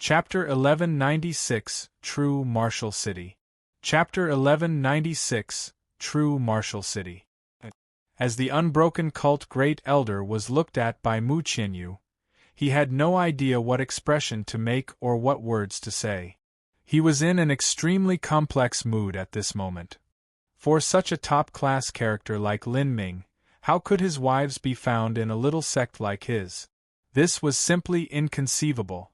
Chapter 1196, True Martial City. Chapter 1196, True Martial City. As the unbroken cult Great Elder was looked at by Mu Qianyu, he had no idea what expression to make or what words to say. He was in an extremely complex mood at this moment. For such a top-class character like Lin Ming, how could his wives be found in a little sect like his? This was simply inconceivable.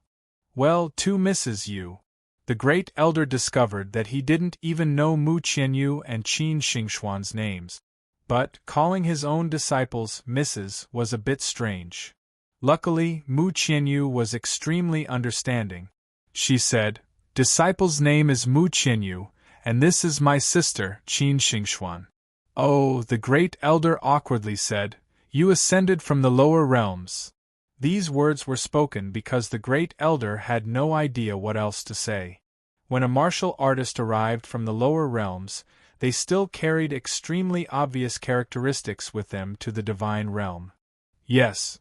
Well, to Mrs. Yu, the Great Elder discovered that he didn't even know Mu Qianyu and Qin Xingxuan's names. But, calling his own disciples Mrs. was a bit strange. Luckily, Mu Qianyu was extremely understanding. She said, "Disciple's name is Mu Qianyu, and this is my sister, Qin Xingxuan." "Oh," the Great Elder awkwardly said, "you ascended from the lower realms." These words were spoken because the Great Elder had no idea what else to say. When a martial artist arrived from the lower realms, they still carried extremely obvious characteristics with them to the divine realm. Yes.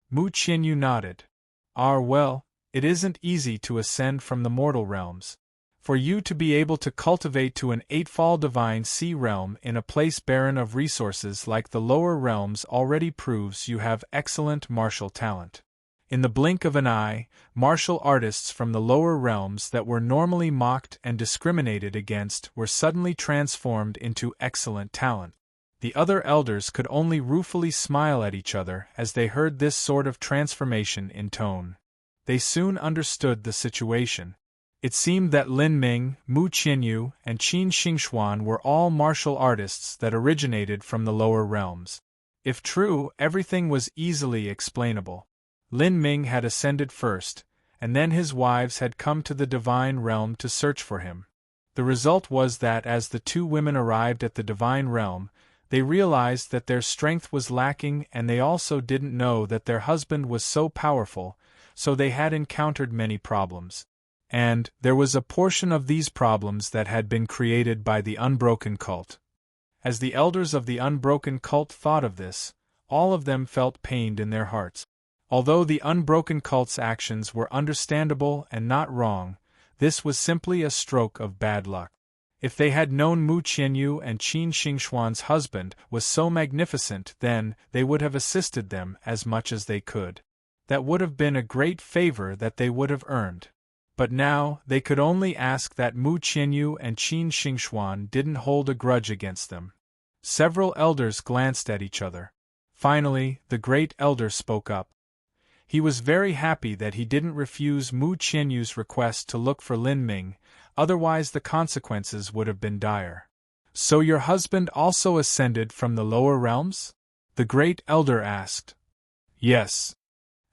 Mu Qianyu nodded. Well, it isn't easy to ascend from the mortal realms. For you to be able to cultivate to an eightfold divine sea realm in a place barren of resources like the lower realms already proves you have excellent martial talent. In the blink of an eye, martial artists from the lower realms that were normally mocked and discriminated against were suddenly transformed into excellent talent. The other elders could only ruefully smile at each other as they heard this sort of transformation in tone. They soon understood the situation. It seemed that Lin Ming, Mu Qianyu, and Qin Xingxuan were all martial artists that originated from the lower realms. If true, everything was easily explainable. Lin Ming had ascended first, and then his wives had come to the divine realm to search for him. The result was that as the two women arrived at the divine realm, they realized that their strength was lacking, and they also didn't know that their husband was so powerful, so they had encountered many problems. And there was a portion of these problems that had been created by the unbroken cult. As the elders of the unbroken cult thought of this, all of them felt pained in their hearts. Although the unbroken cult's actions were understandable and not wrong, this was simply a stroke of bad luck. If they had known Mu Qianyu and Qin Xingxuan's husband was so magnificent, then they would have assisted them as much as they could. That would have been a great favor that they would have earned. But now, they could only ask that Mu Qianyu and Qin Xingxuan didn't hold a grudge against them. Several elders glanced at each other. Finally, the Great Elder spoke up. He was very happy that he didn't refuse Mu Qianyu's request to look for Lin Ming, otherwise the consequences would have been dire. "So your husband also ascended from the lower realms?" the Great Elder asked. "Yes."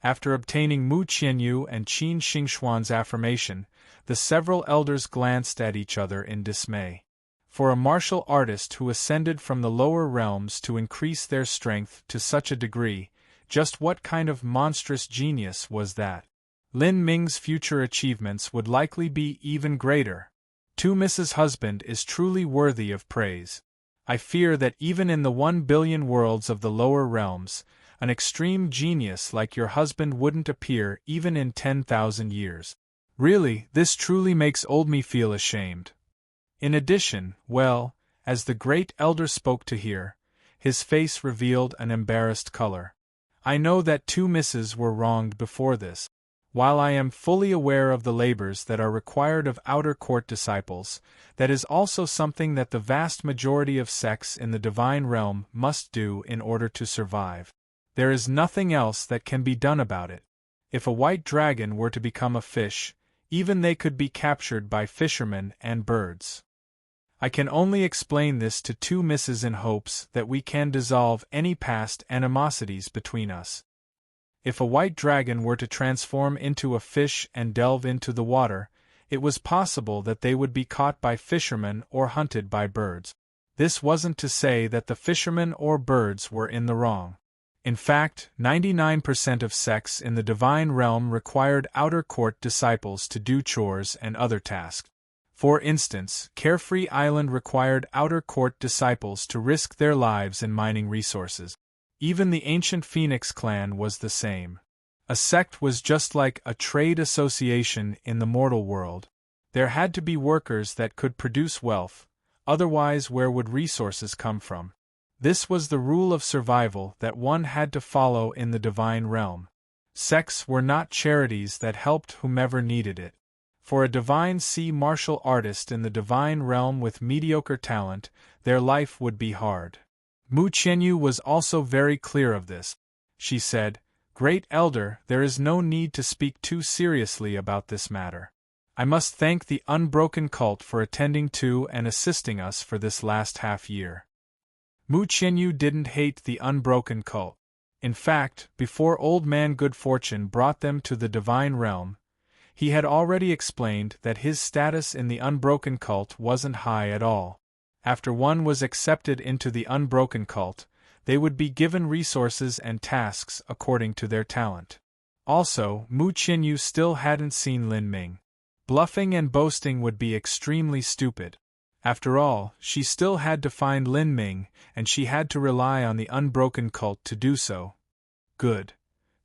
After obtaining Mu Qianyu and Qin Xingxuan's affirmation, the several elders glanced at each other in dismay. For a martial artist who ascended from the lower realms to increase their strength to such a degree, just what kind of monstrous genius was that? Lin Ming's future achievements would likely be even greater. To Mrs. Husband is truly worthy of praise. I fear that even in the 1 billion worlds of the lower realms, an extreme genius like your husband wouldn't appear even in 10,000 years. Really, this truly makes old me feel ashamed. In addition, well, as the Great Elder spoke to hear, his face revealed an embarrassed color. I know that two misses were wronged before this. While I am fully aware of the labors that are required of outer court disciples, that is also something that the vast majority of sects in the divine realm must do in order to survive. There is nothing else that can be done about it. If a white dragon were to become a fish, even they could be captured by fishermen and birds. I can only explain this to two misses in hopes that we can dissolve any past animosities between us. If a white dragon were to transform into a fish and delve into the water, it was possible that they would be caught by fishermen or hunted by birds. This wasn't to say that the fishermen or birds were in the wrong. In fact, 99% of sects in the divine realm required outer court disciples to do chores and other tasks. For instance, Carefree Island required outer court disciples to risk their lives in mining resources. Even the ancient Phoenix clan was the same. A sect was just like a trade association in the mortal world. There had to be workers that could produce wealth, otherwise where would resources come from? This was the rule of survival that one had to follow in the divine realm. Sects were not charities that helped whomever needed it. For a divine sea martial artist in the divine realm with mediocre talent, their life would be hard. Mu Qianyu was also very clear of this. She said, "Great Elder, there is no need to speak too seriously about this matter. I must thank the unbroken cult for attending to and assisting us for this last half-year." Mu Qianyu didn't hate the unbroken cult. In fact, before Old Man Good Fortune brought them to the divine realm, he had already explained that his status in the unbroken cult wasn't high at all. After one was accepted into the unbroken cult, they would be given resources and tasks according to their talent. Also, Mu Qianyu still hadn't seen Lin Ming. Bluffing and boasting would be extremely stupid. After all, she still had to find Lin Ming, and she had to rely on the unbroken cult to do so. Good.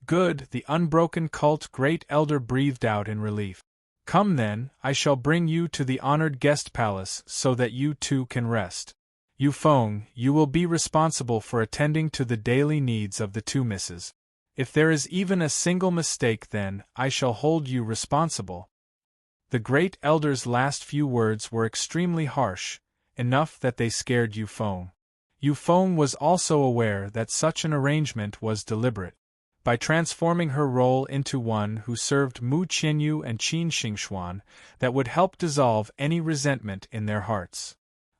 Good, the unbroken cult Great Elder breathed out in relief. Come then, I shall bring you to the honored guest palace so that you too can rest. Yu Feng, you will be responsible for attending to the daily needs of the two misses. If there is even a single mistake, then I shall hold you responsible. The Great Elder's last few words were extremely harsh, enough that they scared Yu Feng. Yu Feng was also aware that such an arrangement was deliberate. By transforming her role into one who served Mu Qianyu and Qin Xingxuan, that would help dissolve any resentment in their hearts.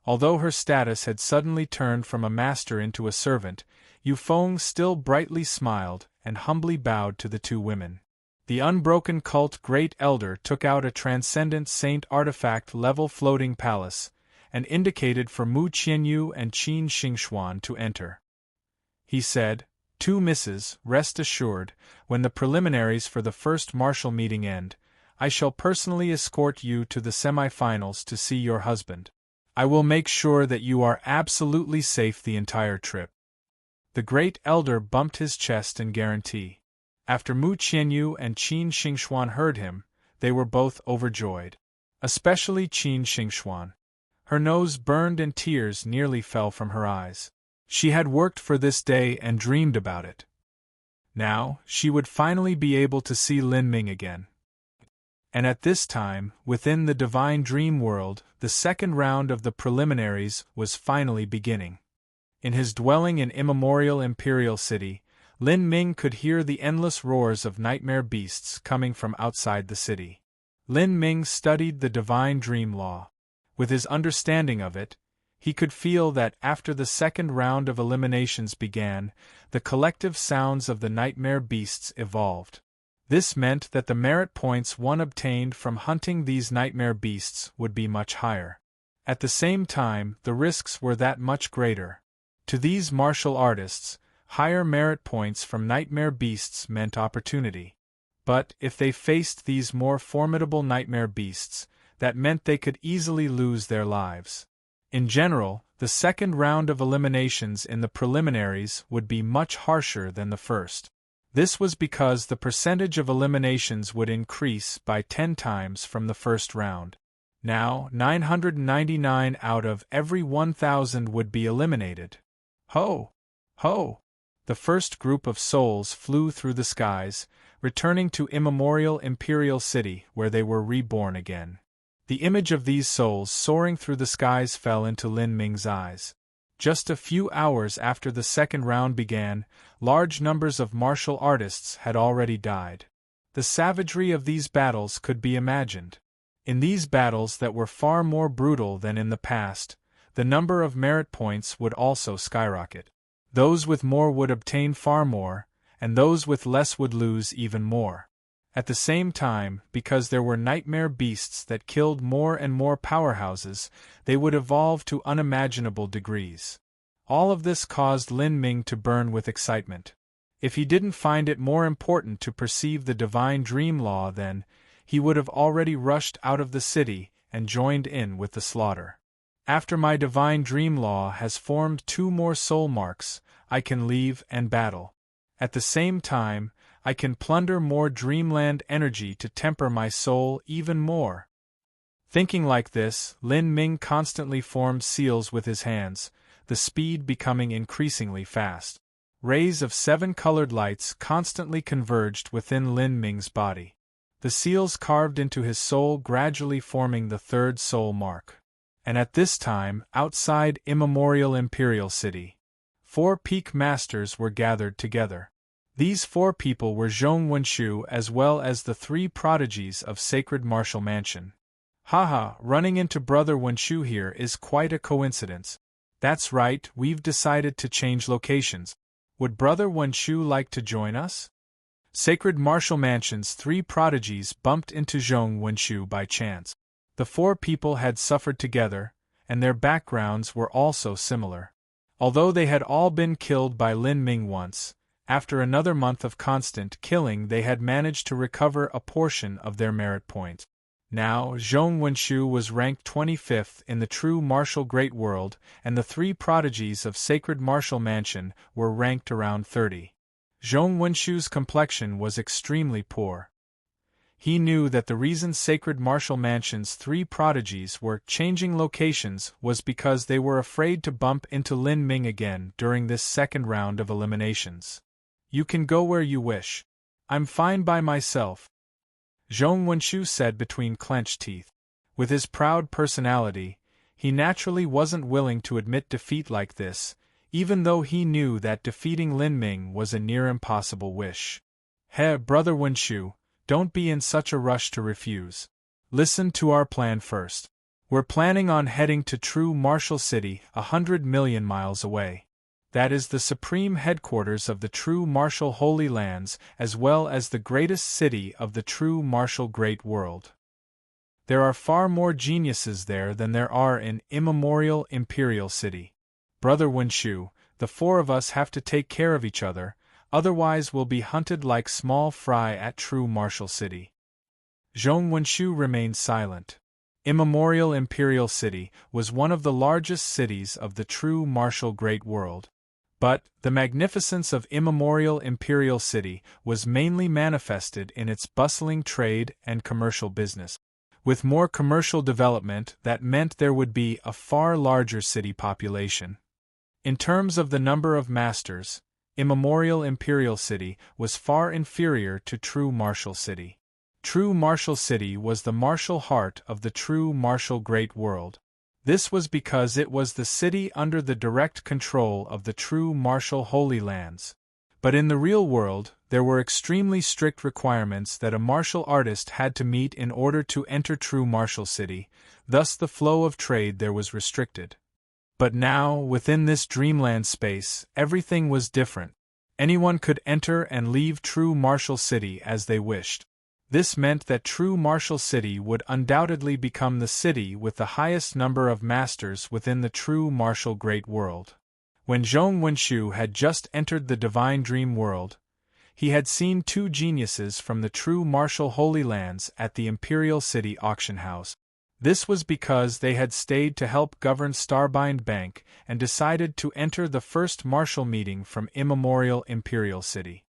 Although her status had suddenly turned from a master into a servant, Yu Feng still brightly smiled and humbly bowed to the two women. The unbroken cult Great Elder took out a transcendent saint artifact level floating palace, and indicated for Mu Qianyu and Qin Xingxuan to enter. He said, "Two misses, rest assured, when the preliminaries for the first martial meeting end, I shall personally escort you to the semi-finals to see your husband. I will make sure that you are absolutely safe the entire trip." The Great Elder bumped his chest in guarantee. After Mu Qianyu and Qin Xingxuan heard him, they were both overjoyed. Especially Qin Xingxuan. Her nose burned and tears nearly fell from her eyes. She had worked for this day and dreamed about it. Now, she would finally be able to see Lin Ming again. And at this time, within the divine dream world, the second round of the preliminaries was finally beginning. In his dwelling in immemorial Imperial City, Lin Ming could hear the endless roars of nightmare beasts coming from outside the city. Lin Ming studied the divine dream law. With his understanding of it, he could feel that after the second round of eliminations began, the collective sounds of the nightmare beasts evolved. This meant that the merit points one obtained from hunting these nightmare beasts would be much higher. At the same time, the risks were that much greater. To these martial artists, higher merit points from nightmare beasts meant opportunity. But if they faced these more formidable nightmare beasts, that meant they could easily lose their lives. In general, the second round of eliminations in the preliminaries would be much harsher than the first. This was because the percentage of eliminations would increase by 10 times from the first round. Now, 999 out of every 1,000 would be eliminated. Ho! Ho! The first group of souls flew through the skies, returning to immemorial Imperial City where they were reborn again. The image of these souls soaring through the skies fell into Lin Ming's eyes. Just a few hours after the second round began, large numbers of martial artists had already died. The savagery of these battles could be imagined. In these battles that were far more brutal than in the past, the number of merit points would also skyrocket. Those with more would obtain far more, and those with less would lose even more. At the same time, because there were nightmare beasts that killed more and more powerhouses, they would evolve to unimaginable degrees. All of this caused Lin Ming to burn with excitement. If he didn't find it more important to perceive the divine dream law, then he would have already rushed out of the city and joined in with the slaughter. After my divine dream law has formed 2 more soul marks, I can leave and battle. At the same time, I can plunder more dreamland energy to temper my soul even more. Thinking like this, Lin Ming constantly formed seals with his hands, the speed becoming increasingly fast. Rays of 7 colored lights constantly converged within Lin Ming's body. The seals carved into his soul, gradually forming the 3rd soul mark. And at this time, outside Immemorial Imperial City, 4 peak masters were gathered together. These 4 people were Zhong Wenshu as well as the 3 prodigies of Sacred Martial Mansion. Haha, running into Brother Wenshu here is quite a coincidence. That's right, we've decided to change locations. Would Brother Wenshu like to join us? Sacred Martial Mansion's 3 prodigies bumped into Zhong Wenshu by chance. The 4 people had suffered together, and their backgrounds were also similar. Although they had all been killed by Lin Ming once, after another month of constant killing they had managed to recover a portion of their merit points. Now, Zhong Wenshu was ranked 25th in the true martial great world, and the 3 prodigies of Sacred Martial Mansion were ranked around 30. Zhong Wenshu's complexion was extremely poor. He knew that the reason Sacred Martial Mansion's 3 prodigies were changing locations was because they were afraid to bump into Lin Ming again during this second round of eliminations. You can go where you wish. I'm fine by myself, Zhong Wenshu said between clenched teeth. With his proud personality, he naturally wasn't willing to admit defeat like this, even though he knew that defeating Lin Ming was a near impossible wish. Hey, Brother Wenshu, don't be in such a rush to refuse. Listen to our plan first. We're planning on heading to True Martial City 100 million miles away. That is the supreme headquarters of the true martial Holy Lands as well as the greatest city of the true martial great world. There are far more geniuses there than there are in Immemorial Imperial City. Brother Wenshu, the 4 of us have to take care of each other, otherwise we'll be hunted like small fry at True Martial City. Zhong Wenshu remained silent. Immemorial Imperial City was one of the largest cities of the true martial great world. But the magnificence of Immemorial Imperial City was mainly manifested in its bustling trade and commercial business. With more commercial development, that meant there would be a far larger city population. In terms of the number of masters, Immemorial Imperial City was far inferior to True Martial City. True Martial City was the martial heart of the true martial great world. This was because it was the city under the direct control of the true martial Holy Lands. But in the real world, there were extremely strict requirements that a martial artist had to meet in order to enter True Martial City, thus the flow of trade there was restricted. But now, within this dreamland space, everything was different. Anyone could enter and leave True Martial City as they wished. This meant that True Martial City would undoubtedly become the city with the highest number of masters within the true martial great world. When Zhong Wenshu had just entered the Divine Dream World, he had seen 2 geniuses from the true martial Holy Lands at the Imperial City Auction House. This was because they had stayed to help govern Starbind Bank and decided to enter the first martial meeting from Immemorial Imperial City.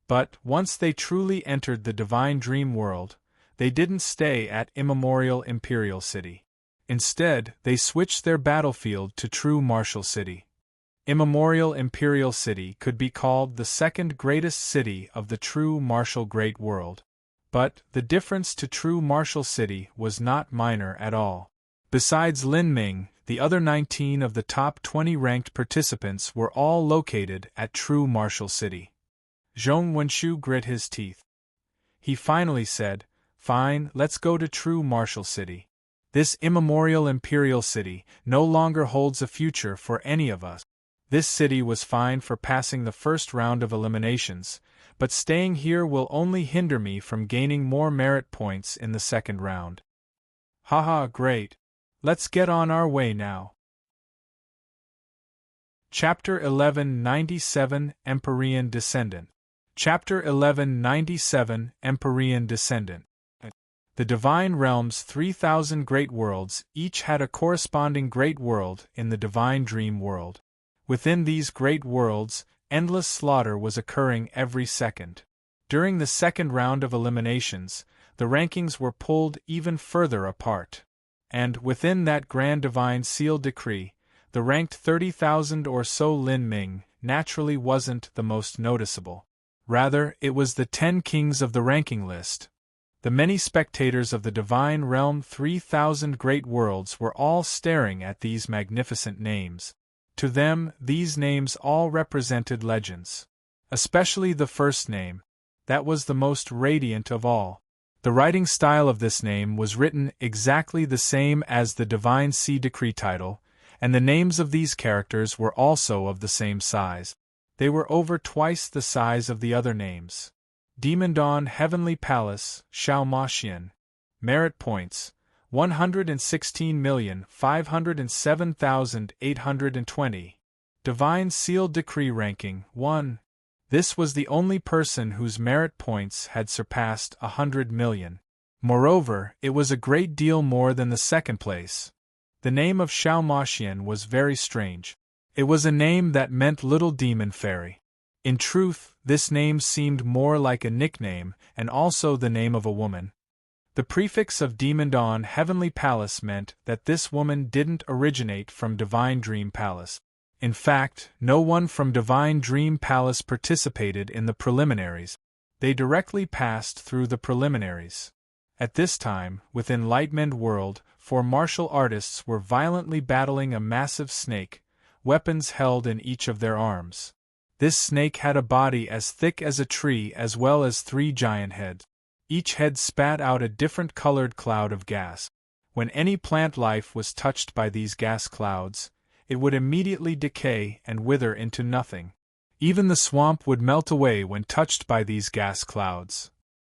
But, once they truly entered the Divine Dream World, they didn't stay at Immemorial Imperial City. Instead, they switched their battlefield to True Martial City. Immemorial Imperial City could be called the second greatest city of the true martial great world. But, the difference to True Martial City was not minor at all. Besides Lin Ming, the other 19 of the top 20 ranked participants were all located at True Martial City. Zhong Wenshu grit his teeth. He finally said, "Fine, let's go to True Martial City. This Immemorial Imperial City no longer holds a future for any of us. This city was fine for passing the first round of eliminations, but staying here will only hinder me from gaining more merit points in the second round." Haha, great. Let's get on our way now. Chapter 1197 Empyrean Descendant. Chapter 1197 Empyrean Descendant. The Divine Realm's 3,000 great worlds each had a corresponding great world in the Divine Dream World. Within these great worlds, endless slaughter was occurring every second. During the second round of eliminations, the rankings were pulled even further apart. And, within that grand divine sealed decree, the ranked 30,000 or so Lin Ming naturally wasn't the most noticeable. Rather, it was the 10 kings of the ranking list. The many spectators of the divine realm 3,000 great worlds were all staring at these magnificent names. To them, these names all represented legends. Especially the first name. That was the most radiant of all. The writing style of this name was written exactly the same as the Divine Sea Decree title, and the names of these characters were also of the same size. They were over twice the size of the other names. Demon Dawn Heavenly Palace, Xiao Ma Xian. Merit points, 116,507,820. Divine Sealed Decree ranking, 1. This was the only person whose merit points had surpassed 100 million. Moreover, it was a great deal more than the second place. The name of Xiao Ma Xian was very strange. It was a name that meant little demon fairy. In truth, this name seemed more like a nickname and also the name of a woman. The prefix of Demon Dawn Heavenly Palace meant that this woman didn't originate from Divine Dream Palace. In fact, no one from Divine Dream Palace participated in the preliminaries. They directly passed through the preliminaries. At this time, within Lightmend World, 4 martial artists were violently battling a massive snake, weapons held in each of their arms. This snake had a body as thick as a tree as well as 3 giant heads. Each head spat out a different colored cloud of gas. When any plant life was touched by these gas clouds, it would immediately decay and wither into nothing. Even the swamp would melt away when touched by these gas clouds.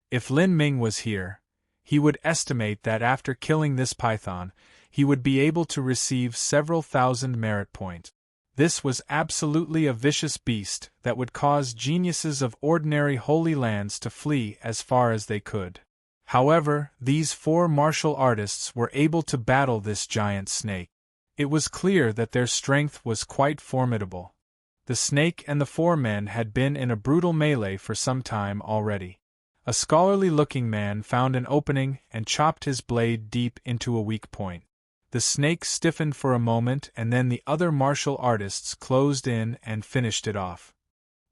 If Lin Ming was here, he would estimate that after killing this python, he would be able to receive several thousand merit points. This was absolutely a vicious beast that would cause geniuses of ordinary holy lands to flee as far as they could. However, these 4 martial artists were able to battle this giant snake. It was clear that their strength was quite formidable. The snake and the 4 men had been in a brutal melee for some time already. A scholarly-looking man found an opening and chopped his blade deep into a weak point. The snake stiffened for a moment and then the other martial artists closed in and finished it off.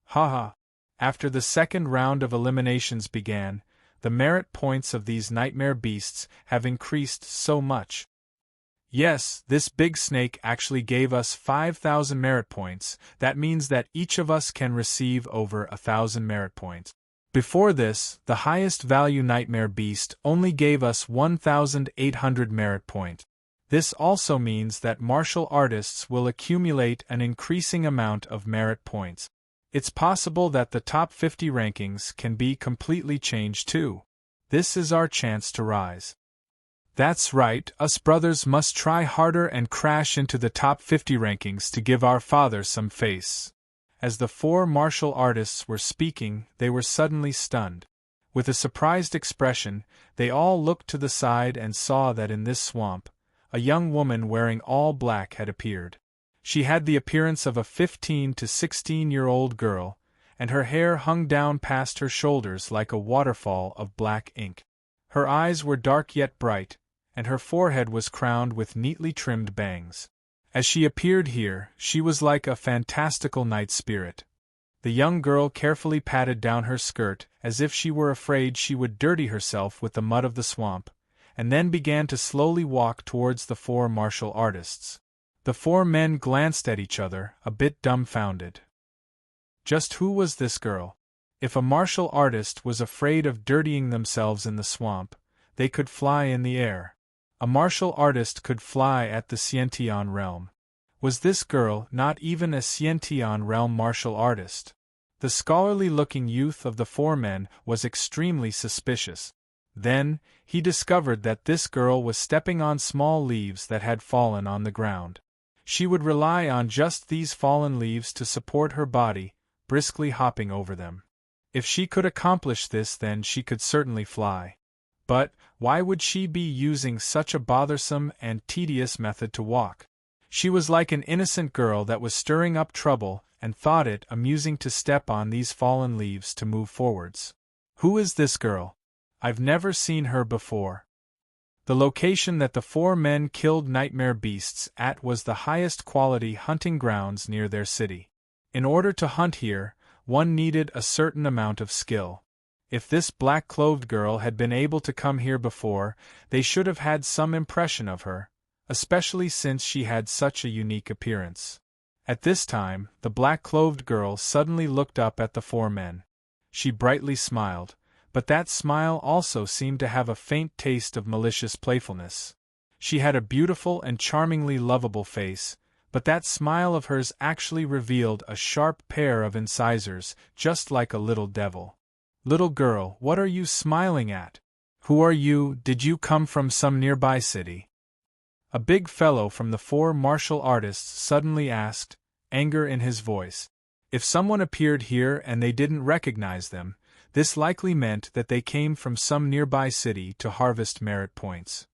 Ha! After the second round of eliminations began, the merit points of these nightmare beasts have increased so much. Yes, this big snake actually gave us 5,000 merit points. That means that each of us can receive over 1,000 merit points. Before this, the highest value nightmare beast only gave us 1,800 merit points. This also means that martial artists will accumulate an increasing amount of merit points. It's possible that the top 50 rankings can be completely changed too. This is our chance to rise. That's right, us brothers must try harder and crash into the top 50 rankings to give our father some face. As the 4 martial artists were speaking, they were suddenly stunned. With a surprised expression, they all looked to the side and saw that in this swamp, a young woman wearing all black had appeared. She had the appearance of a 15 to 16-year-old girl, and her hair hung down past her shoulders like a waterfall of black ink. Her eyes were dark yet bright, and her forehead was crowned with neatly trimmed bangs. As she appeared here, she was like a fantastical night spirit. The young girl carefully patted down her skirt as if she were afraid she would dirty herself with the mud of the swamp, and then began to slowly walk towards the 4 martial artists. The 4 men glanced at each other, a bit dumbfounded. Just who was this girl? If a martial artist was afraid of dirtying themselves in the swamp, they could fly in the air. A martial artist could fly at the Xiantian realm. Was this girl not even a Xiantian realm martial artist? The scholarly-looking youth of the 4 men was extremely suspicious. Then, he discovered that this girl was stepping on small leaves that had fallen on the ground. She would rely on just these fallen leaves to support her body, briskly hopping over them. If she could accomplish this, then she could certainly fly. But, why would she be using such a bothersome and tedious method to walk? She was like an innocent girl that was stirring up trouble and thought it amusing to step on these fallen leaves to move forwards. Who is this girl? I've never seen her before. The location that the four men killed nightmare beasts at was the highest quality hunting grounds near their city. In order to hunt here, one needed a certain amount of skill. If this black-clothed girl had been able to come here before, they should have had some impression of her, especially since she had such a unique appearance. At this time, the black-clothed girl suddenly looked up at the four men. She brightly smiled, but that smile also seemed to have a faint taste of malicious playfulness. She had a beautiful and charmingly lovable face, but that smile of hers actually revealed a sharp pair of incisors, just like a little devil. Little girl, what are you smiling at? Who are you? Did you come from some nearby city? A big fellow from the four martial artists suddenly asked, anger in his voice. If someone appeared here and they didn't recognize them, this likely meant that they came from some nearby city to harvest merit points.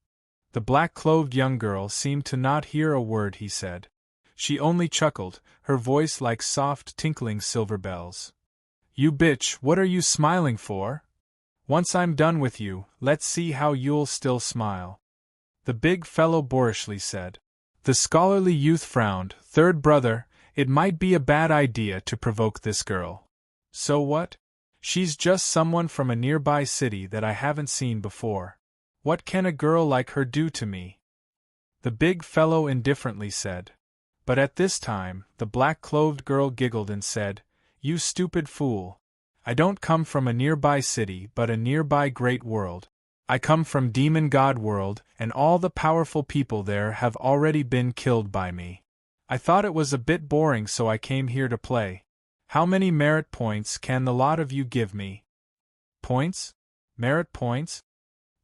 The black-clothed young girl seemed to not hear a word he said. She only chuckled, her voice like soft tinkling silver bells. You bitch, what are you smiling for? Once I'm done with you, let's see how you'll still smile. The big fellow boorishly said. The scholarly youth frowned. Third brother, it might be a bad idea to provoke this girl. So what? She's just someone from a nearby city that I haven't seen before. What can a girl like her do to me? The big fellow indifferently said. But at this time, the black-clothed girl giggled and said, You stupid fool. I don't come from a nearby city but a nearby great world. I come from Demon God World, and all the powerful people there have already been killed by me. I thought it was a bit boring, so I came here to play. How many merit points can the lot of you give me? Points? Merit points?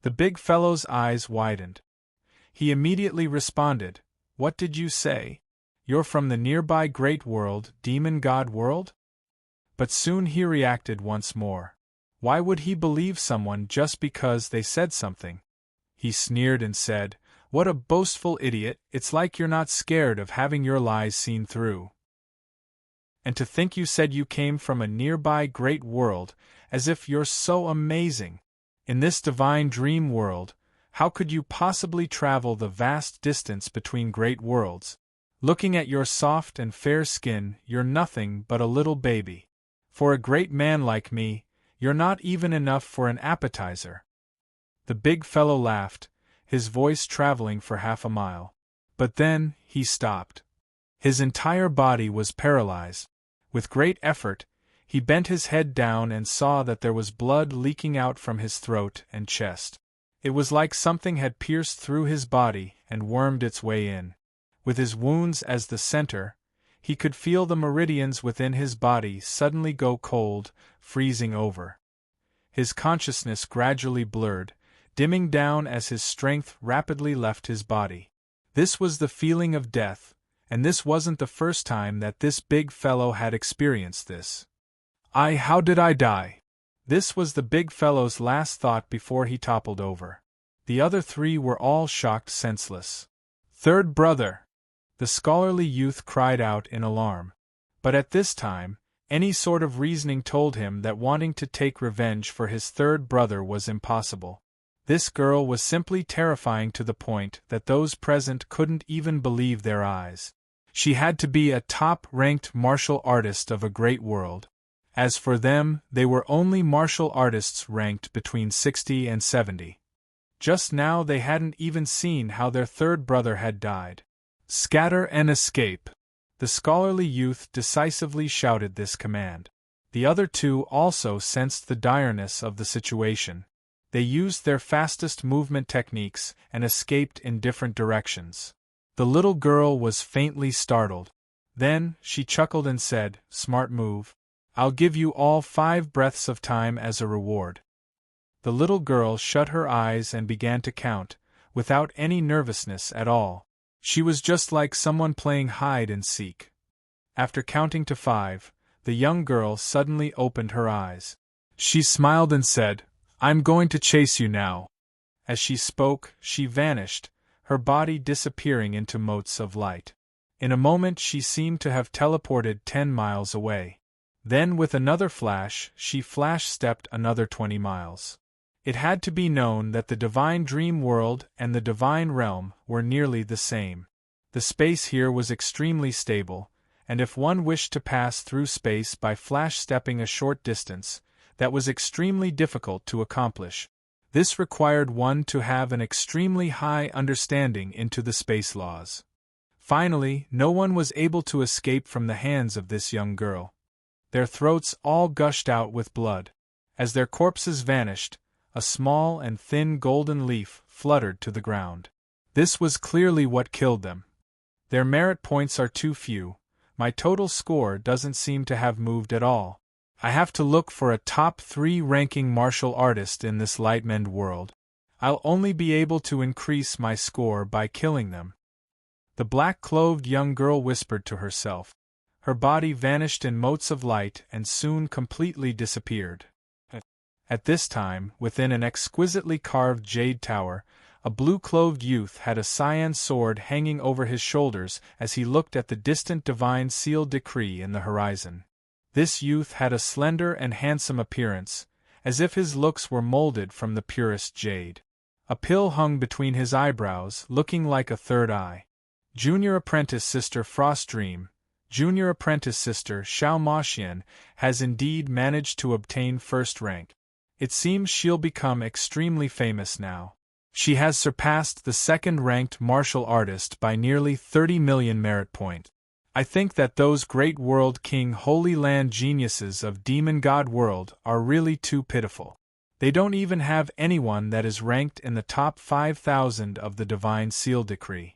The big fellow's eyes widened. He immediately responded, What did you say? You're from the nearby great world, Demon God World? But soon he reacted once more. Why would he believe someone just because they said something? He sneered and said, What a boastful idiot, it's like you're not scared of having your lies seen through. And to think you said you came from a nearby great world, as if you're so amazing. In this divine dream world, how could you possibly travel the vast distance between great worlds? Looking at your soft and fair skin, you're nothing but a little baby. For a great man like me, you're not even enough for an appetizer. The big fellow laughed, his voice traveling for half a mile. But then, he stopped. His entire body was paralyzed. With great effort, he bent his head down and saw that there was blood leaking out from his throat and chest. It was like something had pierced through his body and wormed its way in. With his wounds as the center, he could feel the meridians within his body suddenly go cold, freezing over. His consciousness gradually blurred, dimming down as his strength rapidly left his body. This was the feeling of death, and this wasn't the first time that this big fellow had experienced this. How did I die? This was the big fellow's last thought before he toppled over. The other three were all shocked senseless. Third brother! The scholarly youth cried out in alarm. But at this time, any sort of reasoning told him that wanting to take revenge for his third brother was impossible. This girl was simply terrifying to the point that those present couldn't even believe their eyes. She had to be a top-ranked martial artist of a great world. As for them, they were only martial artists ranked between 60 and 70. Just now they hadn't even seen how their third brother had died. Scatter and escape! The scholarly youth decisively shouted this command. The other two also sensed the direness of the situation. They used their fastest movement techniques and escaped in different directions. The little girl was faintly startled. Then, she chuckled and said, Smart move. I'll give you all 5 breaths of time as a reward. The little girl shut her eyes and began to count, without any nervousness at all. She was just like someone playing hide and seek. After counting to 5, the young girl suddenly opened her eyes. She smiled and said, I'm going to chase you now. As she spoke, she vanished, her body disappearing into motes of light. In a moment she seemed to have teleported 10 miles away. Then with another flash, she flash-stepped another 20 miles. It had to be known that the divine dream world and the divine realm were nearly the same. The space here was extremely stable, and if one wished to pass through space by flash-stepping a short distance, that was extremely difficult to accomplish. This required one to have an extremely high understanding into the space laws. Finally, no one was able to escape from the hands of this young girl. Their throats all gushed out with blood. As their corpses vanished, a small and thin golden leaf fluttered to the ground. This was clearly what killed them. Their merit points are too few. My total score doesn't seem to have moved at all. I have to look for a top 3 ranking martial artist in this Lightmend world. I'll only be able to increase my score by killing them. The black-clothed young girl whispered to herself. Her body vanished in motes of light and soon completely disappeared. At this time, within an exquisitely carved jade tower, a blue-clothed youth had a cyan sword hanging over his shoulders as he looked at the distant divine sealed decree in the horizon. This youth had a slender and handsome appearance, as if his looks were molded from the purest jade. A pill hung between his eyebrows, looking like a third eye. Junior Apprentice Sister Frostdream, Junior Apprentice Sister Xiao Maxian, has indeed managed to obtain first rank. It seems she'll become extremely famous now. She has surpassed the second-ranked martial artist by nearly 30 million merit points. I think that those great World King Holy Land geniuses of Demon God World are really too pitiful. They don't even have anyone that is ranked in the top 5,000 of the Divine Seal Decree.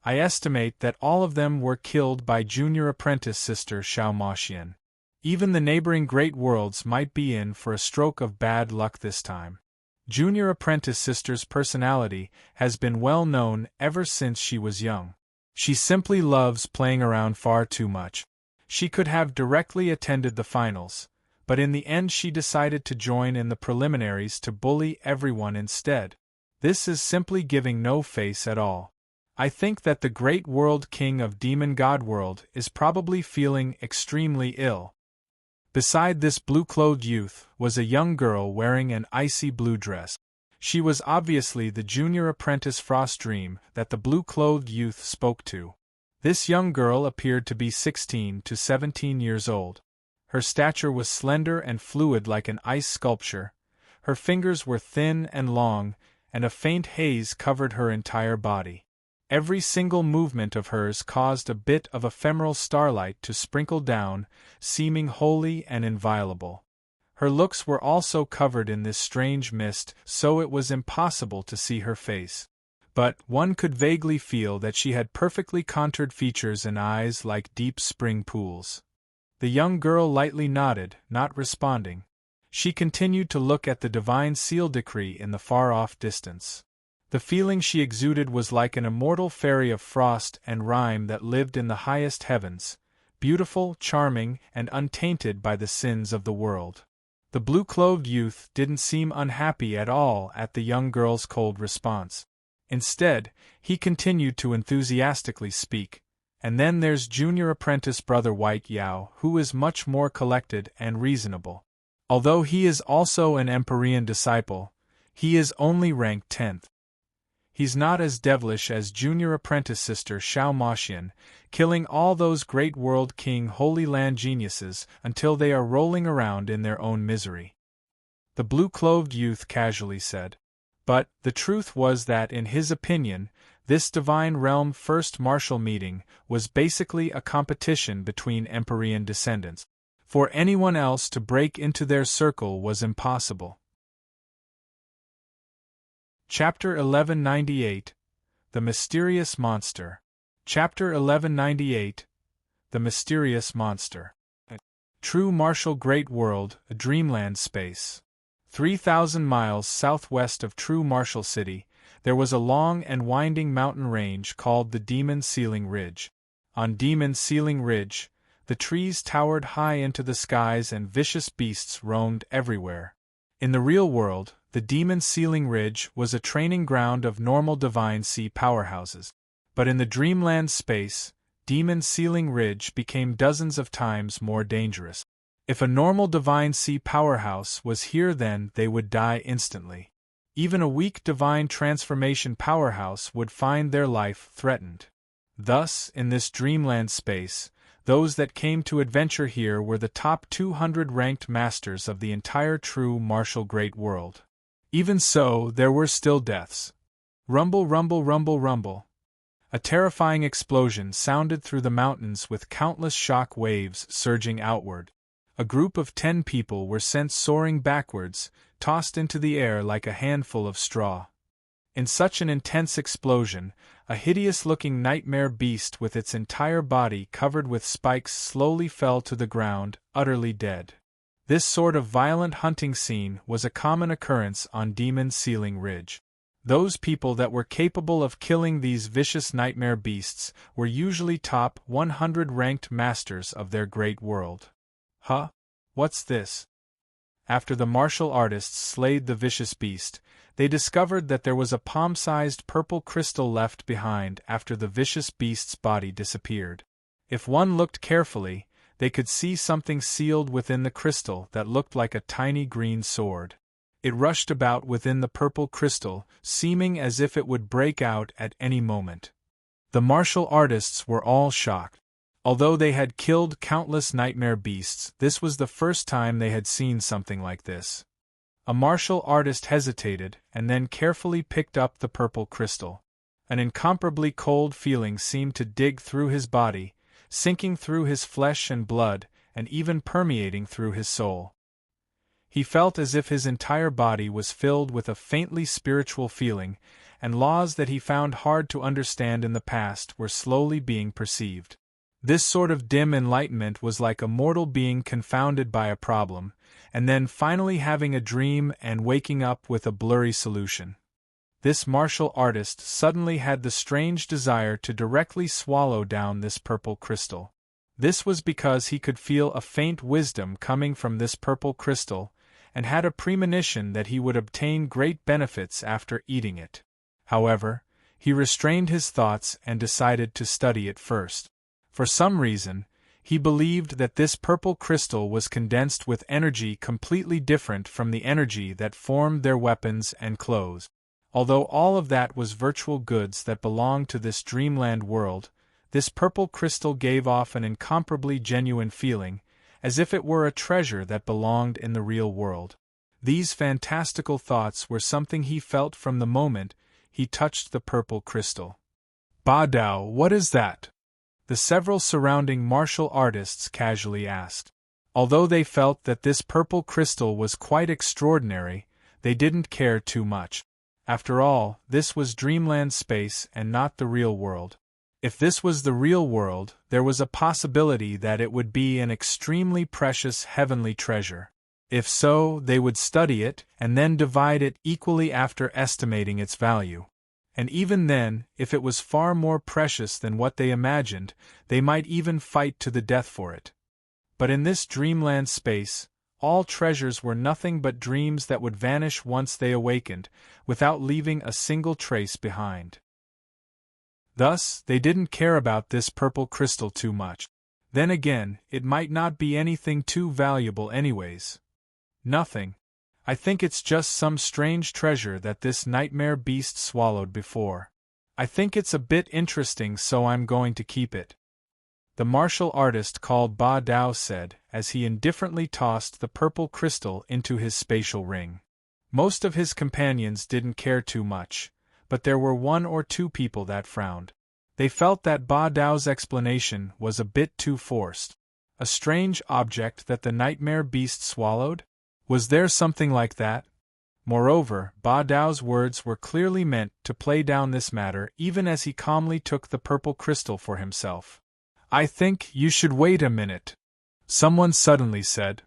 I estimate that all of them were killed by Junior Apprentice Sister Xiao Maxian. Even the neighboring great worlds might be in for a stroke of bad luck this time. Junior Apprentice Sister's personality has been well known ever since she was young. She simply loves playing around far too much. She could have directly attended the finals, but in the end she decided to join in the preliminaries to bully everyone instead. This is simply giving no face at all. I think that the great World King of Demon God World is probably feeling extremely ill. Beside this blue-clothed youth was a young girl wearing an icy blue dress. She was obviously the junior apprentice Frostdream that the blue-clothed youth spoke to. This young girl appeared to be 16 to 17 years old. Her stature was slender and fluid like an ice sculpture. Her fingers were thin and long, and a faint haze covered her entire body. Every single movement of hers caused a bit of ephemeral starlight to sprinkle down, seeming holy and inviolable. Her looks were also covered in this strange mist, so it was impossible to see her face. But one could vaguely feel that she had perfectly contoured features and eyes like deep spring pools. The young girl lightly nodded, not responding. She continued to look at the divine seal decree in the far-off distance. The feeling she exuded was like an immortal fairy of frost and rime that lived in the highest heavens, beautiful, charming, and untainted by the sins of the world. The blue-clothed youth didn't seem unhappy at all at the young girl's cold response. Instead, he continued to enthusiastically speak. And then there's junior apprentice Brother White Yao, who is much more collected and reasonable. Although he is also an Empyrean disciple, he is only ranked 10th. He's not as devilish as junior apprentice Sister Xiao Maxian, killing all those great World King Holy Land geniuses until they are rolling around in their own misery. The blue-clothed youth casually said. But the truth was that in his opinion, this Divine Realm first martial meeting was basically a competition between Empyrean descendants. For anyone else to break into their circle was impossible. Chapter 1198 The Mysterious Monster. Chapter 1198 The Mysterious Monster. True Martial Great World, a Dreamland Space. 3,000 miles southwest of True Martial City, there was a long and winding mountain range called the Demon Ceiling Ridge. On Demon Ceiling Ridge, the trees towered high into the skies and vicious beasts roamed everywhere. In the real world, the Demon Ceiling Ridge was a training ground of normal Divine Sea powerhouses. But in the Dreamland space, Demon Ceiling Ridge became dozens of times more dangerous. If a normal Divine Sea powerhouse was here, then they would die instantly. Even a weak Divine Transformation powerhouse would find their life threatened. Thus, in this dreamland space, those that came to adventure here were the top 200 ranked masters of the entire true martial great world. Even so, there were still deaths. Rumble, rumble, rumble, rumble. A terrifying explosion sounded through the mountains with countless shock waves surging outward. A group of 10 people were sent soaring backwards, tossed into the air like a handful of straw. In such an intense explosion, a hideous-looking nightmare beast with its entire body covered with spikes slowly fell to the ground, utterly dead. This sort of violent hunting scene was a common occurrence on Demon Ceiling Ridge. Those people that were capable of killing these vicious nightmare beasts were usually top 100 ranked masters of their great world. Huh? What's this? After the martial artists slayed the vicious beast, they discovered that there was a palm-sized purple crystal left behind after the vicious beast's body disappeared. If one looked carefully, they could see something sealed within the crystal that looked like a tiny green sword. It rushed about within the purple crystal, seeming as if it would break out at any moment. The martial artists were all shocked. Although they had killed countless nightmare beasts, this was the first time they had seen something like this. A martial artist hesitated and then carefully picked up the purple crystal. An incomparably cold feeling seemed to dig through his body, sinking through his flesh and blood, and even permeating through his soul. He felt as if his entire body was filled with a faintly spiritual feeling, and laws that he found hard to understand in the past were slowly being perceived. This sort of dim enlightenment was like a mortal being confounded by a problem, and then finally having a dream and waking up with a blurry solution. This martial artist suddenly had the strange desire to directly swallow down this purple crystal. This was because he could feel a faint wisdom coming from this purple crystal, and had a premonition that he would obtain great benefits after eating it. However, he restrained his thoughts and decided to study it first. For some reason, he believed that this purple crystal was condensed with energy completely different from the energy that formed their weapons and clothes. Although all of that was virtual goods that belonged to this dreamland world, this purple crystal gave off an incomparably genuine feeling, as if it were a treasure that belonged in the real world. These fantastical thoughts were something he felt from the moment he touched the purple crystal. "Ba Dao, what is that?" the several surrounding martial artists casually asked. Although they felt that this purple crystal was quite extraordinary, they didn't care too much. After all, this was dreamland space and not the real world. If this was the real world, there was a possibility that it would be an extremely precious heavenly treasure. If so, they would study it and then divide it equally after estimating its value. And even then, if it was far more precious than what they imagined, they might even fight to the death for it. But in this dreamland space, all treasures were nothing but dreams that would vanish once they awakened, without leaving a single trace behind. Thus, they didn't care about this purple crystal too much. Then again, it might not be anything too valuable anyways. Nothing. I think it's just some strange treasure that this nightmare beast swallowed before. I think it's a bit interesting, so I'm going to keep it. The martial artist called Ba Dao said, as he indifferently tossed the purple crystal into his spatial ring. Most of his companions didn't care too much, but there were 1 or 2 people that frowned. They felt that Ba Dao's explanation was a bit too forced. A strange object that the nightmare beast swallowed? Was there something like that? Moreover, Ba Dao's words were clearly meant to play down this matter even as he calmly took the purple crystal for himself. "I think you should wait a minute," someone suddenly said.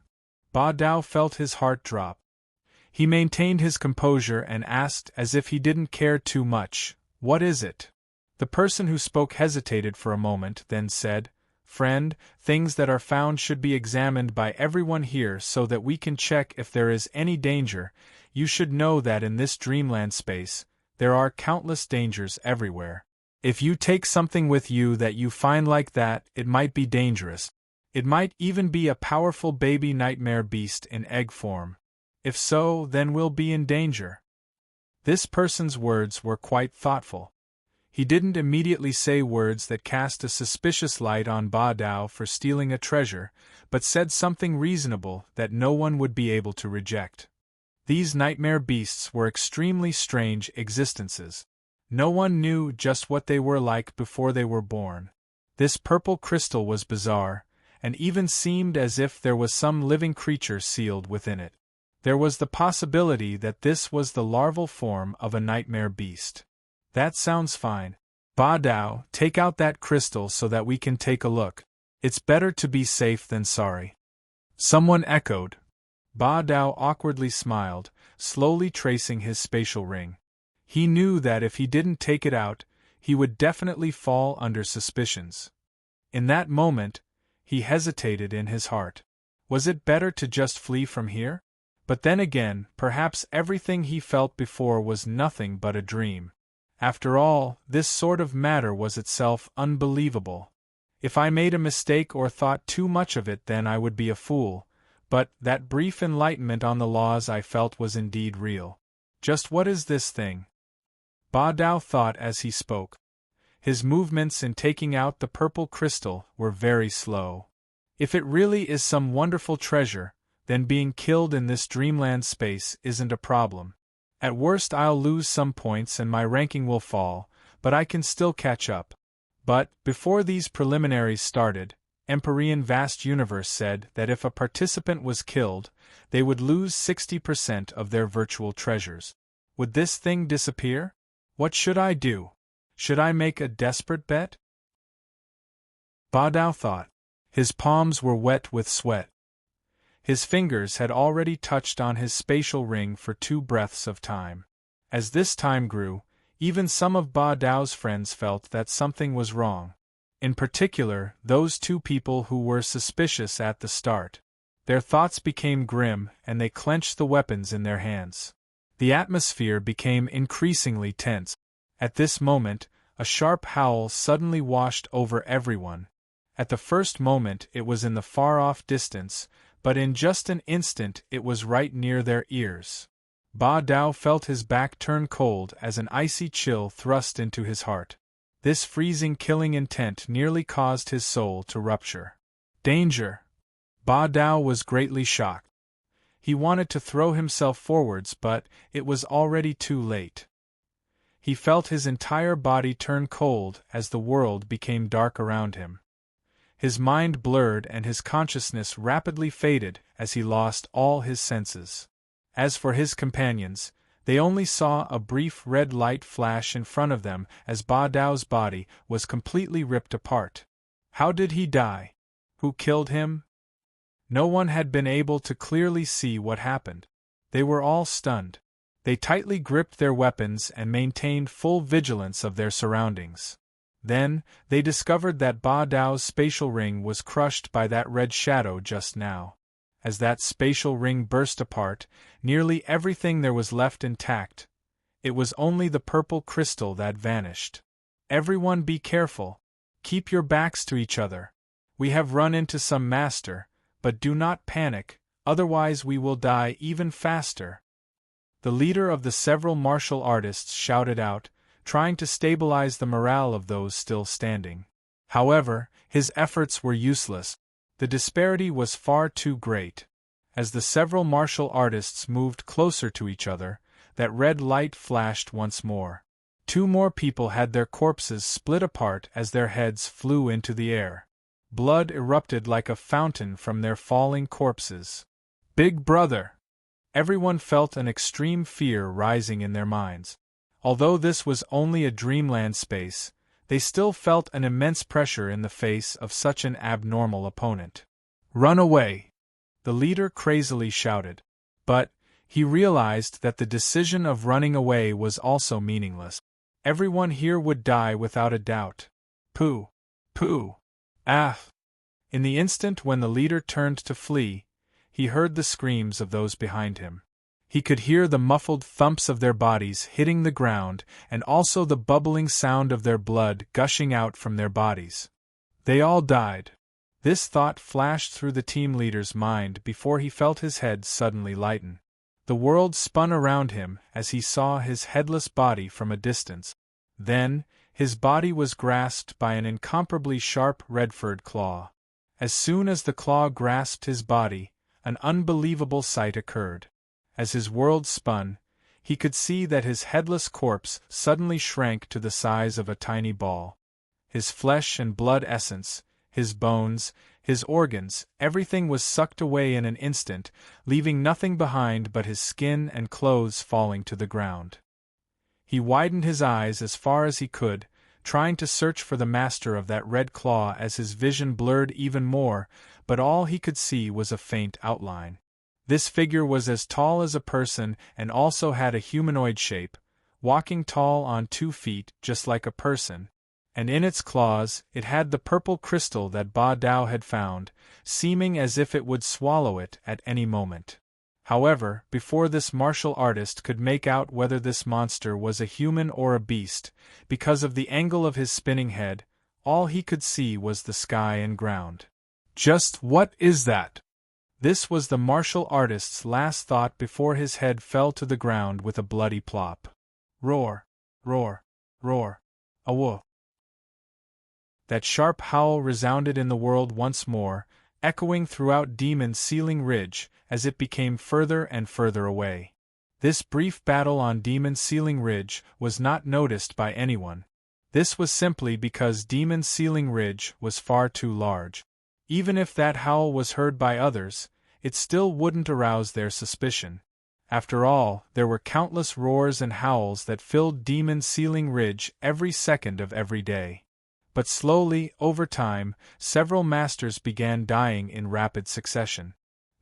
Ba Dao felt his heart drop. He maintained his composure and asked as if he didn't care too much, "What is it?" The person who spoke hesitated for a moment, then said, "Friend, things that are found should be examined by everyone here so that we can check if there is any danger. You should know that in this dreamland space, there are countless dangers everywhere. If you take something with you that you find like that, it might be dangerous. It might even be a powerful baby nightmare beast in egg form. If so, then we'll be in danger. This person's words were quite thoughtful. He didn't immediately say words that cast a suspicious light on Ba Dao for stealing a treasure, but said something reasonable that no one would be able to reject. These nightmare beasts were extremely strange existences. No one knew just what they were like before they were born. This purple crystal was bizarre, and even seemed as if there was some living creature sealed within it. There was the possibility that this was the larval form of a nightmare beast. That sounds fine. Ba Dao, take out that crystal so that we can take a look. It's better to be safe than sorry. Someone echoed. Ba Dao awkwardly smiled, slowly tracing his spatial ring. He knew that if he didn't take it out, he would definitely fall under suspicions. In that moment, he hesitated in his heart. Was it better to just flee from here? But then again, perhaps everything he felt before was nothing but a dream. After all, this sort of matter was itself unbelievable. If I made a mistake or thought too much of it, then I would be a fool, but that brief enlightenment on the laws I felt was indeed real. Just what is this thing? Ba Dao thought as he spoke. His movements in taking out the purple crystal were very slow. If it really is some wonderful treasure, then being killed in this dreamland space isn't a problem. At worst I'll lose some points and my ranking will fall, but I can still catch up. But, before these preliminaries started, Empyrean Vast Universe said that if a participant was killed, they would lose 60% of their virtual treasures. Would this thing disappear? What should I do? Should I make a desperate bet? Ba Dao thought. His palms were wet with sweat. His fingers had already touched on his spatial ring for 2 breaths of time. As this time grew, even some of Ba Dao's friends felt that something was wrong. In particular, those 2 people who were suspicious at the start. Their thoughts became grim and they clenched the weapons in their hands. The atmosphere became increasingly tense. At this moment, a sharp howl suddenly washed over everyone. At the first moment it was in the far-off distance, but in just an instant it was right near their ears. Ba Dao felt his back turn cold as an icy chill thrust into his heart. This freezing killing intent nearly caused his soul to rupture. Danger! Ba Dao was greatly shocked. He wanted to throw himself forwards, but it was already too late. He felt his entire body turn cold as the world became dark around him. His mind blurred and his consciousness rapidly faded as he lost all his senses. As for his companions, they only saw a brief red light flash in front of them as Ba Dao's body was completely ripped apart. How did he die? Who killed him? No one had been able to clearly see what happened. They were all stunned. They tightly gripped their weapons and maintained full vigilance of their surroundings. Then, they discovered that Ba Dao's spatial ring was crushed by that red shadow just now. As that spatial ring burst apart, nearly everything there was left intact. It was only the purple crystal that vanished. Everyone be careful. Keep your backs to each other. We have run into some master, but do not panic, otherwise we will die even faster. The leader of the several martial artists shouted out, trying to stabilize the morale of those still standing. However, his efforts were useless. The disparity was far too great. As the several martial artists moved closer to each other, that red light flashed once more. 2 more people had their corpses split apart as their heads flew into the air. Blood erupted like a fountain from their falling corpses. Big Brother! Everyone felt an extreme fear rising in their minds. Although this was only a dreamland space, they still felt an immense pressure in the face of such an abnormal opponent. Run away! The leader crazily shouted. But he realized that the decision of running away was also meaningless. Everyone here would die without a doubt. Pooh! Pooh! Ah! In the instant when the leader turned to flee, he heard the screams of those behind him. He could hear the muffled thumps of their bodies hitting the ground, and also the bubbling sound of their blood gushing out from their bodies. They all died. This thought flashed through the team leader's mind before he felt his head suddenly lighten. The world spun around him as he saw his headless body from a distance. Then, his body was grasped by an incomparably sharp red-furred claw. As soon as the claw grasped his body, an unbelievable sight occurred. As his world spun, he could see that his headless corpse suddenly shrank to the size of a tiny ball. His flesh and blood essence, his bones, his organs, everything was sucked away in an instant, leaving nothing behind but his skin and clothes falling to the ground. He widened his eyes as far as he could, trying to search for the master of that red claw as his vision blurred even more, but all he could see was a faint outline. This figure was as tall as a person and also had a humanoid shape, walking tall on 2 feet just like a person, and in its claws it had the purple crystal that Ba Dao had found, seeming as if it would swallow it at any moment. However, before this martial artist could make out whether this monster was a human or a beast, because of the angle of his spinning head, all he could see was the sky and ground. Just what is that? This was the martial artist's last thought before his head fell to the ground with a bloody plop. Roar, roar, roar, awo. That sharp howl resounded in the world once more, echoing throughout Demon Ceiling Ridge as it became further and further away. This brief battle on Demon Ceiling Ridge was not noticed by anyone. This was simply because Demon Ceiling Ridge was far too large. Even if that howl was heard by others, it still wouldn't arouse their suspicion. After all, there were countless roars and howls that filled Demon Ceiling Ridge every second of every day. But slowly, over time, several masters began dying in rapid succession.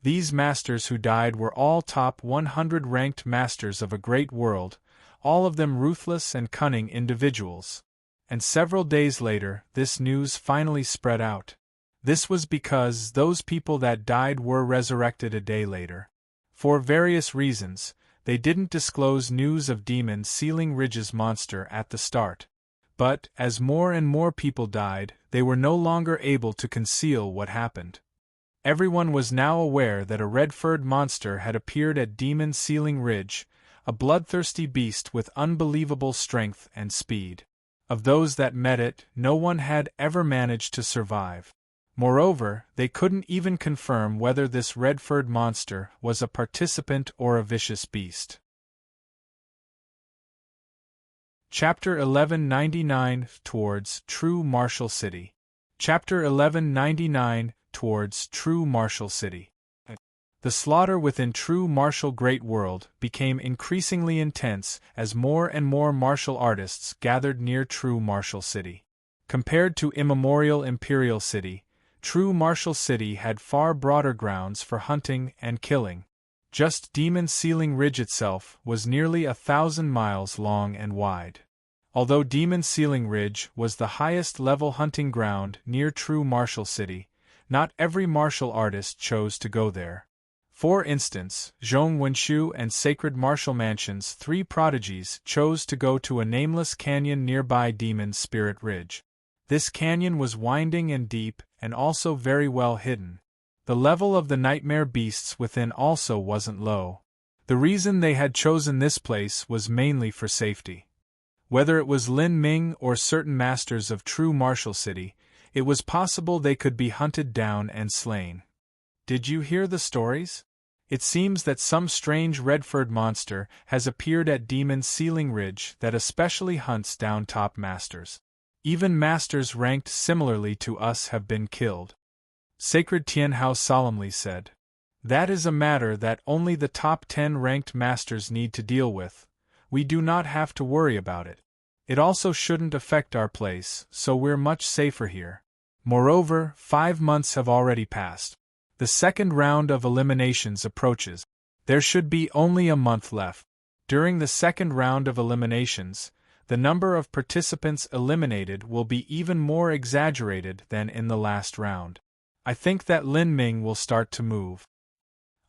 These masters who died were all top 100 ranked masters of a great world, all of them ruthless and cunning individuals. And several days later, this news finally spread out. This was because those people that died were resurrected a day later. For various reasons, they didn't disclose news of Demon Ceiling Ridge's monster at the start. But, as more and more people died, they were no longer able to conceal what happened. Everyone was now aware that a red-furred monster had appeared at Demon Ceiling Ridge, a bloodthirsty beast with unbelievable strength and speed. Of those that met it, no one had ever managed to survive. Moreover, they couldn't even confirm whether this red-furred monster was a participant or a vicious beast. Chapter 1199 Towards True Martial City. Chapter 1199 Towards True Martial City. The slaughter within True Martial Great World became increasingly intense as more and more martial artists gathered near True Martial City. Compared to immemorial Imperial City, True Martial City had far broader grounds for hunting and killing. Just Demon Ceiling Ridge itself was nearly 1,000 miles long and wide. Although Demon Ceiling Ridge was the highest-level hunting ground near True Martial City, not every martial artist chose to go there. For instance, Zhong Wenshu and Sacred Martial Mansion's 3 prodigies chose to go to a nameless canyon nearby Demon Spirit Ridge. This canyon was winding and deep, and also very well hidden. The level of the nightmare beasts within also wasn't low. The reason they had chosen this place was mainly for safety. Whether it was Lin Ming or certain masters of True Martial City, it was possible they could be hunted down and slain. Did you hear the stories? It seems that some strange red-furred monster has appeared at Demon Ceiling Ridge that especially hunts down top masters. Even masters ranked similarly to us have been killed. Sacred Tianhao solemnly said. That is a matter that only the top 10 ranked masters need to deal with. We do not have to worry about it. It also shouldn't affect our place, so we're much safer here. Moreover, 5 months have already passed. The second round of eliminations approaches. There should be only a month left. During the second round of eliminations, the number of participants eliminated will be even more exaggerated than in the last round. I think that Lin Ming will start to move.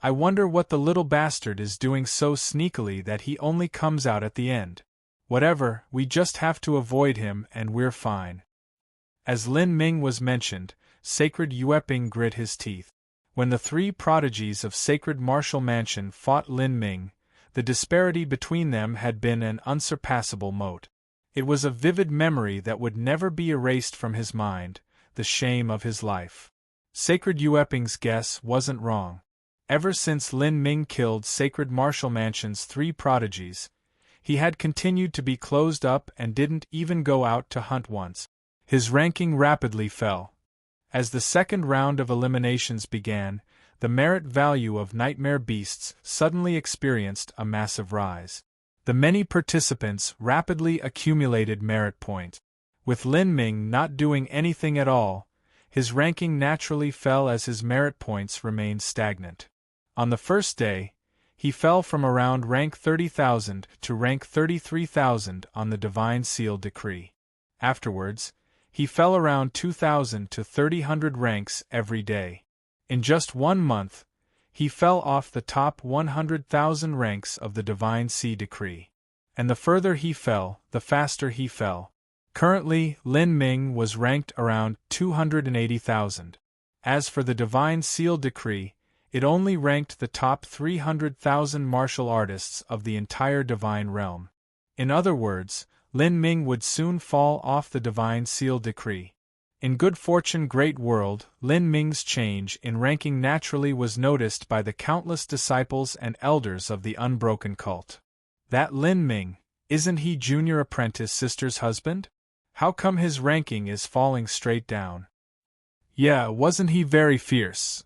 I wonder what the little bastard is doing so sneakily that he only comes out at the end. Whatever, we just have to avoid him and we're fine. As Lin Ming was mentioned, Sacred Yueping grit his teeth. When the three prodigies of Sacred Martial Mansion fought Lin Ming, the disparity between them had been an unsurpassable moat. It was a vivid memory that would never be erased from his mind, the shame of his life. Sacred Yueping's guess wasn't wrong. Ever since Lin Ming killed Sacred Martial Mansion's three prodigies, he had continued to be closed up and didn't even go out to hunt once. His ranking rapidly fell. As the second round of eliminations began, the merit value of Nightmare Beasts suddenly experienced a massive rise. The many participants rapidly accumulated merit points. With Lin Ming not doing anything at all, his ranking naturally fell as his merit points remained stagnant. On the first day, he fell from around rank 30,000 to rank 33,000 on the Divine Seal decree. Afterwards, he fell around 2,000 to 3,000 ranks every day. In just 1 month, he fell off the top 100,000 ranks of the Divine Sea decree. And the further he fell, the faster he fell. Currently, Lin Ming was ranked around 280,000. As for the Divine Seal decree, it only ranked the top 300,000 martial artists of the entire Divine Realm. In other words, Lin Ming would soon fall off the Divine Seal decree. In Good Fortune Great World, Lin Ming's change in ranking naturally was noticed by the countless disciples and elders of the Unbroken Cult. That Lin Ming, isn't he Junior Apprentice Sister's husband? How come his ranking is falling straight down? Yeah, wasn't he very fierce?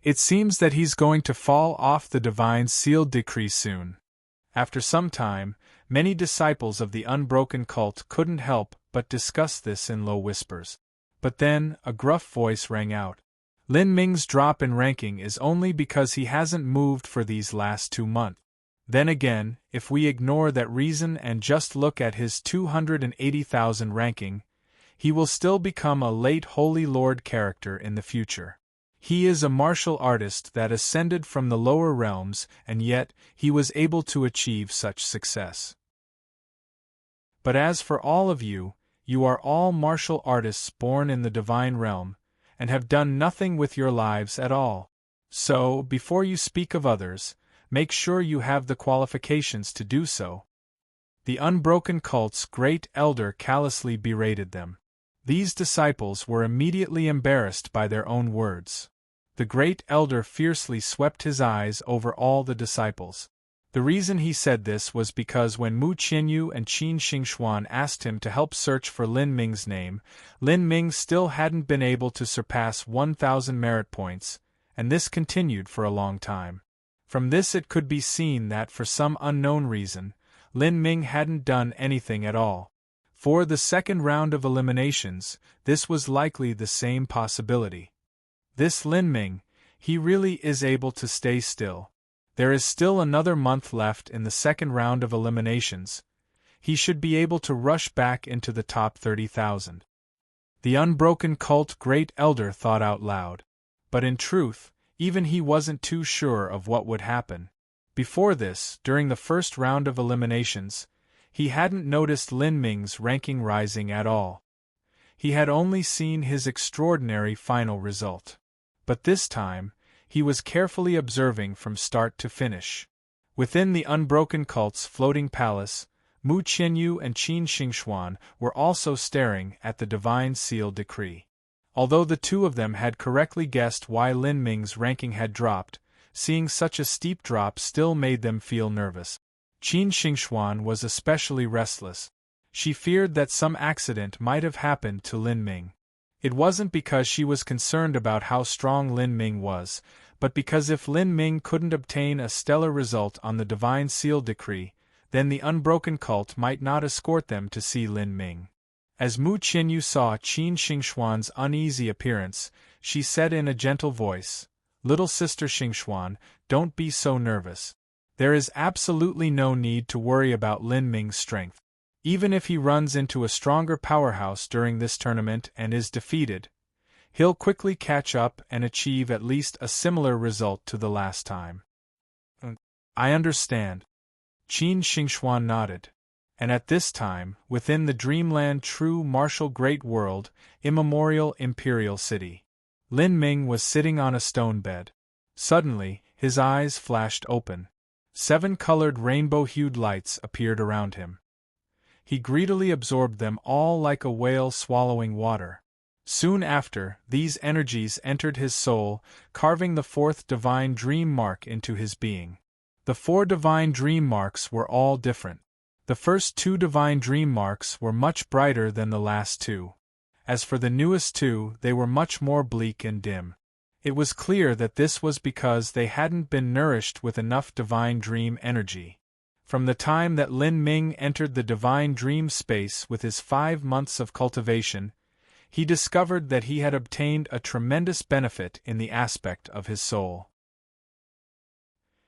It seems that he's going to fall off the Divine Seal decree soon. After some time, many disciples of the Unbroken Cult couldn't help but discuss this in low whispers. But then, a gruff voice rang out. Lin Ming's drop in ranking is only because he hasn't moved for these last 2 months. Then again, if we ignore that reason and just look at his 280,000 ranking, he will still become a late Holy Lord character in the future. He is a martial artist that ascended from the lower realms, and yet he was able to achieve such success. But as for all of you, you are all martial artists born in the divine realm, and have done nothing with your lives at all. So, before you speak of others, make sure you have the qualifications to do so. The Unbroken Cult's great elder callously berated them. These disciples were immediately embarrassed by their own words. The great elder fiercely swept his eyes over all the disciples. The reason he said this was because when Mu Qianyu and Qin Xingxuan asked him to help search for Lin Ming's name, Lin Ming still hadn't been able to surpass 1,000 merit points, and this continued for a long time. From this it could be seen that for some unknown reason, Lin Ming hadn't done anything at all. For the second round of eliminations, this was likely the same possibility. This Lin Ming, he really is able to stay still. There is still another month left in the second round of eliminations. He should be able to rush back into the top 30,000. The Unbroken Cult Great Elder thought out loud. But in truth, even he wasn't too sure of what would happen. Before this, during the first round of eliminations, he hadn't noticed Lin Ming's ranking rising at all. He had only seen his extraordinary final result. But this time, he was carefully observing from start to finish. Within the Unbroken Cult's floating palace, Mu Qianyu and Qin Xingxuan were also staring at the Divine Seal decree. Although the two of them had correctly guessed why Lin Ming's ranking had dropped, seeing such a steep drop still made them feel nervous. Qin Xingxuan was especially restless. She feared that some accident might have happened to Lin Ming. It wasn't because she was concerned about how strong Lin Ming was, but because if Lin Ming couldn't obtain a stellar result on the Divine Seal decree, then the Unbroken Cult might not escort them to see Lin Ming. As Mu Qianyu saw Qin Xingxuan's uneasy appearance, she said in a gentle voice, "Little sister Xingxuan, don't be so nervous. There is absolutely no need to worry about Lin Ming's strength. Even if he runs into a stronger powerhouse during this tournament and is defeated, he'll quickly catch up and achieve at least a similar result to the last time. I understand. Qin Xingxuan nodded. And at this time, within the dreamland true martial great world, immemorial imperial city, Lin Ming was sitting on a stone bed. Suddenly, his eyes flashed open. 7 colored rainbow-hued lights appeared around him. He greedily absorbed them all like a whale swallowing water. Soon after, these energies entered his soul, carving the 4th divine dream mark into his being. The 4 divine dream marks were all different. The first 2 divine dream marks were much brighter than the last 2. As for the newest 2, they were much more bleak and dim. It was clear that this was because they hadn't been nourished with enough divine dream energy. From the time that Lin Ming entered the divine dream space with his 5 months of cultivation, he discovered that he had obtained a tremendous benefit in the aspect of his soul.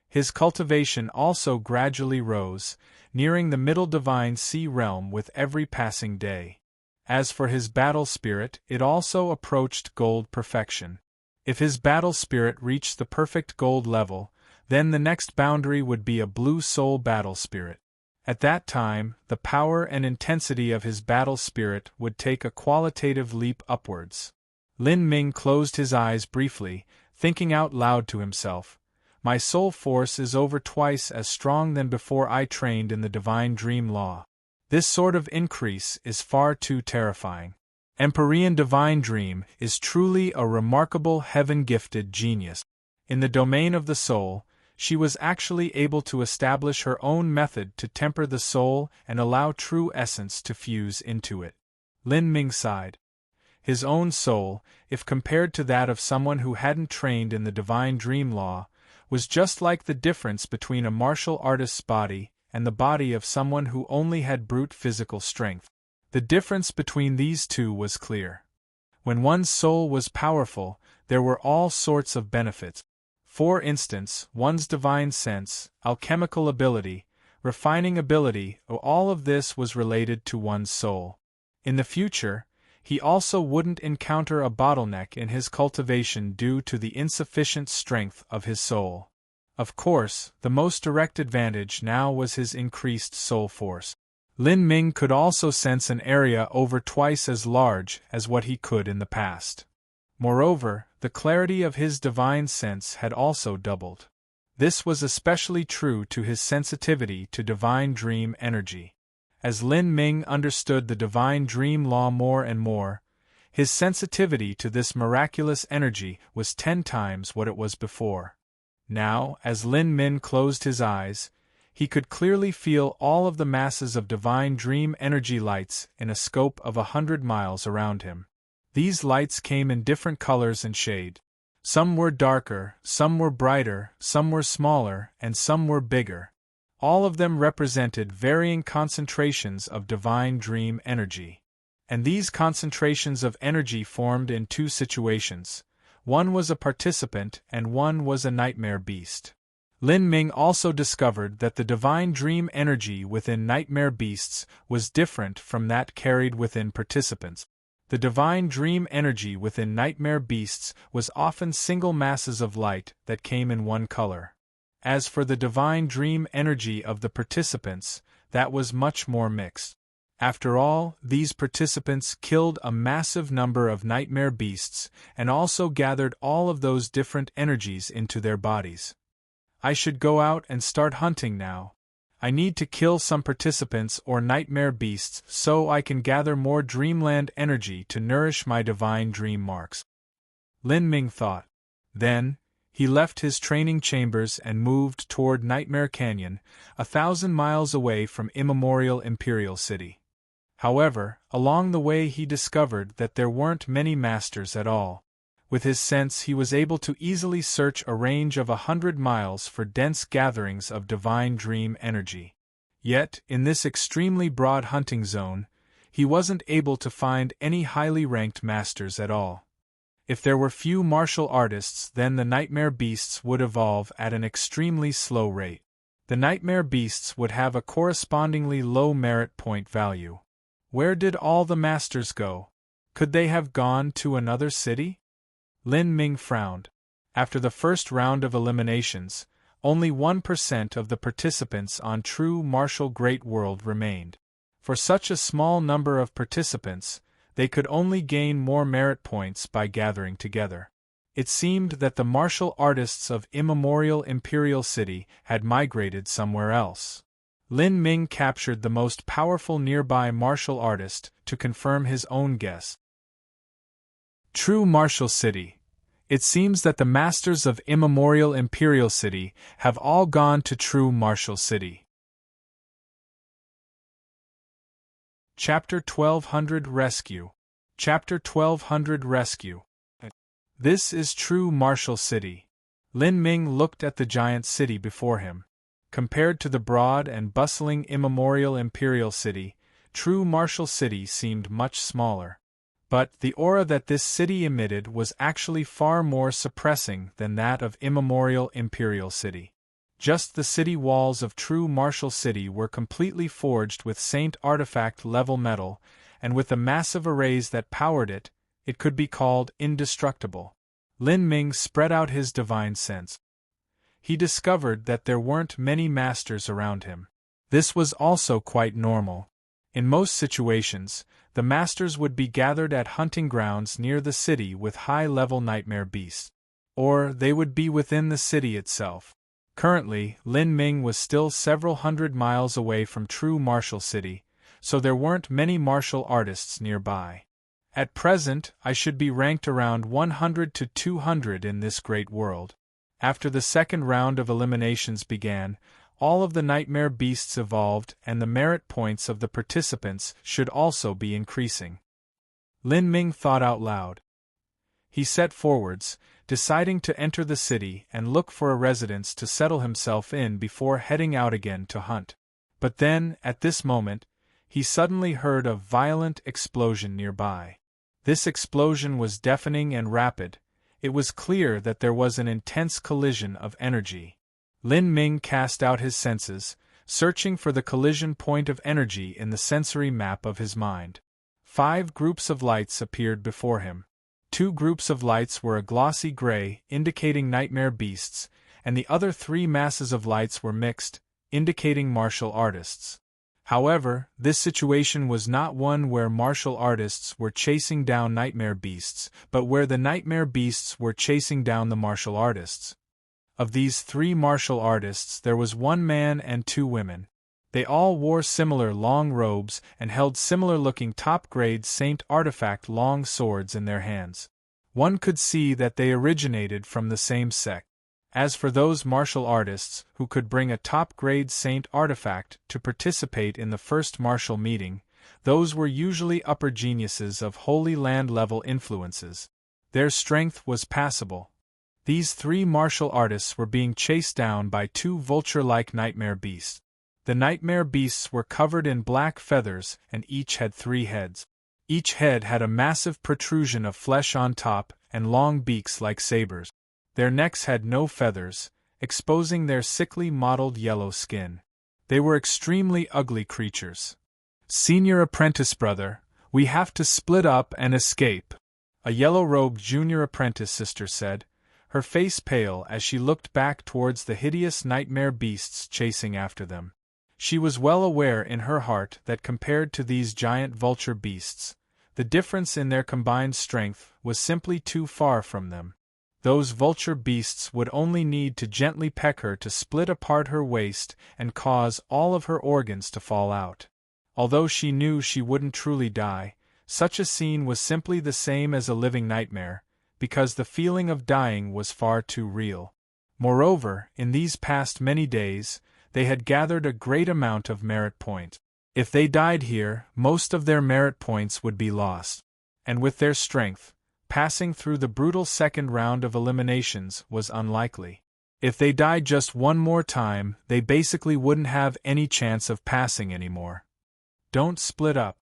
His cultivation also gradually rose, nearing the middle divine sea realm with every passing day. As for his battle spirit, it also approached gold perfection. If his battle spirit reached the perfect gold level, then the next boundary would be a blue soul battle spirit. At that time, the power and intensity of his battle spirit would take a qualitative leap upwards. Lin Ming closed his eyes briefly, thinking out loud to himself, "My soul force is over twice as strong than before I trained in the divine dream law. This sort of increase is far too terrifying. Empyrean divine dream is truly a remarkable heaven-gifted genius." In the domain of the soul, she was actually able to establish her own method to temper the soul and allow true essence to fuse into it. Lin Ming sighed. His own soul, if compared to that of someone who hadn't trained in the divine dream law, was just like the difference between a martial artist's body and the body of someone who only had brute physical strength. The difference between these two was clear. When one's soul was powerful, there were all sorts of benefits. For instance, one's divine sense, alchemical ability, refining ability, all of this was related to one's soul. In the future, he also wouldn't encounter a bottleneck in his cultivation due to the insufficient strength of his soul. Of course, the most direct advantage now was his increased soul force. Lin Ming could also sense an area over twice as large as what he could in the past. Moreover, the clarity of his divine sense had also doubled. This was especially true to his sensitivity to divine dream energy. As Lin Ming understood the divine dream law more and more, his sensitivity to this miraculous energy was 10 times what it was before. Now, as Lin Ming closed his eyes, he could clearly feel all of the masses of divine dream energy lights in a scope of 100 miles around him. These lights came in different colors and shade. Some were darker, some were brighter, some were smaller, and some were bigger. All of them represented varying concentrations of divine dream energy. And these concentrations of energy formed in 2 situations. One was a participant and one was a nightmare beast. Lin Ming also discovered that the divine dream energy within nightmare beasts was different from that carried within participants. The divine dream energy within nightmare beasts was often single masses of light that came in one color. As for the divine dream energy of the participants, that was much more mixed. After all, these participants killed a massive number of nightmare beasts and also gathered all of those different energies into their bodies. I should go out and start hunting now. I need to kill some participants or nightmare beasts so I can gather more dreamland energy to nourish my divine dream marks. Lin Ming thought. Then, he left his training chambers and moved toward Nightmare Canyon, 1,000 miles away from immemorial Imperial City. However, along the way he discovered that there weren't many masters at all. With his sense he was able to easily search a range of 100 miles for dense gatherings of divine dream energy. Yet, in this extremely broad hunting zone, he wasn't able to find any highly ranked masters at all. If there were few martial artists, then the nightmare beasts would evolve at an extremely slow rate. The nightmare beasts would have a correspondingly low merit point value. Where did all the masters go? Could they have gone to another city? Lin Ming frowned. After the first round of eliminations, only 1% of the participants on True Martial Great World remained. For such a small number of participants, they could only gain more merit points by gathering together. It seemed that the martial artists of Immemorial Imperial City had migrated somewhere else. Lin Ming captured the most powerful nearby martial artist to confirm his own guess. True Martial City. It seems that the masters of Immemorial Imperial City have all gone to True Martial City. Chapter 1200 Rescue. Chapter 1200 Rescue. This is True Martial City. Lin Ming looked at the giant city before him. Compared to the broad and bustling Immemorial Imperial City, True Martial City seemed much smaller. But the aura that this city emitted was actually far more suppressing than that of Immemorial Imperial City. Just the city walls of True Martial City were completely forged with Saint Artifact-level metal, and with the massive arrays that powered it, it could be called indestructible. Lin Ming spread out his divine sense. He discovered that there weren't many masters around him. This was also quite normal. In most situations, the masters would be gathered at hunting grounds near the city with high-level nightmare beasts. Or they would be within the city itself. Currently, Lin Ming was still several hundred miles away from True Martial City, so there weren't many martial artists nearby. At present, I should be ranked around 100 to 200 in this great world. After the second round of eliminations began, all of the nightmare beasts evolved and the merit points of the participants should also be increasing. Lin Ming thought out loud. He set forwards, deciding to enter the city and look for a residence to settle himself in before heading out again to hunt. But then, at this moment, he suddenly heard a violent explosion nearby. This explosion was deafening and rapid. It was clear that there was an intense collision of energy. Lin Ming cast out his senses, searching for the collision point of energy in the sensory map of his mind. 5 groups of lights appeared before him. 2 groups of lights were a glossy gray, indicating nightmare beasts, and the other 3 masses of lights were mixed, indicating martial artists. However, this situation was not one where martial artists were chasing down nightmare beasts, but where the nightmare beasts were chasing down the martial artists. Of these 3 martial artists there was 1 man and 2 women. They all wore similar long robes and held similar-looking top-grade Saint Artifact long swords in their hands. One could see that they originated from the same sect. As for those martial artists who could bring a top-grade Saint Artifact to participate in the first martial meeting, those were usually upper geniuses of Holy Land-level influences. Their strength was passable. These 3 martial artists were being chased down by 2 vulture-like nightmare beasts. The nightmare beasts were covered in black feathers and each had 3 heads. Each head had a massive protrusion of flesh on top and long beaks like sabers. Their necks had no feathers, exposing their sickly mottled yellow skin. They were extremely ugly creatures. "Senior apprentice brother, we have to split up and escape," a yellow-robed junior apprentice sister said, her face pale as she looked back towards the hideous nightmare beasts chasing after them. She was well aware in her heart that compared to these giant vulture beasts, the difference in their combined strength was simply too far from them. Those vulture beasts would only need to gently peck her to split apart her waist and cause all of her organs to fall out. Although she knew she wouldn't truly die, such a scene was simply the same as a living nightmare, because the feeling of dying was far too real. Moreover, in these past many days, they had gathered a great amount of merit points. If they died here, most of their merit points would be lost. And with their strength, passing through the brutal second round of eliminations was unlikely. If they died just one more time, they basically wouldn't have any chance of passing anymore. Don't split up.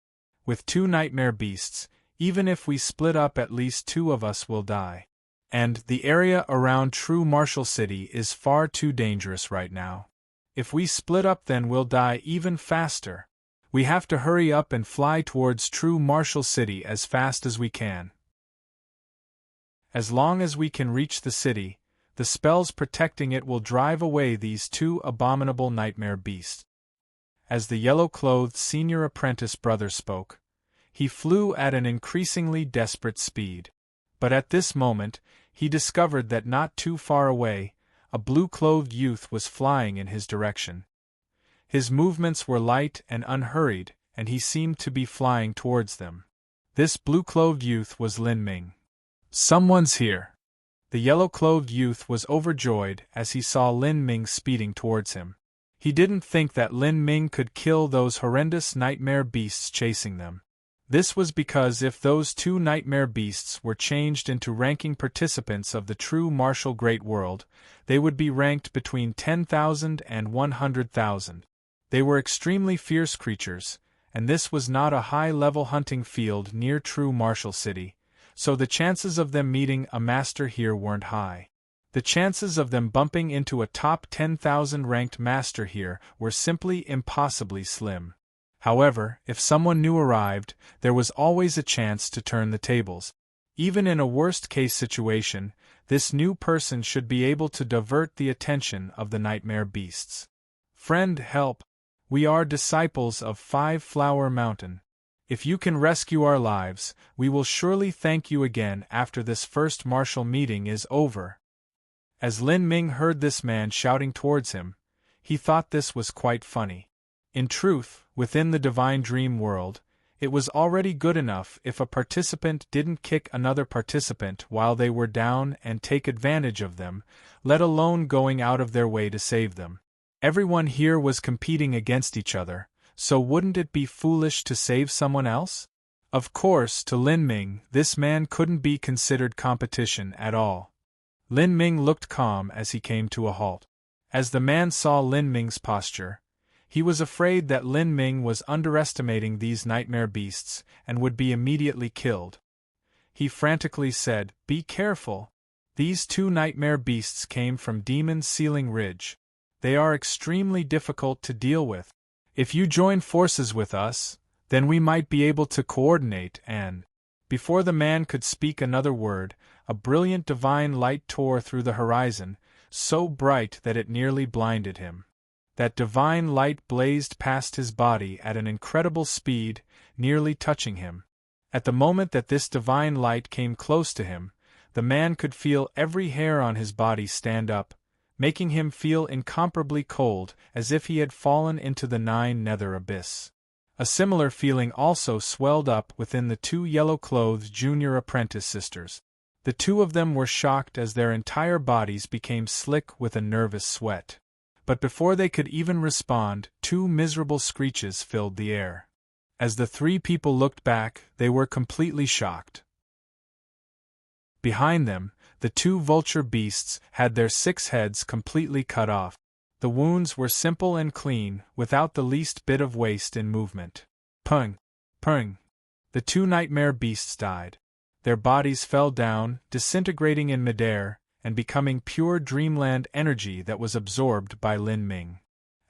With 2 nightmare beasts, even if we split up at least 2 of us will die. And the area around True Martial City is far too dangerous right now. If we split up then we'll die even faster. We have to hurry up and fly towards True Martial City as fast as we can. As long as we can reach the city, the spells protecting it will drive away these two abominable nightmare beasts." As the yellow-clothed senior apprentice brother spoke, he flew at an increasingly desperate speed. But at this moment, he discovered that not too far away, a blue-clothed youth was flying in his direction. His movements were light and unhurried, and he seemed to be flying towards them. This blue-clothed youth was Lin Ming. "Someone's here!" The yellow-clothed youth was overjoyed as he saw Lin Ming speeding towards him. He didn't think that Lin Ming could kill those horrendous nightmare beasts chasing them. This was because if those two nightmare beasts were changed into ranking participants of the true martial great world, they would be ranked between 10,000 and 100,000. They were extremely fierce creatures, and this was not a high-level hunting field near True Martial City, so the chances of them meeting a master here weren't high. The chances of them bumping into a top 10,000 ranked master here were simply impossibly slim. However, if someone new arrived, there was always a chance to turn the tables. Even in a worst-case situation, this new person should be able to divert the attention of the nightmare beasts. "Friend, help! We are disciples of Five Flower Mountain. If you can rescue our lives, we will surely thank you again after this first martial meeting is over." As Lin Ming heard this man shouting towards him, he thought this was quite funny. In truth, within the divine dream world, it was already good enough if a participant didn't kick another participant while they were down and take advantage of them, let alone going out of their way to save them. Everyone here was competing against each other, so wouldn't it be foolish to save someone else? Of course, to Lin Ming, this man couldn't be considered competition at all. Lin Ming looked calm as he came to a halt. As the man saw Lin Ming's posture, he was afraid that Lin Ming was underestimating these nightmare beasts and would be immediately killed. He frantically said, "Be careful! These two nightmare beasts came from Demon Ceiling Ridge. They are extremely difficult to deal with. If you join forces with us, then we might be able to coordinate and—" Before the man could speak another word, a brilliant divine light tore through the horizon, so bright that it nearly blinded him. That divine light blazed past his body at an incredible speed, nearly touching him. At the moment that this divine light came close to him, the man could feel every hair on his body stand up, making him feel incomparably cold, as if he had fallen into the nether abyss. A similar feeling also swelled up within the two yellow-clothed junior apprentice sisters. The two of them were shocked as their entire bodies became slick with a nervous sweat. But before they could even respond, two miserable screeches filled the air. As the three people looked back, they were completely shocked. Behind them, the two vulture beasts had their 6 heads completely cut off. The wounds were simple and clean, without the least bit of waste in movement. Pung! Pung! The two nightmare beasts died. Their bodies fell down, disintegrating in midair, and becoming pure dreamland energy that was absorbed by Lin Ming.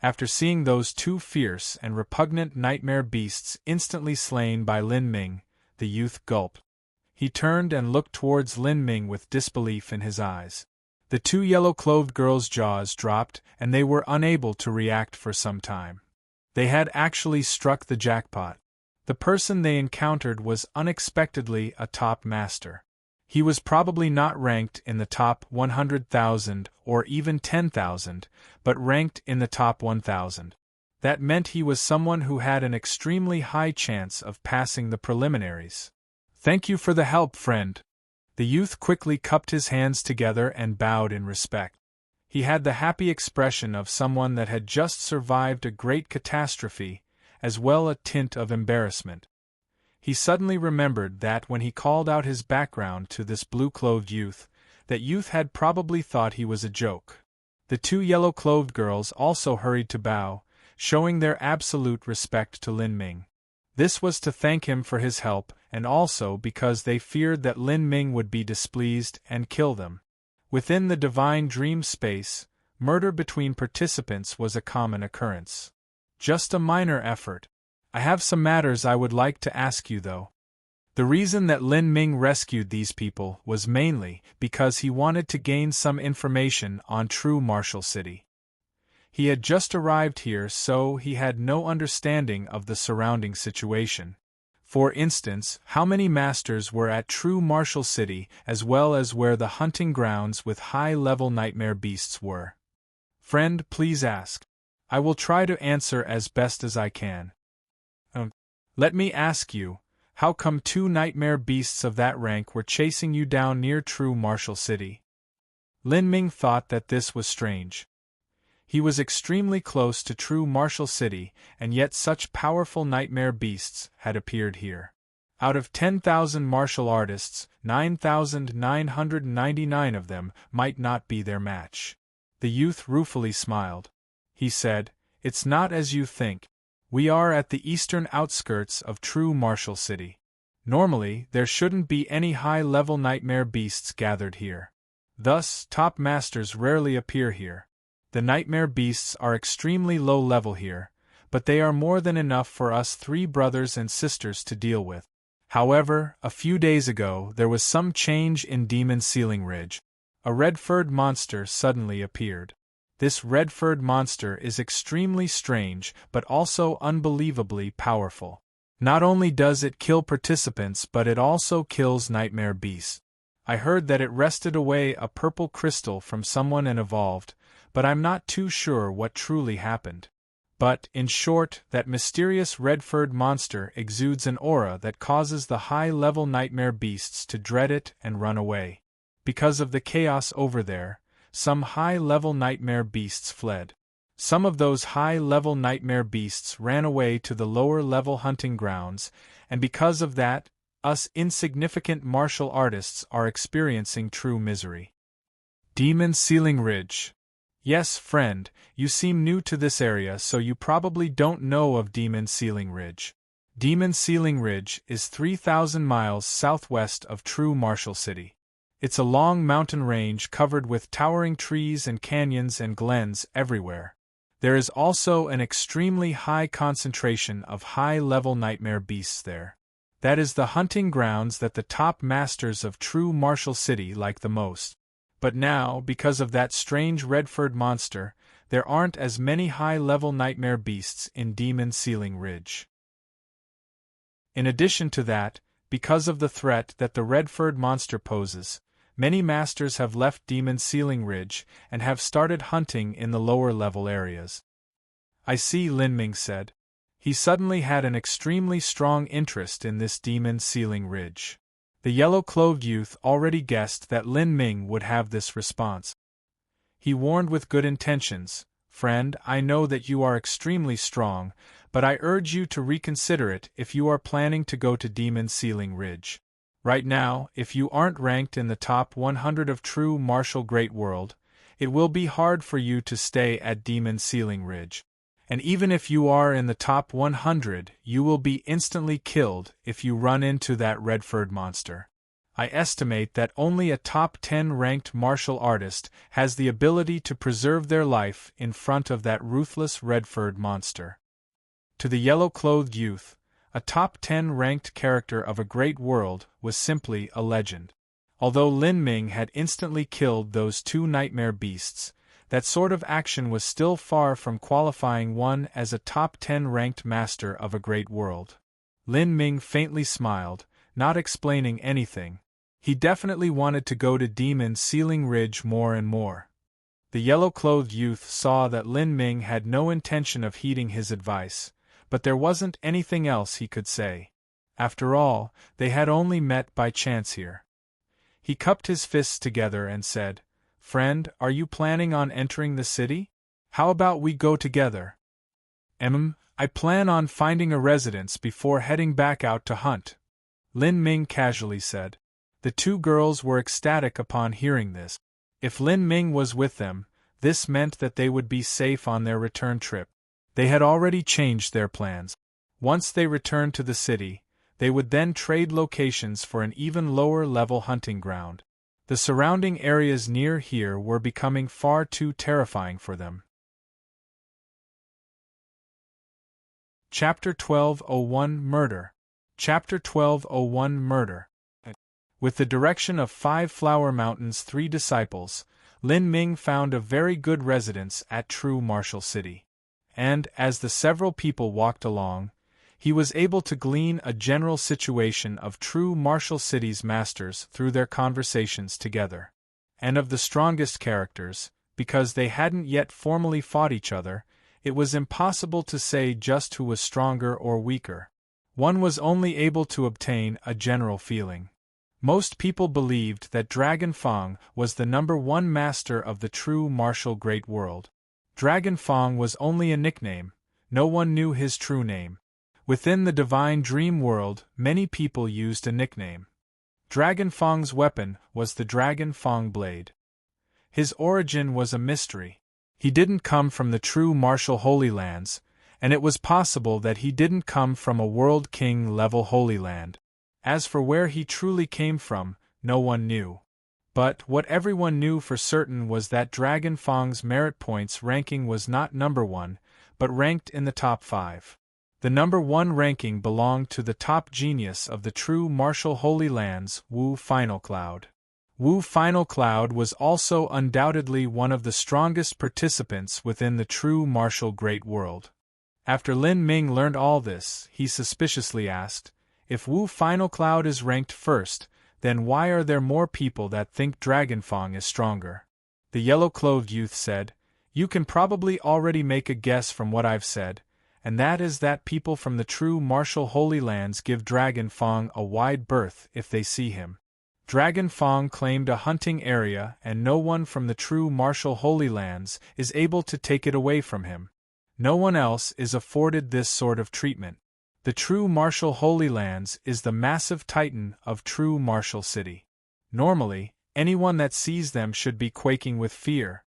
After seeing those two fierce and repugnant nightmare beasts instantly slain by Lin Ming, the youth gulped. He turned and looked towards Lin Ming with disbelief in his eyes. The two yellow-clothed girls' jaws dropped, and they were unable to react for some time. They had actually struck the jackpot. The person they encountered was unexpectedly a top master. He was probably not ranked in the top 100,000 or even 10,000, but ranked in the top 1,000. That meant he was someone who had an extremely high chance of passing the preliminaries. "Thank you for the help, friend." The youth quickly cupped his hands together and bowed in respect. He had the happy expression of someone that had just survived a great catastrophe, as well a tint of embarrassment. He suddenly remembered that when he called out his background to this blue-clothed youth, that youth had probably thought he was a joke. The two yellow-clothed girls also hurried to bow, showing their absolute respect to Lin Ming. This was to thank him for his help, and also because they feared that Lin Ming would be displeased and kill them. Within the divine dream space, murder between participants was a common occurrence. "Just a minor effort. I have some matters I would like to ask you though. The reason that Lin Ming rescued these people was mainly because he wanted to gain some information on true Martial City. He had just arrived here, so he had no understanding of the surrounding situation. For instance, how many masters were at true Martial City, as well as where the hunting grounds with high-level nightmare beasts were. Friend, please ask. I will try to answer as best as I can. Let me ask you, how come 2 nightmare beasts of that rank were chasing you down near true Martial City? Lin Ming thought that this was strange. He was extremely close to true Martial City, and yet such powerful nightmare beasts had appeared here. Out of 10,000 martial artists, 9,999 of them might not be their match. The youth ruefully smiled. He said, "It's not as you think. We are at the eastern outskirts of true Martial City. Normally, there shouldn't be any high-level nightmare beasts gathered here. Thus, top masters rarely appear here. The nightmare beasts are extremely low level here, but they are more than enough for us 3 brothers and sisters to deal with. However, a few days ago there was some change in Demon Ceiling Ridge. A red-furred monster suddenly appeared. This red-furred monster is extremely strange but also unbelievably powerful. Not only does it kill participants, but it also kills nightmare beasts. I heard that it wrested away a purple crystal from someone and evolved, but I'm not too sure what truly happened. But, in short, that mysterious red-furred monster exudes an aura that causes the high-level nightmare beasts to dread it and run away. Because of the chaos over there, some high-level nightmare beasts fled. Some of those high-level nightmare beasts ran away to the lower-level hunting grounds, and because of that, us insignificant martial artists are experiencing true misery." Demon Ceiling Ridge. Yes, friend, you seem new to this area, so you probably don't know of Demon Ceiling Ridge. Demon Ceiling Ridge is 3,000 miles southwest of true Martial City. It's a long mountain range covered with towering trees and canyons and glens everywhere. There is also an extremely high concentration of high-level nightmare beasts there. That is the hunting grounds that the top masters of true Martial City like the most. But now, because of that strange red-furred monster, there aren't as many high-level nightmare beasts in Demon Ceiling Ridge. In addition to that, because of the threat that the red-furred monster poses, many masters have left Demon Ceiling Ridge and have started hunting in the lower-level areas. I see, Lin Ming said. He suddenly had an extremely strong interest in this Demon Ceiling Ridge. The yellow-clothed youth already guessed that Lin Ming would have this response. He warned with good intentions, "Friend, I know that you are extremely strong, but I urge you to reconsider it if you are planning to go to Demon Ceiling Ridge. Right now, if you aren't ranked in the top 100 of true Martial Great World, it will be hard for you to stay at Demon Ceiling Ridge. And even if you are in the top 100, you will be instantly killed if you run into that red-furred monster. I estimate that only a top 10 ranked martial artist has the ability to preserve their life in front of that ruthless red-furred monster." To the yellow-clothed youth, a top 10 ranked character of a great world was simply a legend. Although Lin Ming had instantly killed those 2 nightmare beasts, that sort of action was still far from qualifying one as a top 10 ranked master of a great world. Lin Ming faintly smiled, not explaining anything. He definitely wanted to go to Demon Ceiling Ridge more and more. The yellow-clothed youth saw that Lin Ming had no intention of heeding his advice, but there wasn't anything else he could say. After all, they had only met by chance here. He cupped his fists together and said, "Friend, are you planning on entering the city? How about we go together?" I plan on finding a residence before heading back out to hunt," Lin Ming casually said. The 2 girls were ecstatic upon hearing this. If Lin Ming was with them, this meant that they would be safe on their return trip. They had already changed their plans. Once they returned to the city, they would then trade locations for an even lower-level hunting ground. The surrounding areas near here were becoming far too terrifying for them. Chapter 1201 Murder. Chapter 1201 Murder. With the direction of 5 Flower Mountain's 3 disciples, Lin Ming found a very good residence at True Martial City. And, as the several people walked along, he was able to glean a general situation of True Martial City's masters through their conversations together. And of the strongest characters, because they hadn't yet formally fought each other, it was impossible to say just who was stronger or weaker. One was only able to obtain a general feeling. Most people believed that Dragon Fang was the #1 master of the true martial great world. Dragon Fang was only a nickname, no one knew his true name. Within the divine dream world, many people used a nickname. Dragon Fang's weapon was the Dragon Fang blade. His origin was a mystery. He didn't come from the true martial Holy Lands, and it was possible that he didn't come from a World King level Holy Land. As for where he truly came from, no one knew. But what everyone knew for certain was that Dragon Fang's merit points ranking was not #1, but ranked in the top 5. The #1 ranking belonged to the top genius of the true martial Holy Lands, Wu Final Cloud. Wu Final Cloud was also undoubtedly one of the strongest participants within the true martial great world. After Lin Ming learned all this, he suspiciously asked, "If Wu Final Cloud is ranked first, then why are there more people that think Dragon Fang is stronger?" The yellow-clothed youth said, "You can probably already make a guess from what I've said, and that is that people from the true martial Holy Lands give Dragon Fang a wide berth if they see him. Dragon Fang claimed a hunting area and no one from the true martial Holy Lands is able to take it away from him. No one else is afforded this sort of treatment. The true martial Holy Lands is the massive titan of True Martial City. Normally, anyone that sees them should be quaking with fear."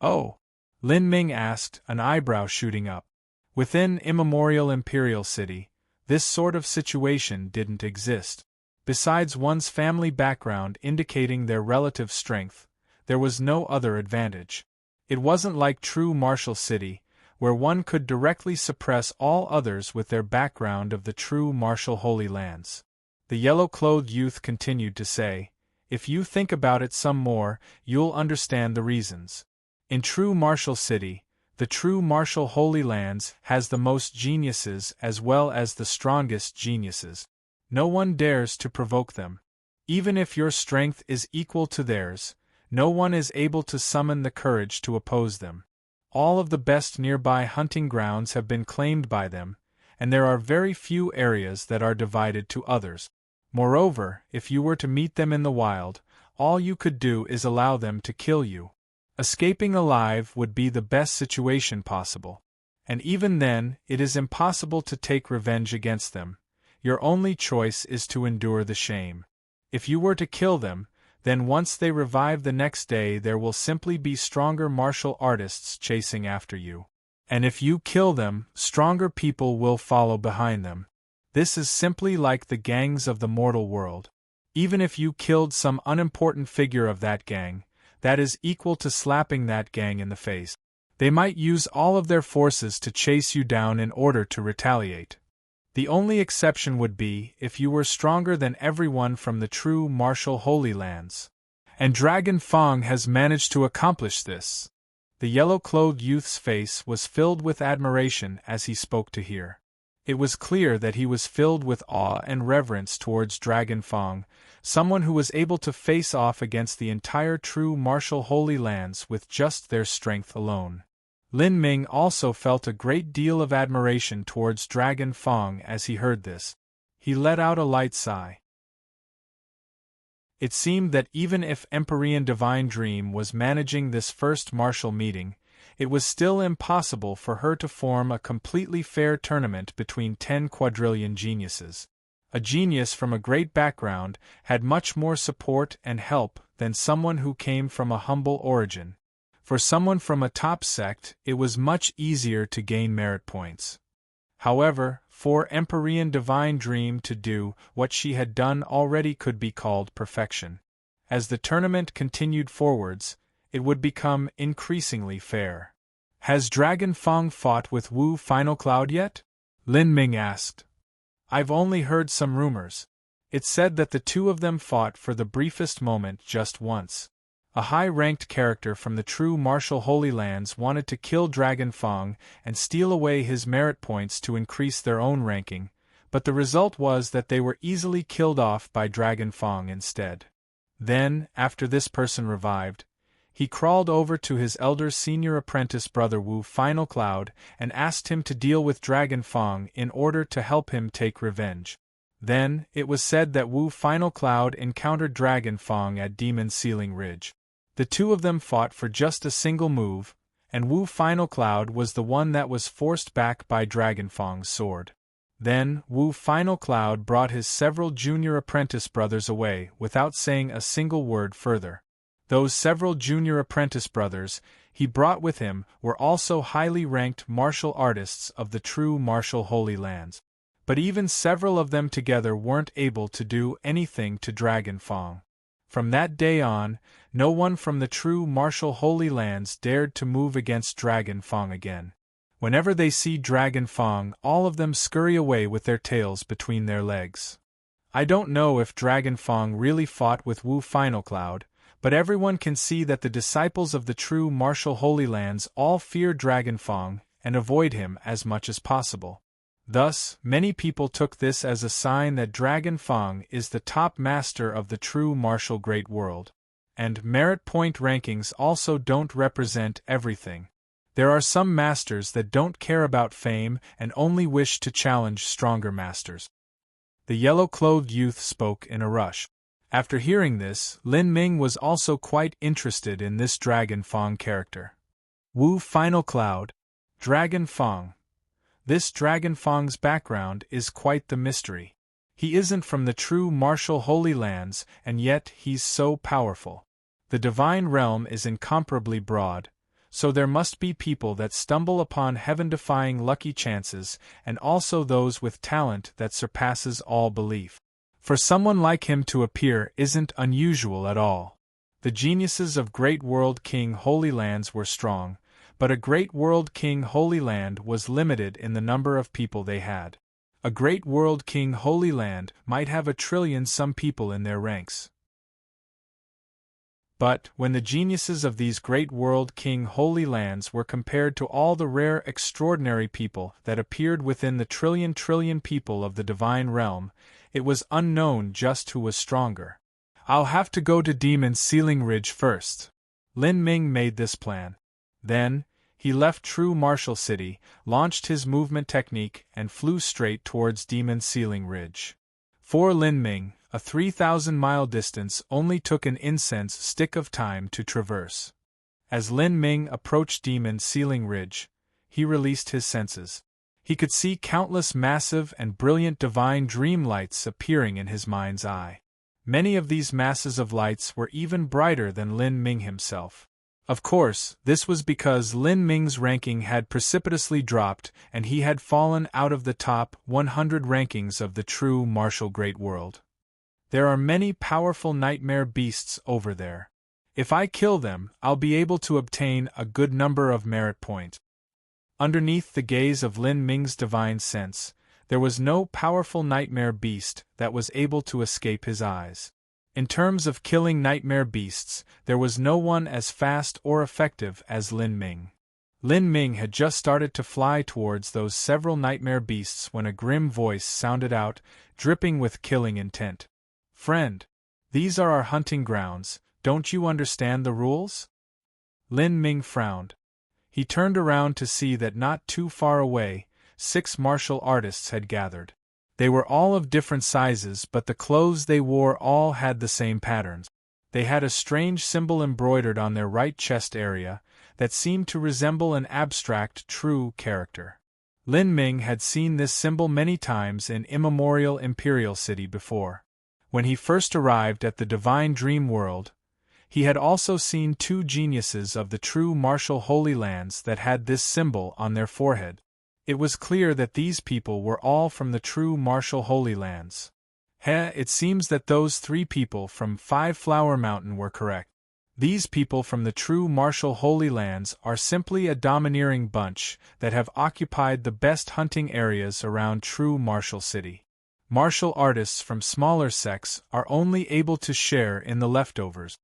"Oh?" Lin Ming asked, an eyebrow shooting up. Within immemorial Imperial City, this sort of situation didn't exist. Besides one's family background indicating their relative strength, there was no other advantage. It wasn't like True Martial City, where one could directly suppress all others with their background of the true martial Holy Lands. The yellow-clothed youth continued to say, "If you think about it some more, you'll understand the reasons. In True Martial City, the true martial Holy Lands has the most geniuses as well as the strongest geniuses. No one dares to provoke them. Even if your strength is equal to theirs, no one is able to summon the courage to oppose them. All of the best nearby hunting grounds have been claimed by them, and there are very few areas that are divided to others. Moreover, if you were to meet them in the wild, all you could do is allow them to kill you. Escaping alive would be the best situation possible. And even then, it is impossible to take revenge against them. Your only choice is to endure the shame. If you were to kill them, then once they revive the next day there will simply be stronger martial artists chasing after you. And if you kill them, stronger people will follow behind them. This is simply like the gangs of the mortal world. Even if you killed some unimportant figure of that gang, that is equal to slapping that gang in the face. They might use all of their forces to chase you down in order to retaliate. The only exception would be if you were stronger than everyone from the true martial Holy Lands. And Dragon Fang has managed to accomplish this." The yellow-clothed youth's face was filled with admiration as he spoke to hear. It was clear that he was filled with awe and reverence towards Dragon Fang, someone who was able to face off against the entire true martial Holy Lands with just their strength alone. Lin Ming also felt a great deal of admiration towards Dragon Fang as he heard this. He let out a light sigh. It seemed that even if Empyrean Divine Dream was managing this first martial meeting, it was still impossible for her to form a completely fair tournament between 10 quadrillion geniuses. A genius from a great background had much more support and help than someone who came from a humble origin. For someone from a top sect, it was much easier to gain merit points. However, for Empyrean Divine Dream to do what she had done already could be called perfection. As the tournament continued forwards, it would become increasingly fair. "Has Dragon Fang fought with Wu Final Cloud yet?" Lin Ming asked. I've only heard some rumors. It's said that the two of them fought for the briefest moment just once. A high-ranked character from the true martial Holy Lands wanted to kill Dragon Fong and steal away his merit points to increase their own ranking, but the result was that they were easily killed off by Dragon Fong instead. Then, after this person revived, he crawled over to his elder senior apprentice brother Wu Final Cloud and asked him to deal with Dragon Fong in order to help him take revenge. Then, it was said that Wu Final Cloud encountered Dragon Fong at Demon Ceiling Ridge. The two of them fought for just a single move, and Wu Final Cloud was the one that was forced back by Dragon Fong's sword. Then, Wu Final Cloud brought his several junior apprentice brothers away without saying a single word further. Those several junior apprentice brothers he brought with him were also highly ranked martial artists of the true martial Holy Lands. But even several of them together weren't able to do anything to Dragon Fong. From that day on, no one from the true martial Holy Lands dared to move against Dragon Fong again. Whenever they see Dragon Fong, all of them scurry away with their tails between their legs. I don't know if Dragon Fong really fought with Wu Final Cloud, but everyone can see that the disciples of the true martial Holy Lands all fear Dragon Fong and avoid him as much as possible. Thus, many people took this as a sign that Dragon Fong is the top master of the true martial great world. And merit point rankings also don't represent everything. There are some masters that don't care about fame and only wish to challenge stronger masters. The yellow-clothed youth spoke in a rush. After hearing this, Lin Ming was also quite interested in this Dragon Fong character. Wu Final Cloud, Dragon Fong. This Dragon Fong's background is quite the mystery. He isn't from the true martial Holy Lands, and yet he's so powerful. The divine realm is incomparably broad, so there must be people that stumble upon heaven-defying lucky chances, and also those with talent that surpasses all belief. For someone like him to appear isn't unusual at all. The geniuses of Great World King Holy Lands were strong, but a Great World King Holy Land was limited in the number of people they had. A Great World King Holy Land might have 1 trillion some people in their ranks. But, when the geniuses of these Great World King Holy Lands were compared to all the rare extraordinary people that appeared within the trillion people of the divine realm, it was unknown just who was stronger. I'll have to go to Demon Ceiling Ridge first. Lin Ming made this plan. Then, he left True Martial City, launched his movement technique, and flew straight towards Demon Ceiling Ridge. For Lin Ming, a 3,000-mile distance only took an incense stick of time to traverse. As Lin Ming approached Demon Ceiling Ridge, he released his senses. He could see countless massive and brilliant divine dream lights appearing in his mind's eye. Many of these masses of lights were even brighter than Lin Ming himself. Of course, this was because Lin Ming's ranking had precipitously dropped and he had fallen out of the top 100 rankings of the true martial great world. There are many powerful nightmare beasts over there. If I kill them, I'll be able to obtain a good number of merit points. Underneath the gaze of Lin Ming's divine sense, there was no powerful nightmare beast that was able to escape his eyes. In terms of killing nightmare beasts, there was no one as fast or effective as Lin Ming. Lin Ming had just started to fly towards those several nightmare beasts when a grim voice sounded out, dripping with killing intent. "Friend, these are our hunting grounds, don't you understand the rules?" Lin Ming frowned. He turned around to see that not too far away, 6 martial artists had gathered. They were all of different sizes, but the clothes they wore all had the same patterns. They had a strange symbol embroidered on their right chest area that seemed to resemble an abstract true character. Lin Ming had seen this symbol many times in immemorial Imperial City before. When he first arrived at the Divine Dream World, he had also seen 2 geniuses of the true martial Holy Lands that had this symbol on their forehead. It was clear that these people were all from the true martial Holy Lands. It seems that those 3 people from 5 Flower Mountain were correct. These people from the true martial Holy Lands are simply a domineering bunch that have occupied the best hunting areas around true Martial City. Martial artists from smaller sects are only able to share in the leftovers.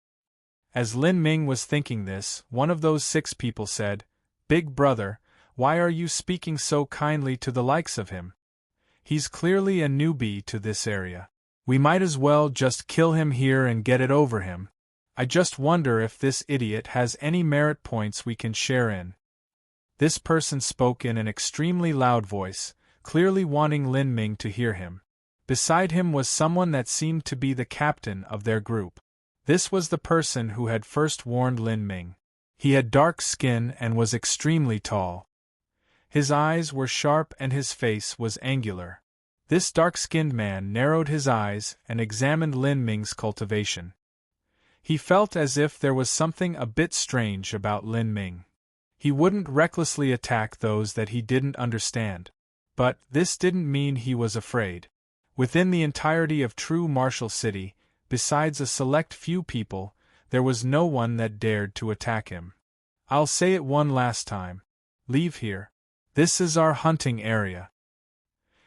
As Lin Ming was thinking this, one of those 6 people said, "Big brother, why are you speaking so kindly to the likes of him? He's clearly a newbie to this area. We might as well just kill him here and get it over him. I just wonder if this idiot has any merit points we can share in." This person spoke in an extremely loud voice, clearly wanting Lin Ming to hear him. Beside him was someone that seemed to be the captain of their group. This was the person who had first warned Lin Ming. He had dark skin and was extremely tall. His eyes were sharp and his face was angular. This dark-skinned man narrowed his eyes and examined Lin Ming's cultivation. He felt as if there was something a bit strange about Lin Ming. He wouldn't recklessly attack those that he didn't understand. But this didn't mean he was afraid. Within the entirety of true Martial City, besides a select few people, there was no one that dared to attack him. "I'll say it one last time. Leave here. This is our hunting area."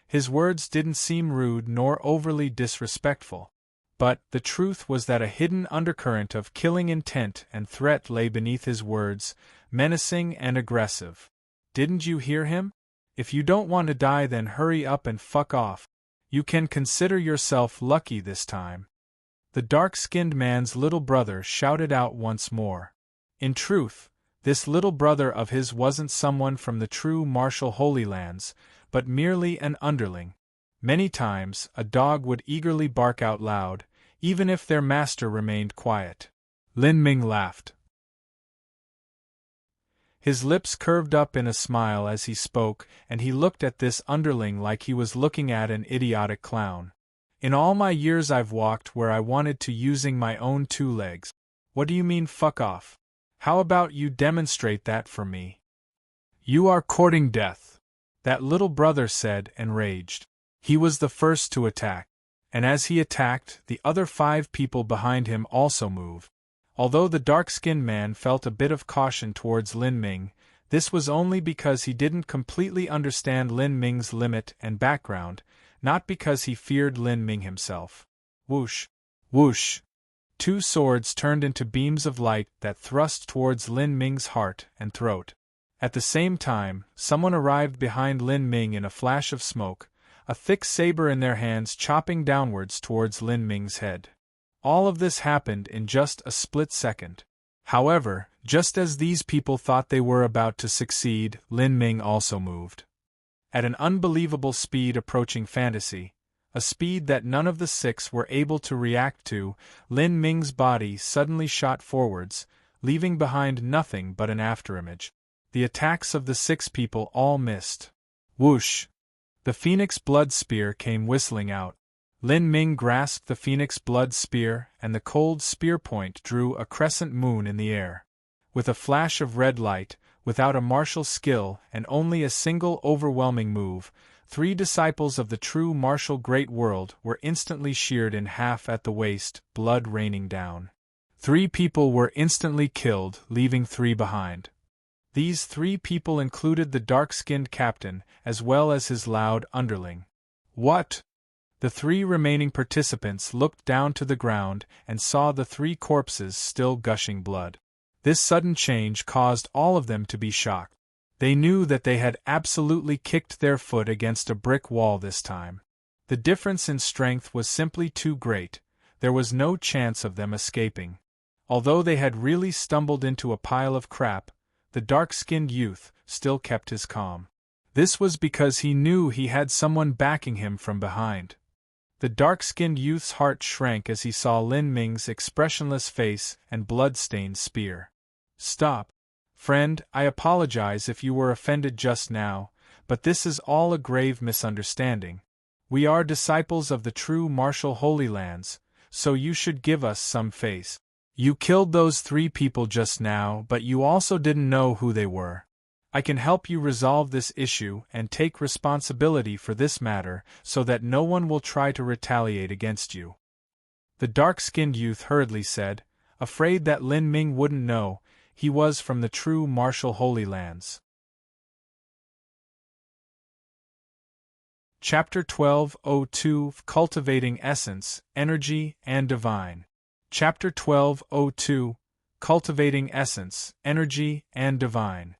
His words didn't seem rude nor overly disrespectful. But the truth was that a hidden undercurrent of killing intent and threat lay beneath his words, menacing and aggressive. "Didn't you hear him? If you don't want to die, then hurry up and fuck off. You can consider yourself lucky this time." The dark-skinned man's little brother shouted out once more. In truth, this little brother of his wasn't someone from the true martial Holy Lands, but merely an underling. Many times, a dog would eagerly bark out loud, even if their master remained quiet. Lin Ming laughed. His lips curved up in a smile as he spoke, and he looked at this underling like he was looking at an idiotic clown. "In all my years I've walked where I wanted to using my own 2 legs. What do you mean fuck off? How about you demonstrate that for me?" "You are courting death," that little brother said, enraged. He was the first to attack. And as he attacked, the other 5 people behind him also moved. Although the dark-skinned man felt a bit of caution towards Lin Ming, this was only because he didn't completely understand Lin Ming's limit and background, not because he feared Lin Ming himself. Whoosh! Whoosh! 2 swords turned into beams of light that thrust towards Lin Ming's heart and throat. At the same time, someone arrived behind Lin Ming in a flash of smoke, a thick saber in their hands chopping downwards towards Lin Ming's head. All of this happened in just a split second. However, just as these people thought they were about to succeed, Lin Ming also moved. At an unbelievable speed approaching fantasy, a speed that none of the 6 were able to react to, Lin Ming's body suddenly shot forwards, leaving behind nothing but an afterimage. The attacks of the 6 people all missed. Whoosh! The Phoenix Blood Spear came whistling out. Lin Ming grasped the Phoenix Blood Spear, and the cold spear point drew a crescent moon in the air. With a flash of red light, without a martial skill and only a single overwhelming move, 3 disciples of the true martial great world were instantly sheared in half at the waist, blood raining down. 3 people were instantly killed, leaving 3 behind. These 3 people included the dark-skinned captain, as well as his loud underling. "What?" The 3 remaining participants looked down to the ground and saw the 3 corpses still gushing blood. This sudden change caused all of them to be shocked. They knew that they had absolutely kicked their foot against a brick wall this time. The difference in strength was simply too great. There was no chance of them escaping. Although they had really stumbled into a pile of crap, the dark-skinned youth still kept his calm. This was because he knew he had someone backing him from behind. The dark-skinned youth's heart shrank as he saw Lin Ming's expressionless face and blood-stained spear. "Stop. Friend, I apologize if you were offended just now, but this is all a grave misunderstanding. We are disciples of the true martial Holy Lands, so you should give us some face. You killed those 3 people just now, but you also didn't know who they were. I can help you resolve this issue and take responsibility for this matter so that no one will try to retaliate against you." The dark-skinned youth hurriedly said, afraid that Lin Ming wouldn't know he was from the true martial Holy Lands. Chapter 12:02 Cultivating Essence, Energy, and Divine. Chapter 12:02 Cultivating Essence, Energy, and Divine.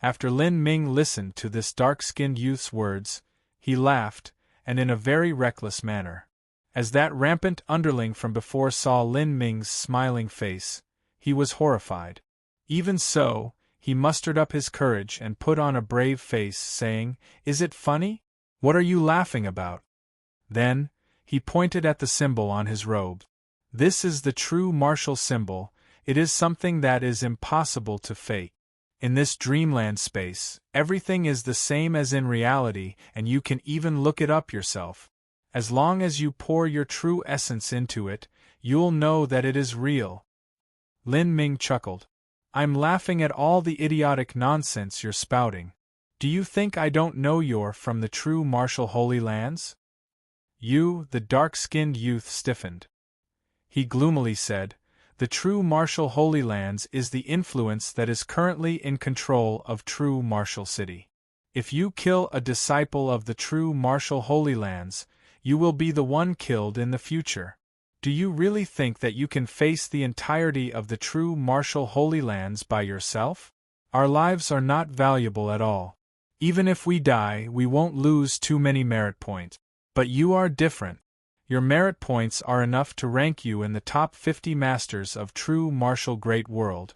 After Lin Ming listened to this dark-skinned youth's words, he laughed, and in a very reckless manner. As that rampant underling from before saw Lin Ming's smiling face, he was horrified. Even so, he mustered up his courage and put on a brave face, saying, "Is it funny? What are you laughing about?" Then, he pointed at the symbol on his robe. "This is the true martial symbol. It is something that is impossible to fake. In this dreamland space, everything is the same as in reality, and you can even look it up yourself. As long as you pour your true essence into it, you'll know that it is real." Lin Ming chuckled. "I'm laughing at all the idiotic nonsense you're spouting. Do you think I don't know you're from the true martial Holy Lands?" The dark-skinned youth stiffened. He gloomily said, "The true martial Holy Lands is the influence that is currently in control of true martial city. If you kill a disciple of the true martial Holy Lands, you will be the one killed in the future. Do you really think that you can face the entirety of the true martial Holy Lands by yourself? Our lives are not valuable at all. Even if we die, we won't lose too many merit points. But you are different. Your merit points are enough to rank you in the top 50 masters of true martial great world."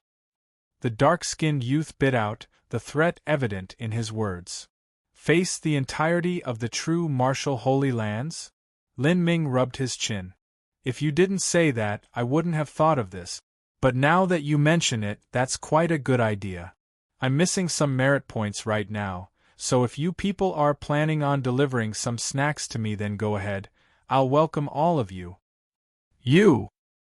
The dark-skinned youth bit out, the threat evident in his words. "Face the entirety of the true martial Holy Lands?" Lin Ming rubbed his chin. "If you didn't say that, I wouldn't have thought of this. But now that you mention it, that's quite a good idea. I'm missing some merit points right now, so if you people are planning on delivering some snacks to me, then go ahead. I'll welcome all of you." "You!"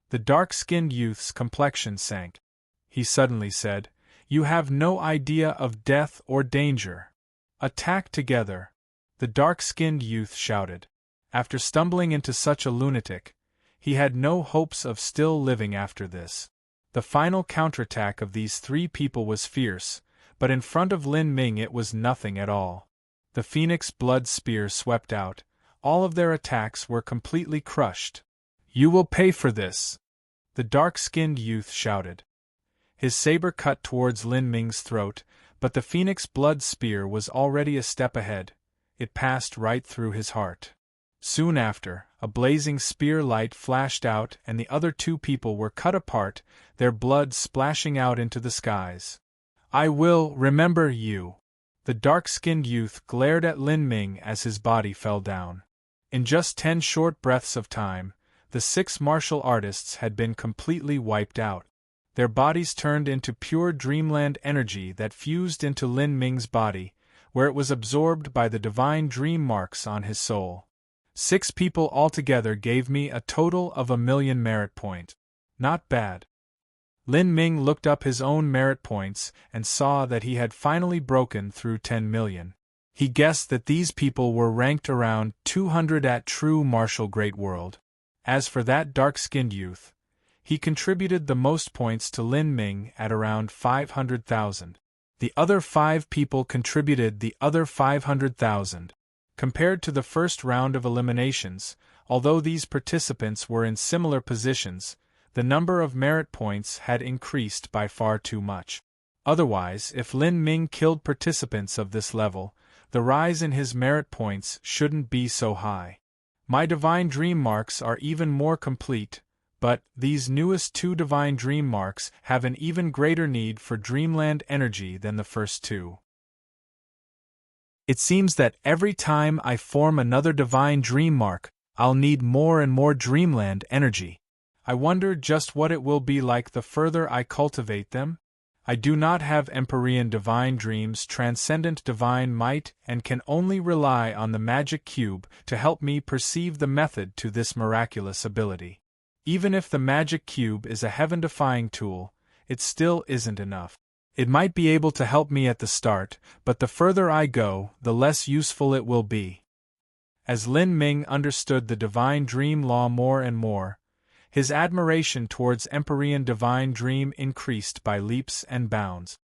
The dark-skinned youth's complexion sank. He suddenly said, "You have no idea of death or danger. Attack together!" The dark-skinned youth shouted. After stumbling into such a lunatic, he had no hopes of still living after this. The final counterattack of these three people was fierce, but in front of Lin Ming it was nothing at all. The Phoenix Blood Spear swept out. All of their attacks were completely crushed. "You will pay for this!" the dark-skinned youth shouted. His saber cut towards Lin Ming's throat, but the Phoenix Blood Spear was already a step ahead. It passed right through his heart. Soon after, a blazing spear light flashed out and the other two people were cut apart, their blood splashing out into the skies. "I will remember you!" The dark-skinned youth glared at Lin Ming as his body fell down. In just 10 short breaths of time, the 6 martial artists had been completely wiped out. Their bodies turned into pure dreamland energy that fused into Lin Ming's body, where it was absorbed by the divine dream marks on his soul. 6 people altogether gave me a total of 1,000,000 merit point. Not bad. Lin Ming looked up his own merit points and saw that he had finally broken through 10 million. He guessed that these people were ranked around 200 at true martial great world. As for that dark-skinned youth, he contributed the most points to Lin Ming at around 500,000. The other 5 people contributed the other 500,000. Compared to the first round of eliminations, although these participants were in similar positions, the number of merit points had increased by far too much. Otherwise, if Lin Ming killed participants of this level, the rise in his merit points shouldn't be so high. My divine dream marks are even more complete, but these newest 2 divine dream marks have an even greater need for dreamland energy than the first 2. It seems that every time I form another divine dream mark, I'll need more and more dreamland energy. I wonder just what it will be like the further I cultivate them? I do not have Empyrean divine dreams, transcendent divine might, and can only rely on the magic cube to help me perceive the method to this miraculous ability. Even if the magic cube is a heaven-defying tool, it still isn't enough. It might be able to help me at the start, but the further I go, the less useful it will be. As Lin Ming understood the divine dream law more and more, His admiration towards Empyrean divine dream increased by leaps and bounds.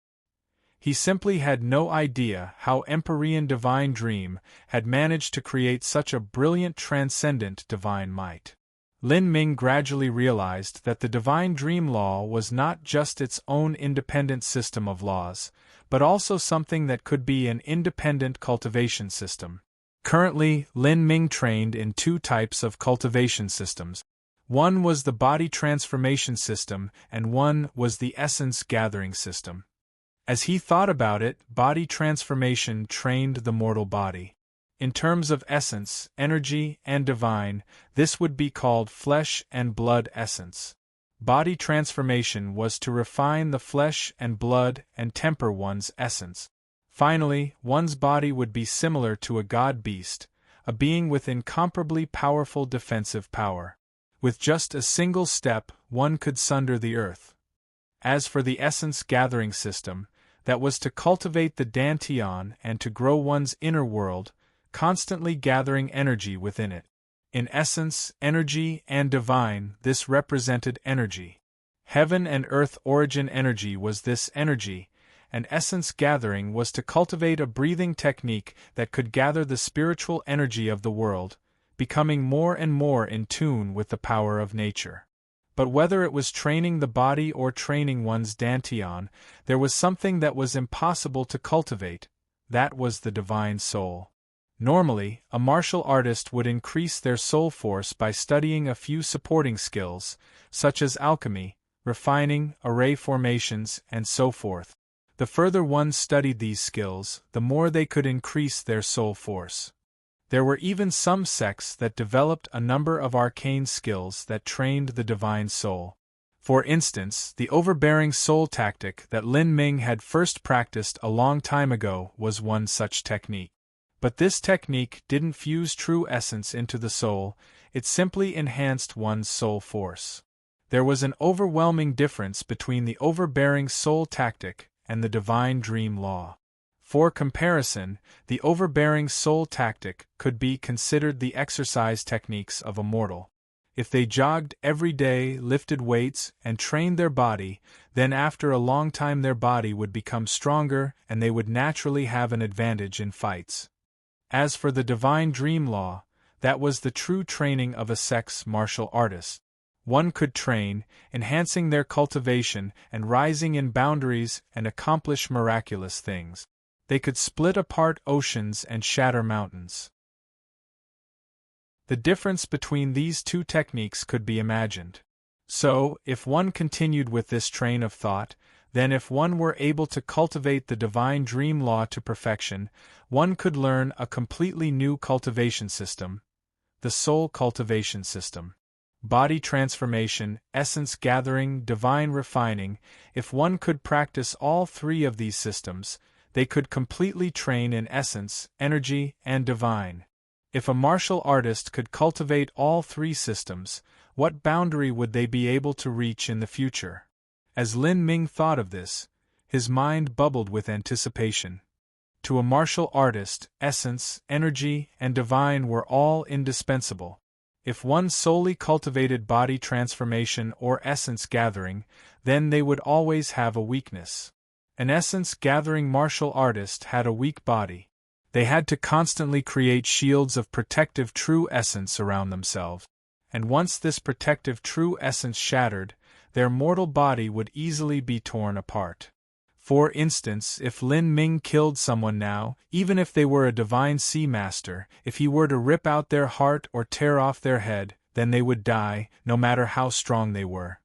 He simply had no idea how Empyrean divine dream had managed to create such a brilliant transcendent divine might. Lin Ming gradually realized that the divine dream law was not just its own independent system of laws, but also something that could be an independent cultivation system. Currently, Lin Ming trained in two types of cultivation systems. One was the body transformation system, and one was the essence gathering system. As he thought about it, body transformation trained the mortal body. In terms of essence, energy, and divine, this would be called flesh and blood essence. Body transformation was to refine the flesh and blood and temper one's essence. Finally, one's body would be similar to a god beast, a being with incomparably powerful defensive power. With just a single step, one could sunder the earth. As for the essence gathering system, that was to cultivate the dantian and to grow one's inner world, constantly gathering energy within it. In essence, energy, and divine, this represented energy. Heaven and earth origin energy was this energy, and essence gathering was to cultivate a breathing technique that could gather the spiritual energy of the world, becoming more and more in tune with the power of nature. But whether it was training the body or training one's dantian, there was something that was impossible to cultivate. That was the divine soul. Normally, a martial artist would increase their soul force by studying a few supporting skills, such as alchemy, refining, array formations, and so forth. The further one studied these skills, the more they could increase their soul force. There were even some sects that developed a number of arcane skills that trained the divine soul. For instance, the overbearing soul tactic that Lin Ming had first practiced a long time ago was one such technique. But this technique didn't fuse true essence into the soul, it simply enhanced one's soul force. There was an overwhelming difference between the overbearing soul tactic and the divine dream law. For comparison, the overbearing soul tactic could be considered the exercise techniques of a mortal. If they jogged every day, lifted weights, and trained their body, then after a long time their body would become stronger and they would naturally have an advantage in fights. As for the divine dream law, that was the true training of a sex martial artist. One could train, enhancing their cultivation and rising in boundaries and accomplish miraculous things. They could split apart oceans and shatter mountains. The difference between these two techniques could be imagined. So, if one continued with this train of thought, then if one were able to cultivate the divine dream law to perfection, one could learn a completely new cultivation system, the soul cultivation system. Body transformation, essence gathering, divine refining, if one could practice all three of these systems, they could completely train in essence, energy, and divine. If a martial artist could cultivate all three systems, what boundary would they be able to reach in the future? As Lin Ming thought of this, his mind bubbled with anticipation. To a martial artist, essence, energy, and divine were all indispensable. If one solely cultivated body transformation or essence gathering, then they would always have a weakness. An essence-gathering martial artist had a weak body. They had to constantly create shields of protective true essence around themselves, and once this protective true essence shattered, their mortal body would easily be torn apart. For instance, if Lin Ming killed someone now, even if they were a divine sea master, if he were to rip out their heart or tear off their head, then they would die, no matter how strong they were.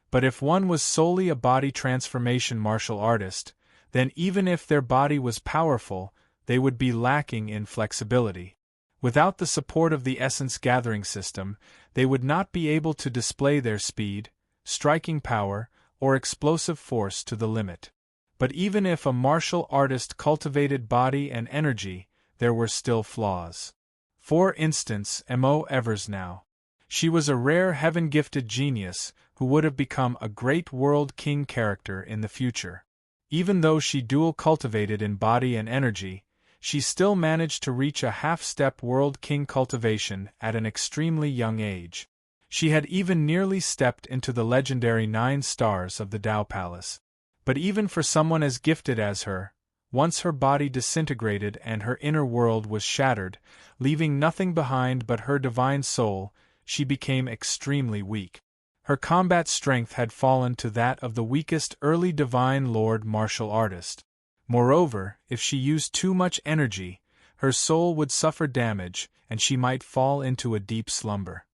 But if one was solely a body transformation martial artist, then even if their body was powerful, they would be lacking in flexibility. Without the support of the essence gathering system, they would not be able to display their speed, striking power, or explosive force to the limit. But even if a martial artist cultivated body and energy, there were still flaws. For instance, Mo Evers now. She was a rare heaven-gifted genius who would have become a great world king character in the future. Even though she dual cultivated in body and energy, she still managed to reach a half-step world king cultivation at an extremely young age. She had even nearly stepped into the legendary 9 stars of the Tao Palace. But even for someone as gifted as her, once her body disintegrated and her inner world was shattered, leaving nothing behind but her divine soul, she became extremely weak. Her combat strength had fallen to that of the weakest early divine lord martial artist. Moreover, if she used too much energy, her soul would suffer damage and she might fall into a deep slumber.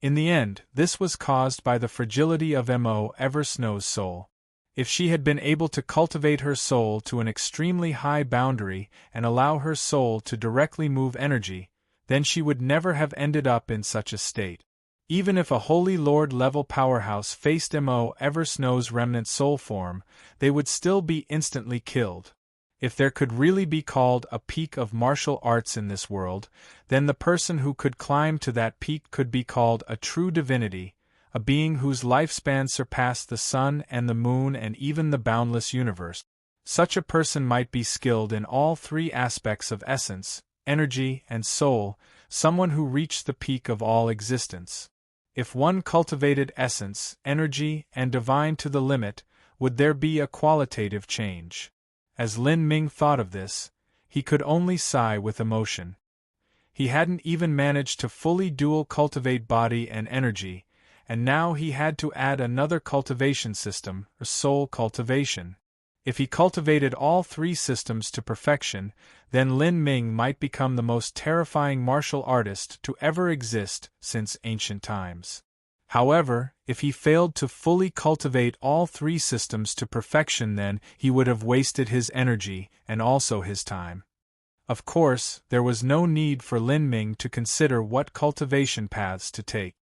In the end, this was caused by the fragility of Mo Eversnow's soul. If she had been able to cultivate her soul to an extremely high boundary and allow her soul to directly move energy, then she would never have ended up in such a state. Even if a Holy Lord-level powerhouse faced Mo Eversnow's remnant soul form, they would still be instantly killed. If there could really be called a peak of martial arts in this world, then the person who could climb to that peak could be called a true divinity, a being whose lifespan surpassed the sun and the moon and even the boundless universe. Such a person might be skilled in all 3 aspects of essence, energy, and soul, someone who reached the peak of all existence. If one cultivated essence, energy, and divine to the limit, would there be a qualitative change? As Lin Ming thought of this, he could only sigh with emotion. He hadn't even managed to fully dual cultivate body and energy, and now he had to add another cultivation system, or soul cultivation. If he cultivated all 3 systems to perfection, then Lin Ming might become the most terrifying martial artist to ever exist since ancient times. However, if he failed to fully cultivate all 3 systems to perfection, then he would have wasted his energy and also his time. Of course, there was no need for Lin Ming to consider what cultivation paths to take.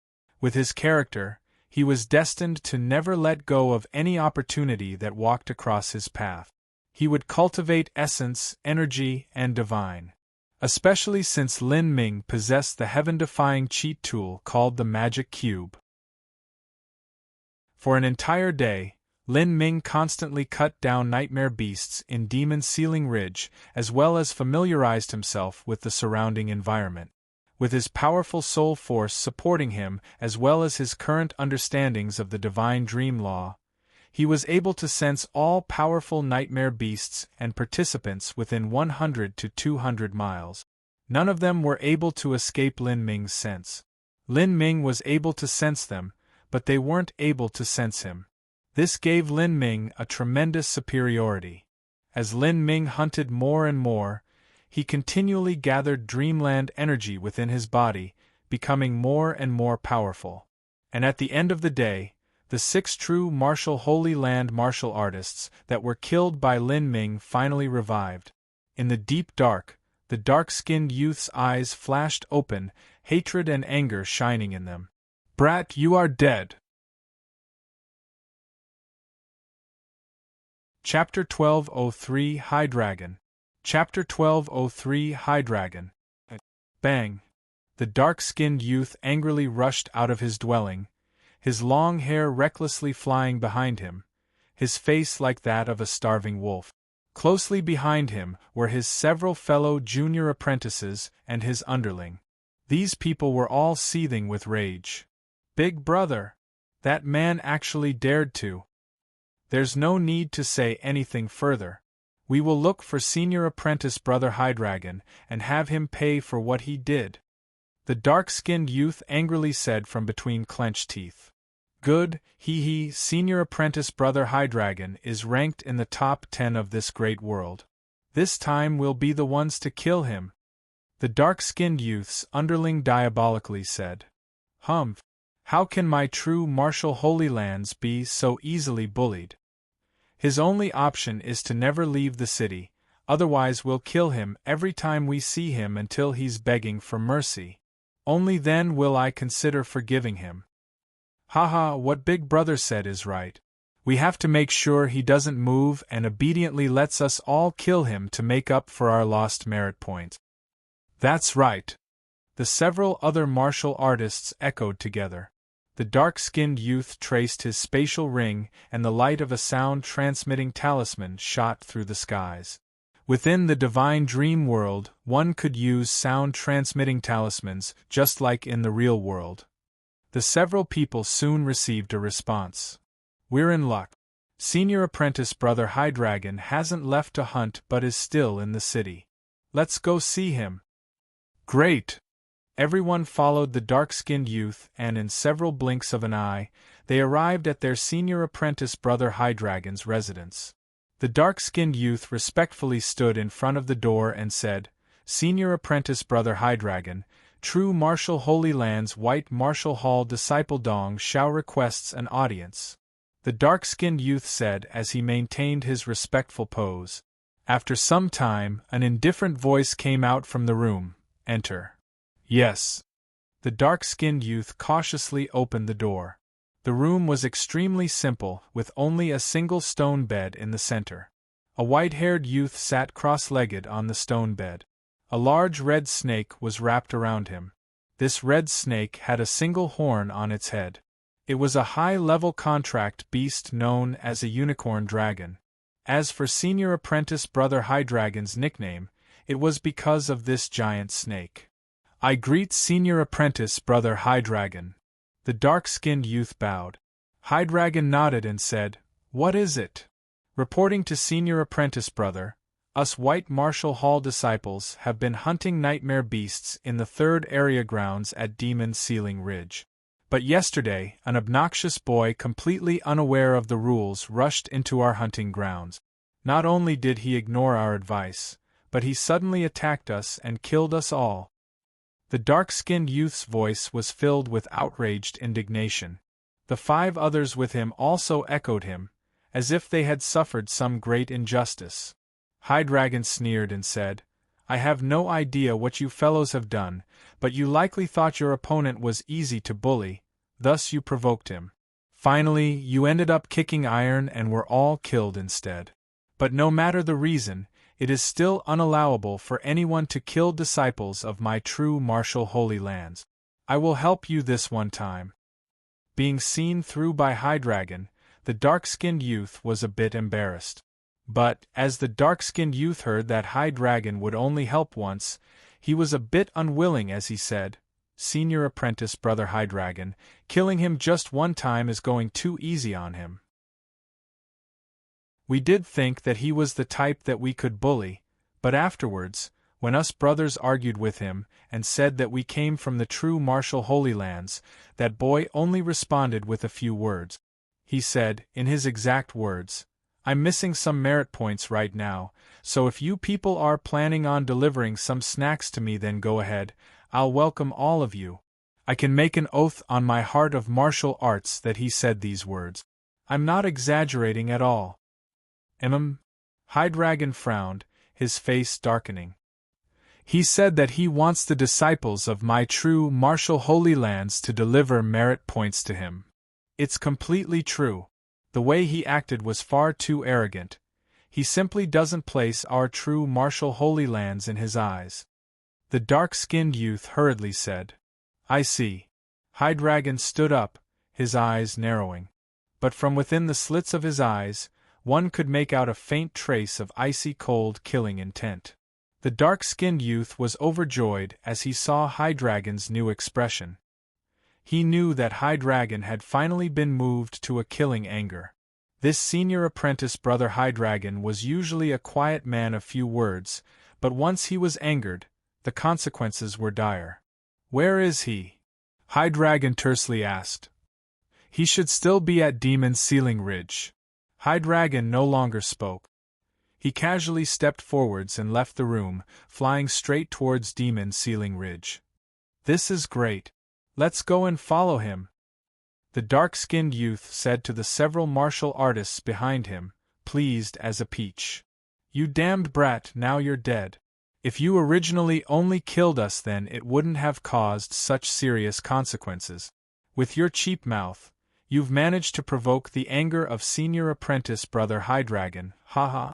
With his character, he was destined to never let go of any opportunity that walked across his path. He would cultivate essence, energy, and divine. Especially since Lin Ming possessed the heaven-defying cheat tool called the Magic Cube. For an entire day, Lin Ming constantly cut down nightmare beasts in Demon Ceiling Ridge, as well as familiarized himself with the surrounding environment. With his powerful soul force supporting him as well as his current understandings of the divine dream law, he was able to sense all powerful nightmare beasts and participants within 100 to 200 miles. None of them were able to escape Lin Ming's sense. Lin Ming was able to sense them, but they weren't able to sense him. This gave Lin Ming a tremendous superiority. As Lin Ming hunted more and more, he continually gathered dreamland energy within his body, becoming more and more powerful. And at the end of the day, the 6 true martial Holy Land martial artists that were killed by Lin Ming finally revived. In the deep dark, the dark-skinned youth's eyes flashed open, hatred and anger shining in them. "Brat, you are dead!" Chapter 1203 High Dragon. Chapter 1203 High Dragon. Bang! The dark-skinned youth angrily rushed out of his dwelling, his long hair recklessly flying behind him, his face like that of a starving wolf. Closely behind him were his several fellow junior apprentices and his underling. These people were all seething with rage. "Big brother! That man actually dared to. There's no need to say anything further. We will look for senior apprentice brother Hydreigon and have him pay for what he did," the dark-skinned youth angrily said from between clenched teeth. "Good, senior apprentice brother Hydreigon is ranked in the top 10 of this great world. This time we'll be the ones to kill him," the dark-skinned youth's underling diabolically said. "Humph! How can my true martial Holy Lands be so easily bullied? His only option is to never leave the city, otherwise we'll kill him every time we see him until he's begging for mercy. Only then will I consider forgiving him." "Haha, what Big Brother said is right. We have to make sure he doesn't move and obediently lets us all kill him to make up for our lost merit points." "That's right," the several other martial artists echoed together. The dark-skinned youth traced his spatial ring, and the light of a sound-transmitting talisman shot through the skies. Within the divine dream world, one could use sound-transmitting talismans just like in the real world. The several people soon received a response. We're in luck. Senior apprentice Brother Hydreigon hasn't left to hunt but is still in the city. Let's go see him. Great! Everyone followed the dark-skinned youth, and in several blinks of an eye, they arrived at their senior apprentice Brother Hydreigon's residence. The dark-skinned youth respectfully stood in front of the door and said, Senior apprentice Brother Hydreigon, true Martial Holy Land's White Martial Hall disciple Dong Shao requests an audience. The dark-skinned youth said as he maintained his respectful pose. After some time, an indifferent voice came out from the room, Enter. Yes. The dark-skinned youth cautiously opened the door. The room was extremely simple, with only a single stone bed in the center. A white-haired youth sat cross-legged on the stone bed. A large red snake was wrapped around him. This red snake had a single horn on its head. It was a high-level contract beast known as a unicorn dragon. As for Senior Apprentice Brother Hydreigon's nickname, it was because of this giant snake. I greet Senior Apprentice Brother Hydreigon. The dark-skinned youth bowed. Hydreigon nodded and said, What is it? Reporting to Senior Apprentice Brother, us White Martial Hall disciples have been hunting nightmare beasts in the 3rd area grounds at Demon Ceiling Ridge. But yesterday, an obnoxious boy completely unaware of the rules rushed into our hunting grounds. Not only did he ignore our advice, but he suddenly attacked us and killed us all. The dark-skinned youth's voice was filled with outraged indignation. The 5 others with him also echoed him, as if they had suffered some great injustice. Hydreigon sneered and said, I have no idea what you fellows have done, but you likely thought your opponent was easy to bully, thus you provoked him. Finally, you ended up kicking iron and were all killed instead. But no matter the reason, it is still unallowable for anyone to kill disciples of my true martial Holy Lands. I will help you this one time. Being seen through by Hydreigon, the dark-skinned youth was a bit embarrassed. But, as the dark-skinned youth heard that Hydreigon would only help once, he was a bit unwilling as he said, Senior Apprentice Brother Hydreigon, killing him just one time is going too easy on him. We did think that he was the type that we could bully, but afterwards, when us brothers argued with him and said that we came from the true martial Holy Lands, that boy only responded with a few words. He said, in his exact words, I'm missing some merit points right now, so if you people are planning on delivering some snacks to me then go ahead, I'll welcome all of you. I can make an oath on my heart of martial arts that he said these words. I'm not exaggerating at all. Hydreigon frowned, his face darkening. He said that he wants the disciples of my true martial Holy Lands to deliver merit points to him. It's completely true. The way he acted was far too arrogant. He simply doesn't place our true martial Holy Lands in his eyes. The dark-skinned youth hurriedly said, I see. Hydreigon stood up, his eyes narrowing. But from within the slits of his eyes, one could make out a faint trace of icy cold killing intent. The dark-skinned youth was overjoyed as he saw Hydreigon's new expression. He knew that Hydreigon had finally been moved to a killing anger. This senior apprentice Brother Hydreigon was usually a quiet man of few words, but once he was angered, the consequences were dire. Where is he? Hydreigon tersely asked. He should still be at Demon Ceiling Ridge. Hydreigon no longer spoke. He casually stepped forwards and left the room, flying straight towards Demon Ceiling Ridge. This is great. Let's go and follow him. The dark-skinned youth said to the several martial artists behind him, pleased as a peach. You damned brat, now you're dead. If you originally only killed us then it wouldn't have caused such serious consequences. With your cheap mouth, you've managed to provoke the anger of Senior Apprentice Brother Hydreigon, ha.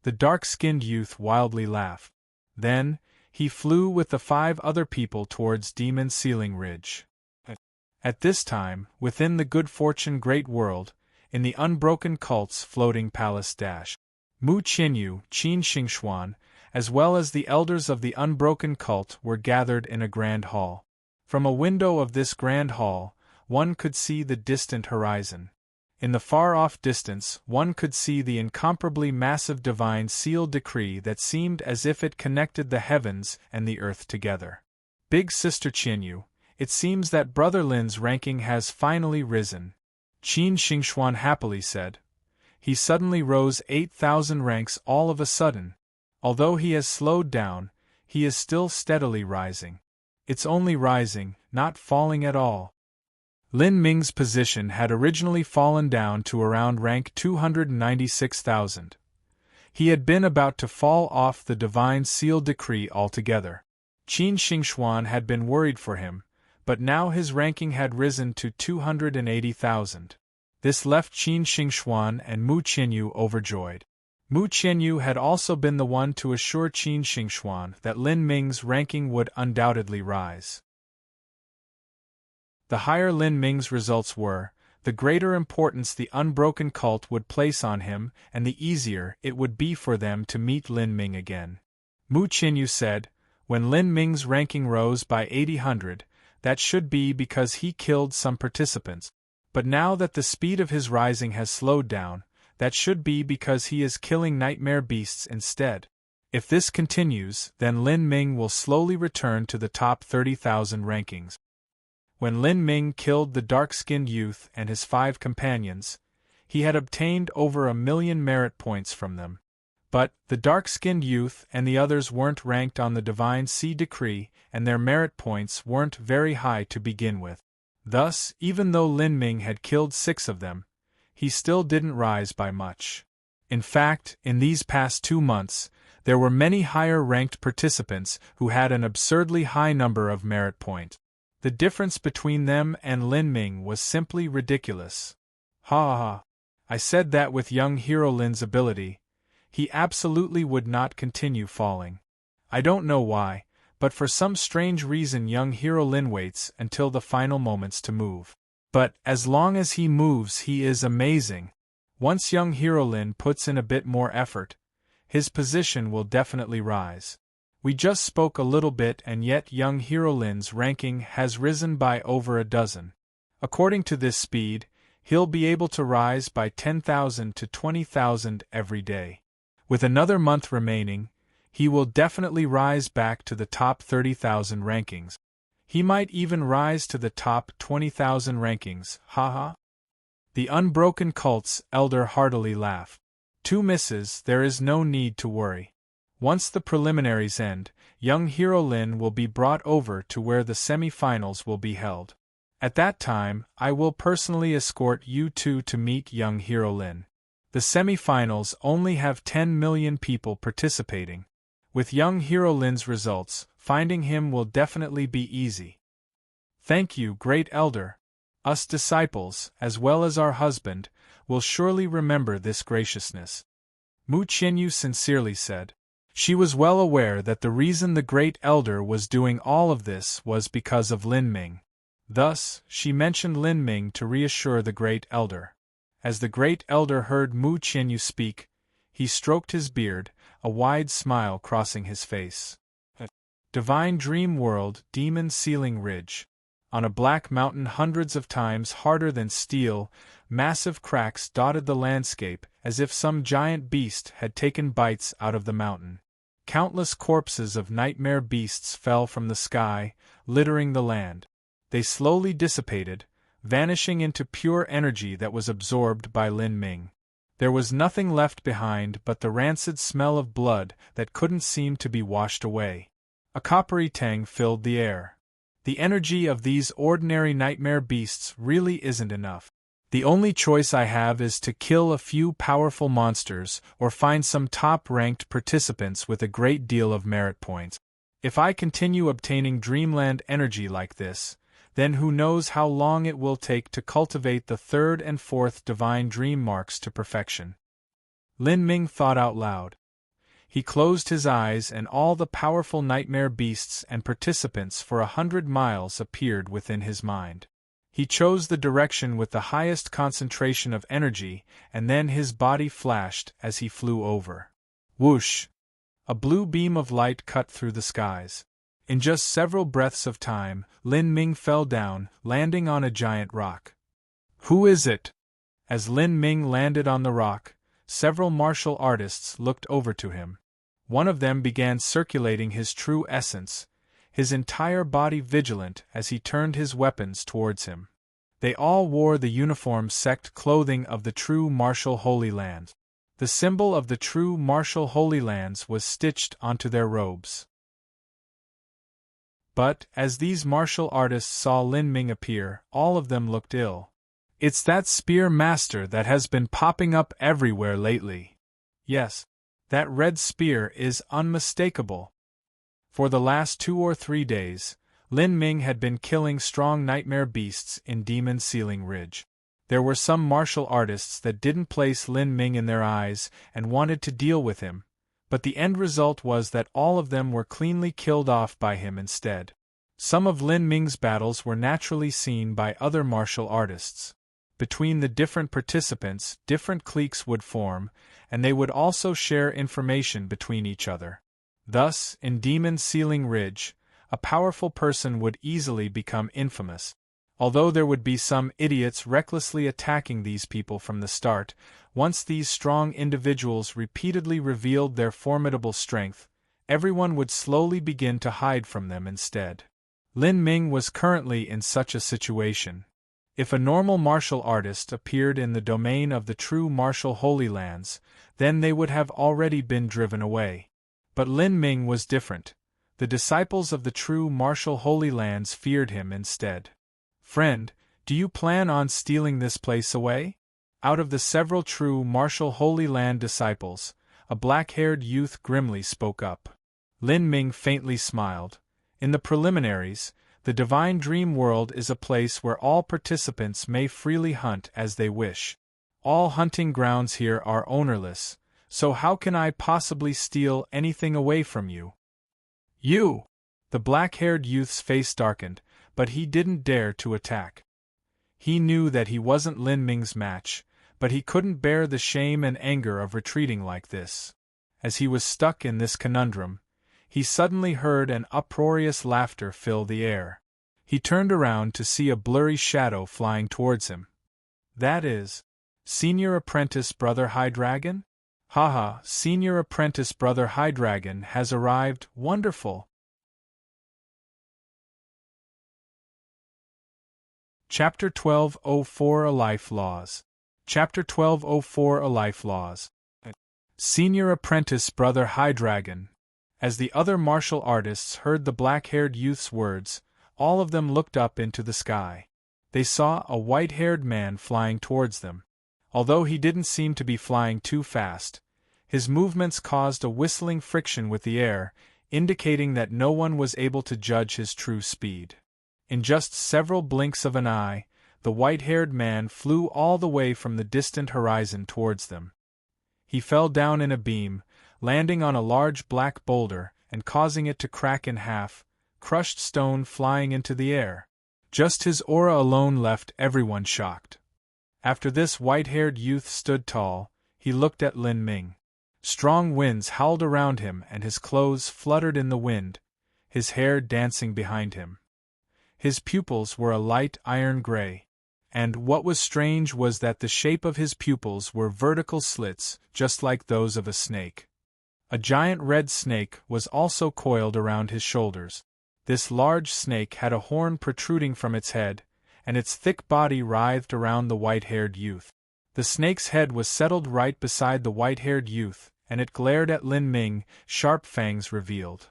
The dark-skinned youth wildly laughed. Then, he flew with the 5 other people towards Demon Ceiling Ridge. At this time, within the Good Fortune Great World, in the Unbroken Cult's floating palace Mu Qinyu, Qin Xingxuan, as well as the elders of the Unbroken Cult were gathered in a grand hall. From a window of this grand hall, one could see the distant horizon. In the far-off distance, one could see the incomparably massive divine sealed decree that seemed as if it connected the heavens and the earth together. Big Sister Qianyu, it seems that Brother Lin's ranking has finally risen, Qin Xingxuan happily said. He suddenly rose 8,000 ranks all of a sudden. Although he has slowed down, he is still steadily rising. It's only rising, not falling at all. Lin Ming's position had originally fallen down to around rank 296,000. He had been about to fall off the divine sealed decree altogether. Qin Xingxuan had been worried for him, but now his ranking had risen to 280,000. This left Qin Xingxuan and Mu Qianyu overjoyed. Mu Qianyu had also been the one to assure Qin Xingxuan that Lin Ming's ranking would undoubtedly rise. The higher Lin Ming's results were, the greater importance the unbroken cult would place on him and the easier it would be for them to meet Lin Ming again. Mu Qianyu said, when Lin Ming's ranking rose by 800, that should be because he killed some participants. But now that the speed of his rising has slowed down, that should be because he is killing nightmare beasts instead. If this continues, then Lin Ming will slowly return to the top 30,000 rankings. When Lin Ming killed the dark-skinned youth and his 5 companions, he had obtained over 1,000,000 merit points from them. But the dark-skinned youth and the others weren't ranked on the Divine Sea Decree, and their merit points weren't very high to begin with. Thus, even though Lin Ming had killed 6 of them, he still didn't rise by much. In fact, in these past 2 months, there were many higher-ranked participants who had an absurdly high number of merit points. The difference between them and Lin Ming was simply ridiculous. Ha ha ha. I said that with young hero Lin's ability, he absolutely would not continue falling. I don't know why, but for some strange reason young hero Lin waits until the final moments to move. But as long as he moves he is amazing. Once young hero Lin puts in a bit more effort, his position will definitely rise. We just spoke a little bit and yet young hero Lin's ranking has risen by over a dozen. According to this speed, he'll be able to rise by 10,000 to 20,000 every day. With another month remaining, he will definitely rise back to the top 30,000 rankings. He might even rise to the top 20,000 rankings, haha. The unbroken cult's elder heartily laughed. 2 misses, there is no need to worry. Once the preliminaries end, young hero Lin will be brought over to where the semi-finals will be held. At that time, I will personally escort you two to meet young hero Lin. The semi-finals only have 10 million people participating. With young hero Lin's results, finding him will definitely be easy. Thank you, great elder. Us disciples, as well as our husband, will surely remember this graciousness. Mu Qianyu sincerely said. She was well aware that the reason the great elder was doing all of this was because of Lin Ming. Thus, she mentioned Lin Ming to reassure the great elder. As the great elder heard Mu Qianyu speak, he stroked his beard, a wide smile crossing his face. Divine Dream World, Demon Ceiling Ridge. On a black mountain hundreds of times harder than steel, massive cracks dotted the landscape as if some giant beast had taken bites out of the mountain. Countless corpses of nightmare beasts fell from the sky, littering the land. They slowly dissipated, vanishing into pure energy that was absorbed by Lin Ming. There was nothing left behind but the rancid smell of blood that couldn't seem to be washed away. A coppery tang filled the air. The energy of these ordinary nightmare beasts really isn't enough. The only choice I have is to kill a few powerful monsters or find some top-ranked participants with a great deal of merit points. If I continue obtaining dreamland energy like this, then who knows how long it will take to cultivate the 3rd and 4th divine dream marks to perfection. Lin Ming thought out loud. He closed his eyes and all the powerful nightmare beasts and participants for 100 miles appeared within his mind. He chose the direction with the highest concentration of energy, and then his body flashed as he flew over. Whoosh! A blue beam of light cut through the skies. In just several breaths of time, Lin Ming fell down, landing on a giant rock. Who is it? As Lin Ming landed on the rock, several martial artists looked over to him. One of them began circulating his true essence, his entire body vigilant as he turned his weapons towards him. They all wore the uniform sect clothing of the true martial Holy Lands. The symbol of the true martial Holy Lands was stitched onto their robes. But, as these martial artists saw Lin Ming appear, all of them looked ill. It's that spear master that has been popping up everywhere lately. Yes, that red spear is unmistakable. For the last 2 or 3 days, Lin Ming had been killing strong nightmare beasts in Demon Ceiling Ridge. There were some martial artists that didn't place Lin Ming in their eyes and wanted to deal with him, but the end result was that all of them were cleanly killed off by him instead. Some of Lin Ming's battles were naturally seen by other martial artists. Between the different participants, different cliques would form, and they would also share information between each other. Thus, in Demon Ceiling Ridge, a powerful person would easily become infamous. Although there would be some idiots recklessly attacking these people from the start, once these strong individuals repeatedly revealed their formidable strength, everyone would slowly begin to hide from them instead. Lin Ming was currently in such a situation. If a normal martial artist appeared in the domain of the true martial Holy Lands, then they would have already been driven away. But Lin Ming was different. The disciples of the true martial Holy Lands feared him instead. Friend, do you plan on stealing this place away? Out of the several true martial Holy Land disciples, a black-haired youth grimly spoke up. Lin Ming faintly smiled. In the preliminaries, the Divine Dream World is a place where all participants may freely hunt as they wish. All hunting grounds here are ownerless, so how can I possibly steal anything away from you? You! The black-haired youth's face darkened, but he didn't dare to attack. He knew that he wasn't Lin Ming's match, but he couldn't bear the shame and anger of retreating like this. As he was stuck in this conundrum, he suddenly heard an uproarious laughter fill the air. He turned around to see a blurry shadow flying towards him. That is, Senior Apprentice Brother High-Dragon? Haha, Senior Apprentice Brother High-Dragon has arrived, wonderful! Chapter 1204 A Life Laws. Chapter 1204 A Life Laws. Senior Apprentice Brother High-Dragon. As the other martial artists heard the black-haired youth's words, all of them looked up into the sky. They saw a white-haired man flying towards them. Although he didn't seem to be flying too fast, his movements caused a whistling friction with the air, indicating that no one was able to judge his true speed. In just several blinks of an eye, the white-haired man flew all the way from the distant horizon towards them. He fell down in a beam, landing on a large black boulder and causing it to crack in half, crushed stone flying into the air. Just his aura alone left everyone shocked. After this white-haired youth stood tall, he looked at Lin Ming. Strong winds howled around him and his clothes fluttered in the wind, his hair dancing behind him. His pupils were a light iron gray, and what was strange was that the shape of his pupils were vertical slits, just like those of a snake. A giant red snake was also coiled around his shoulders. This large snake had a horn protruding from its head, and its thick body writhed around the white-haired youth. The snake's head was settled right beside the white-haired youth, and it glared at Lin Ming, sharp fangs revealed.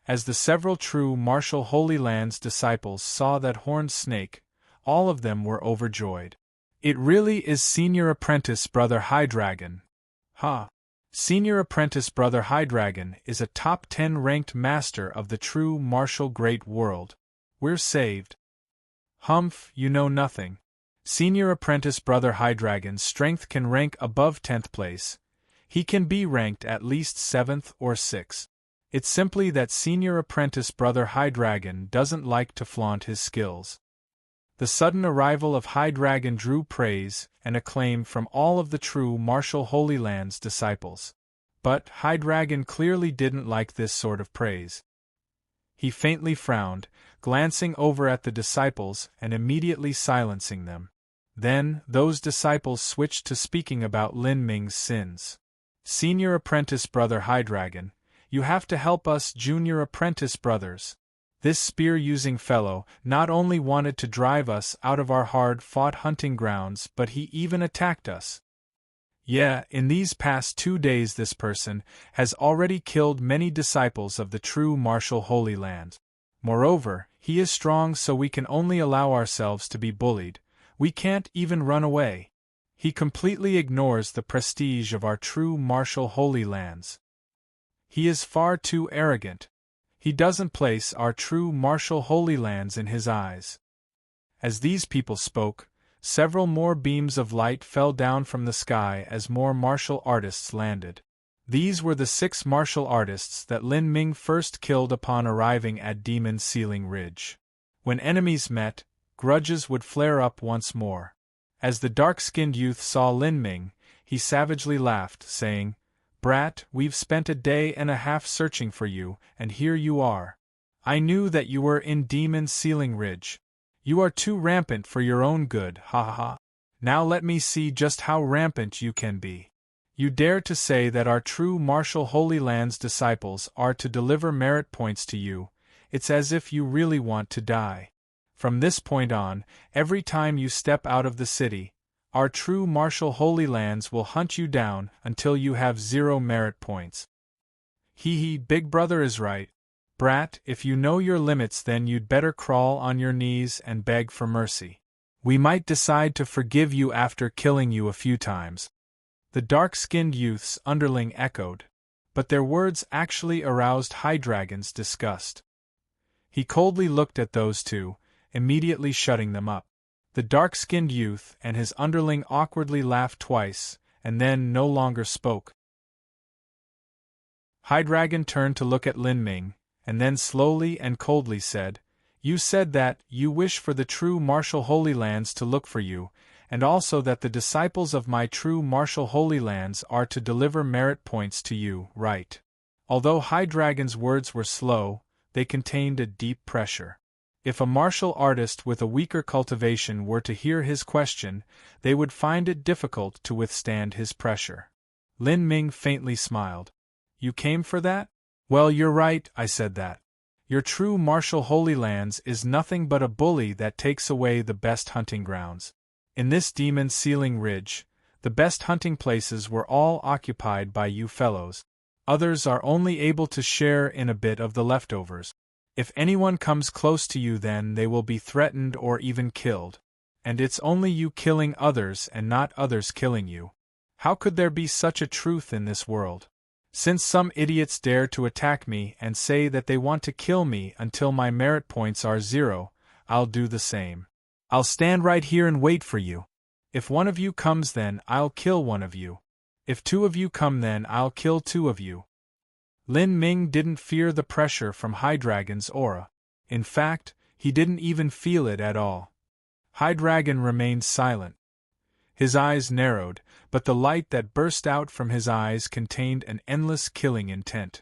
As the several true martial Holy Lands disciples saw that horned snake, all of them were overjoyed. It really is Senior Apprentice Brother High-Dragon. Ha! Senior Apprentice Brother High-Dragon is a top 10 ranked master of the true martial great world. We're saved. Humph, you know nothing. Senior Apprentice Brother High-Dragon's strength can rank above 10th place. He can be ranked at least 7th or 6th. It's simply that Senior Apprentice Brother High-Dragon doesn't like to flaunt his skills. The sudden arrival of High-Dragon drew praise and acclaim from all of the true martial Holy Lands disciples. But High-Dragon clearly didn't like this sort of praise. He faintly frowned, glancing over at the disciples and immediately silencing them. Then, those disciples switched to speaking about Lin Ming's sins. Senior apprentice brother Hydreigon, you have to help us junior apprentice brothers. This spear-using fellow not only wanted to drive us out of our hard-fought hunting grounds, but he even attacked us. Yeah, in these past 2 days this person has already killed many disciples of the true martial Holy Land. Moreover, he is strong, so we can only allow ourselves to be bullied. We can't even run away. He completely ignores the prestige of our true martial Holy Lands. He is far too arrogant. He doesn't place our true martial Holy Lands in his eyes. As these people spoke, several more beams of light fell down from the sky as more martial artists landed. These were the 6 martial artists that Lin Ming first killed upon arriving at Demon Ceiling Ridge. When enemies met, grudges would flare up once more. As the dark-skinned youth saw Lin Ming, he savagely laughed, saying, "Brat, we've spent a day and a half searching for you, and here you are. I knew that you were in Demon Ceiling Ridge. You are too rampant for your own good, ha ha ha. Now let me see just how rampant you can be. You dare to say that our true martial Holy Land's disciples are to deliver merit points to you. It's as if you really want to die. From this point on, every time you step out of the city, our true martial Holy Lands will hunt you down until you have 0 merit points." Hee, Big Brother is right. Brat, if you know your limits, then you'd better crawl on your knees and beg for mercy. We might decide to forgive you after killing you a few times. The dark-skinned youth's underling echoed, but their words actually aroused Hydreigon's disgust. He coldly looked at those two, immediately shutting them up. The dark-skinned youth and his underling awkwardly laughed twice, and then no longer spoke. Hydreigon turned to look at Lin Ming, and then slowly and coldly said, "You said that you wish for the true martial Holy Lands to look for you, and also that the disciples of my true martial Holy Lands are to deliver merit points to you, right?" Although Hydreigon's words were slow, they contained a deep pressure. If a martial artist with a weaker cultivation were to hear his question, they would find it difficult to withstand his pressure. Lin Ming faintly smiled. "You came for that? Well, you're right, I said that. Your true martial Holy Lands is nothing but a bully that takes away the best hunting grounds. In this Demon Ceiling Ridge, the best hunting places were all occupied by you fellows. Others are only able to share in a bit of the leftovers. If anyone comes close to you, then they will be threatened or even killed. And it's only you killing others and not others killing you. How could there be such a truth in this world? Since some idiots dare to attack me and say that they want to kill me until my merit points are 0, I'll do the same. I'll stand right here and wait for you. If one of you comes, then I'll kill one of you. If 2 of you come, then I'll kill 2 of you." Lin Ming didn't fear the pressure from Hydreigon's aura. In fact, he didn't even feel it at all. Hydreigon remained silent. His eyes narrowed, but the light that burst out from his eyes contained an endless killing intent.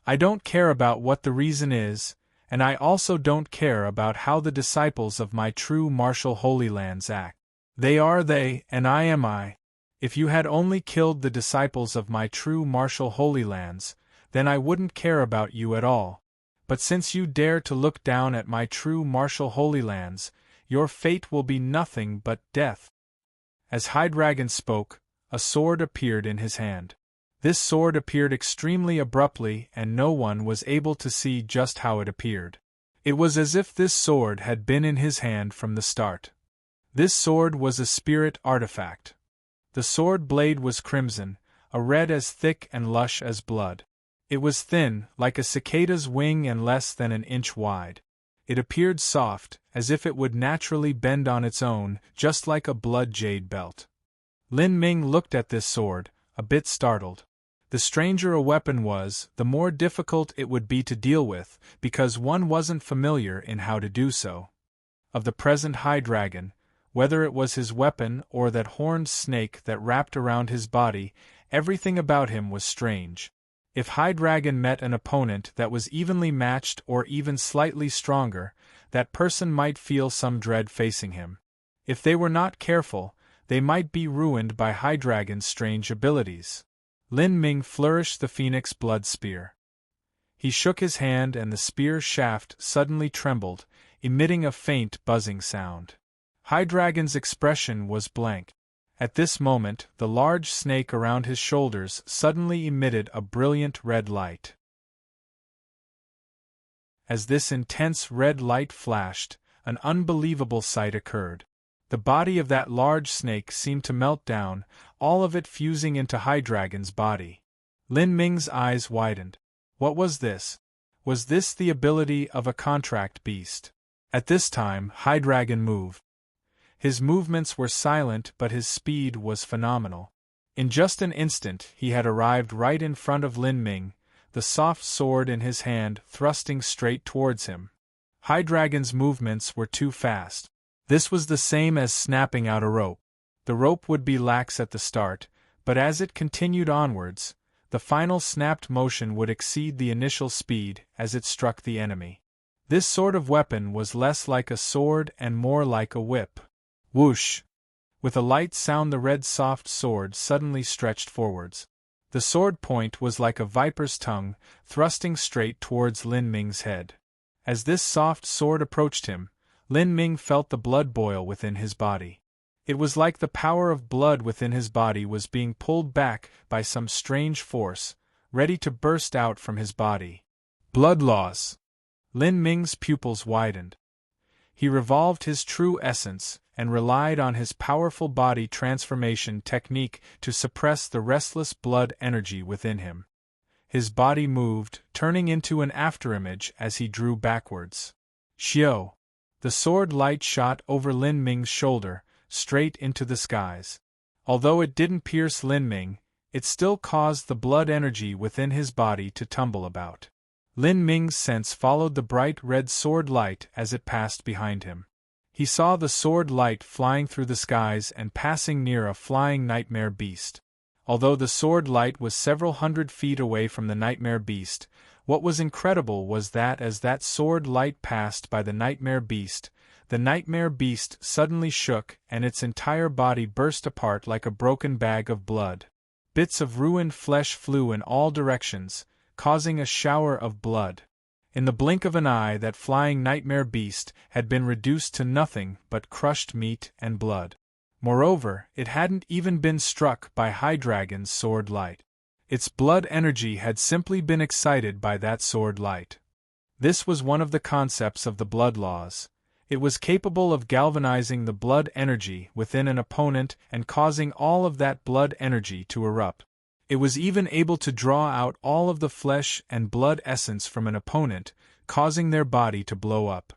"I don't care about what the reason is, and I also don't care about how the disciples of my true martial Holy Lands act. They are they, and I am I. If you had only killed the disciples of my true martial Holy Lands, then I wouldn't care about you at all. But since you dare to look down at my true martial Holy Lands, your fate will be nothing but death." As Hydreigon spoke, a sword appeared in his hand. This sword appeared extremely abruptly, and no one was able to see just how it appeared. It was as if this sword had been in his hand from the start. This sword was a spirit artifact. The sword blade was crimson, a red as thick and lush as blood. It was thin, like a cicada's wing, and less than an inch wide. It appeared soft, as if it would naturally bend on its own, just like a blood jade belt. Lin Ming looked at this sword, a bit startled. The stranger a weapon was, the more difficult it would be to deal with, because one wasn't familiar in how to do so. Of the present Hydreigon, whether it was his weapon or that horned snake that wrapped around his body, everything about him was strange. If Hydreigon met an opponent that was evenly matched or even slightly stronger, that person might feel some dread facing him. If they were not careful, they might be ruined by Hydreigon's strange abilities. Lin Ming flourished the Phoenix Blood Spear. He shook his hand and the spear shaft suddenly trembled, emitting a faint buzzing sound. Hydreigon's expression was blank. At this moment, the large snake around his shoulders suddenly emitted a brilliant red light. As this intense red light flashed, an unbelievable sight occurred. The body of that large snake seemed to melt down, all of it fusing into Hydreigon's body. Lin Ming's eyes widened. What was this? Was this the ability of a contract beast? At this time, Hydreigon moved. His movements were silent, but his speed was phenomenal. In just an instant, he had arrived right in front of Lin Ming, the soft sword in his hand thrusting straight towards him. Hydreigon's movements were too fast. This was the same as snapping out a rope. The rope would be lax at the start, but as it continued onwards, the final snapped motion would exceed the initial speed as it struck the enemy. This sort of weapon was less like a sword and more like a whip. Whoosh! With a light sound, the red soft sword suddenly stretched forwards. The sword point was like a viper's tongue, thrusting straight towards Lin Ming's head. As this soft sword approached him, Lin Ming felt the blood boil within his body. It was like the power of blood within his body was being pulled back by some strange force, ready to burst out from his body. Blood laws! Lin Ming's pupils widened. He revolved his true essence, and relied on his powerful body transformation technique to suppress the restless blood energy within him. His body moved, turning into an afterimage as he drew backwards. Xiao! The sword light shot over Lin Ming's shoulder, straight into the skies. Although it didn't pierce Lin Ming, it still caused the blood energy within his body to tumble about. Lin Ming's sense followed the bright red sword light as it passed behind him. He saw the sword light flying through the skies and passing near a flying nightmare beast. Although the sword light was several hundred feet away from the nightmare beast, what was incredible was that as that sword light passed by the nightmare beast suddenly shook and its entire body burst apart like a broken bag of blood. Bits of ruined flesh flew in all directions, causing a shower of blood. In the blink of an eye, that flying nightmare beast had been reduced to nothing but crushed meat and blood. Moreover, it hadn't even been struck by Hydreigon's sword light. Its blood energy had simply been excited by that sword light. This was one of the concepts of the blood laws. It was capable of galvanizing the blood energy within an opponent and causing all of that blood energy to erupt. It was even able to draw out all of the flesh and blood essence from an opponent, causing their body to blow up.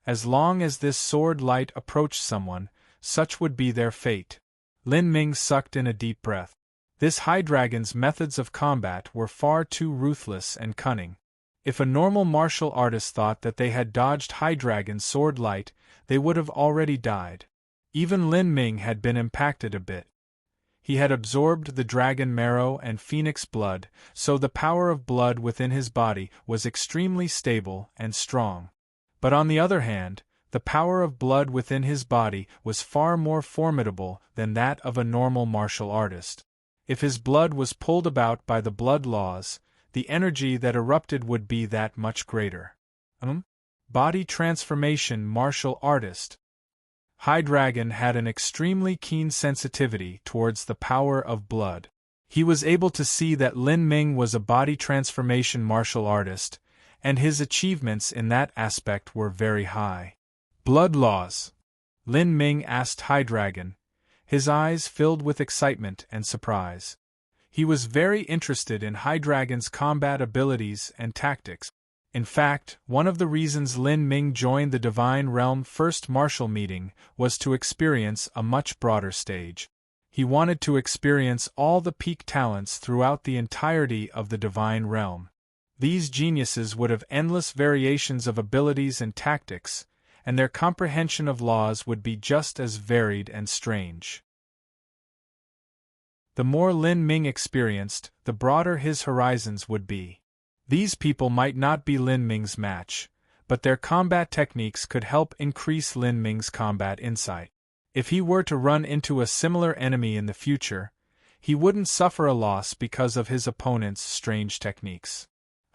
As long as this sword light approached someone, such would be their fate. Lin Ming sucked in a deep breath. This Hydreigon's methods of combat were far too ruthless and cunning. If a normal martial artist thought that they had dodged Hydreigon's sword light, they would have already died. Even Lin Ming had been impacted a bit. He had absorbed the dragon marrow and phoenix blood, so the power of blood within his body was extremely stable and strong. But on the other hand, the power of blood within his body was far more formidable than that of a normal martial artist. If his blood was pulled about by the blood laws, the energy that erupted would be that much greater. Body transformation martial artist. Hydreigon had an extremely keen sensitivity towards the power of blood. He was able to see that Lin Ming was a body transformation martial artist, and his achievements in that aspect were very high. Blood laws? Lin Ming asked Hydreigon, his eyes filled with excitement and surprise. He was very interested in Hydreigon's combat abilities and tactics. In fact, one of the reasons Lin Ming joined the Divine Realm first martial meeting was to experience a much broader stage. He wanted to experience all the peak talents throughout the entirety of the Divine Realm. These geniuses would have endless variations of abilities and tactics, and their comprehension of laws would be just as varied and strange. The more Lin Ming experienced, the broader his horizons would be. These people might not be Lin Ming's match, but their combat techniques could help increase Lin Ming's combat insight. If he were to run into a similar enemy in the future, he wouldn't suffer a loss because of his opponent's strange techniques.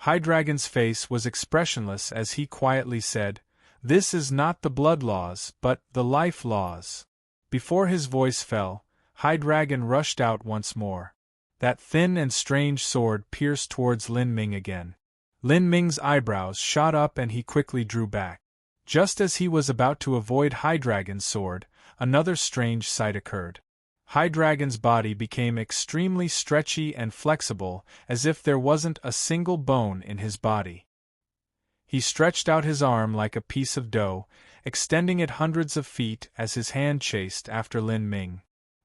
Hydreigon's face was expressionless as he quietly said, "This is not the blood laws, but the life laws." Before his voice fell, Hydreigon rushed out once more. That thin and strange sword pierced towards Lin Ming again. Lin Ming's eyebrows shot up and he quickly drew back. Just as he was about to avoid Hydreigon's sword, another strange sight occurred. Hydreigon's body became extremely stretchy and flexible, as if there wasn't a single bone in his body. He stretched out his arm like a piece of dough, extending it hundreds of feet as his hand chased after Lin Ming.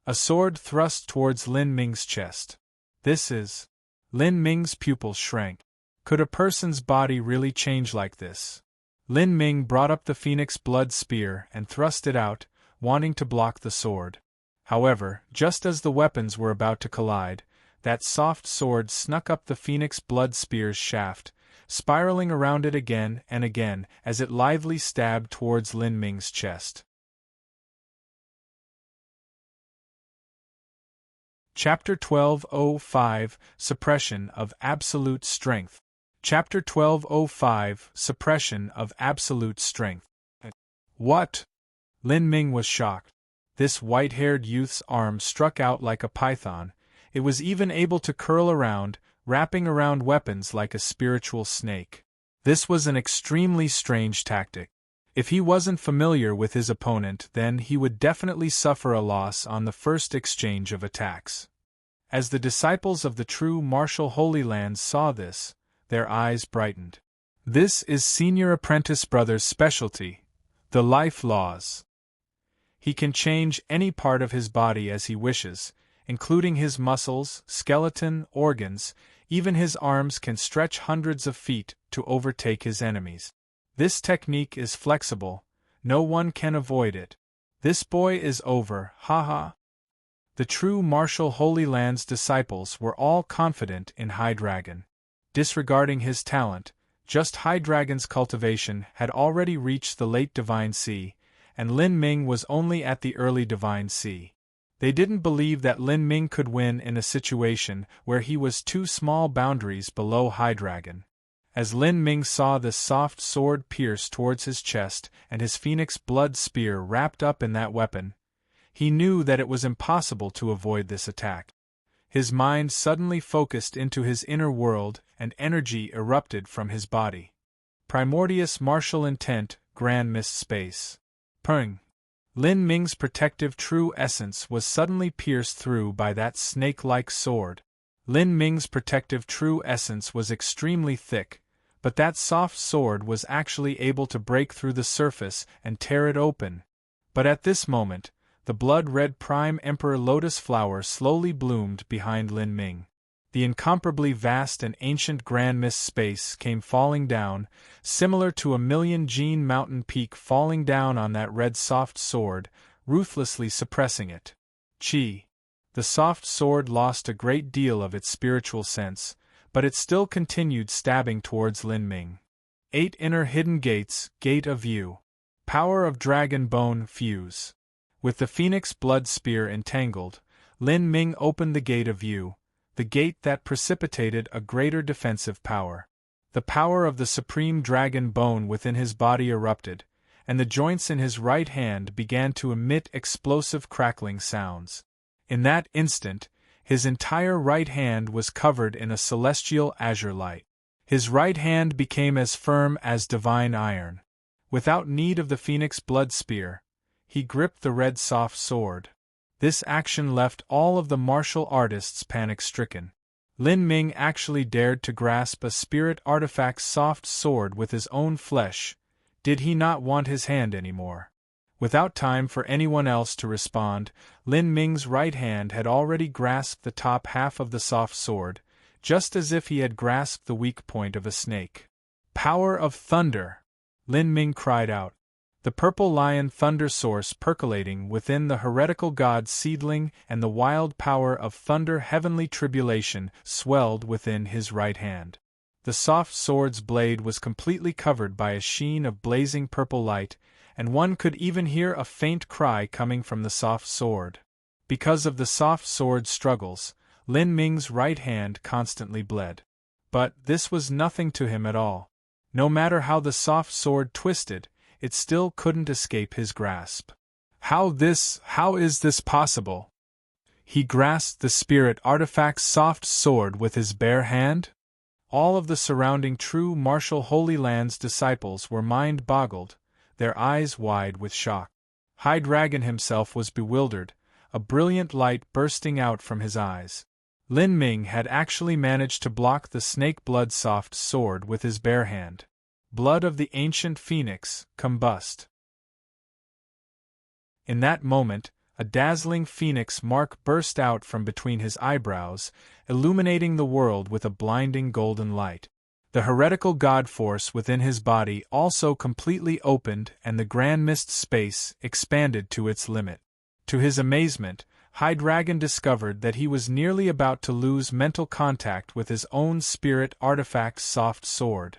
A sword thrust towards Lin Ming's chest. This is... Lin Ming's pupils shrank. Could a person's body really change like this? Lin Ming brought up the phoenix blood spear and thrust it out, wanting to block the sword. However, just as the weapons were about to collide, that soft sword snuck up the phoenix blood spear's shaft, spiraling around it again and again as it lively stabbed towards Lin Ming's chest. Chapter 1205 Suppression of Absolute Strength. Chapter 1205 Suppression of Absolute Strength. What? Lin Ming was shocked. This white-haired youth's arm struck out like a python. It was even able to curl around, wrapping around weapons like a spiritual snake. This was an extremely strange tactic. If he wasn't familiar with his opponent, then he would definitely suffer a loss on the first exchange of attacks. As the disciples of the true martial Holy Lands saw this, their eyes brightened. This is Senior Apprentice Brother's specialty, the life laws. He can change any part of his body as he wishes, including his muscles, skeleton, organs. Even his arms can stretch hundreds of feet to overtake his enemies. This technique is flexible, no one can avoid it. This boy is over, haha. The true martial Holy Land's disciples were all confident in Hydreigon. Disregarding his talent, just Hydreigon's cultivation had already reached the late Divine Sea, and Lin Ming was only at the early Divine Sea. They didn't believe that Lin Ming could win in a situation where he was two small boundaries below Hydreigon. As Lin Ming saw the soft sword pierce towards his chest and his phoenix blood spear wrapped up in that weapon, he knew that it was impossible to avoid this attack. His mind suddenly focused into his inner world and energy erupted from his body. Primordious martial intent, grand mist space. Pung. Lin Ming's protective true essence was suddenly pierced through by that snake-like sword. Lin Ming's protective true essence was extremely thick, but that soft sword was actually able to break through the surface and tear it open. But at this moment, the blood-red Prime Emperor Lotus flower slowly bloomed behind Lin Ming. The incomparably vast and ancient Grand Mist space came falling down, similar to a million Gene mountain peak falling down on that red soft sword, ruthlessly suppressing it. Chi. The soft sword lost a great deal of its spiritual sense, but it still continued stabbing towards Lin Ming. 8 inner hidden gates, gate of view. Power of dragon bone fuse. With the phoenix blood spear entangled, Lin Ming opened the gate of view, the gate that precipitated a greater defensive power. The power of the supreme dragon bone within his body erupted, and the joints in his right hand began to emit explosive crackling sounds. In that instant, his entire right hand was covered in a celestial azure light. His right hand became as firm as divine iron. Without need of the phoenix blood spear, he gripped the red soft sword. This action left all of the martial artists panic-stricken. Lin Ming actually dared to grasp a spirit artifact's soft sword with his own flesh. Did he not want his hand anymore? Without time for anyone else to respond, Lin Ming's right hand had already grasped the top half of the soft sword, just as if he had grasped the weak point of a snake. Power of thunder! Lin Ming cried out. The purple lion thunder source percolating within the heretical god seedling and the wild power of thunder heavenly tribulation swelled within his right hand. The soft sword's blade was completely covered by a sheen of blazing purple light, and one could even hear a faint cry coming from the soft sword. Because of the soft sword's struggles, Lin Ming's right hand constantly bled. But this was nothing to him at all. No matter how the soft sword twisted, it still couldn't escape his grasp. How is this possible? He grasped the spirit artifact's soft sword with his bare hand? All of the surrounding true martial Holy Land's disciples were mind-boggled, their eyes wide with shock. High Dragon himself was bewildered, a brilliant light bursting out from his eyes. Lin Ming had actually managed to block the snake blood soft sword with his bare hand. Blood of the ancient phoenix, combust. In that moment, a dazzling phoenix mark burst out from between his eyebrows, illuminating the world with a blinding golden light. The heretical god force within his body also completely opened and the grand mist space expanded to its limit. To his amazement, High Dragon discovered that he was nearly about to lose mental contact with his own spirit artifact's soft sword.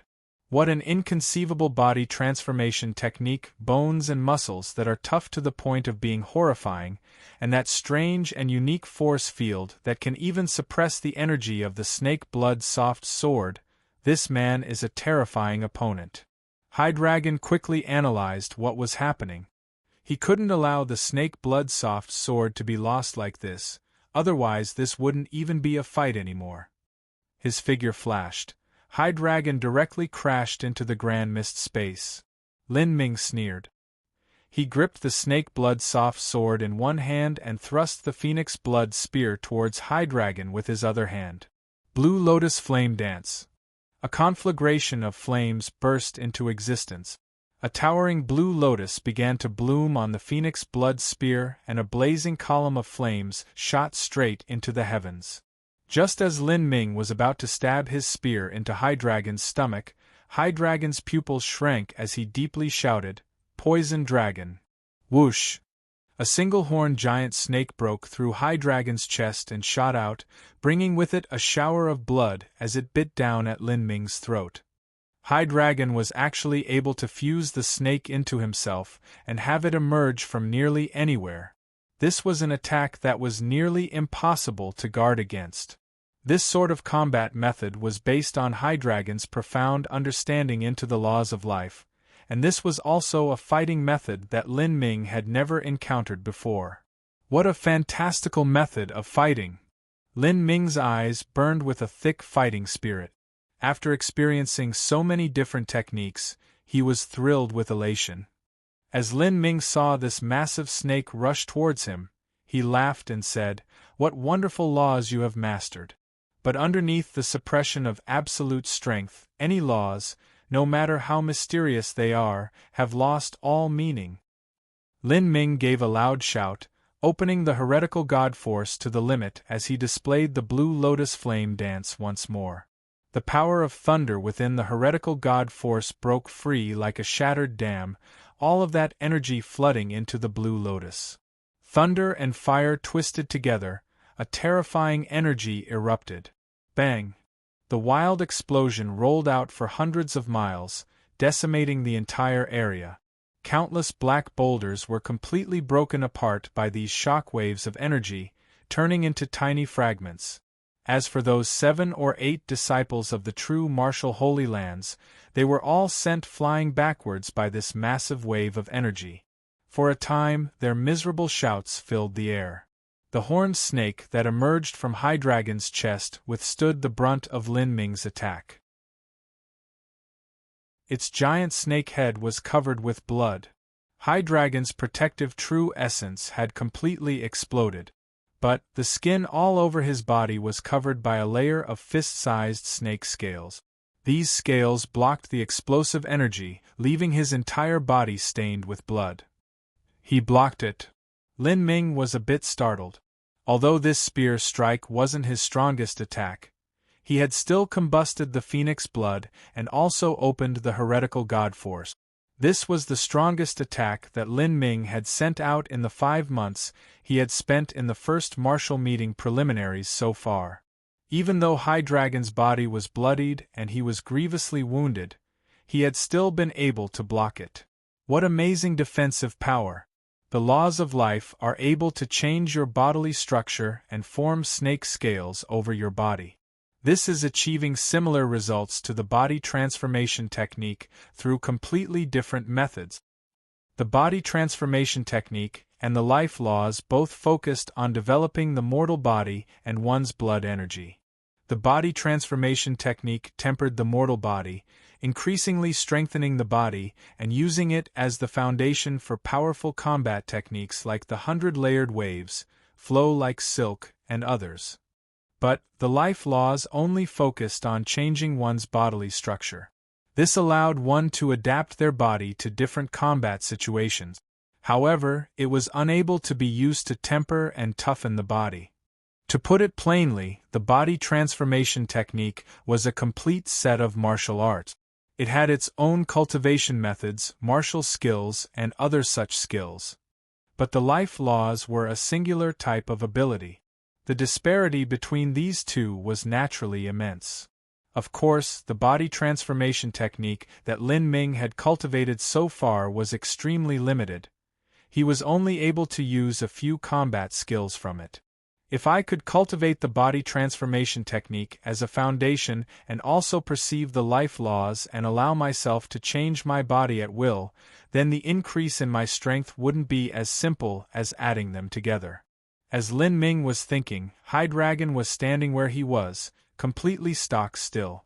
What an inconceivable body transformation technique, bones and muscles that are tough to the point of being horrifying, and that strange and unique force field that can even suppress the energy of the snake blood soft sword. This man is a terrifying opponent. High Dragon quickly analyzed what was happening. He couldn't allow the snake blood soft sword to be lost like this, otherwise this wouldn't even be a fight anymore. His figure flashed. High Dragon directly crashed into the grand mist space. Lin Ming sneered. He gripped the snake blood soft sword in one hand and thrust the phoenix blood spear towards High Dragon with his other hand. Blue Lotus Flame Dance. A conflagration of flames burst into existence. A towering blue lotus began to bloom on the phoenix blood spear and a blazing column of flames shot straight into the heavens. Just as Lin Ming was about to stab his spear into High Dragon's stomach, High Dragon's pupils shrank as he deeply shouted, "Poison Dragon!" Whoosh! A single-horned giant snake broke through High Dragon's chest and shot out, bringing with it a shower of blood as it bit down at Lin Ming's throat. High Dragon was actually able to fuse the snake into himself and have it emerge from nearly anywhere. This was an attack that was nearly impossible to guard against. This sort of combat method was based on High Dragon's profound understanding into the laws of life, and this was also a fighting method that Lin Ming had never encountered before. What a fantastical method of fighting! Lin Ming's eyes burned with a thick fighting spirit. After experiencing so many different techniques, he was thrilled with elation. As Lin Ming saw this massive snake rush towards him, he laughed and said, "What wonderful laws you have mastered." But underneath the suppression of absolute strength, any laws, no matter how mysterious they are, have lost all meaning. Lin Ming gave a loud shout, opening the heretical god force to the limit as he displayed the blue lotus flame dance once more. The power of thunder within the heretical god force broke free like a shattered dam, all of that energy flooding into the blue lotus. Thunder and fire twisted together, a terrifying energy erupted. Bang! The wild explosion rolled out for hundreds of miles, decimating the entire area. Countless black boulders were completely broken apart by these shock waves of energy, turning into tiny fragments. As for those 7 or 8 disciples of the true martial Holy Lands, they were all sent flying backwards by this massive wave of energy. For a time, their miserable shouts filled the air. The horned snake that emerged from High Dragon's chest withstood the brunt of Lin Ming's attack. Its giant snake head was covered with blood. High Dragon's protective true essence had completely exploded. But the skin all over his body was covered by a layer of fist-sized snake scales. These scales blocked the explosive energy, leaving his entire body stained with blood. He blocked it. Lin Ming was a bit startled. Although this spear strike wasn't his strongest attack, he had still combusted the phoenix blood and also opened the heretical god force. This was the strongest attack that Lin Ming had sent out in the 5 months he had spent in the first martial meeting preliminaries so far. Even though Hydreigon's body was bloodied and he was grievously wounded, he had still been able to block it. What amazing defensive power! The laws of life are able to change your bodily structure and form snake scales over your body. This is achieving similar results to the body transformation technique through completely different methods. The body transformation technique and the life laws both focused on developing the mortal body and one's blood energy. The body transformation technique tempered the mortal body, increasingly strengthening the body and using it as the foundation for powerful combat techniques like the 100-layered waves, flow like silk, and others. But the life laws only focused on changing one's bodily structure. This allowed one to adapt their body to different combat situations. However, it was unable to be used to temper and toughen the body. To put it plainly, the body transformation technique was a complete set of martial arts. It had its own cultivation methods, martial skills, and other such skills. But the life laws were a singular type of ability. The disparity between these two was naturally immense. Of course, the body transformation technique that Lin Ming had cultivated so far was extremely limited. He was only able to use a few combat skills from it. If I could cultivate the body transformation technique as a foundation and also perceive the life laws and allow myself to change my body at will, then the increase in my strength wouldn't be as simple as adding them together. As Lin Ming was thinking, Hydreigon was standing where he was, completely stock still.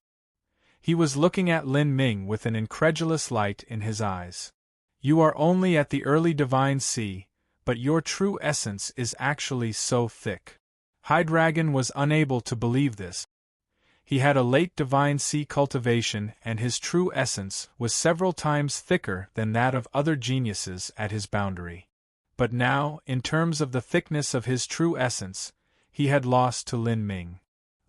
He was looking at Lin Ming with an incredulous light in his eyes. You are only at the early divine sea, but your true essence is actually so thick. Hydreigon was unable to believe this. He had a late divine sea cultivation and his true essence was several times thicker than that of other geniuses at his boundary. But now, in terms of the thickness of his true essence, he had lost to Lin Ming.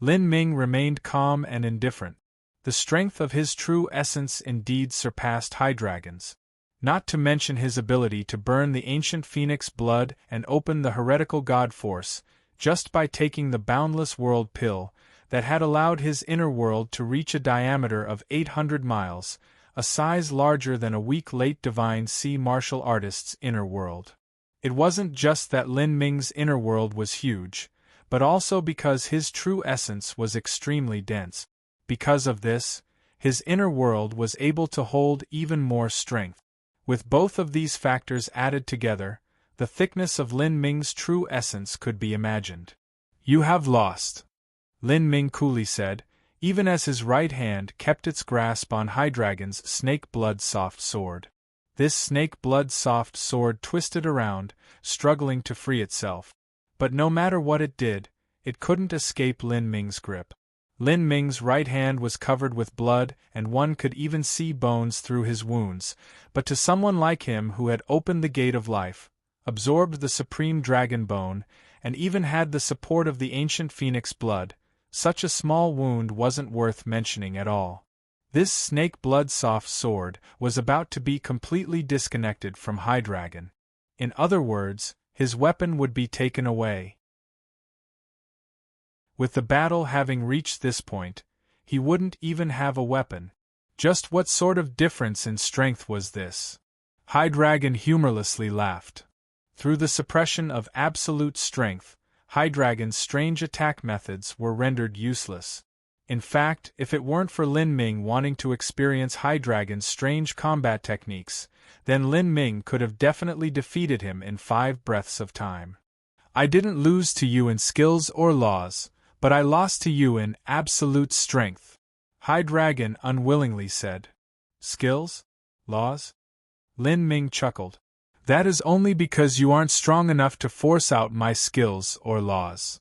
Lin Ming remained calm and indifferent. The strength of his true essence indeed surpassed Hydreigon's. Not to mention his ability to burn the ancient phoenix blood and open the heretical god force, just by taking the boundless world pill, that had allowed his inner world to reach a diameter of 800 miles, a size larger than a weak late divine sea martial artist's inner world. It wasn't just that Lin Ming's inner world was huge, but also because his true essence was extremely dense. Because of this, his inner world was able to hold even more strength. With both of these factors added together, the thickness of Lin Ming's true essence could be imagined. You have lost, Lin Ming coolly said, even as his right hand kept its grasp on Hydreigon's snake blood soft sword. This snake blood soft sword twisted around, struggling to free itself. But no matter what it did, it couldn't escape Lin Ming's grip. Lin Ming's right hand was covered with blood and one could even see bones through his wounds, but to someone like him who had opened the gate of life, absorbed the supreme dragon bone, and even had the support of the ancient phoenix blood, such a small wound wasn't worth mentioning at all. This snake blood soft sword was about to be completely disconnected from Hydreigon. In other words, his weapon would be taken away. With the battle having reached this point, he wouldn't even have a weapon. Just what sort of difference in strength was this? Hydreigon humorlessly laughed. Through the suppression of absolute strength, Hydreigon's strange attack methods were rendered useless. In fact, if it weren't for Lin Ming wanting to experience Hydreigon's strange combat techniques, then Lin Ming could have definitely defeated him in 5 breaths of time. I didn't lose to you in skills or laws, but I lost to you in absolute strength, Hydreigon unwillingly said. Skills? Laws? Lin Ming chuckled. That is only because you aren't strong enough to force out my skills or laws.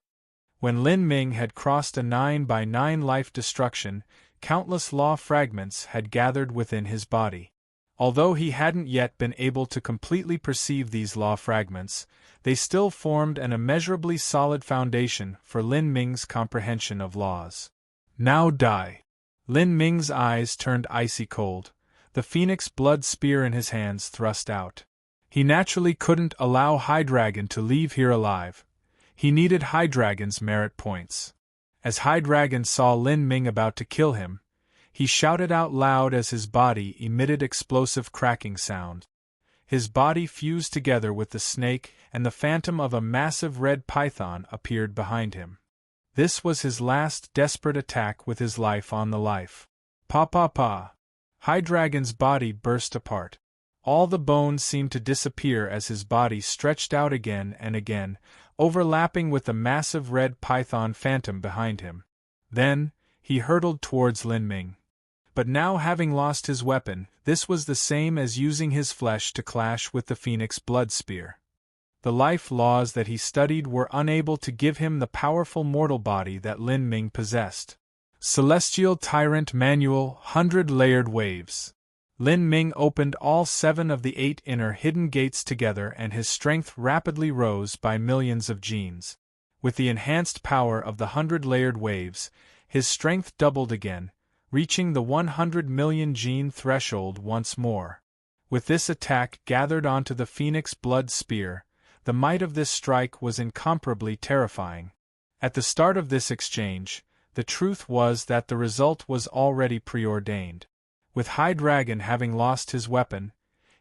When Lin Ming had crossed a 9x9 life destruction, countless law fragments had gathered within his body. Although he hadn't yet been able to completely perceive these law fragments, they still formed an immeasurably solid foundation for Lin Ming's comprehension of laws. Now die. Lin Ming's eyes turned icy cold. the phoenix blood spear in his hands thrust out. He naturally couldn't allow High-Dragon to leave here alive. He needed High-Dragon's merit points. As High-Dragon saw Lin Ming about to kill him, he shouted out loud as his body emitted explosive cracking sound. His body fused together with the snake, and the phantom of a massive red python appeared behind him. This was his last desperate attack with his life on the life. Pa pa pa! High-Dragon's body burst apart. All the bones seemed to disappear as his body stretched out again and again, overlapping with the massive red python phantom behind him. Then, he hurtled towards Lin Ming. But now, having lost his weapon, this was the same as using his flesh to clash with the phoenix blood spear. The life laws that he studied were unable to give him the powerful mortal body that Lin Ming possessed. Celestial Tyrant Manual 100-Layered Waves. Lin Ming opened all 7 of the 8 inner hidden gates together, and his strength rapidly rose by millions of genes. With the enhanced power of the 100-layered waves, his strength doubled again, reaching the 100 million gene threshold once more. With this attack gathered onto the phoenix blood spear, the might of this strike was incomparably terrifying. At the start of this exchange, the truth was that the result was already preordained. With High-Dragon having lost his weapon,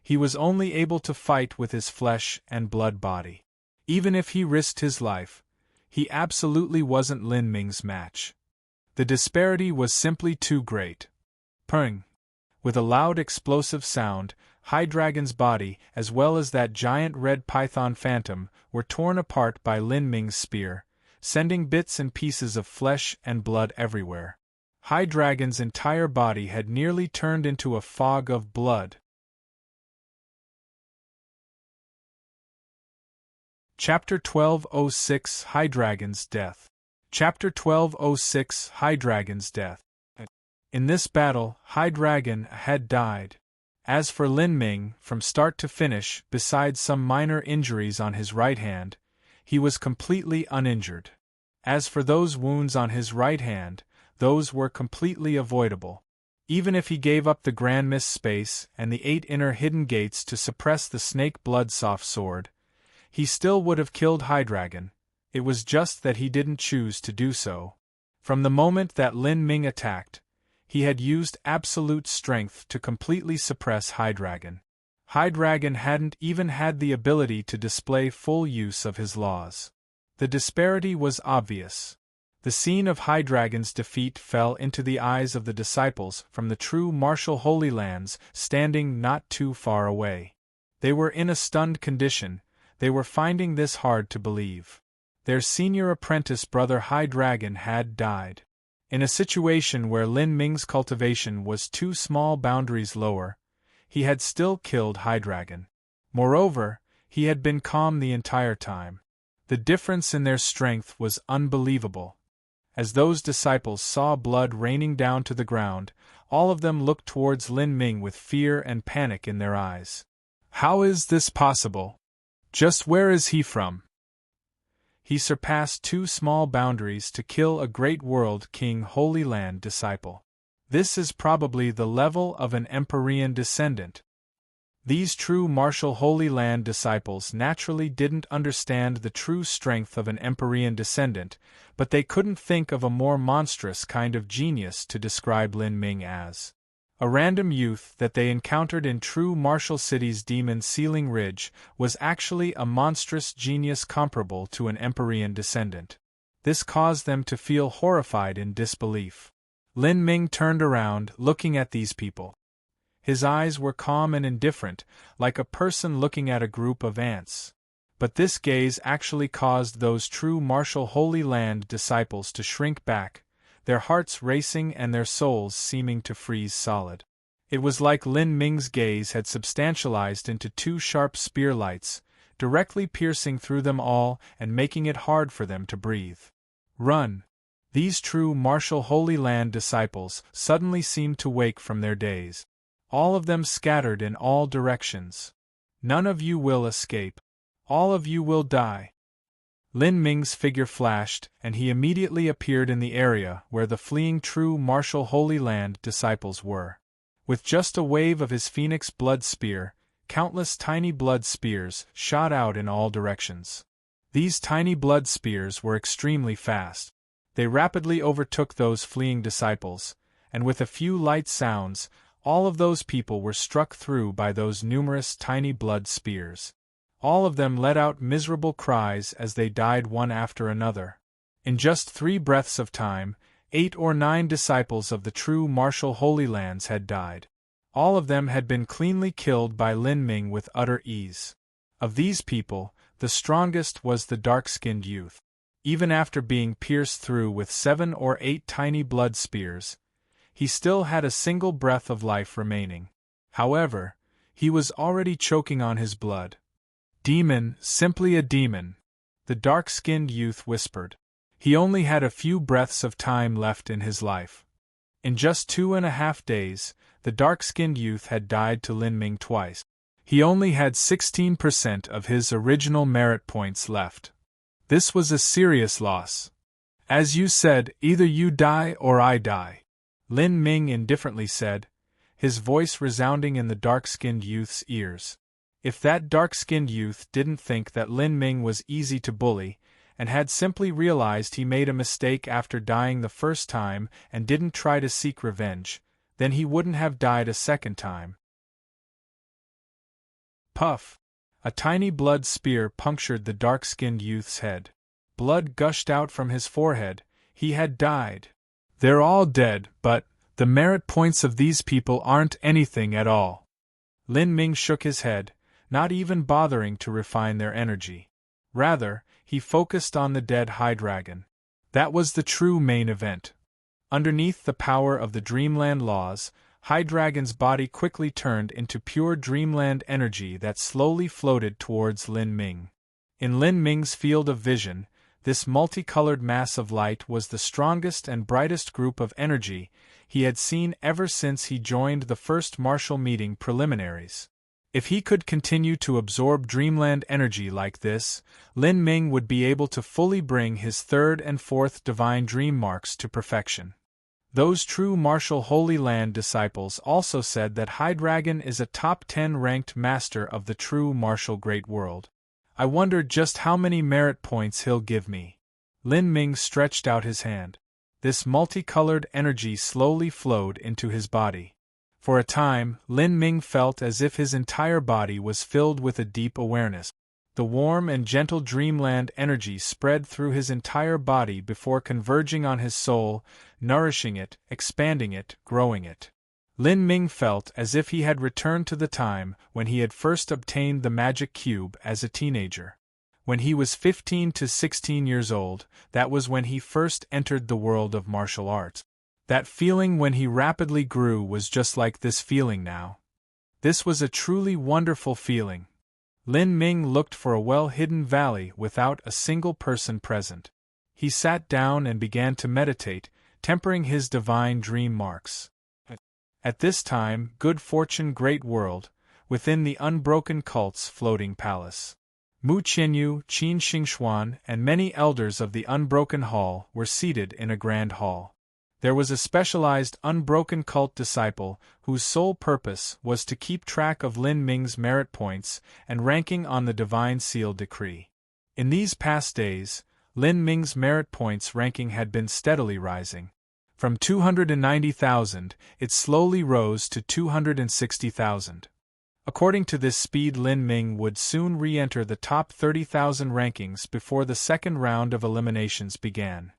he was only able to fight with his flesh and blood body. Even if he risked his life, he absolutely wasn't Lin Ming's match. The disparity was simply too great. Purring! With a loud explosive sound, High-Dragon's body, as well as that giant red python phantom, were torn apart by Lin Ming's spear, sending bits and pieces of flesh and blood everywhere. High-Dragon's entire body had nearly turned into a fog of blood. Chapter 1206 High-Dragon's Death. Chapter 1206 High-Dragon's Death. In this battle, High-Dragon had died. As for Lin Ming, from start to finish, besides some minor injuries on his right hand, he was completely uninjured. As for those wounds on his right hand, those were completely avoidable. Even if he gave up the Grand Mist space and the 8 inner hidden gates to suppress the snake blood soft sword, he still would have killed High-Dragon. It was just that he didn't choose to do so. From the moment that Lin Ming attacked, he had used absolute strength to completely suppress High-Dragon. High-Dragon hadn't even had the ability to display full use of his laws. The disparity was obvious. The scene of High-Dragon's defeat fell into the eyes of the disciples from the true martial Holy Lands standing not too far away. They were in a stunned condition. They were finding this hard to believe. Their senior apprentice brother High-Dragon had died. In a situation where Lin Ming's cultivation was 2 small boundaries lower, he had still killed High-Dragon. Moreover, he had been calm the entire time. The difference in their strength was unbelievable. As those disciples saw blood raining down to the ground, all of them looked towards Lin Ming with fear and panic in their eyes. How is this possible? Just where is he from? He surpassed 2 small boundaries to kill a great world king Holy Land disciple. This is probably the level of an Empyrean descendant. These true martial Holy Land disciples naturally didn't understand the true strength of an Empyrean descendant, but they couldn't think of a more monstrous kind of genius to describe Lin Ming as. A random youth that they encountered in true martial city's demon Sealing Ridge was actually a monstrous genius comparable to an Empyrean descendant. This caused them to feel horrified in disbelief. Lin Ming turned around, looking at these people. His eyes were calm and indifferent, like a person looking at a group of ants. But this gaze actually caused those true martial Holy Land disciples to shrink back, their hearts racing and their souls seeming to freeze solid. It was like Lin Ming's gaze had substantialized into 2 sharp spear lights, directly piercing through them all and making it hard for them to breathe. Run! These true martial Holy Land disciples suddenly seemed to wake from their daze. All of them scattered in all directions. None of you will escape. All of you will die. Lin Ming's figure flashed, and he immediately appeared in the area where the fleeing true martial Holy Land disciples were. With just a wave of his phoenix blood spear, countless tiny blood spears shot out in all directions. These tiny blood spears were extremely fast. They rapidly overtook those fleeing disciples, and with a few light sounds, all of those people were struck through by those numerous tiny blood spears. All of them let out miserable cries as they died one after another. In just 3 breaths of time, 8 or 9 disciples of the true martial Holy Lands had died. All of them had been cleanly killed by Lin Ming with utter ease. Of these people, the strongest was the dark-skinned youth. Even after being pierced through with 7 or 8 tiny blood spears, he still had a single breath of life remaining. However, he was already choking on his blood. "Demon, simply a demon," the dark-skinned youth whispered. He only had a few breaths of time left in his life. In just 2.5 days, the dark-skinned youth had died to Lin Ming twice. He only had 16% of his original merit points left. This was a serious loss. "As you said, either you die or I die," Lin Ming indifferently said, his voice resounding in the dark-skinned youth's ears. If that dark-skinned youth didn't think that Lin Ming was easy to bully, and had simply realized he made a mistake after dying the first time and didn't try to seek revenge, then he wouldn't have died a second time. Puff! A tiny blood spear punctured the dark-skinned youth's head. Blood gushed out from his forehead. He had died. "They're all dead, but the merit points of these people aren't anything at all." Lin Ming shook his head, not even bothering to refine their energy. Rather, he focused on the dead High-Dragon. That was the true main event. Underneath the power of the Dreamland laws, High-Dragon's body quickly turned into pure Dreamland energy that slowly floated towards Lin Ming. In Lin Ming's field of vision, this multicolored mass of light was the strongest and brightest group of energy he had seen ever since he joined the first martial meeting preliminaries. If he could continue to absorb Dreamland energy like this, Lin Ming would be able to fully bring his 3rd and 4th divine dream marks to perfection. Those true martial Holy Land disciples also said that High-Dragon is a top 10 ranked master of the true martial Great World. "I wonder just how many merit points he'll give me." Lin Ming stretched out his hand. This multicolored energy slowly flowed into his body. For a time, Lin Ming felt as if his entire body was filled with a deep awareness. The warm and gentle Dreamland energy spread through his entire body before converging on his soul, nourishing it, expanding it, growing it. Lin Ming felt as if he had returned to the time when he had first obtained the magic cube as a teenager. When he was 15 to 16 years old, that was when he first entered the world of martial arts. That feeling when he rapidly grew was just like this feeling now. This was a truly wonderful feeling. Lin Ming looked for a well-hidden valley without a single person present. He sat down and began to meditate, tempering his divine dream marks. At this time, good fortune great world, within the unbroken cult's floating palace. Mu Qianyu, Qin Xingxuan, and many elders of the unbroken hall were seated in a grand hall. There was a specialized unbroken cult disciple whose sole purpose was to keep track of Lin Ming's merit points and ranking on the Divine Seal decree. In these past days, Lin Ming's merit points ranking had been steadily rising. From 290,000, it slowly rose to 260,000. According to this speed, Lin Ming would soon re-enter the top 30,000 rankings before the second round of eliminations began.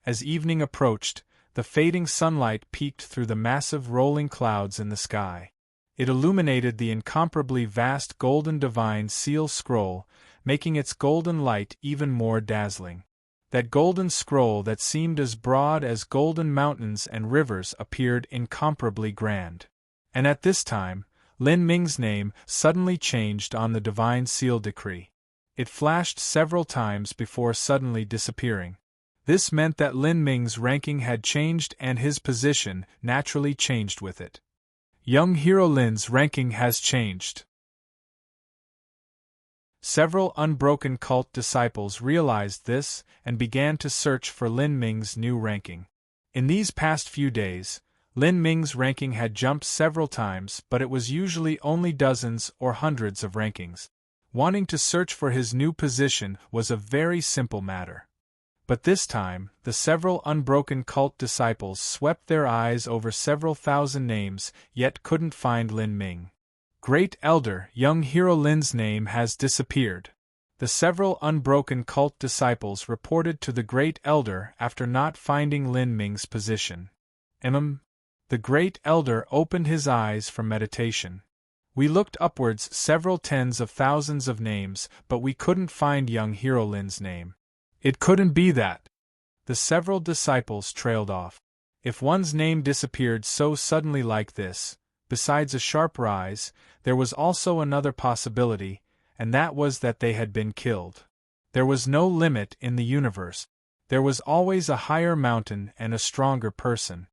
As evening approached, the fading sunlight peeked through the massive rolling clouds in the sky. It illuminated the incomparably vast golden divine seal scroll, making its golden light even more dazzling. That golden scroll that seemed as broad as golden mountains and rivers appeared incomparably grand. And at this time, Lin Ming's name suddenly changed on the Divine Seal decree. It flashed several times before suddenly disappearing. This meant that Lin Ming's ranking had changed and his position naturally changed with it. Young hero Lin's ranking has changed. Several unbroken cult disciples realized this and began to search for Lin Ming's new ranking. In these past few days, Lin Ming's ranking had jumped several times, but it was usually only dozens or hundreds of rankings. Wanting to search for his new position was a very simple matter. But this time, the several unbroken cult disciples swept their eyes over several thousand names, yet couldn't find Lin Ming. Great Elder, young hero Lin's name has disappeared. The several unbroken cult disciples reported to the Great Elder after not finding Lin Ming's position. The Great Elder opened his eyes from meditation. We looked upwards several tens of thousands of names, but we couldn't find young hero Lin's name. It couldn't be that. The several disciples trailed off. If one's name disappeared so suddenly like this, besides a sharp rise, there was also another possibility, and that was that they had been killed. There was no limit in the universe. There was always a higher mountain and a stronger person.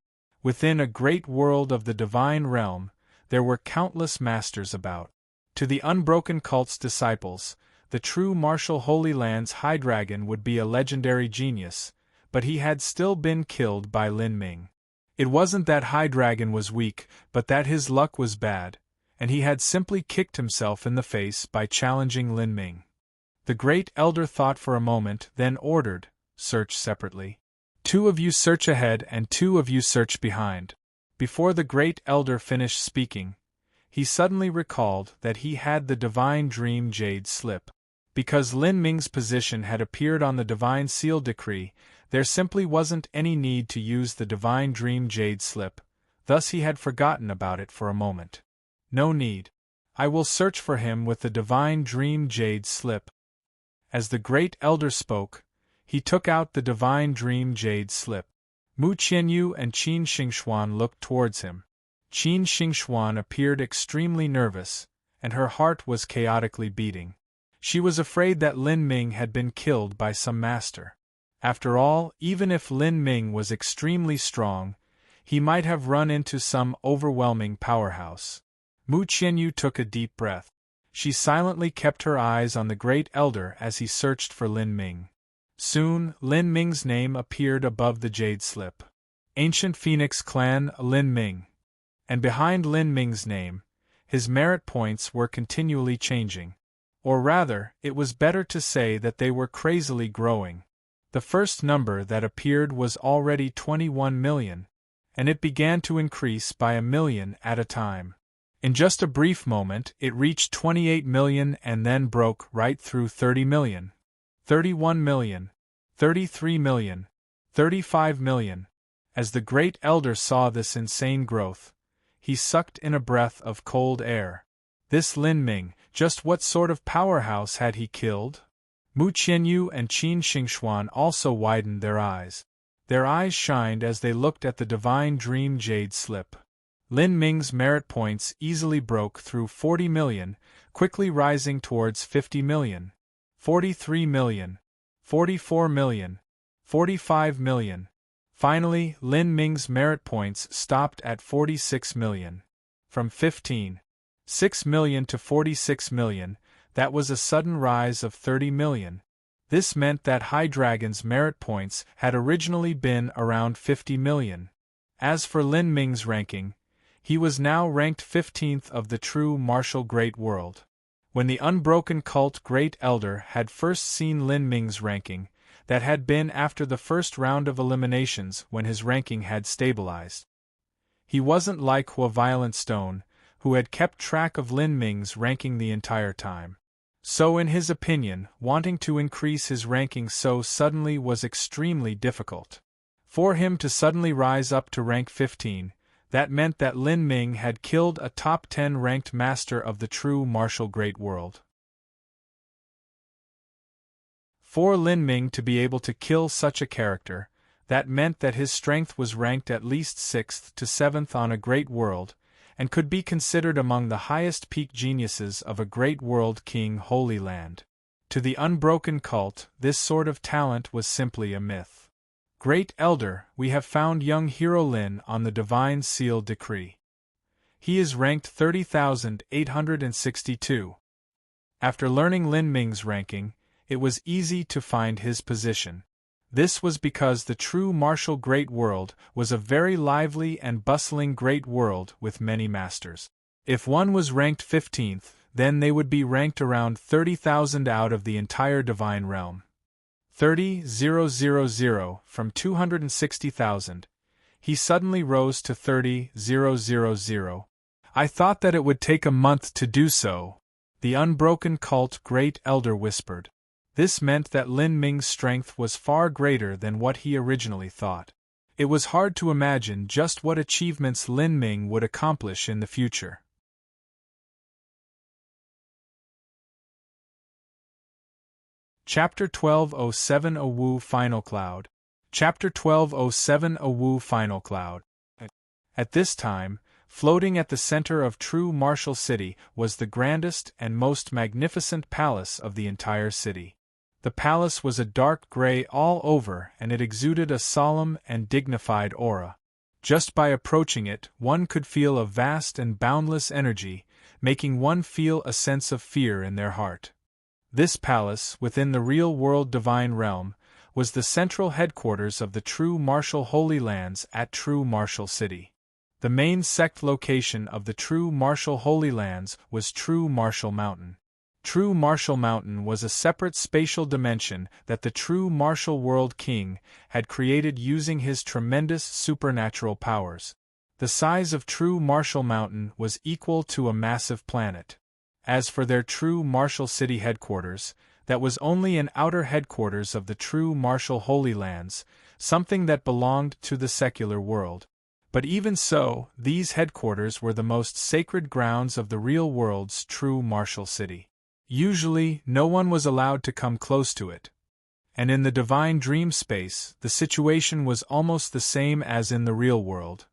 Within a great world of the divine realm, there were countless masters about. To the unbroken cult's disciples, the true martial Holy Land's High Dragon would be a legendary genius, but he had still been killed by Lin Ming. It wasn't that High Dragon was weak, but that his luck was bad, and he had simply kicked himself in the face by challenging Lin Ming. The Great Elder thought for a moment, then ordered, "Search separately. 2 of you search ahead and 2 of you search behind." Before the Great Elder finished speaking, he suddenly recalled that he had the Divine Dream Jade slip. Because Lin Ming's position had appeared on the Divine Seal Decree, there simply wasn't any need to use the Divine Dream Jade slip, thus he had forgotten about it for a moment. No need. I will search for him with the Divine Dream Jade slip. As the Great Elder spoke, he took out the Divine Dream Jade slip. Mu Qianyu and Qin Xingxuan looked towards him. Qin Xingxuan appeared extremely nervous, and her heart was chaotically beating. She was afraid that Lin Ming had been killed by some master. After all, even if Lin Ming was extremely strong, he might have run into some overwhelming powerhouse. Mu Qianyu took a deep breath. She silently kept her eyes on the Great Elder as he searched for Lin Ming. Soon, Lin Ming's name appeared above the jade slip. Ancient Phoenix Clan Lin Ming. And behind Lin Ming's name, his merit points were continually changing. Or rather, it was better to say that they were crazily growing. The first number that appeared was already 21 million, and it began to increase by 1 million at a time. In just a brief moment, it reached 28 million and then broke right through 30 million. 31 million, 33 million, 35 million. As the Great Elder saw this insane growth, he sucked in a breath of cold air. This Lin Ming, just what sort of powerhouse had he killed? Mu Qianyu and Qin Xingxuan also widened their eyes. Their eyes shined as they looked at the Divine Dream Jade slip. Lin Ming's merit points easily broke through 40 million, quickly rising towards 50 million. 43 million, 44 million, 45 million. Finally, Lin Ming's merit points stopped at 46 million. From 15.6 million to 46 million, that was a sudden rise of 30 million. This meant that High Dragon's merit points had originally been around 50 million. As for Lin Ming's ranking, he was now ranked 15th of the true martial great world. When the unbroken cult Great Elder had first seen Lin Ming's ranking, that had been after the first round of eliminations when his ranking had stabilized. He wasn't like Hua Violent Stone, who had kept track of Lin Ming's ranking the entire time. So in his opinion, wanting to increase his ranking so suddenly was extremely difficult. For him to suddenly rise up to rank 15, that meant that Lin Ming had killed a top 10 ranked master of the true martial great world. For Lin Ming to be able to kill such a character, that meant that his strength was ranked at least 6th to 7th on a great world, and could be considered among the highest peak geniuses of a great world king Holy Land. To the unbroken cult, this sort of talent was simply a myth. Great Elder, we have found young hero Lin on the Divine Seal Decree. He is ranked 30,862. After learning Lin Ming's ranking, it was easy to find his position. This was because the true martial great world was a very lively and bustling great world with many masters. If one was ranked 15th, then they would be ranked around 30,000 out of the entire divine realm. 30,000 from 260,000. He suddenly rose to 30,000. I thought that it would take a month to do so, the unbroken cult great elder whispered. This meant that Lin Ming's strength was far greater than what he originally thought. It was hard to imagine just what achievements Lin Ming would accomplish in the future. Chapter 1207 A Wu Final Cloud. Chapter 1207 A Wu Final Cloud. At this time, floating at the center of true martial city was the grandest and most magnificent palace of the entire city. The palace was a dark gray all over and it exuded a solemn and dignified aura. Just by approaching it, one could feel a vast and boundless energy, making one feel a sense of fear in their heart. This palace, within the real-world divine realm, was the central headquarters of the true martial Holy Lands at True Martial City. The main sect location of the True Martial Holy Lands was True Martial Mountain. True Martial Mountain was a separate spatial dimension that the True Martial World King had created using his tremendous supernatural powers. The size of True Martial Mountain was equal to a massive planet. As for their True Martial City headquarters, that was only an outer headquarters of the True Martial Holy Lands, something that belonged to the secular world. But even so, these headquarters were the most sacred grounds of the real world's True Martial City. Usually, no one was allowed to come close to it. And in the divine dream space, the situation was almost the same as in the real world.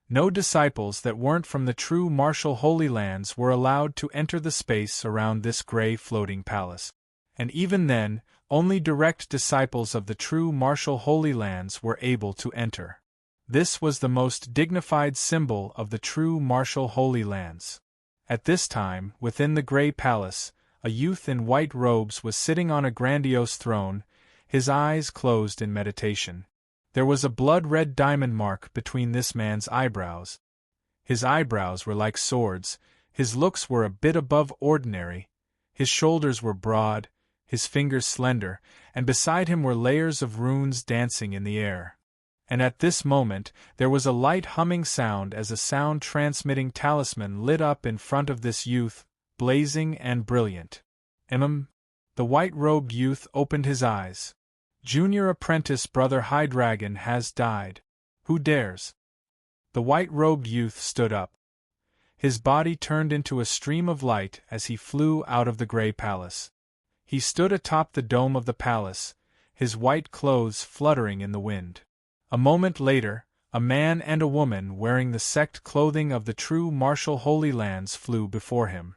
No disciples that weren't from the True Martial Holy Lands were allowed to enter the space around this gray floating palace. And even then, only direct disciples of the True Martial Holy Lands were able to enter. This was the most dignified symbol of the True Martial Holy Lands. At this time, within the gray palace, a youth in white robes was sitting on a grandiose throne, his eyes closed in meditation. There was a blood-red diamond mark between this man's eyebrows. His eyebrows were like swords, his looks were a bit above ordinary, his shoulders were broad, his fingers slender, and beside him were layers of runes dancing in the air. And at this moment, there was a light humming sound as a sound-transmitting talisman lit up in front of this youth, blazing and brilliant. The white-robed youth opened his eyes. Junior apprentice Brother High Dragon has died. Who dares? The white-robed youth stood up. His body turned into a stream of light as he flew out of the gray palace. He stood atop the dome of the palace, his white clothes fluttering in the wind. A moment later, a man and a woman wearing the sect clothing of the True Martial Holy Lands flew before him.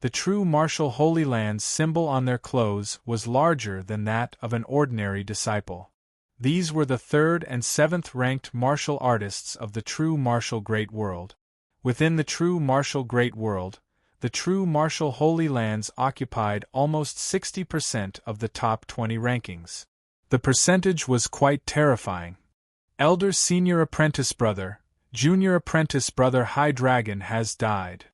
The True Martial Holy Lands symbol on their clothes was larger than that of an ordinary disciple. These were the 3rd and 7th ranked martial artists of the True Martial Great World. Within the True Martial Great World, the True Martial Holy Lands occupied almost 60% of the top 20 rankings. The percentage was quite terrifying. Elder Senior Apprentice Brother, Junior Apprentice Brother High Dragon has died,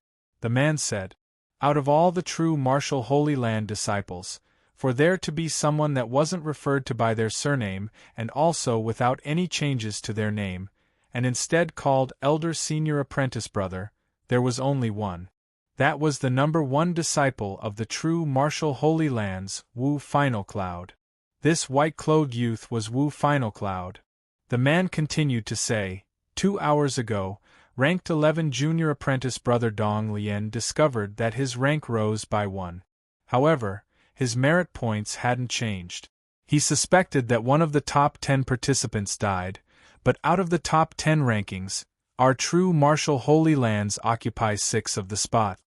the man said. Out of all the True Martial Holy Land disciples, for there to be someone that wasn't referred to by their surname and also without any changes to their name, and instead called Elder Senior Apprentice Brother, there was only one. That was the number 1 disciple of the True Martial Holy Lands, Wu Final Cloud. This white-clothed youth was Wu Final Cloud. The man continued to say, 2 hours ago, Ranked 11 Junior Apprentice Brother Dong Lian discovered that his rank rose by 1. However, his merit points hadn't changed. He suspected that one of the top 10 participants died, but out of the top 10 rankings, our True Martial Holy Lands occupy 6 of the spot.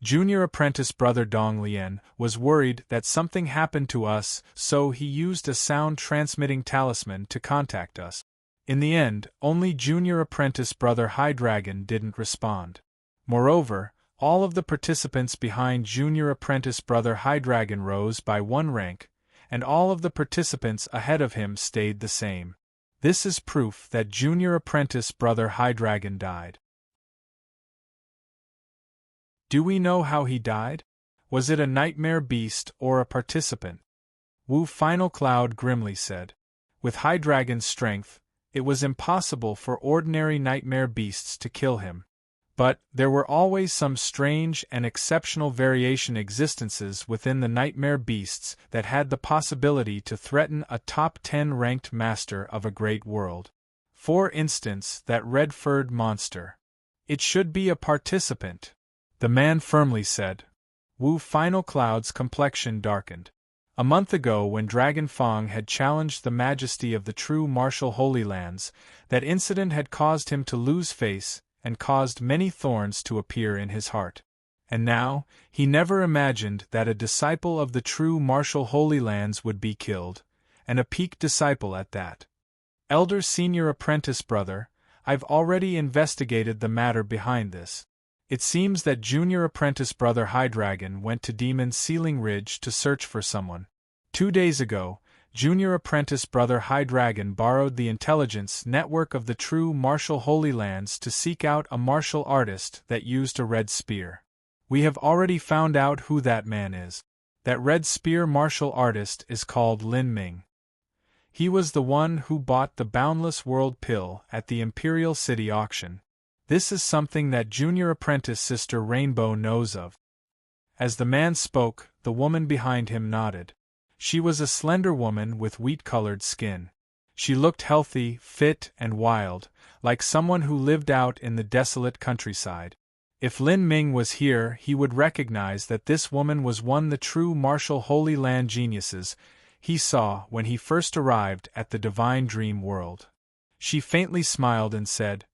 Junior Apprentice Brother Dong Lian was worried that something happened to us, so he used a sound-transmitting talisman to contact us. In the end, only Junior Apprentice Brother High Dragon didn't respond. Moreover, all of the participants behind Junior Apprentice Brother High Dragon rose by 1 rank, and all of the participants ahead of him stayed the same. This is proof that junior apprentice Brother Hydreigon died. Do we know how he died? Was it a nightmare beast or a participant? Wu Final Cloud grimly said. With Hydreigon's strength, it was impossible for ordinary nightmare beasts to kill him. But there were always some strange and exceptional variation existences within the nightmare beasts that had the possibility to threaten a top 10 ranked master of a great world. For instance, that red-furred monster. It should be a participant, the man firmly said. Wu Final Cloud's complexion darkened. A month ago, when Dragon Fong had challenged the majesty of the true martial Holy Lands, that incident had caused him to lose face and caused many thorns to appear in his heart. And now, he never imagined that a disciple of the true martial Holy Lands would be killed, and a peak disciple at that. Elder Senior Apprentice Brother, I've already investigated the matter behind this. It seems that Junior Apprentice Brother Hydreigon went to Demon Ceiling Ridge to search for someone. 2 days ago, Junior Apprentice Brother Hydreigon borrowed the intelligence network of the true martial Holy Lands to seek out a martial artist that used a red spear. We have already found out who that man is. That red spear martial artist is called Lin Ming. He was the one who bought the Boundless World Pill at the Imperial City auction. This is something that Junior Apprentice Sister Rainbow knows of. As the man spoke, the woman behind him nodded. She was a slender woman with wheat-colored skin. She looked healthy, fit, and wild, like someone who lived out in the desolate countryside. If Lin Ming was here, he would recognize that this woman was one of the true martial Holy Land geniuses he saw when he first arrived at the Divine Dream World. She faintly smiled and said,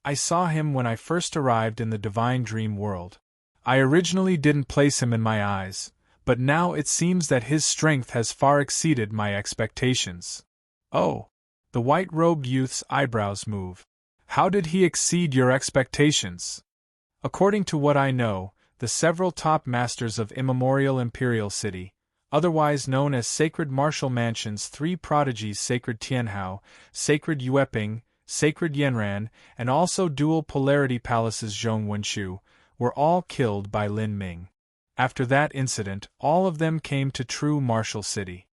I saw him when I first arrived in the Divine Dream World. I originally didn't place him in my eyes, but now it seems that his strength has far exceeded my expectations. Oh! The white-robed youth's eyebrows move. How did he exceed your expectations? According to what I know, the several top masters of Immemorial Imperial City, otherwise known as Sacred Martial Mansion's 3 prodigies Sacred Tianhao, Sacred Yueping, Sacred Yanran, and also Dual Polarity Palace's Zhongwenshu, were all killed by Lin Ming. After that incident, all of them came to True Martial City.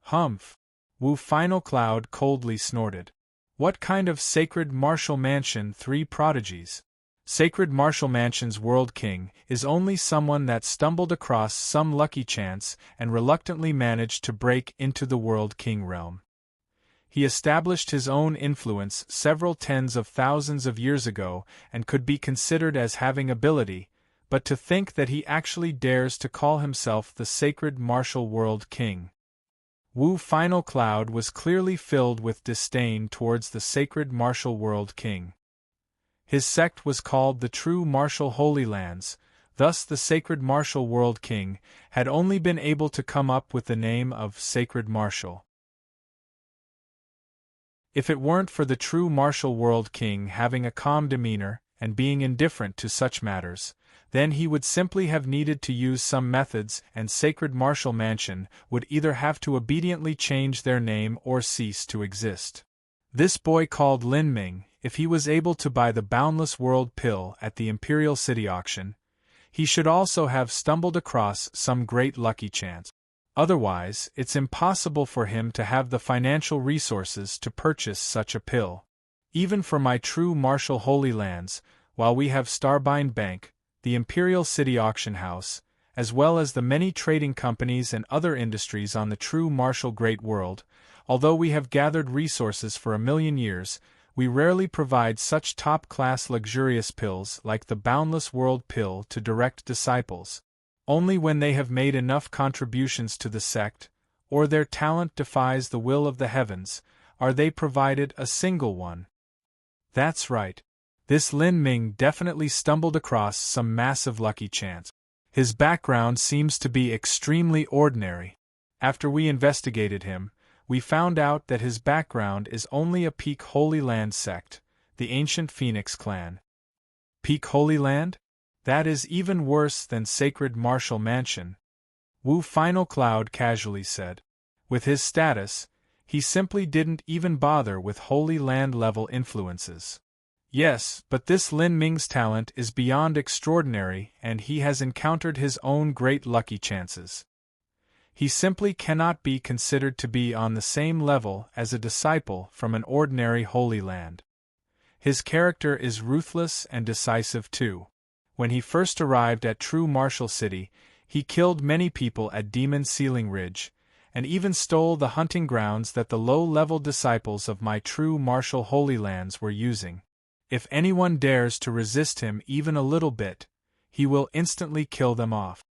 Humph! Wu Final Cloud coldly snorted. What kind of Sacred Martial Mansion 3 prodigies? Sacred Martial Mansion's World King is only someone that stumbled across some lucky chance and reluctantly managed to break into the World King realm. He established his own influence several tens of thousands of years ago and could be considered as having ability, but to think that he actually dares to call himself the Sacred Martial World King. Wu Final Cloud was clearly filled with disdain towards the Sacred Martial World King. His sect was called the True Martial Holy Lands, thus the Sacred Martial World King had only been able to come up with the name of Sacred Martial. If it weren't for the True Martial World King having a calm demeanor and being indifferent to such matters, then he would simply have needed to use some methods, and Sacred Martial Mansion would either have to obediently change their name or cease to exist. This boy called Lin Ming, if he was able to buy the Boundless World Pill at the Imperial City auction, he should also have stumbled across some great lucky chance. Otherwise, it's impossible for him to have the financial resources to purchase such a pill. Even for my true martial Holy Lands, while we have Starbind Bank, the Imperial City Auction House, as well as the many trading companies and other industries on the true martial Great World, although we have gathered resources for 1,000,000 years, we rarely provide such top-class luxurious pills like the Boundless World Pill to direct disciples. Only when they have made enough contributions to the sect, or their talent defies the will of the heavens, are they provided a single one. That's right. This Lin Ming definitely stumbled across some massive lucky chance. His background seems to be extremely ordinary. After we investigated him, we found out that his background is only a Peak Holy Land sect, the ancient Phoenix clan. Peak Holy Land? That is even worse than Sacred Martial Mansion. Wu Final Cloud casually said. With his status, he simply didn't even bother with Holy Land level influences. Yes, but this Lin Ming's talent is beyond extraordinary, and he has encountered his own great lucky chances. He simply cannot be considered to be on the same level as a disciple from an ordinary Holy Land. His character is ruthless and decisive too. When he first arrived at True Martial City, he killed many people at Demon Ceiling Ridge, and even stole the hunting grounds that the low-level disciples of my True Martial Holy Lands were using. If anyone dares to resist him even a little bit, he will instantly kill them off.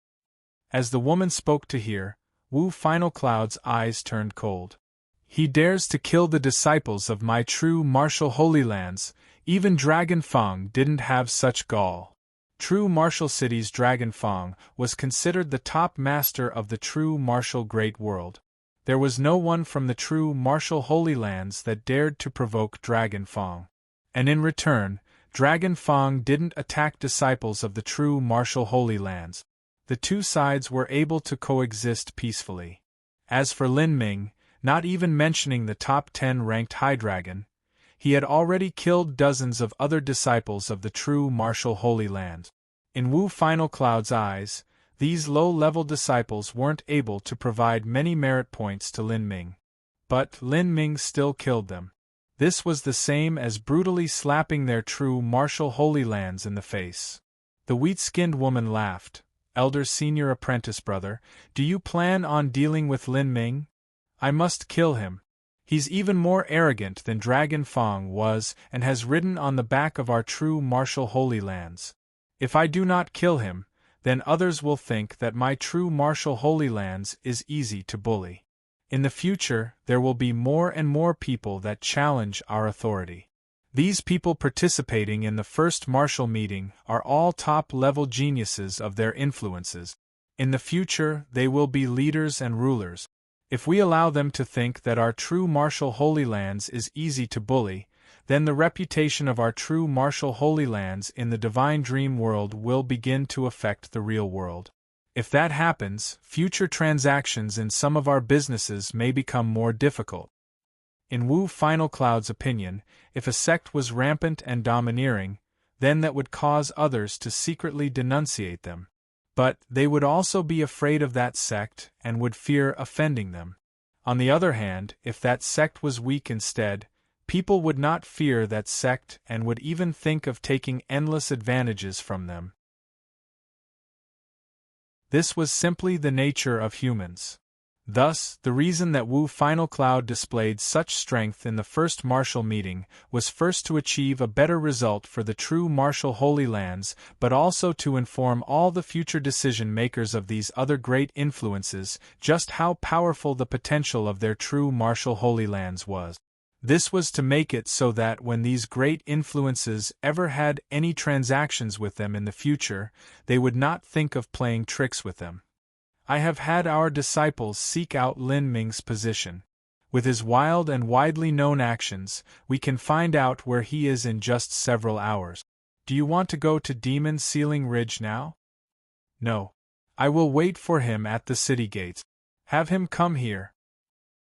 As the woman spoke to hear, Wu Final Cloud's eyes turned cold. He dares to kill the disciples of my True Martial Holy Lands. Even Dragon Fang didn't have such gall. True Martial City's Dragon Fang was considered the top master of the True Martial Great World. There was no one from the True Martial Holy Lands that dared to provoke Dragon Fang. And in return, Dragon Fang didn't attack disciples of the True Martial Holy Lands. The two sides were able to coexist peacefully. As for Lin Ming, not even mentioning the top 10 ranked High Dragon, he had already killed dozens of other disciples of the True Martial Holy Land. In Wu Final Cloud's eyes, these low-level disciples weren't able to provide many merit points to Lin Ming. But Lin Ming still killed them. This was the same as brutally slapping their True Martial Holy Lands in the face. The wheat-skinned woman laughed. Elder Senior Apprentice Brother, do you plan on dealing with Lin Ming? I must kill him. He's even more arrogant than Dragon Fang was and has ridden on the back of our True Martial Holy Lands. If I do not kill him, then others will think that my True Martial Holy Lands is easy to bully. In the future, there will be more and more people that challenge our authority. These people participating in the first martial meeting are all top-level geniuses of their influences. In the future, they will be leaders and rulers. If we allow them to think that our True Martial Holy Lands is easy to bully, then the reputation of our True Martial Holy Lands in the Divine Dream World will begin to affect the real world. If that happens, future transactions in some of our businesses may become more difficult. In Wu Final Cloud's opinion, if a sect was rampant and domineering, then that would cause others to secretly denunciate them. But they would also be afraid of that sect and would fear offending them. On the other hand, if that sect was weak instead, people would not fear that sect and would even think of taking endless advantages from them. This was simply the nature of humans. Thus, the reason that Wu Final Cloud displayed such strength in the first martial meeting was first to achieve a better result for the True Martial Holy Lands, but also to inform all the future decision-makers of these other great influences just how powerful the potential of their True Martial Holy Lands was. This was to make it so that when these great influences ever had any transactions with them in the future, they would not think of playing tricks with them. I have had our disciples seek out Lin Ming's position. With his wild and widely known actions, we can find out where he is in just several hours. Do you want to go to Demon Ceiling Ridge now? No. I will wait for him at the city gates. Have him come here.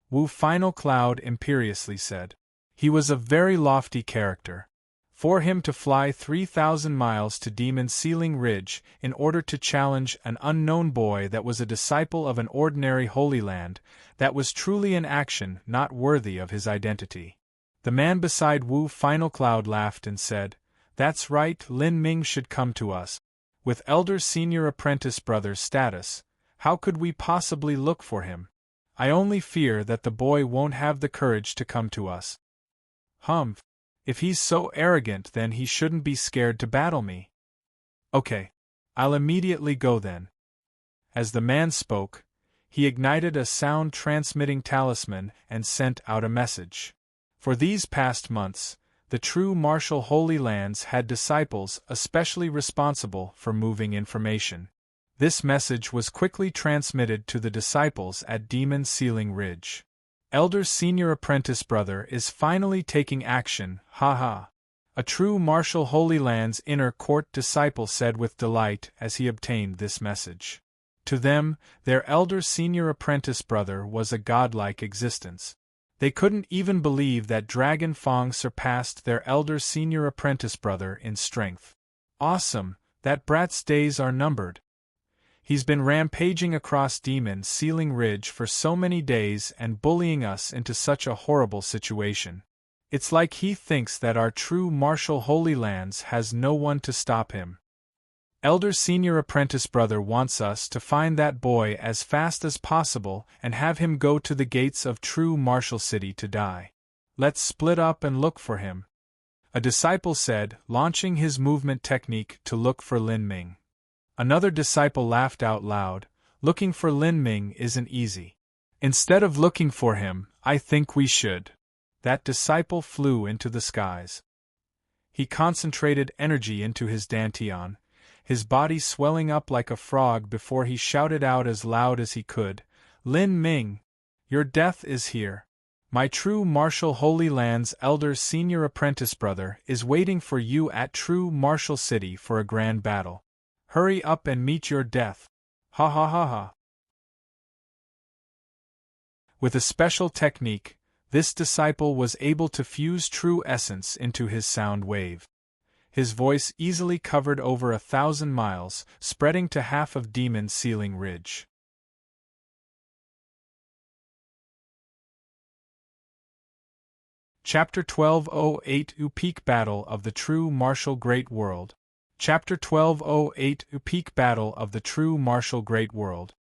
Wu Final Cloud imperiously said. He was a very lofty character. For him to fly 3,000 miles to Demon Ceiling Ridge in order to challenge an unknown boy that was a disciple of an ordinary Holy Land, that was truly an action not worthy of his identity. The man beside Wu Final Cloud laughed and said, "That's right, Lin Ming should come to us. With Elder Senior Apprentice Brother's status, how could we possibly look for him? I only fear that the boy won't have the courage to come to us." "Humph. If he's so arrogant, then he shouldn't be scared to battle me." "Okay. I'll immediately go then." As the man spoke, he ignited a sound-transmitting talisman and sent out a message. For these past months, the True Martial Holy Lands had disciples especially responsible for moving information. This message was quickly transmitted to the disciples at Demon Ceiling Ridge. Elder Senior Apprentice Brother is finally taking action, haha. A True Martial Holy Land's inner court disciple said with delight as he obtained this message. To them, their elder senior apprentice brother was a godlike existence. They couldn't even believe that Dragon Fong surpassed their elder senior apprentice brother in strength. Awesome, that brat's days are numbered. He's been rampaging across Demon Ceiling Ridge for so many days and bullying us into such a horrible situation. It's like he thinks that our true martial Holy Lands has no one to stop him. Elder senior apprentice brother wants us to find that boy as fast as possible and have him go to the gates of true Martial City to die. Let's split up and look for him, a disciple said, launching his movement technique to look for Lin Ming. Another disciple laughed out loud. Looking for Lin Ming isn't easy. Instead of looking for him, I think we should. That disciple flew into the skies. He concentrated energy into his dantian, his body swelling up like a frog before he shouted out as loud as he could, "Lin Ming, your death is here. My true martial Holy Land's elder senior apprentice brother is waiting for you at true Martial City for a grand battle. Hurry up and meet your death. Ha ha ha ha." With a special technique, this disciple was able to fuse true essence into his sound wave. His voice easily covered over 1,000 miles, spreading to half of Demon Ceiling Ridge. Chapter 1208 Peak Battle of the True Martial Great World. Chapter 1208 Peak Battle of the True Martial Great World.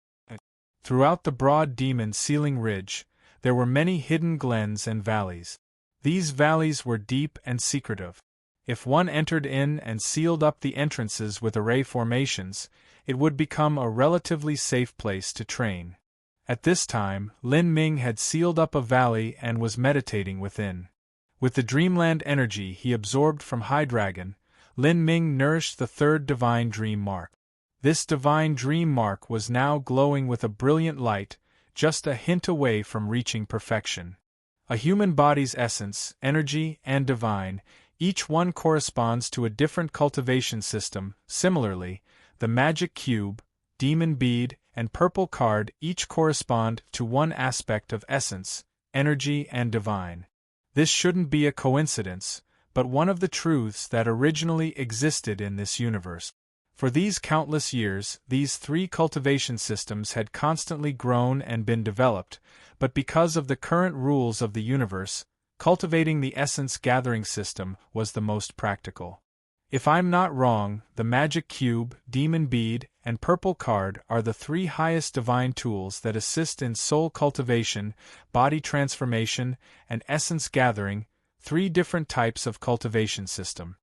Throughout the broad Demon Ceiling Ridge, there were many hidden glens and valleys. These valleys were deep and secretive. If one entered in and sealed up the entrances with array formations, it would become a relatively safe place to train. At this time, Lin Ming had sealed up a valley and was meditating within. With the dreamland energy he absorbed from High Dragon, Lin Ming nourished the third divine dream mark. This divine dream mark was now glowing with a brilliant light, just a hint away from reaching perfection. A human body's essence, energy, and divine, each one corresponds to a different cultivation system. Similarly, the magic cube, demon bead, and purple card each correspond to one aspect of essence, energy, and divine. This shouldn't be a coincidence, but one of the truths that originally existed in this universe. For these countless years, these three cultivation systems had constantly grown and been developed, but because of the current rules of the universe, cultivating the essence gathering system was the most practical. If I'm not wrong, the magic cube, demon bead, and purple card are the three highest divine tools that assist in soul cultivation, body transformation, and essence gathering, three different types of cultivation system.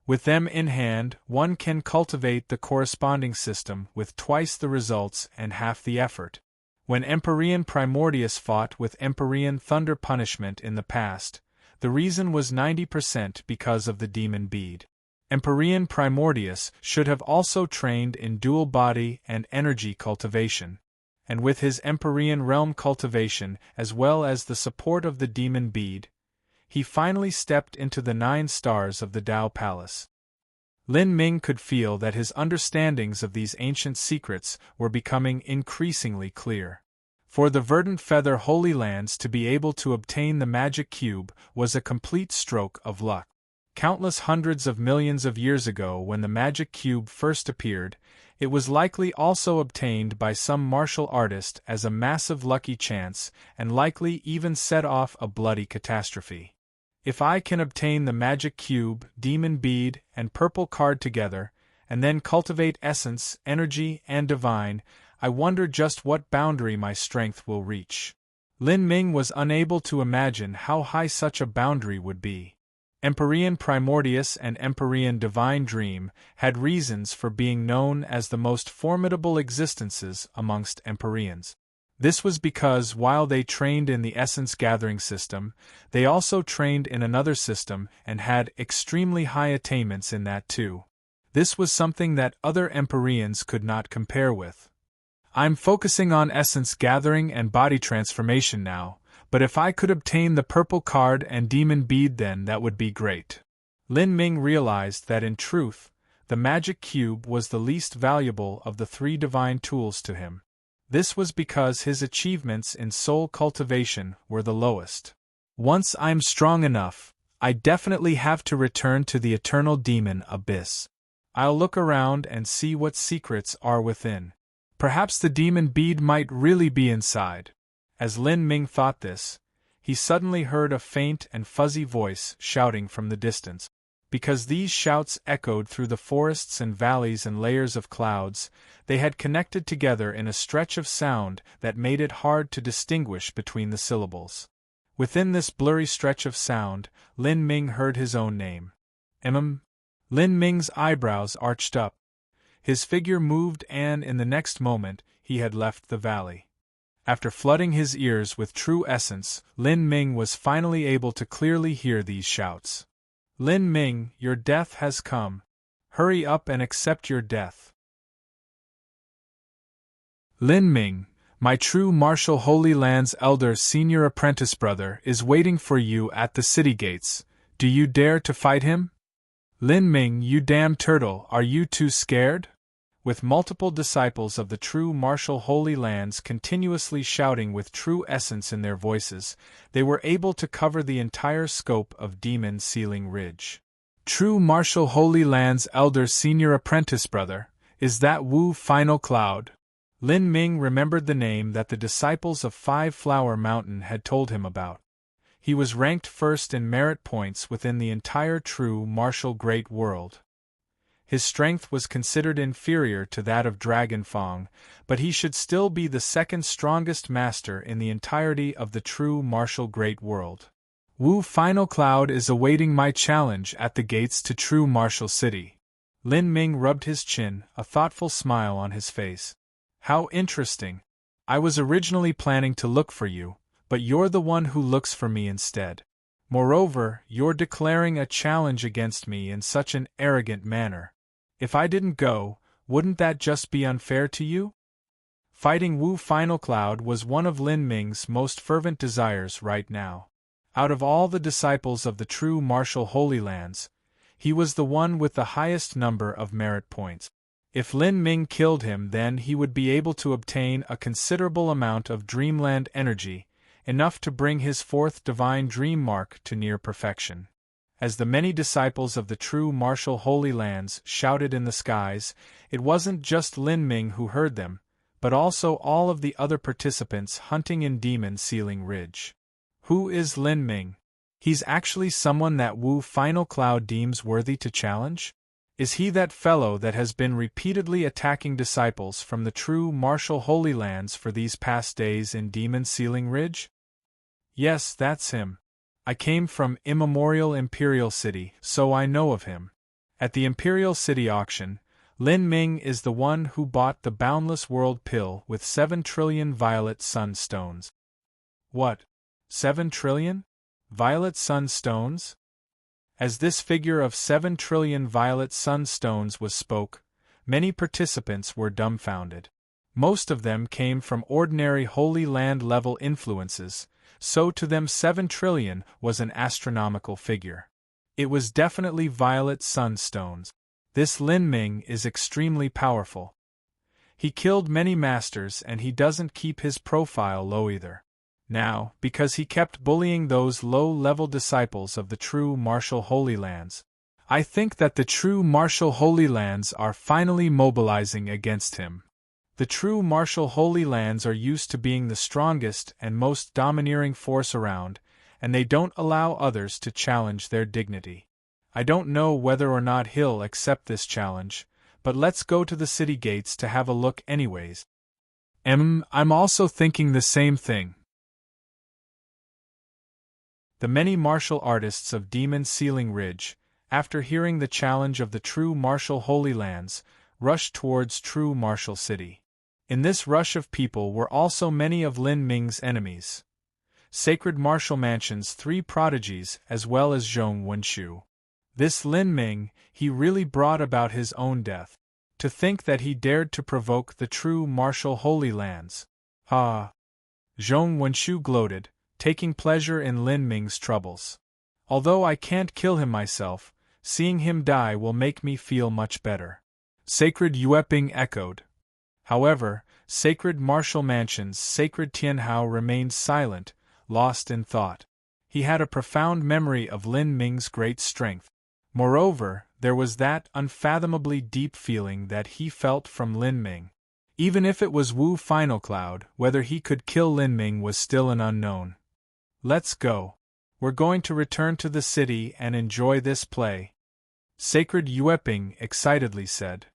With them in hand, one can cultivate the corresponding system with twice the results and half the effort. When Empyrean Primordius fought with Empyrean Thunder Punishment in the past, the reason was 90% because of the demon bead. Empyrean Primordius should have also trained in dual body and energy cultivation, and with his Empyrean realm cultivation as well as the support of the demon bead, he finally stepped into the 9 stars of the Tao Palace. Lin Ming could feel that his understandings of these ancient secrets were becoming increasingly clear. For the Verdant Feather Holy Lands to be able to obtain the magic cube was a complete stroke of luck. Countless hundreds of millions of years ago when the magic cube first appeared, it was likely also obtained by some martial artist as a massive lucky chance and likely even set off a bloody catastrophe. If I can obtain the magic cube, demon bead, and purple card together, and then cultivate essence, energy, and divine, I wonder just what boundary my strength will reach. Lin Ming was unable to imagine how high such a boundary would be. Empyrean Primordius and Empyrean Divine Dream had reasons for being known as the most formidable existences amongst Empyreans. This was because while they trained in the essence gathering system, they also trained in another system and had extremely high attainments in that too. This was something that other Empyreans could not compare with. I'm focusing on essence gathering and body transformation now, but if I could obtain the purple card and demon bead then that would be great. Lin Ming realized that in truth, The magic cube was the least valuable of the 3 divine tools to him. This was because his achievements in soul cultivation were the lowest. Once I'm strong enough, I definitely have to return to the eternal demon abyss. I'll look around and see what secrets are within. Perhaps the demon bead might really be inside. As Lin Ming thought this, he suddenly heard a faint and fuzzy voice shouting from the distance. Because these shouts echoed through the forests and valleys and layers of clouds, they had connected together in a stretch of sound that made it hard to distinguish between the syllables. Within this blurry stretch of sound, Lin Ming heard his own name. Lin Ming's eyebrows arched up. His figure moved and in the next moment, he had left the valley. After flooding his ears with true essence, Lin Ming was finally able to clearly hear these shouts. Lin Ming, your death has come. Hurry up and accept your death. Lin Ming, my true martial Holy Land's elder senior apprentice brother, is waiting for you at the city gates. Do you dare to fight him? Lin Ming, you damn turtle, are you too scared? With multiple disciples of the true martial Holy Lands continuously shouting with true essence in their voices, they were able to cover the entire scope of Demon Sealing Ridge. True martial Holy Lands elder senior apprentice brother, is that Wu Final Cloud? Lin Ming remembered the name that the disciples of 5 Flower Mountain had told him about. He was ranked first in merit points within the entire true martial great world. His strength was considered inferior to that of Dragon Fong, but he should still be the second strongest master in the entirety of the true martial great world. Wu Final Cloud is awaiting my challenge at the gates to true martial city. Lin Ming rubbed his chin, a thoughtful smile on his face. How interesting. I was originally planning to look for you, but you're the one who looks for me instead. Moreover, you're declaring a challenge against me in such an arrogant manner. If I didn't go, wouldn't that just be unfair to you? Fighting Wu Final Cloud was one of Lin Ming's most fervent desires right now. Out of all the disciples of the true martial Holy Lands, he was the one with the highest number of merit points. If Lin Ming killed him, then he would be able to obtain a considerable amount of Dreamland energy, enough to bring his 4th divine dream mark to near perfection. As the many disciples of the true martial Holy Lands shouted in the skies, it wasn't just Lin Ming who heard them, but also all of the other participants hunting in Demon Sealing Ridge. Who is Lin Ming? He's actually someone that Wu Final Cloud deems worthy to challenge? Is he that fellow that has been repeatedly attacking disciples from the true martial Holy Lands for these past days in Demon Sealing Ridge? Yes, that's him. I came from Immemorial Imperial City, so I know of him. At the Imperial City auction, Lin Ming is the one who bought the Boundless World Pill with 7 trillion Violet Sun Stones. What? 7 trillion? Violet Sun Stones? As this figure of 7 trillion Violet Sun Stones was spoke, many participants were dumbfounded. Most of them came from ordinary Holy Land level influences, so to them 7 trillion was an astronomical figure. It was definitely Violet Sun Stones. This Lin Ming is extremely powerful. He killed many masters and he doesn't keep his profile low either. Now, because he kept bullying those low-level disciples of the true martial Holy Lands, I think that the true martial Holy Lands are finally mobilizing against him. The true martial Holy Lands are used to being the strongest and most domineering force around, and they don't allow others to challenge their dignity. I don't know whether or not he'll accept this challenge, but let's go to the city gates to have a look anyways. I'm also thinking the same thing. The many martial artists of Demon Sealing Ridge, after hearing the challenge of the true martial Holy Lands, rushed towards true martial city. In this rush of people were also many of Lin Ming's enemies. Sacred Martial Mansion's 3 prodigies as well as Zhong Wenshu. This Lin Ming, he really brought about his own death. To think that he dared to provoke the true martial Holy Lands. Ah! Zhong Wenshu gloated, taking pleasure in Lin Ming's troubles. Although I can't kill him myself, Seeing him die will make me feel much better. Sacred Yueping echoed. However, sacred Martial Mansion's sacred Tianhao remained silent, lost in thought. He had a profound memory of Lin Ming's great strength. Moreover, there was that unfathomably deep feeling that he felt from Lin Ming. Even if it was Wu Final Cloud, whether he could kill Lin Ming was still an unknown. Let's go. We're going to return to the city and enjoy this play, Sacred Yueping excitedly said.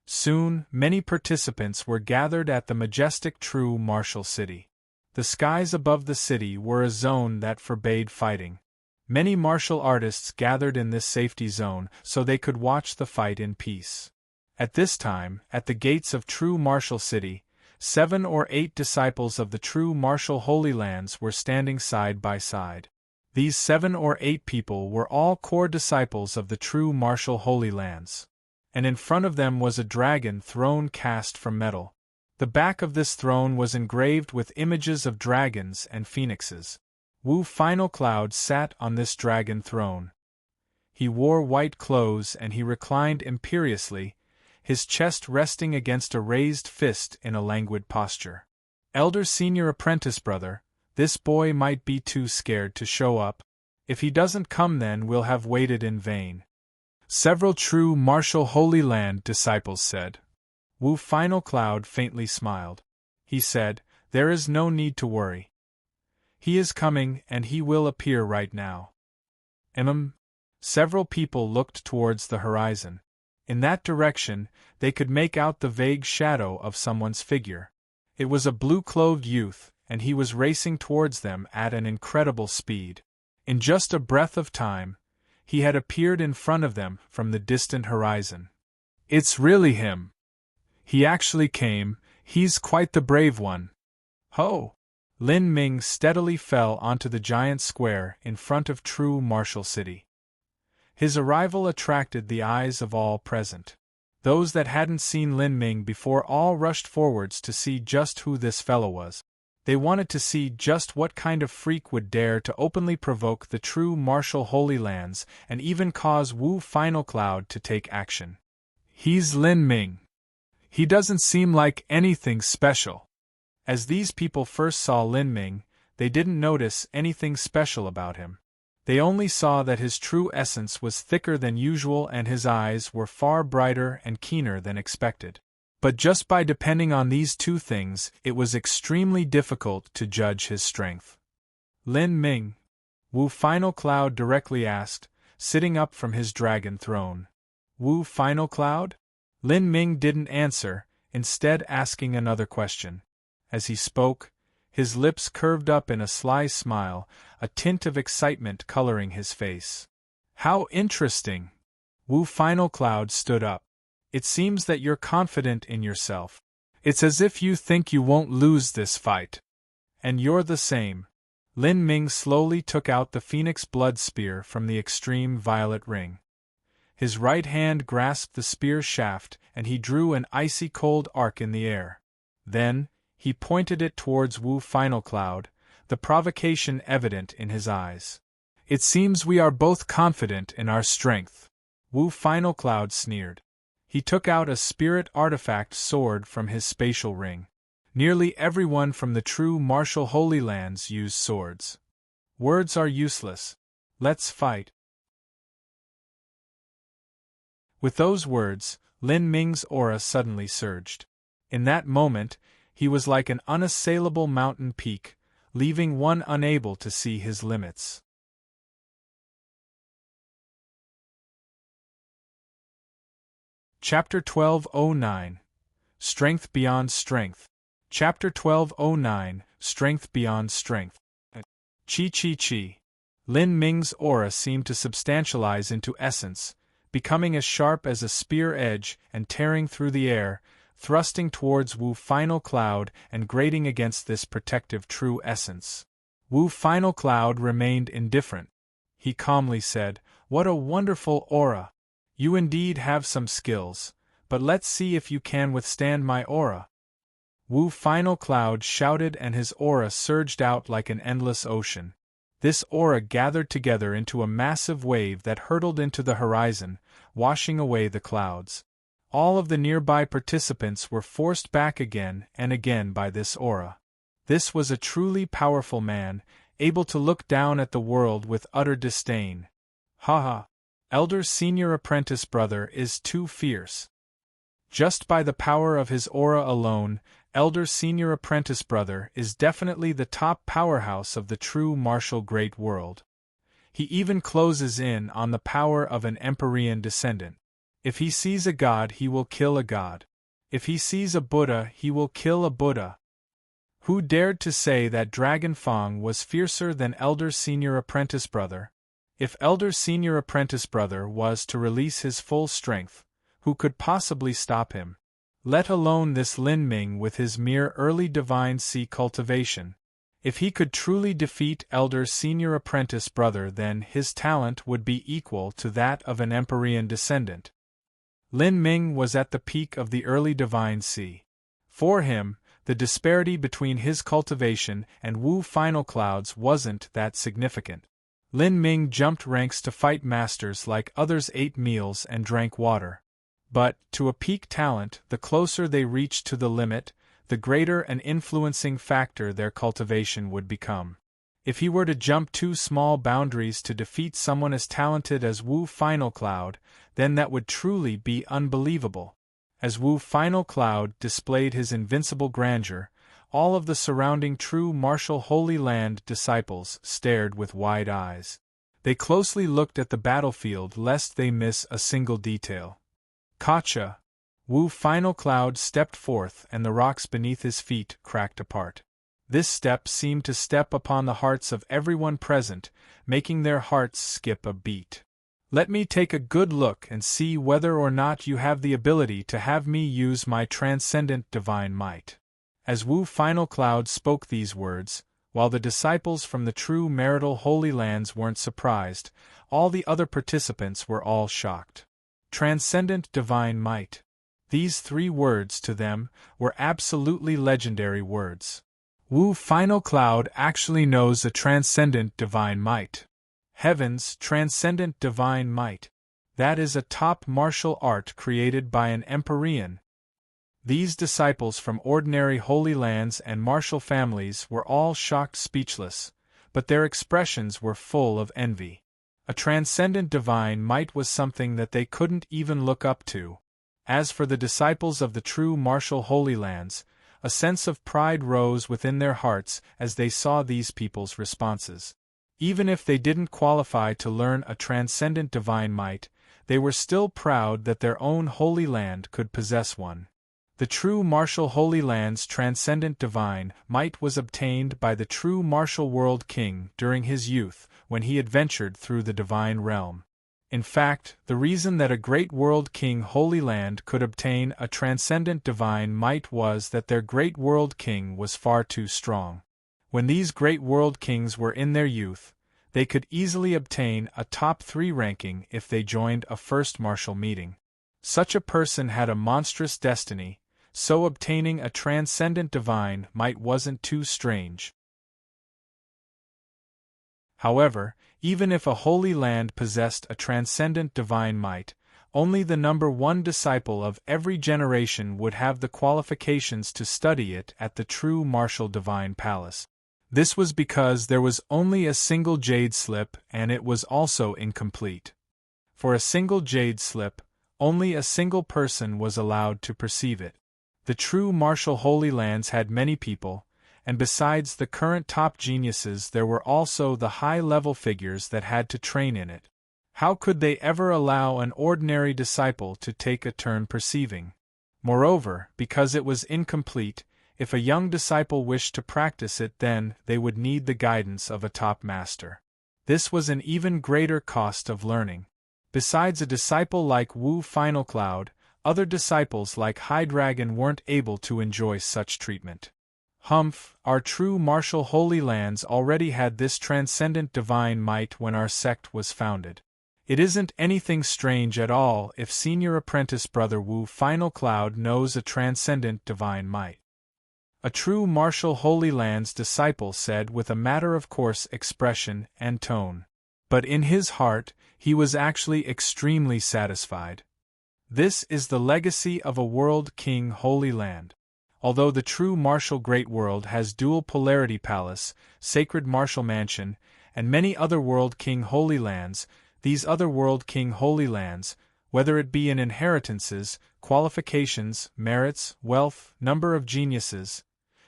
Soon, many participants were gathered at the majestic true martial city. The skies above the city were a zone that forbade fighting. Many martial artists gathered in this safety zone so they could watch the fight in peace. At this time, at the gates of true martial city, 7 or 8 disciples of the true martial Holy Lands were standing side by side. These 7 or 8 people were all core disciples of the true martial Holy Lands. And in front of them was a dragon throne cast from metal. The back of this throne was engraved with images of dragons and phoenixes. Wu Final Cloud sat on this dragon throne. He wore white clothes and he reclined imperiously, his chest resting against a raised fist in a languid posture. Elder Senior Apprentice Brother, this boy might be too scared to show up. If he doesn't come, then we'll have waited in vain. Several true martial Holy Land disciples said. Wu Final Cloud faintly smiled. He said, "There is no need to worry. He is coming and he will appear right now." Several people looked towards the horizon. In that direction, they could make out the vague shadow of someone's figure. It was a blue-clothed youth, and he was racing towards them at an incredible speed. In just a breath of time, he had appeared in front of them from the distant horizon. "It's really him. He actually came, he's quite the brave one." Ho! Lin Ming steadily fell onto the giant square in front of true martial city. His arrival attracted the eyes of all present. Those that hadn't seen Lin Ming before all rushed forwards to see just who this fellow was. They wanted to see just what kind of freak would dare to openly provoke the true martial Holy Lands and even cause Wu Final Cloud to take action. "He's Lin Ming. He doesn't seem like anything special." As these people first saw Lin Ming, they didn't notice anything special about him. They only saw that his true essence was thicker than usual and his eyes were far brighter and keener than expected. But just by depending on these two things, it was extremely difficult to judge his strength. "Lin Ming?" Wu Final Cloud directly asked, sitting up from his dragon throne. "Wu Final Cloud?" Lin Ming didn't answer, instead asking another question. As he spoke, his lips curved up in a sly smile, a tint of excitement coloring his face. "How interesting!" Wu Final Cloud stood up. "It seems that you're confident in yourself. It's as if you think you won't lose this fight. And you're the same." Lin Ming slowly took out the Phoenix Blood Spear from the extreme violet ring. His right hand grasped the spear shaft and he drew an icy cold arc in the air. Then, he pointed it towards Wu Final Cloud, the provocation evident in his eyes. "It seems we are both confident in our strength." Wu Final Cloud sneered. He took out a spirit artifact sword from his spatial ring. Nearly everyone from the true martial Holy Lands used swords. Words are useless. Let's fight. With those words, Lin Ming's aura suddenly surged. In that moment, he was like an unassailable mountain peak, leaving one unable to see his limits. Chapter 1209 Strength Beyond Strength. Chapter 1209 Strength Beyond Strength. Chi. Lin Ming's aura seemed to substantialize into essence, becoming as sharp as a spear edge and tearing through the air, thrusting towards Wu Final Cloud and grating against this protective true essence. Wu Final Cloud remained indifferent. He calmly said, "What a wonderful aura! You indeed have some skills, but let's see if you can withstand my aura." Wu Final Cloud shouted and his aura surged out like an endless ocean. This aura gathered together into a massive wave that hurtled into the horizon, washing away the clouds. All of the nearby participants were forced back again and again by this aura. This was a truly powerful man, able to look down at the world with utter disdain. Ha! Elder Senior Apprentice Brother is too fierce. Just by the power of his aura alone, Elder Senior Apprentice Brother is definitely the top powerhouse of the true martial great world. He even closes in on the power of an Empyrean descendant. If he sees a god, he will kill a god. If he sees a Buddha, he will kill a Buddha. Who dared to say that Dragon Fang was fiercer than Elder Senior Apprentice Brother? If Elder Senior Apprentice Brother was to release his full strength, who could possibly stop him? Let alone this Lin Ming with his mere early divine sea cultivation. If he could truly defeat Elder Senior Apprentice Brother, then his talent would be equal to that of an Empyrean descendant. Lin Ming was at the peak of the early divine sea. For him, the disparity between his cultivation and Wu Final Cloud's wasn't that significant. Lin Ming jumped ranks to fight masters like others, ate meals and drank water. But, to a peak talent, the closer they reached to the limit, the greater an influencing factor their cultivation would become. If he were to jump 2 small boundaries to defeat someone as talented as Wu Final Cloud, then that would truly be unbelievable. As Wu Final Cloud displayed his invincible grandeur, all of the surrounding true martial Holy Land disciples stared with wide eyes. They closely looked at the battlefield lest they miss a single detail. Gotcha! Wu Final Cloud stepped forth and the rocks beneath his feet cracked apart. This step seemed to step upon the hearts of everyone present, making their hearts skip a beat. Let me take a good look and see whether or not you have the ability to have me use my transcendent divine might. As Wu Final Cloud spoke these words, while the disciples from the true marital Holy Lands weren't surprised, all the other participants were all shocked. Transcendent divine might. These 3 words to them were absolutely legendary words. Wu Final Cloud actually knows a transcendent divine might. Heavens, transcendent divine might. That is a top martial art created by an Empyrean. These disciples from ordinary Holy Lands and martial families were all shocked, speechless, but their expressions were full of envy. A transcendent divine might was something that they couldn't even look up to. As for the disciples of the true martial Holy Lands, a sense of pride rose within their hearts as they saw these people's responses. Even if they didn't qualify to learn a transcendent divine might, they were still proud that their own Holy Land could possess one. The true martial Holy Land's transcendent divine might was obtained by the true martial world king during his youth, when he adventured through the divine realm. In fact, the reason that a great world king Holy Land could obtain a transcendent divine might was that their great world king was far too strong. When these great world kings were in their youth, they could easily obtain a top 3 ranking if they joined a first martial meeting. Such a person had a monstrous destiny, so obtaining a transcendent divine might wasn't too strange. However, even if a Holy Land possessed a transcendent divine might, only the number 1 disciple of every generation would have the qualifications to study it at the true martial divine palace. This was because there was only a single jade slip and it was also incomplete. For a single jade slip, only a single person was allowed to perceive it. The true martial Holy Lands had many people, and besides the current top geniuses there were also the high-level figures that had to train in it. How could they ever allow an ordinary disciple to take a turn perceiving? Moreover, because it was incomplete, if a young disciple wished to practice it, then they would need the guidance of a top master. This was an even greater cost of learning. Besides a disciple like Wu Final Cloud, other disciples like High Dragon weren't able to enjoy such treatment. Humph, our true martial Holy Lands already had this transcendent divine might when our sect was founded. It isn't anything strange at all if Senior Apprentice Brother Wu Final Cloud knows a transcendent divine might. a true martial Holy Land's disciple said with a matter-of-course expression and tone. But in his heart, he was actually extremely satisfied. This is the legacy of a world king Holy Land. Although the true martial Great World has dual polarity palace, sacred martial mansion, and many other world king Holy Lands, these other world king Holy Lands, whether it be in inheritances, qualifications, merits, wealth, number of geniuses,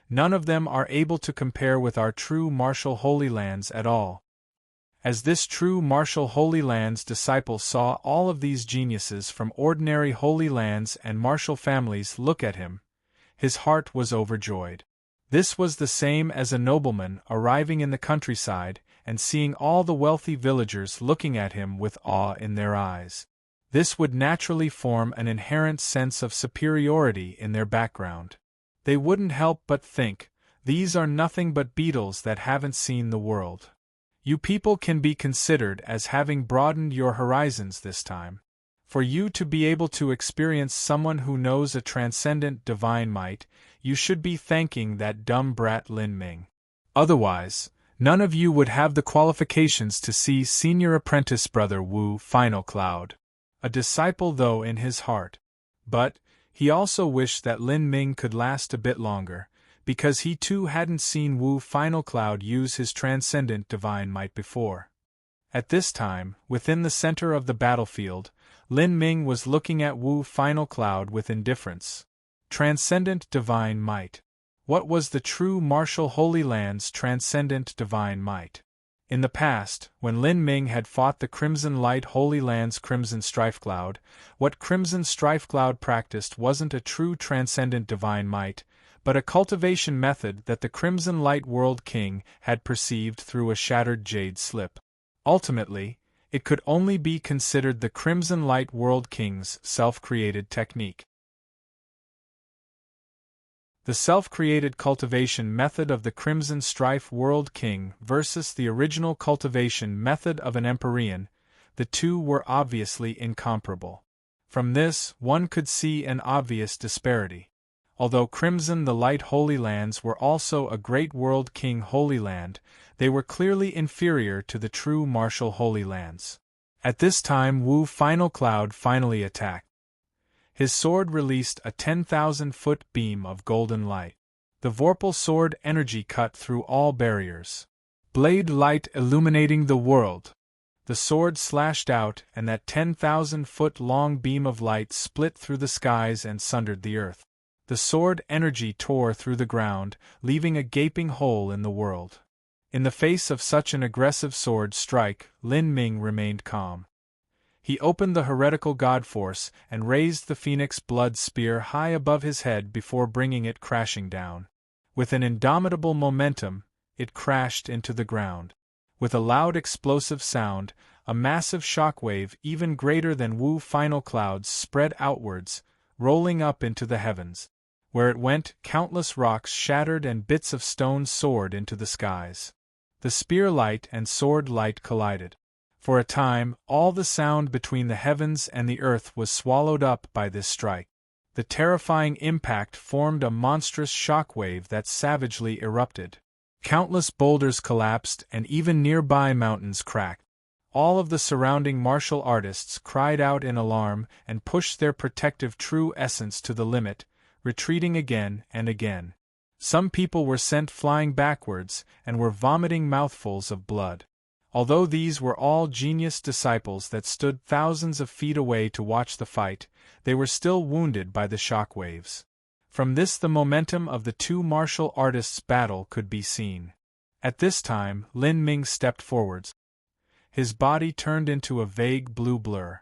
none of them are able to compare with our true martial Holy Lands at all. As this true martial Holy Lands disciple saw all of these geniuses from ordinary Holy Lands and martial families look at him, his heart was overjoyed. This was the same as a nobleman arriving in the countryside and seeing all the wealthy villagers looking at him with awe in their eyes. This would naturally form an inherent sense of superiority in their background. They wouldn't help but think, these are nothing but beetles that haven't seen the world. You people can be considered as having broadened your horizons this time. For you to be able to experience someone who knows a transcendent divine might, you should be thanking that dumb brat Lin Ming. Otherwise, none of you would have the qualifications to see senior apprentice brother Wu Final Cloud. A disciple though in his heart. But, he also wished that Lin Ming could last a bit longer, because he too hadn't seen Wu Final Cloud use his transcendent divine might before. At this time, within the center of the battlefield, Lin Ming was looking at Wu Final Cloud with indifference. Transcendent divine might. What was the true martial Holy Land's transcendent divine might? In the past, when Lin Ming had fought the Crimson Light Holy Land's Crimson Strife Cloud, what Crimson Strife Cloud practiced wasn't a true transcendent divine might, but a cultivation method that the Crimson Light World King had perceived through a shattered jade slip. Ultimately, it could only be considered the Crimson Light World King's self-created technique. The self-created cultivation method of the Crimson Strife World King versus the original cultivation method of an Empyrean, the two were obviously incomparable. From this, one could see an obvious disparity. Although Crimson the Light Holy Lands were also a great World King Holy Land, they were clearly inferior to the true martial Holy Lands. At this time Wu Final Cloud finally attacked. His sword released a 10,000-foot beam of golden light. The Vorpal sword energy cut through all barriers. Blade light illuminating the world. The sword slashed out and that 10,000-foot-long beam of light split through the skies and sundered the earth. The sword energy tore through the ground, leaving a gaping hole in the world. In the face of such an aggressive sword strike, Lin Ming remained calm. He opened the heretical god force and raised the phoenix blood spear high above his head before bringing it crashing down. With an indomitable momentum, it crashed into the ground. With a loud explosive sound, a massive shockwave even greater than Wu Final Cloud's spread outwards, rolling up into the heavens. Where it went, countless rocks shattered and bits of stone soared into the skies. The spear light and sword light collided. For a time, all the sound between the heavens and the earth was swallowed up by this strike. The terrifying impact formed a monstrous shockwave that savagely erupted. Countless boulders collapsed and even nearby mountains cracked. All of the surrounding martial artists cried out in alarm and pushed their protective true essence to the limit, retreating again and again. Some people were sent flying backwards and were vomiting mouthfuls of blood. Although these were all genius disciples that stood thousands of feet away to watch the fight, they were still wounded by the shockwaves. From this the momentum of the two martial artists' battle could be seen. At this time, Lin Ming stepped forwards. His body turned into a vague blue blur.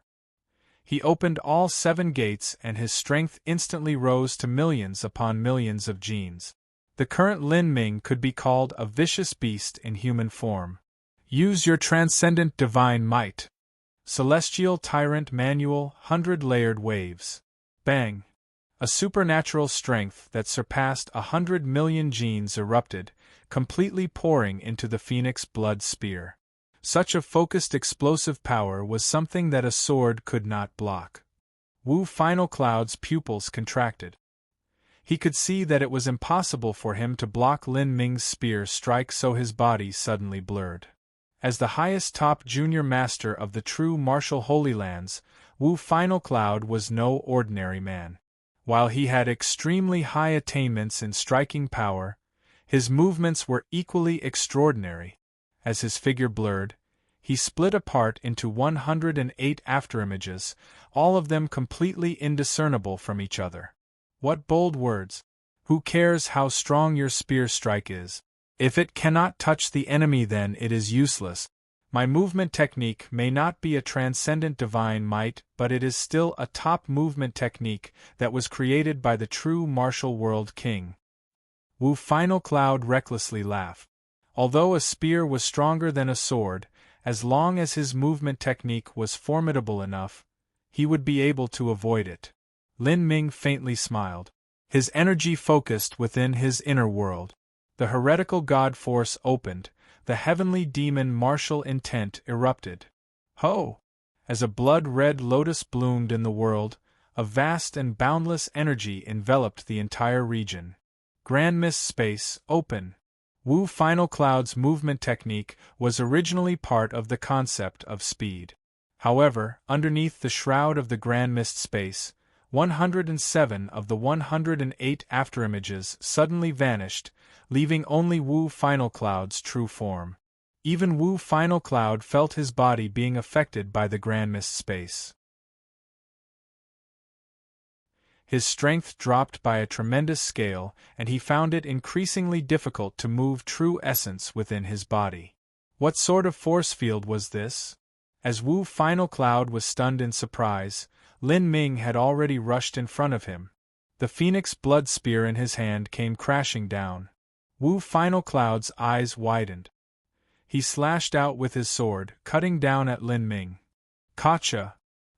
He opened all 7 gates and his strength instantly rose to millions upon millions of genes. The current Lin Ming could be called a vicious beast in human form. Use your transcendent divine might. Celestial Tyrant Manual 100-layered waves. Bang! A supernatural strength that surpassed 100 million genes erupted, completely pouring into the Phoenix blood spear. Such a focused explosive power was something that a sword could not block. Wu Final Cloud's pupils contracted. He could see that it was impossible for him to block Lin Ming's spear strike, so his body suddenly blurred. As the highest top junior master of the true martial Holy Lands, Wu Final Cloud was no ordinary man. While he had extremely high attainments in striking power, his movements were equally extraordinary. As his figure blurred, he split apart into 108 afterimages, all of them completely indiscernible from each other. What bold words! Who cares how strong your spear strike is? If it cannot touch the enemy, then it is useless. My movement technique may not be a transcendent divine might, but it is still a top movement technique that was created by the true martial world king. Wu Final Cloud recklessly laughed. Although a spear was stronger than a sword, as long as his movement technique was formidable enough, he would be able to avoid it. Lin Ming faintly smiled. His energy focused within his inner world. The heretical god force opened, the heavenly demon martial intent erupted. Ho! As a blood-red lotus bloomed in the world, a vast and boundless energy enveloped the entire region. Grand Mist Space, open. Wu Final Cloud's movement technique was originally part of the concept of speed. However, underneath the shroud of the Grand Mist Space, 107 of the 108 afterimages suddenly vanished, leaving only Wu Final Cloud's true form. Even Wu Final Cloud felt his body being affected by the Grand Mist Space. His strength dropped by a tremendous scale, and he found it increasingly difficult to move true essence within his body. What sort of force field was this? As Wu Final Cloud was stunned in surprise, Lin Ming had already rushed in front of him. The phoenix blood spear in his hand came crashing down. Wu Final Cloud's eyes widened. He slashed out with his sword, cutting down at Lin Ming. Gotcha!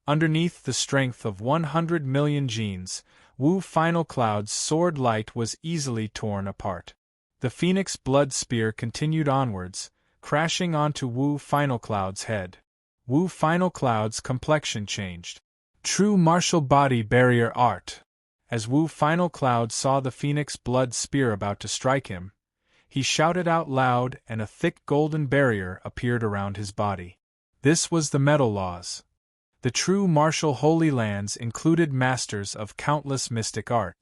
Underneath the strength of 100 million genes, Wu Final Cloud's sword light was easily torn apart. The phoenix blood spear continued onwards, crashing onto Wu Final Cloud's head. Wu Final Cloud's complexion changed. True martial body barrier art. As Wu Final Cloud saw the phoenix blood spear about to strike him, he shouted out loud, and a thick golden barrier appeared around his body. This was the metal laws. The true martial Holy Lands included masters of countless mystic art.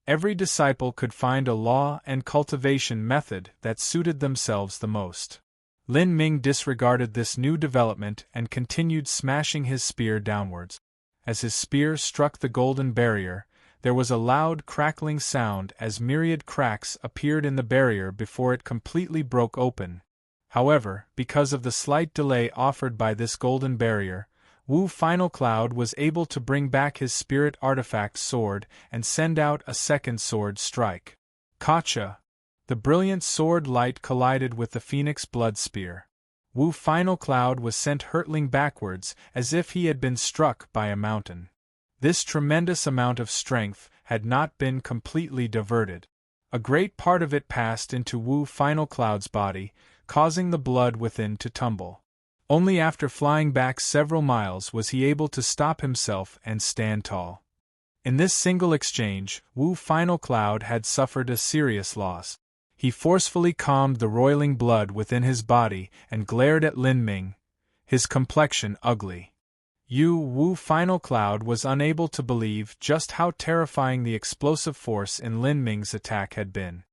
Every disciple could find a law and cultivation method that suited themselves the most. Lin Ming disregarded this new development and continued smashing his spear downwards. As his spear struck the golden barrier, there was a loud crackling sound as myriad cracks appeared in the barrier before it completely broke open. However, because of the slight delay offered by this golden barrier, Wu Final Cloud was able to bring back his spirit artifact sword and send out a second sword strike. Gotcha! The brilliant sword light collided with the phoenix blood spear. Wu Final Cloud was sent hurtling backwards as if he had been struck by a mountain. This tremendous amount of strength had not been completely diverted. A great part of it passed into Wu Final Cloud's body, causing the blood within to tumble. Only after flying back several miles was he able to stop himself and stand tall. In this single exchange, Wu Final Cloud had suffered a serious loss. He forcefully calmed the roiling blood within his body and glared at Lin Ming, his complexion ugly. Wu Final Cloud was unable to believe just how terrifying the explosive force in Lin Ming's attack had been.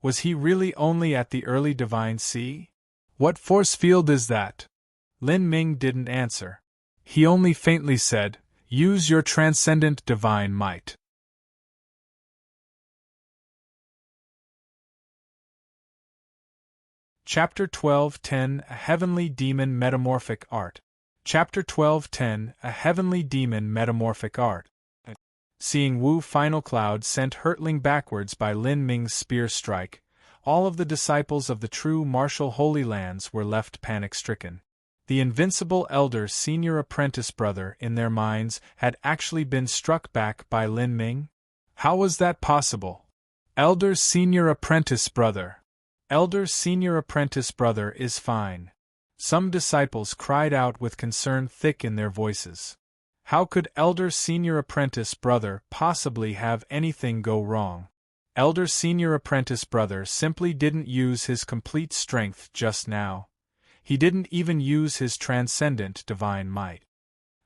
Was he really only at the early divine sea? What force field is that? Lin Ming didn't answer. He only faintly said, "Use your transcendent divine might." Chapter 12:10 A Heavenly Demon Metamorphic Art. Chapter 12:10 A Heavenly Demon Metamorphic Art. Seeing Wu Final Cloud sent hurtling backwards by Lin Ming's spear strike, all of the disciples of the true martial Holy Lands were left panic-stricken. The invincible elder senior apprentice brother in their minds had actually been struck back by Lin Ming? How was that possible? Elder senior apprentice brother. Elder senior apprentice brother is fine. Some disciples cried out with concern thick in their voices. How could elder senior apprentice brother possibly have anything go wrong? Elder Senior Apprentice Brother simply didn't use his complete strength just now. He didn't even use his transcendent divine might.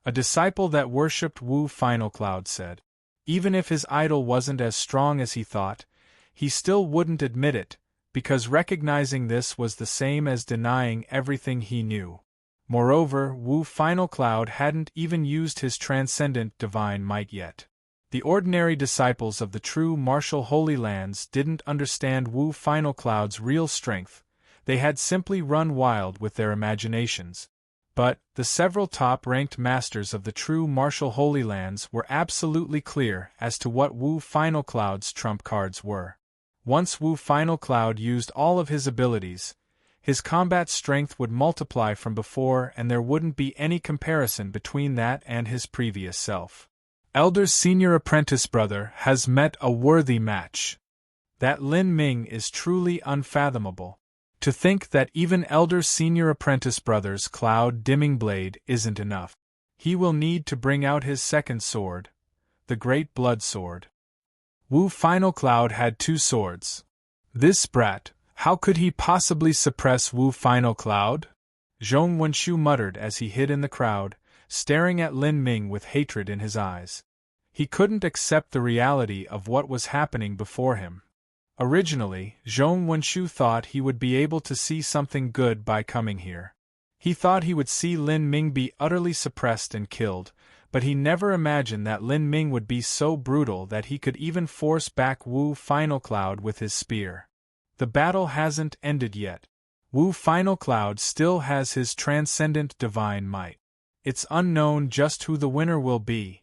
A disciple that worshipped Wu Final Cloud said. Even if his idol wasn't as strong as he thought, he still wouldn't admit it, because recognizing this was the same as denying everything he knew. Moreover, Wu Final Cloud hadn't even used his transcendent divine might yet. The ordinary disciples of the true martial Holy Lands didn't understand Wu Final Cloud's real strength, they had simply run wild with their imaginations. But, the several top-ranked masters of the true martial Holy Lands were absolutely clear as to what Wu Final Cloud's trump cards were. Once Wu Final Cloud used all of his abilities, his combat strength would multiply from before and there wouldn't be any comparison between that and his previous self. Elder's Senior Apprentice Brother has met a worthy match. That Lin Ming is truly unfathomable. To think that even Elder Senior Apprentice Brother's cloud-dimming blade isn't enough. He will need to bring out his second sword, the Great Blood Sword. Wu Final Cloud had two swords. This brat, how could he possibly suppress Wu Final Cloud? Zhong Wenshu muttered as he hid in the crowd, staring at Lin Ming with hatred in his eyes. He couldn't accept the reality of what was happening before him. Originally, Zhong Wenshu thought he would be able to see something good by coming here. He thought he would see Lin Ming be utterly suppressed and killed, but he never imagined that Lin Ming would be so brutal that he could even force back Wu Final Cloud with his spear. The battle hasn't ended yet. Wu Final Cloud still has his transcendent divine might. It's unknown just who the winner will be.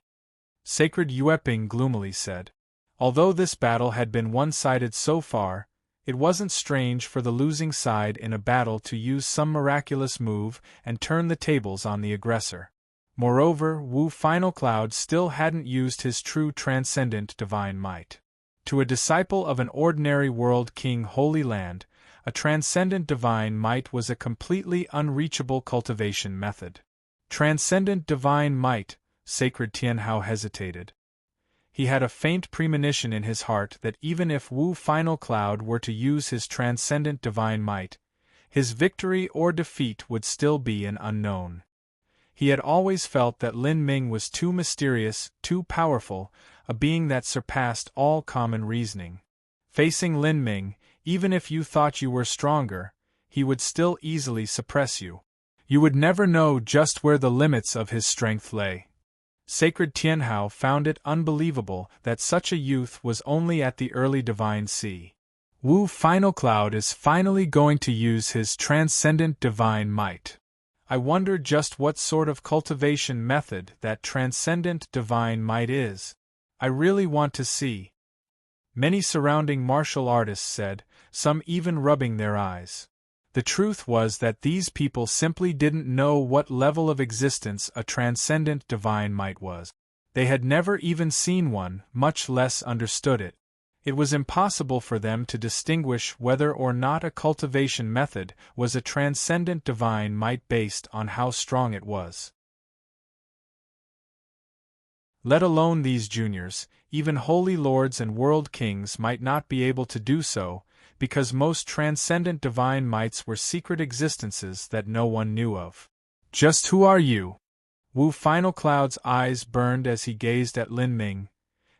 Sacred Yueping gloomily said. Although this battle had been one-sided so far, it wasn't strange for the losing side in a battle to use some miraculous move and turn the tables on the aggressor. Moreover, Wu Final Cloud still hadn't used his true transcendent divine might. To a disciple of an ordinary world king Holy Land, a transcendent divine might was a completely unreachable cultivation method. Transcendent divine might, Sacred Tianhao hesitated. He had a faint premonition in his heart that even if Wu Final Cloud were to use his transcendent divine might, his victory or defeat would still be an unknown. He had always felt that Lin Ming was too mysterious, too powerful, a being that surpassed all common reasoning. Facing Lin Ming, even if you thought you were stronger, he would still easily suppress you. You would never know just where the limits of his strength lay. Sacred Tianhao found it unbelievable that such a youth was only at the early divine sea. Wu Final Cloud is finally going to use his transcendent divine might. I wonder just what sort of cultivation method that transcendent divine might is. I really want to see. Many surrounding martial artists said, some even rubbing their eyes. The truth was that these people simply didn't know what level of existence a transcendent divine might was. They had never even seen one, much less understood it. It was impossible for them to distinguish whether or not a cultivation method was a transcendent divine might based on how strong it was. Let alone these juniors, even holy lords and world kings might not be able to do so, because most transcendent divine mights were secret existences that no one knew of. Just who are you? Wu Final Cloud's eyes burned as he gazed at Lin Ming,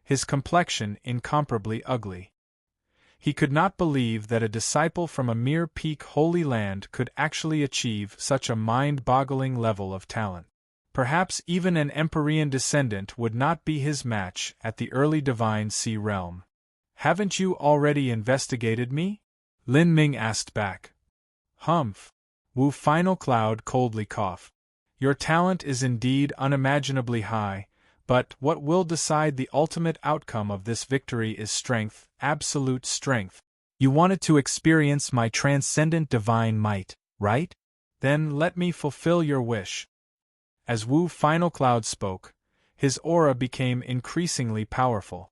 his complexion incomparably ugly. He could not believe that a disciple from a mere peak Holy Land could actually achieve such a mind-boggling level of talent. Perhaps even an Empyrean descendant would not be his match at the early divine sea realm. Haven't you already investigated me? Lin Ming asked back. Humph. Wu Final Cloud coldly coughed. Your talent is indeed unimaginably high, but what will decide the ultimate outcome of this victory is strength, absolute strength. You wanted to experience my transcendent divine might, right? Then let me fulfill your wish. As Wu Final Cloud spoke, his aura became increasingly powerful.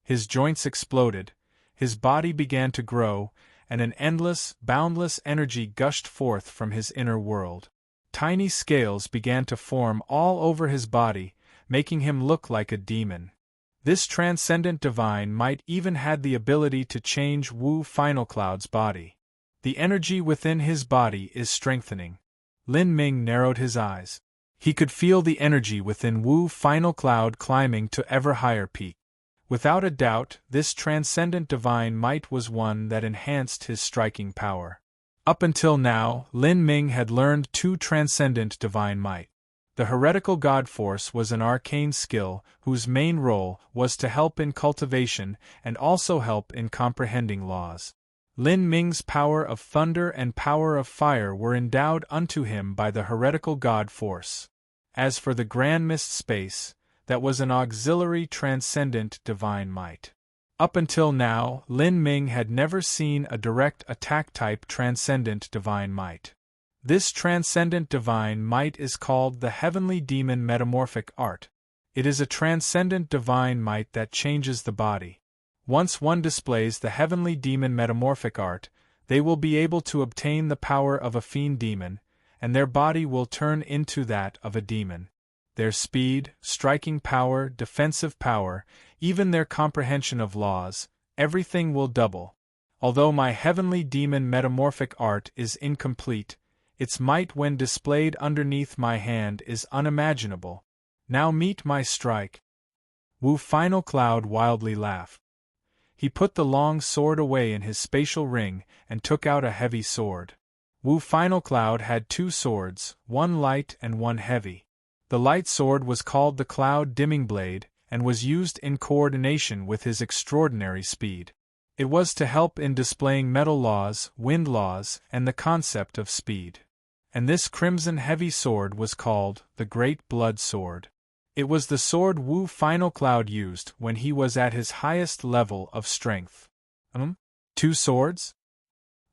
His joints exploded, his body began to grow, and an endless, boundless energy gushed forth from his inner world. Tiny scales began to form all over his body, making him look like a demon. This transcendent divine might even had the ability to change Wu Final Cloud's body. The energy within his body is strengthening. Lin Ming narrowed his eyes. He could feel the energy within Wu Final Cloud climbing to ever higher peak. Without a doubt, this transcendent divine might was one that enhanced his striking power. Up until now, Lin Ming had learned two transcendent divine might. The heretical god force was an arcane skill whose main role was to help in cultivation and also help in comprehending laws. Lin Ming's power of thunder and power of fire were endowed unto him by the heretical god force. As for the grand mist space, that was an auxiliary transcendent divine might. Up until now, Lin Ming had never seen a direct attack-type transcendent divine might. This transcendent divine might is called the Heavenly Demon Metamorphic Art. It is a transcendent divine might that changes the body. Once one displays the Heavenly Demon Metamorphic Art, they will be able to obtain the power of a fiend demon, and their body will turn into that of a demon. Their speed, striking power, defensive power, even their comprehension of laws, everything will double. Although my Heavenly Demon Metamorphic Art is incomplete, its might when displayed underneath my hand is unimaginable. Now meet my strike. Wu Final Cloud wildly laughed. He put the long sword away in his spatial ring and took out a heavy sword. Wu Final Cloud had two swords, one light and one heavy. The light sword was called the Cloud Dimming Blade, and was used in coordination with his extraordinary speed. It was to help in displaying metal laws, wind laws, and the concept of speed. And this crimson heavy sword was called the Great Blood Sword. It was the sword Wu Final Cloud used when he was at his highest level of strength. Two swords?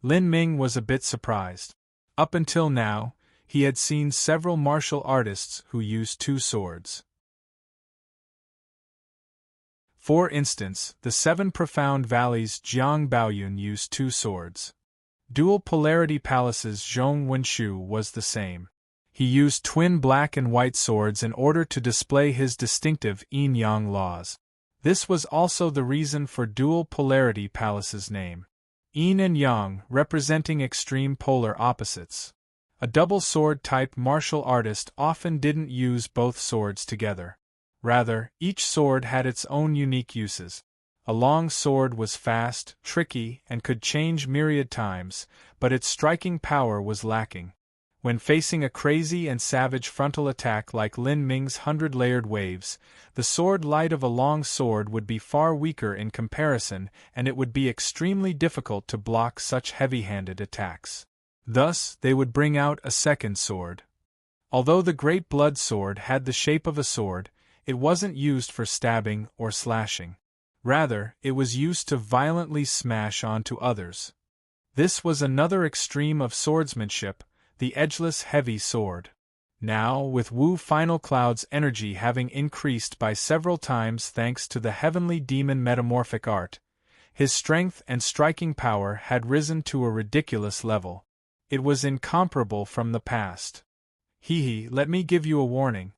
Lin Ming was a bit surprised. Up until now, he had seen several martial artists who used two swords. For instance, the Seven Profound Valleys Jiang Baoyun used two swords. Dual Polarity Palace's Zhong Wenshu was the same. He used twin black and white swords in order to display his distinctive yin-yang laws. This was also the reason for Dual Polarity Palace's name. Yin and yang representing extreme polar opposites. A double sword type martial artist often didn't use both swords together. Rather, each sword had its own unique uses. A long sword was fast, tricky, and could change myriad times, but its striking power was lacking. When facing a crazy and savage frontal attack like Lin Ming's 100-layered waves, the sword light of a long sword would be far weaker in comparison, and it would be extremely difficult to block such heavy-handed attacks. Thus, they would bring out a second sword. Although the Great Blood Sword had the shape of a sword, it wasn't used for stabbing or slashing. Rather, it was used to violently smash onto others. This was another extreme of swordsmanship, the edgeless heavy sword. Now, with Wu Final Cloud's energy having increased by several times thanks to the Heavenly Demon Metamorphic Art, his strength and striking power had risen to a ridiculous level. It was incomparable from the past. Let me give you a warning.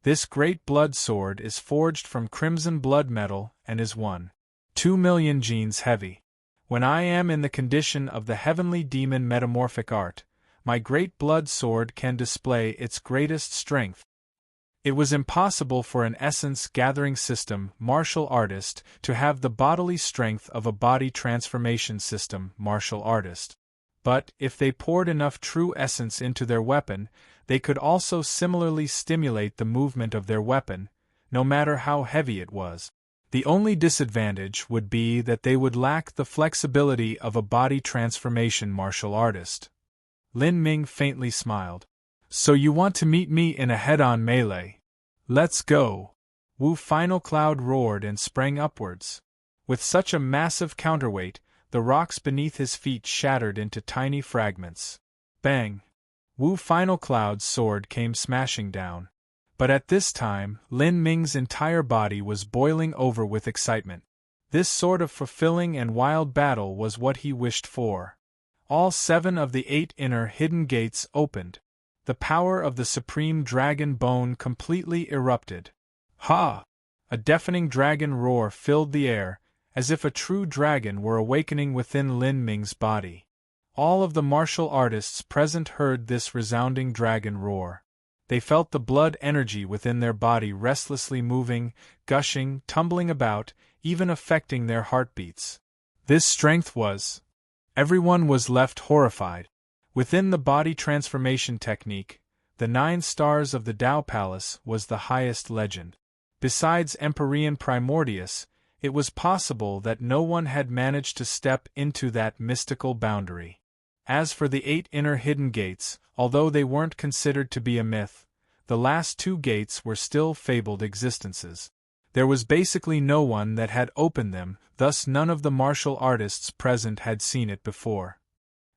This Great Blood Sword is forged from crimson blood metal and is 1.2 million genes heavy. When I am in the condition of the Heavenly Demon Metamorphic Art, my Great Blood Sword can display its greatest strength. It was impossible for an essence-gathering system martial artist to have the bodily strength of a body transformation system martial artist. But, if they poured enough true essence into their weapon, they could also similarly stimulate the movement of their weapon, no matter how heavy it was. The only disadvantage would be that they would lack the flexibility of a body transformation martial artist. Lin Ming faintly smiled. So you want to meet me in a head-on melee? Let's go! Wu Final Cloud roared and sprang upwards. With such a massive counterweight, the rocks beneath his feet shattered into tiny fragments. Bang! Wu Final Cloud's sword came smashing down. But at this time, Lin Ming's entire body was boiling over with excitement. This sort of fulfilling and wild battle was what he wished for. All 7 of the 8 inner hidden gates opened. The power of the Supreme Dragon Bone completely erupted. Ha! A deafening dragon roar filled the air, as if a true dragon were awakening within Lin Ming's body. All of the martial artists present heard this resounding dragon roar. They felt the blood energy within their body restlessly moving, gushing, tumbling about, even affecting their heartbeats. This strength was. Everyone was left horrified. Within the body transformation technique, the 9 stars of the Tao Palace was the highest legend. Besides Empyrean Primordius, it was possible that no one had managed to step into that mystical boundary. As for the 8 inner hidden gates, although they weren't considered to be a myth, the last 2 gates were still fabled existences. There was basically no one that had opened them, thus none of the martial artists present had seen it before.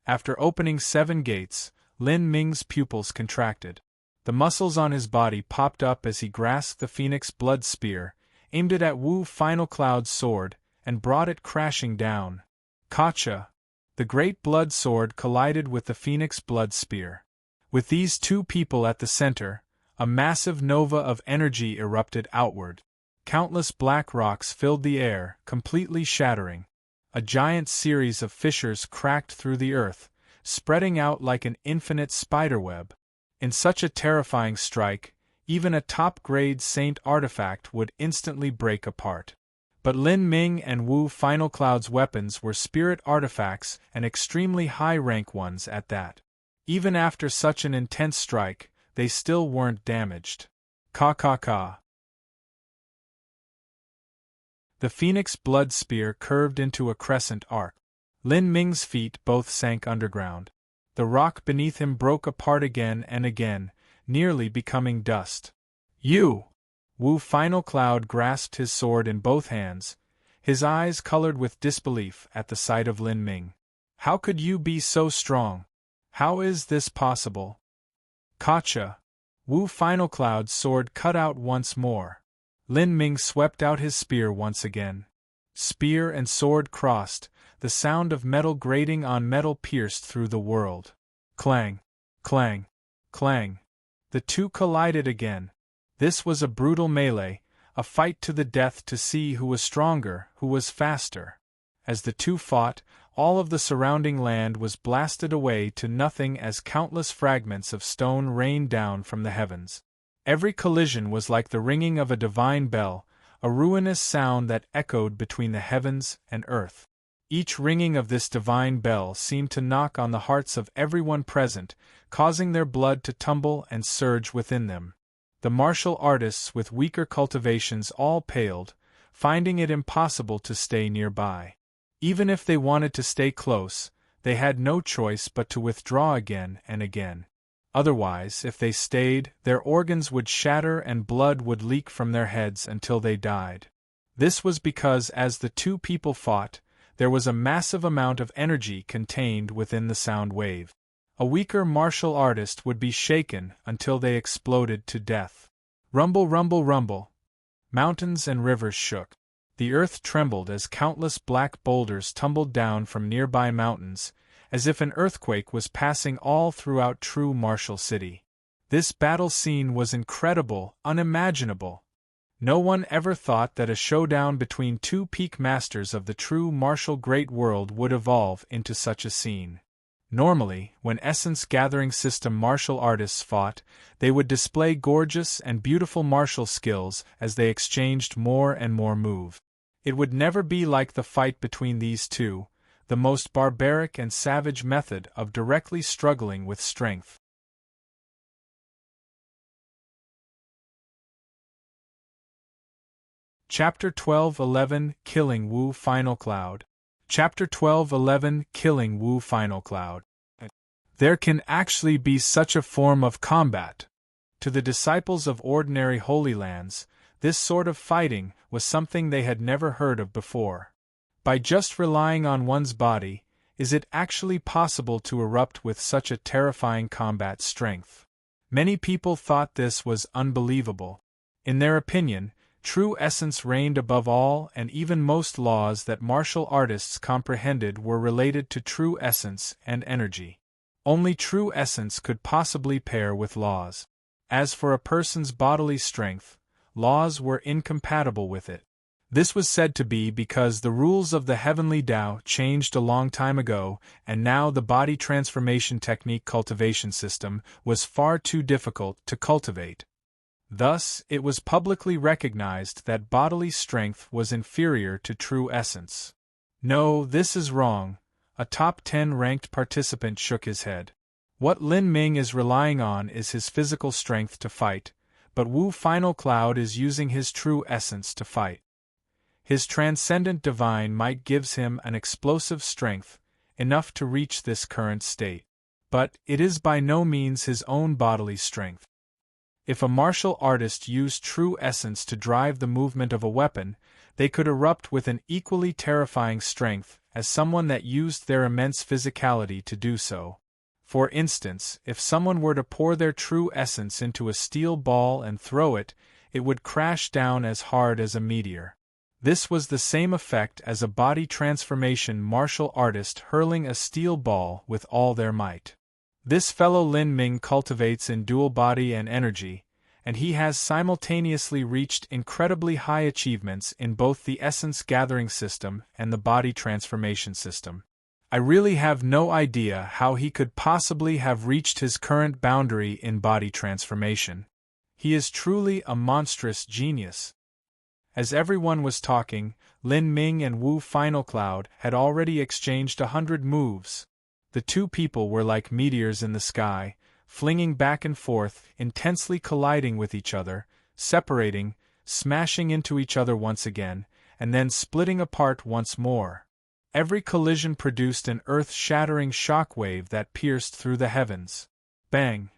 After opening 7 gates, Lin Ming's pupils contracted. The muscles on his body popped up as he grasped the Phoenix Blood Spear, aimed it at Wu Final Cloud's sword, and brought it crashing down. Gotcha! The great blood sword collided with the Phoenix Blood Spear. With these 2 people at the center, a massive nova of energy erupted outward. Countless black rocks filled the air, completely shattering. A giant series of fissures cracked through the earth, spreading out like an infinite spiderweb. In such a terrifying strike, even a top-grade saint artifact would instantly break apart. But Lin Ming and Wu Final Cloud's weapons were spirit artifacts and extremely high-rank ones at that. Even after such an intense strike, they still weren't damaged. Ka. The Phoenix Blood Spear curved into a crescent arc. Lin Ming's feet both sank underground. The rock beneath him broke apart again and again, nearly becoming dust. You! Wu Final Cloud grasped his sword in both hands, his eyes colored with disbelief at the sight of Lin Ming. How could you be so strong? How is this possible? Gotcha! Wu Final Cloud's sword cut out once more. Lin Ming swept out his spear once again. Spear and sword crossed, the sound of metal grating on metal pierced through the world. Clang! Clang! Clang! The 2 collided again. This was a brutal melee, a fight to the death to see who was stronger, who was faster. As the 2 fought, all of the surrounding land was blasted away to nothing as countless fragments of stone rained down from the heavens. Every collision was like the ringing of a divine bell, a ruinous sound that echoed between the heavens and earth. Each ringing of this divine bell seemed to knock on the hearts of everyone present, causing their blood to tumble and surge within them. The martial artists with weaker cultivations all paled, finding it impossible to stay nearby. Even if they wanted to stay close, they had no choice but to withdraw again and again. Otherwise, if they stayed, their organs would shatter and blood would leak from their heads until they died. This was because as the 2 people fought, there was a massive amount of energy contained within the sound wave. A weaker martial artist would be shaken until they exploded to death. Rumble, rumble, rumble. Mountains and rivers shook. The earth trembled as countless black boulders tumbled down from nearby mountains, as if an earthquake was passing all throughout true martial city. This battle scene was incredible, unimaginable. No one ever thought that a showdown between 2 peak masters of the true martial great world would evolve into such a scene. Normally, when Essence Gathering System martial artists fought, they would display gorgeous and beautiful martial skills as they exchanged more and more moves. It would never be like the fight between these 2, the most barbaric and savage method of directly struggling with strength. Chapter 12:11 Killing Wu Final Cloud. Chapter 12:11 Killing Wu Final Cloud. There can actually be such a form of combat. To the disciples of ordinary Holy Lands, this sort of fighting was something they had never heard of before. By just relying on one's body, is it actually possible to erupt with such a terrifying combat strength? Many people thought this was unbelievable. In their opinion, true essence reigned above all, and even most laws that martial artists comprehended were related to true essence and energy. Only true essence could possibly pair with laws. As for a person's bodily strength, laws were incompatible with it. This was said to be because the rules of the heavenly Tao changed a long time ago, and now the body transformation technique cultivation system was far too difficult to cultivate. Thus, it was publicly recognized that bodily strength was inferior to true essence. No, this is wrong. A top 10 ranked participant shook his head. What Lin Ming is relying on is his physical strength to fight, but Wu Final Cloud is using his true essence to fight. His transcendent divine might gives him an explosive strength, enough to reach this current state. But it is by no means his own bodily strength. If a martial artist used true essence to drive the movement of a weapon, they could erupt with an equally terrifying strength as someone that used their immense physicality to do so. For instance, if someone were to pour their true essence into a steel ball and throw it, it would crash down as hard as a meteor. This was the same effect as a body transformation martial artist hurling a steel ball with all their might. This fellow Lin Ming cultivates in dual body and energy, and he has simultaneously reached incredibly high achievements in both the essence gathering system and the body transformation system. I really have no idea how he could possibly have reached his current boundary in body transformation. He is truly a monstrous genius. As everyone was talking, Lin Ming and Wu Final Cloud had already exchanged 100 moves. The two people were like meteors in the sky, flinging back and forth, intensely colliding with each other, separating, smashing into each other once again, and then splitting apart once more. Every collision produced an earth-shattering shockwave that pierced through the heavens. Bang!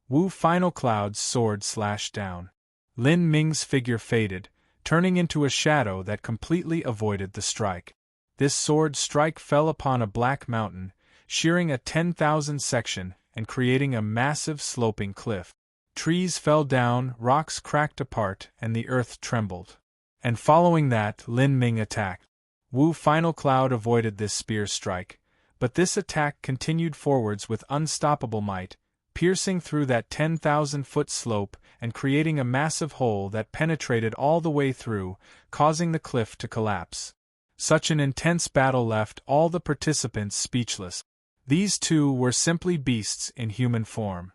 Wu Final Cloud's sword slashed down. Lin Ming's figure faded, turning into a shadow that completely avoided the strike. This sword strike fell upon a black mountain, shearing a 10,000 section and creating a massive sloping cliff. Trees fell down, rocks cracked apart, and the earth trembled. And following that, Lin Ming attacked. Wu Final Cloud avoided this spear strike, but this attack continued forwards with unstoppable might, piercing through that 10,000-foot slope and creating a massive hole that penetrated all the way through, causing the cliff to collapse. Such an intense battle left all the participants speechless. These two were simply beasts in human form.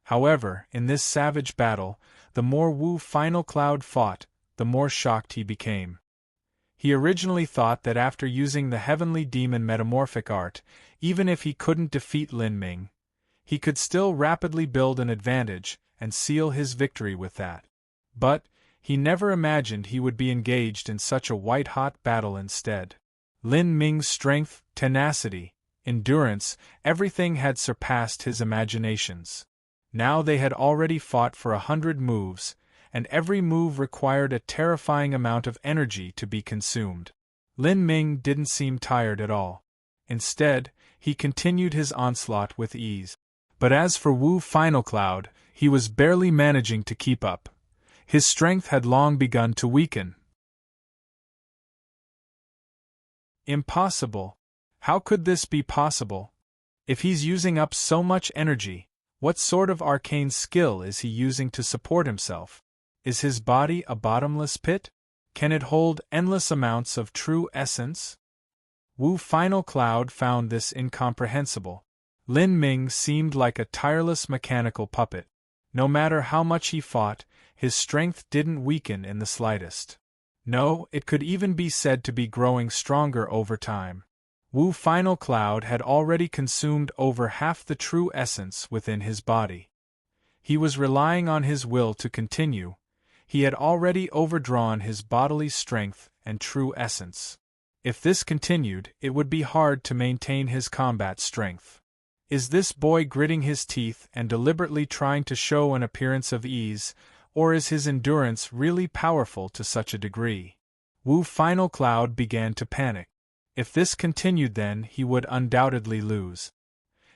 However, in this savage battle, the more Wu Final Cloud fought, the more shocked he became. He originally thought that after using the heavenly demon metamorphic art, even if he couldn't defeat Lin Ming, he could still rapidly build an advantage and seal his victory with that. But he never imagined he would be engaged in such a white-hot battle instead. Lin Ming's strength, tenacity, endurance, everything had surpassed his imaginations. Now they had already fought for 100 moves, and every move required a terrifying amount of energy to be consumed. Lin Ming didn't seem tired at all. Instead, he continued his onslaught with ease. But as for Wu Final Cloud, he was barely managing to keep up. His strength had long begun to weaken. Impossible. How could this be possible? If he's using up so much energy, what sort of arcane skill is he using to support himself? Is his body a bottomless pit? Can it hold endless amounts of true essence? Wu Final Cloud found this incomprehensible. Lin Ming seemed like a tireless mechanical puppet. No matter how much he fought, his strength didn't weaken in the slightest. No, it could even be said to be growing stronger over time. Wu Final Cloud had already consumed over half the true essence within his body. He was relying on his will to continue. He had already overdrawn his bodily strength and true essence. If this continued, it would be hard to maintain his combat strength. Is this boy gritting his teeth and deliberately trying to show an appearance of ease, or is his endurance really powerful to such a degree? Wu Final Cloud began to panic. If this continued, then he would undoubtedly lose.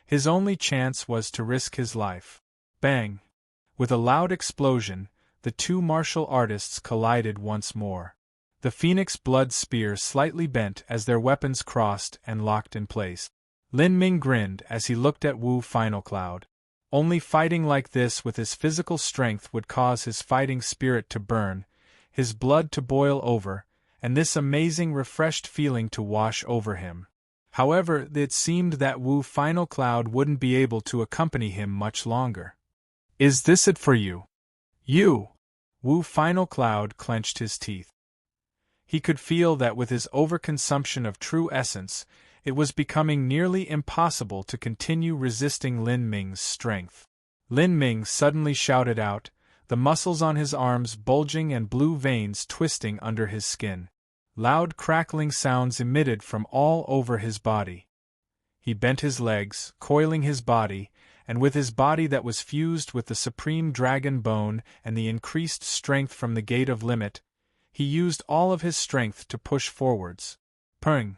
His only chance was to risk his life. Bang! With a loud explosion, the two martial artists collided once more. The phoenix blood spear slightly bent as their weapons crossed and locked in place. Lin Ming grinned as he looked at Wu Final Cloud. Only fighting like this with his physical strength would cause his fighting spirit to burn, his blood to boil over, and this amazing refreshed feeling to wash over him. However, it seemed that Wu Final Cloud wouldn't be able to accompany him much longer. "Is this it for you? You?" Wu Final Cloud clenched his teeth. He could feel that with his overconsumption of true essence, it was becoming nearly impossible to continue resisting Lin Ming's strength. Lin Ming suddenly shouted out, the muscles on his arms bulging and blue veins twisting under his skin. Loud crackling sounds emitted from all over his body. He bent his legs, coiling his body, and with his body that was fused with the supreme dragon bone and the increased strength from the gate of limit, he used all of his strength to push forwards. Pung!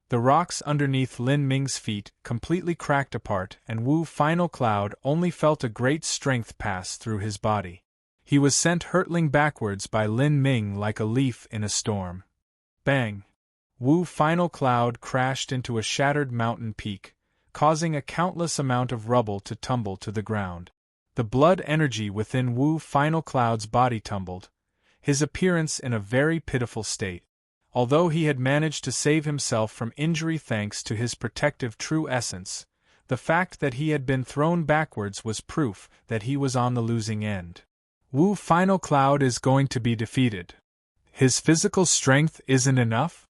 The rocks underneath Lin Ming's feet completely cracked apart, and Wu Final Cloud only felt a great strength pass through his body. He was sent hurtling backwards by Lin Ming like a leaf in a storm. Bang! Wu Final Cloud crashed into a shattered mountain peak, causing a countless amount of rubble to tumble to the ground. The blood energy within Wu Final Cloud's body tumbled, his appearance in a very pitiful state. Although he had managed to save himself from injury thanks to his protective true essence, the fact that he had been thrown backwards was proof that he was on the losing end. Wu Final Cloud is going to be defeated. His physical strength isn't enough?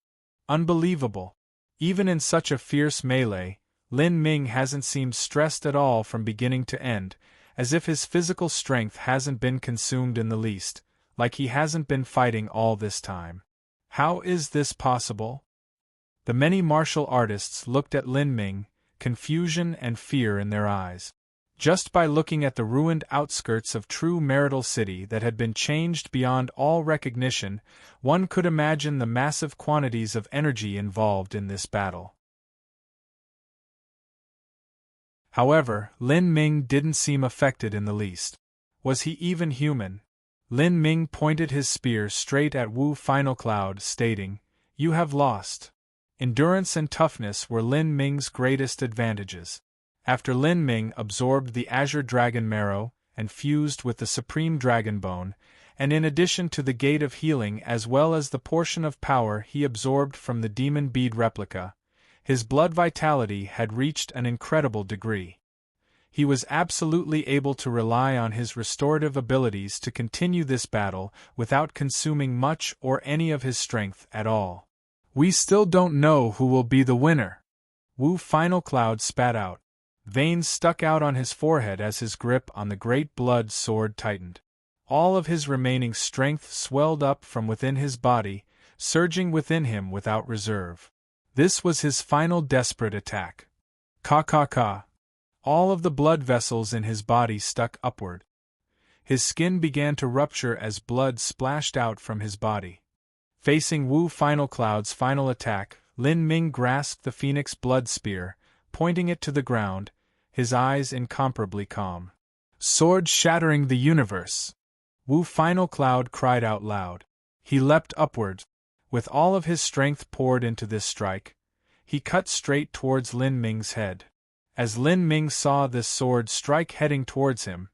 Unbelievable. Even in such a fierce melee, Lin Ming hasn't seemed stressed at all from beginning to end, as if his physical strength hasn't been consumed in the least, like he hasn't been fighting all this time. How is this possible? The many martial artists looked at Lin Ming, confusion and fear in their eyes. Just by looking at the ruined outskirts of true marital city that had been changed beyond all recognition, one could imagine the massive quantities of energy involved in this battle. However, Lin Ming didn't seem affected in the least. Was he even human? Lin Ming pointed his spear straight at Wu Final Cloud, stating, "You have lost." Endurance and toughness were Lin Ming's greatest advantages. After Lin Ming absorbed the Azure Dragon Marrow and fused with the Supreme Dragon Bone, and in addition to the Gate of Healing as well as the portion of power he absorbed from the Demon Bead replica, his blood vitality had reached an incredible degree. He was absolutely able to rely on his restorative abilities to continue this battle without consuming much or any of his strength at all. "We still don't know who will be the winner," Wu Final Cloud spat out. Veins stuck out on his forehead as his grip on the great blood sword tightened. All of his remaining strength swelled up from within his body, surging within him without reserve. This was his final desperate attack. Ka. All of the blood vessels in his body stuck upward. His skin began to rupture as blood splashed out from his body. Facing Wu Final Cloud's final attack, Lin Ming grasped the Phoenix Blood Spear, pointing it to the ground, his eyes incomparably calm. "Sword shattering the universe!" Wu Final Cloud cried out loud. He leapt upward. With all of his strength poured into this strike, he cut straight towards Lin Ming's head. As Lin Ming saw this sword strike heading towards him,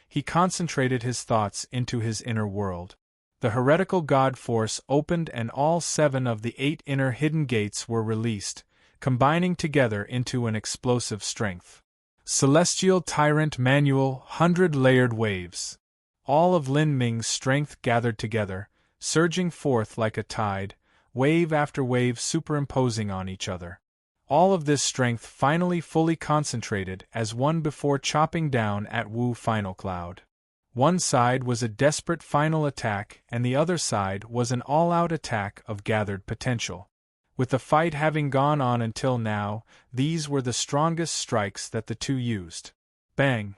he concentrated his thoughts into his inner world. The heretical god force opened and all 7 of the 8 inner hidden gates were released, combining together into an explosive strength. Celestial Tyrant Manual 100-layered waves. All of Lin Ming's strength gathered together, surging forth like a tide, wave after wave superimposing on each other. All of this strength finally fully concentrated as one before chopping down at Wu Final Cloud. One side was a desperate final attack and the other side was an all-out attack of gathered potential. With the fight having gone on until now, these were the strongest strikes that the two used. Bang!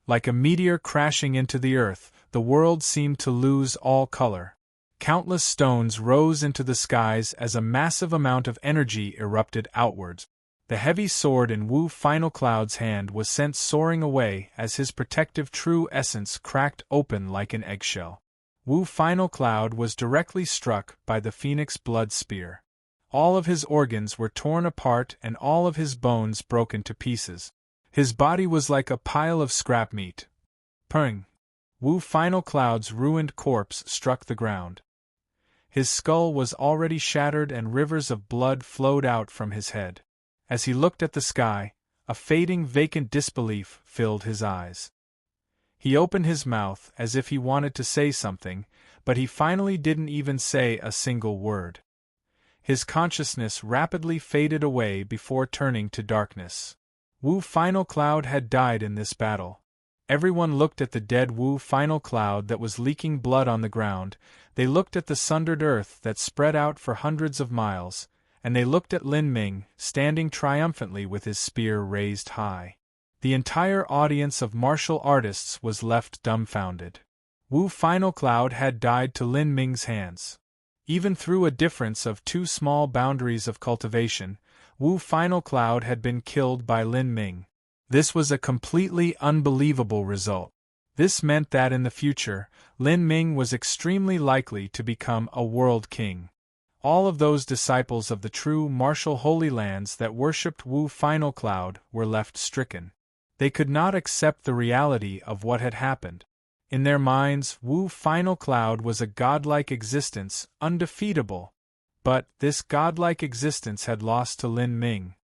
Like a meteor crashing into the earth, the world seemed to lose all color. Countless stones rose into the skies as a massive amount of energy erupted outwards. The heavy sword in Wu Final Cloud's hand was sent soaring away as his protective true essence cracked open like an eggshell. Wu Final Cloud was directly struck by the Phoenix Blood Spear. All of his organs were torn apart and all of his bones broken to pieces. His body was like a pile of scrap meat. Purring. Wu Final Cloud's ruined corpse struck the ground. His skull was already shattered and rivers of blood flowed out from his head. As he looked at the sky, a fading vacant disbelief filled his eyes. He opened his mouth as if he wanted to say something, but he finally didn't even say a single word. His consciousness rapidly faded away before turning to darkness. Wu Final Cloud had died in this battle. Everyone looked at the dead Wu Final Cloud that was leaking blood on the ground, they looked at the sundered earth that spread out for hundreds of miles, and they looked at Lin Ming, standing triumphantly with his spear raised high. The entire audience of martial artists was left dumbfounded. Wu Final Cloud had died to Lin Ming's hands. Even through a difference of 2 small boundaries of cultivation, Wu Final Cloud had been killed by Lin Ming. This was a completely unbelievable result. This meant that in the future, Lin Ming was extremely likely to become a world king. All of those disciples of the true martial Holy Lands that worshipped Wu Final Cloud were left stricken. They could not accept the reality of what had happened. In their minds, Wu Final Cloud was a godlike existence, undefeatable. But this godlike existence had lost to Lin Ming.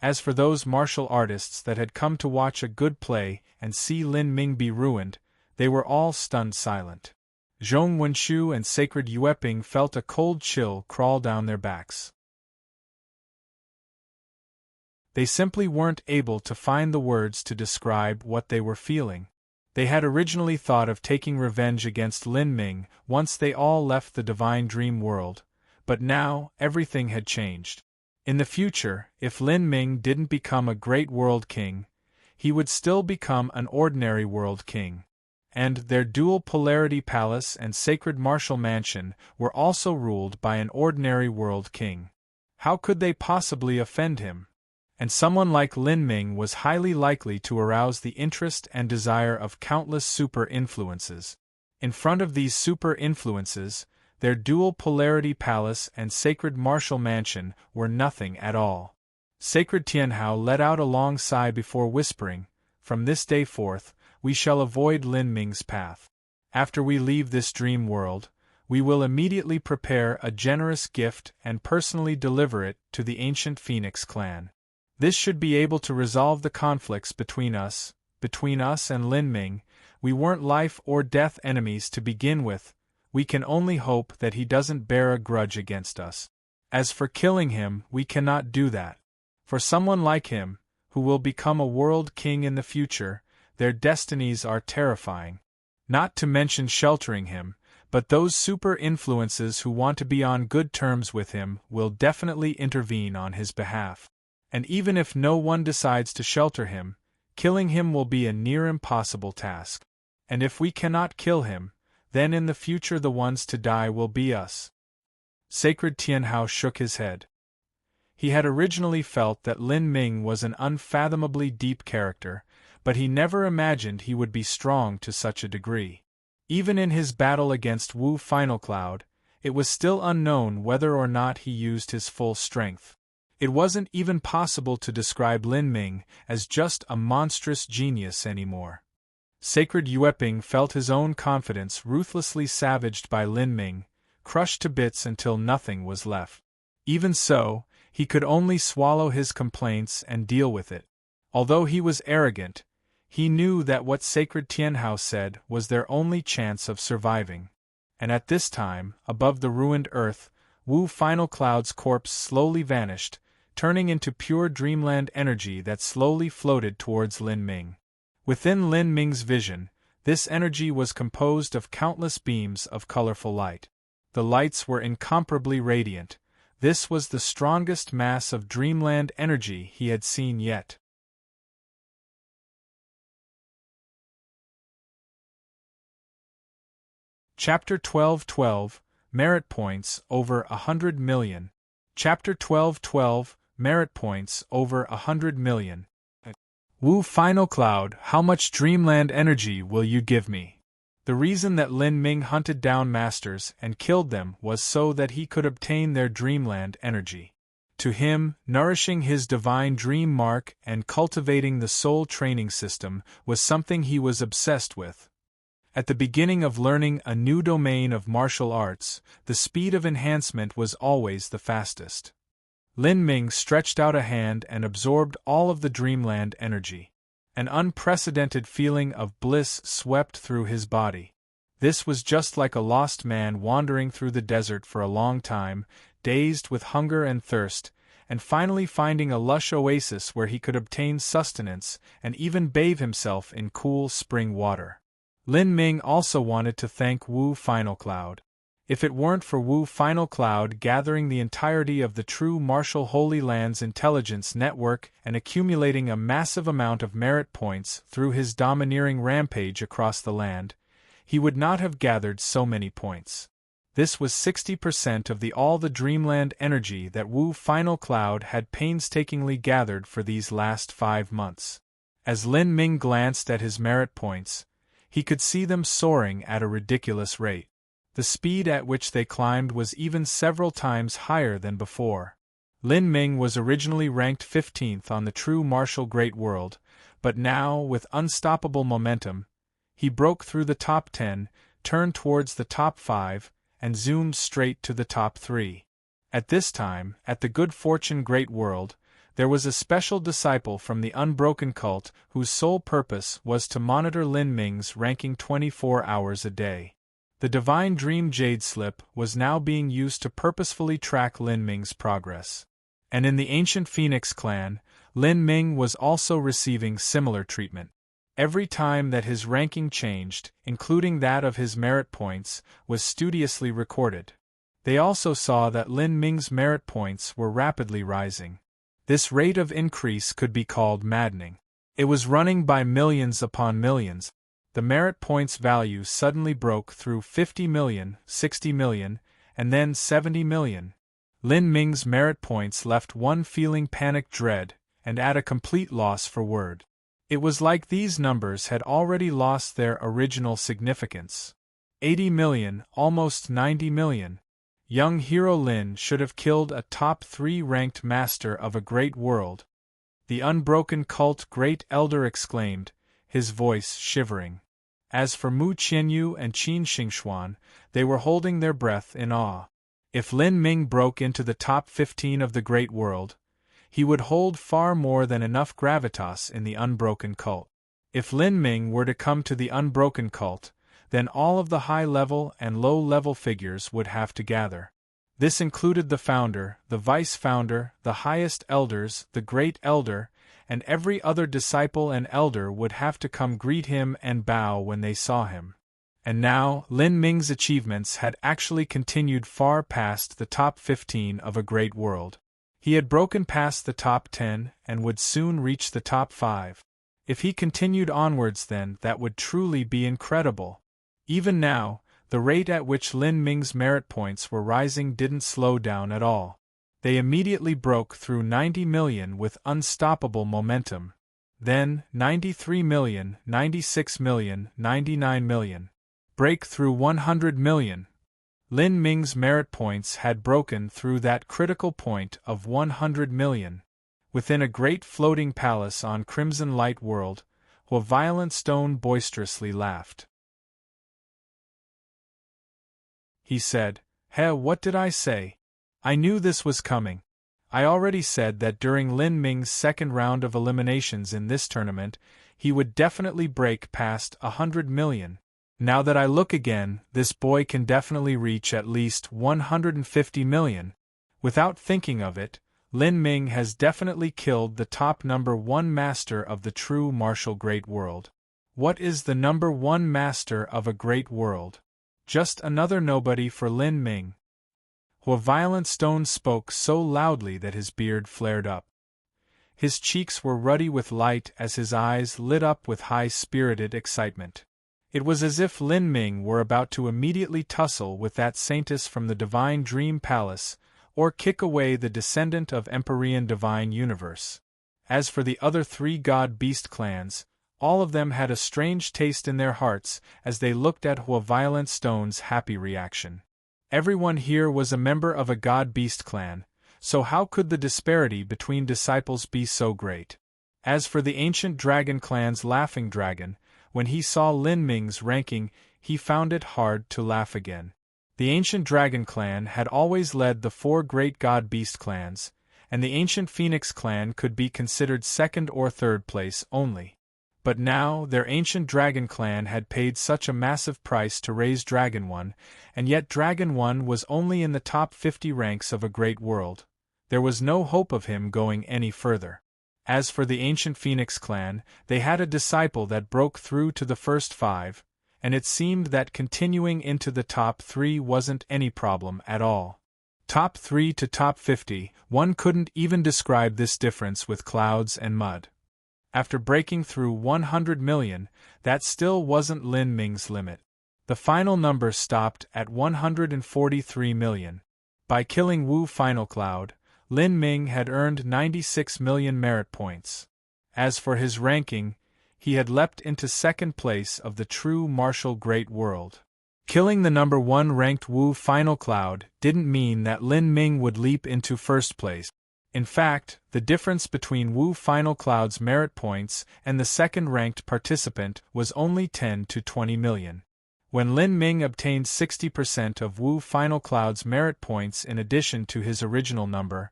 As for those martial artists that had come to watch a good play and see Lin Ming be ruined, they were all stunned silent. Zhong Wenshu and Sacred Yueping felt a cold chill crawl down their backs. They simply weren't able to find the words to describe what they were feeling. They had originally thought of taking revenge against Lin Ming once they all left the Divine Dream World, but now everything had changed. In the future, if Lin Ming didn't become a great world king, he would still become an ordinary world king. And their dual polarity palace and sacred martial mansion were also ruled by an ordinary world king. How could they possibly offend him? And someone like Lin Ming was highly likely to arouse the interest and desire of countless super influences. In front of these super influences, their dual polarity palace and sacred martial mansion were nothing at all. Sacred Tianhao let out a long sigh before whispering, "From this day forth, we shall avoid Lin Ming's path. After we leave this dream world, we will immediately prepare a generous gift and personally deliver it to the ancient Phoenix clan. This should be able to resolve the conflicts between us and Lin Ming. We weren't life or death enemies to begin with. We can only hope that he doesn't bear a grudge against us. As for killing him, we cannot do that. For someone like him, who will become a world king in the future, their destinies are terrifying. Not to mention sheltering him, but those super influences who want to be on good terms with him will definitely intervene on his behalf. And even if no one decides to shelter him, killing him will be a near impossible task. And if we cannot kill him, then in the future the ones to die will be us." Sacred Tianhao shook his head. He had originally felt that Lin Ming was an unfathomably deep character, but he never imagined he would be strong to such a degree. Even in his battle against Wu Final Cloud, it was still unknown whether or not he used his full strength. It wasn't even possible to describe Lin Ming as just a monstrous genius anymore. Sacred Yueping felt his own confidence ruthlessly savaged by Lin Ming, crushed to bits until nothing was left. Even so, he could only swallow his complaints and deal with it. Although he was arrogant, he knew that what Sacred Tianhao said was their only chance of surviving. And at this time, above the ruined earth, Wu Final Cloud's corpse slowly vanished, turning into pure dreamland energy that slowly floated towards Lin Ming. Within Lin Ming's vision, this energy was composed of countless beams of colorful light. The lights were incomparably radiant. This was the strongest mass of dreamland energy he had seen yet. Chapter 12:12 Merit Points Over 100 Million. Chapter 12:12 Merit Points Over 100 Million. Wu Final Cloud, how much dreamland energy will you give me? The reason that Lin Ming hunted down masters and killed them was so that he could obtain their dreamland energy. To him, nourishing his divine dream mark and cultivating the soul training system was something he was obsessed with. At the beginning of learning a new domain of martial arts, the speed of enhancement was always the fastest. Lin Ming stretched out a hand and absorbed all of the dreamland energy. An unprecedented feeling of bliss swept through his body. This was just like a lost man wandering through the desert for a long time, dazed with hunger and thirst, and finally finding a lush oasis where he could obtain sustenance and even bathe himself in cool spring water. Lin Ming also wanted to thank Wu Final Cloud. If it weren't for Wu Final Cloud gathering the entirety of the true martial Holy Land's intelligence network and accumulating a massive amount of merit points through his domineering rampage across the land, he would not have gathered so many points. This was 60% of all the Dreamland energy that Wu Final Cloud had painstakingly gathered for these last 5 months. As Lin Ming glanced at his merit points, he could see them soaring at a ridiculous rate. The speed at which they climbed was even several times higher than before. Lin Ming was originally ranked 15th on the true martial Great World, but now, with unstoppable momentum, he broke through the top 10, turned towards the top 5, and zoomed straight to the top 3. At this time, at the Good Fortune Great World, there was a special disciple from the Unbroken cult whose sole purpose was to monitor Lin Ming's ranking 24 hours a day. The Divine Dream Jade Slip was now being used to purposefully track Lin Ming's progress. And in the ancient Phoenix clan, Lin Ming was also receiving similar treatment. Every time that his ranking changed, including that of his merit points, was studiously recorded. They also saw that Lin Ming's merit points were rapidly rising. This rate of increase could be called maddening. It was running by millions upon millions. The merit points value suddenly broke through 50 million, 60 million, and then 70 million. Lin Ming's merit points left one feeling panic dread, and at a complete loss for word. It was like these numbers had already lost their original significance. 80 million, almost 90 million. Young hero Lin should have killed a top 3 ranked master of a great world. The Unbroken Cult Great Elder exclaimed, his voice shivering. As for Mu Qianyu and Qin Xingxuan, they were holding their breath in awe. If Lin Ming broke into the top 15 of the Great World, he would hold far more than enough gravitas in the Unbroken Cult. If Lin Ming were to come to the Unbroken Cult, then all of the high-level and low-level figures would have to gather. This included the founder, the vice-founder, the highest elders, the great elder, and every other disciple and elder would have to come greet him and bow when they saw him. And now, Lin Ming's achievements had actually continued far past the top 15 of a great world. He had broken past the top 10 and would soon reach the top 5. If he continued onwards then that would truly be incredible. Even now, the rate at which Lin Ming's merit points were rising didn't slow down at all. They immediately broke through 90 million with unstoppable momentum. Then, 93 million, 96 million, 99 million. Break through 100 million. Lin Ming's merit points had broken through that critical point of 100 million. Within a great floating palace on Crimson Light World, a violent stone boisterously laughed. He said, what did I say? I knew this was coming. I already said that during Lin Ming's second round of eliminations in this tournament, he would definitely break past 100 million. Now that I look again, this boy can definitely reach at least 150 million. Without thinking of it, Lin Ming has definitely killed the top number 1 master of the true martial great world. What is the number 1 master of a great world? Just another nobody for Lin Ming. A violent stone spoke so loudly that his beard flared up. His cheeks were ruddy with light as his eyes lit up with high-spirited excitement. It was as if Lin Ming were about to immediately tussle with that saintess from the Divine Dream Palace, or kick away the descendant of Empyrean Divine Universe. As for the other 3 God-Beast clans, all of them had a strange taste in their hearts as they looked at Hua Violent Stone's happy reaction. Everyone here was a member of a God-Beast clan, so how could the disparity between disciples be so great? As for the ancient dragon clan's laughing dragon, when he saw Lin Ming's ranking, he found it hard to laugh again. The ancient dragon clan had always led the 4 great god-beast clans, and the ancient phoenix clan could be considered second or third place only. But now their ancient dragon clan had paid such a massive price to raise Dragon One, and yet Dragon One was only in the top 50 ranks of a great world. There was no hope of him going any further. As for the ancient Phoenix clan, they had a disciple that broke through to the first 5, and it seemed that continuing into the top 3 wasn't any problem at all. Top 3 to top 50, one couldn't even describe this difference with clouds and mud. After breaking through 100 million, that still wasn't Lin Ming's limit. The final number stopped at 143 million. By killing Wu Final Cloud, Lin Ming had earned 96 million merit points. As for his ranking, he had leapt into second place of the true martial great world. Killing the number 1 ranked Wu Final Cloud didn't mean that Lin Ming would leap into first place. In fact, the difference between Wu Final Cloud's merit points and the second-ranked participant was only 10 to 20 million. When Lin Ming obtained 60% of Wu Final Cloud's merit points in addition to his original number,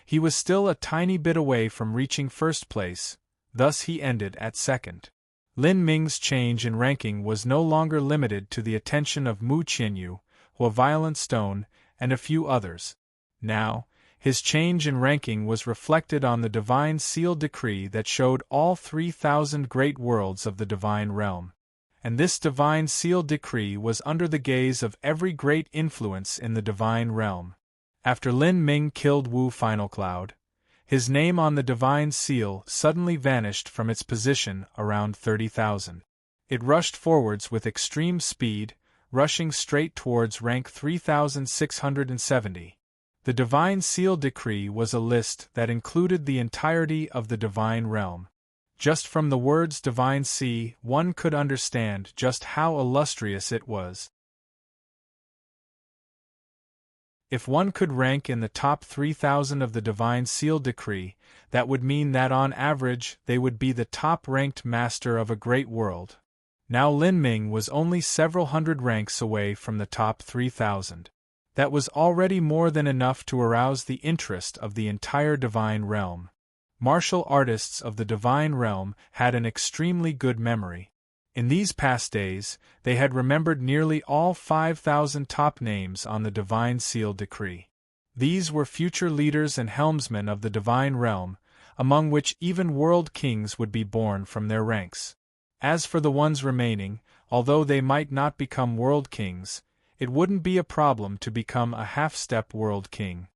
he was still a tiny bit away from reaching first place, thus he ended at second. Lin Ming's change in ranking was no longer limited to the attention of Mu Qianyu, Hua Violent Stone, and a few others. Now, his change in ranking was reflected on the divine seal decree that showed all 3,000 great worlds of the divine realm. And this divine seal decree was under the gaze of every great influence in the divine realm. After Lin Ming killed Wu Final Cloud, his name on the divine seal suddenly vanished from its position around 30,000. It rushed forwards with extreme speed, rushing straight towards rank 3,670. The Divine Seal Decree was a list that included the entirety of the divine realm. Just from the words Divine Sea, one could understand just how illustrious it was. If one could rank in the top 3,000 of the Divine Seal Decree, that would mean that on average they would be the top-ranked master of a great world. Now Lin Ming was only several hundred ranks away from the top 3,000. That was already more than enough to arouse the interest of the entire divine realm. Martial artists of the divine realm had an extremely good memory. In these past days, they had remembered nearly all 5,000 top names on the divine seal decree. These were future leaders and helmsmen of the divine realm, among which even world kings would be born from their ranks. As for the ones remaining, although they might not become world kings, it wouldn't be a problem to become a half-step world king.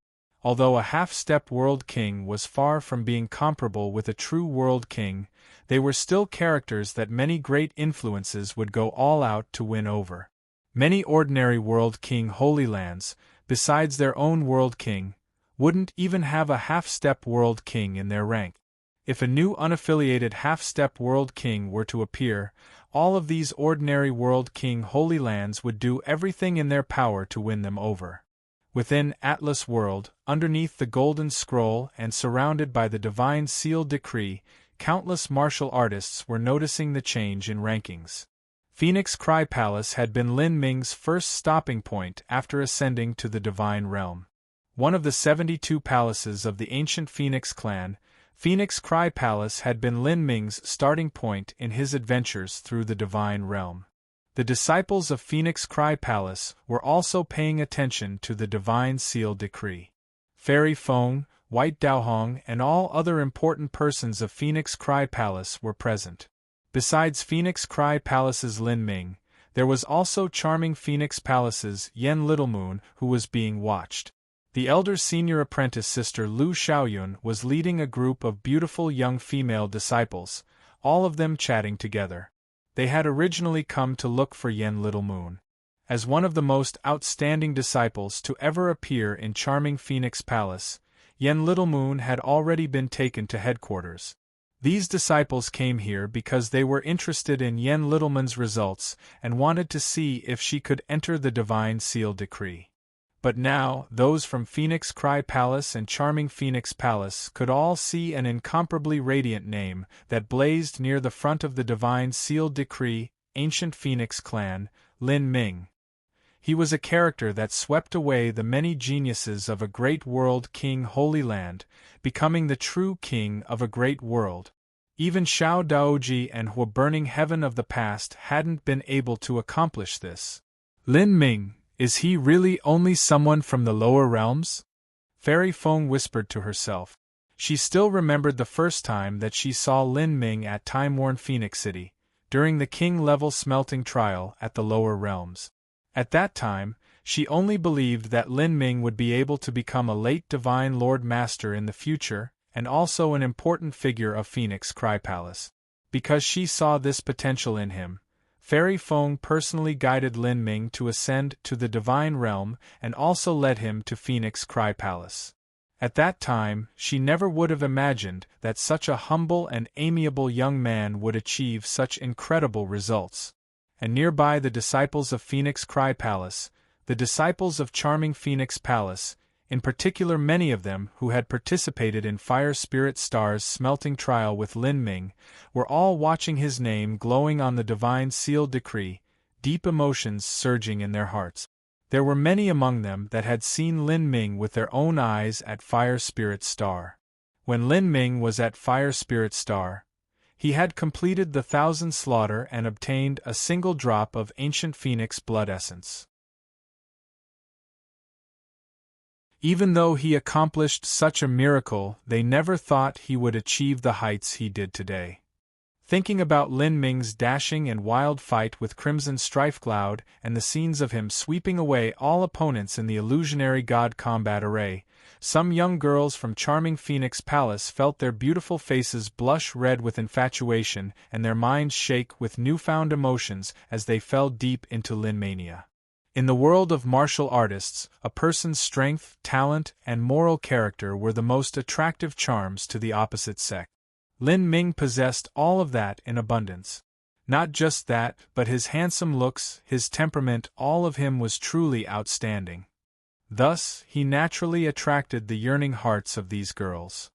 Although a half-step world king was far from being comparable with a true world king, they were still characters that many great influences would go all out to win over. Many ordinary world king holy lands, besides their own world king, wouldn't even have a half-step world king in their rank. If a new unaffiliated half-step world king were to appear, all of these ordinary world king holy lands would do everything in their power to win them over. Within Atlas World, underneath the Golden Scroll and surrounded by the Divine Seal Decree, countless martial artists were noticing the change in rankings. Phoenix Cry Palace had been Lin Ming's first stopping point after ascending to the Divine Realm. One of the 72 palaces of the ancient Phoenix clan, Phoenix Cry Palace had been Lin Ming's starting point in his adventures through the divine realm. The disciples of Phoenix Cry Palace were also paying attention to the divine seal decree. Fairy Feng, White Daohong, and all other important persons of Phoenix Cry Palace were present. Besides Phoenix Cry Palace's Lin Ming, there was also charming Phoenix Palace's Yen Littlemoon who was being watched. The elder senior apprentice sister Lu Xiaoyun was leading a group of beautiful young female disciples, all of them chatting together. They had originally come to look for Yen Littlemoon. As one of the most outstanding disciples to ever appear in charming Phoenix Palace, Yen Littlemoon had already been taken to headquarters. These disciples came here because they were interested in Yen Littlemoon's results and wanted to see if she could enter the Divine Seal Decree. But now, those from Phoenix Cry Palace and Charming Phoenix Palace could all see an incomparably radiant name that blazed near the front of the divine sealed decree, Ancient Phoenix Clan, Lin Ming. He was a character that swept away the many geniuses of a great world king Holy Land, becoming the true king of a great world. Even Xiao Daoji and Hua Burning Heaven of the past hadn't been able to accomplish this. Lin Ming, is he really only someone from the lower realms? Fairy Feng whispered to herself. She still remembered the first time that she saw Lin Ming at time-worn Phoenix City, during the king-level smelting trial at the lower realms. At that time, she only believed that Lin Ming would be able to become a late Divine Lord Master in the future, and also an important figure of Phoenix Cry Palace. Because she saw this potential in him, Fairy Feng personally guided Lin Ming to ascend to the Divine Realm and also led him to Phoenix Cry Palace. At that time, she never would have imagined that such a humble and amiable young man would achieve such incredible results. And nearby the disciples of Phoenix Cry Palace, the disciples of Charming Phoenix Palace, in particular many of them who had participated in Fire Spirit Star's smelting trial with Lin Ming, were all watching his name glowing on the divine sealed decree, deep emotions surging in their hearts. There were many among them that had seen Lin Ming with their own eyes at Fire Spirit Star. When Lin Ming was at Fire Spirit Star, he had completed the 1,000 slaughter and obtained a single drop of ancient phoenix blood essence. Even though he accomplished such a miracle, they never thought he would achieve the heights he did today. Thinking about Lin Ming's dashing and wild fight with Crimson Strife Cloud and the scenes of him sweeping away all opponents in the illusionary god combat array, some young girls from Charming Phoenix Palace felt their beautiful faces blush red with infatuation and their minds shake with newfound emotions as they fell deep into Lin mania. In the world of martial artists, a person's strength, talent, and moral character were the most attractive charms to the opposite sex. Lin Ming possessed all of that in abundance. Not just that, but his handsome looks, his temperament, all of him was truly outstanding. Thus, he naturally attracted the yearning hearts of these girls.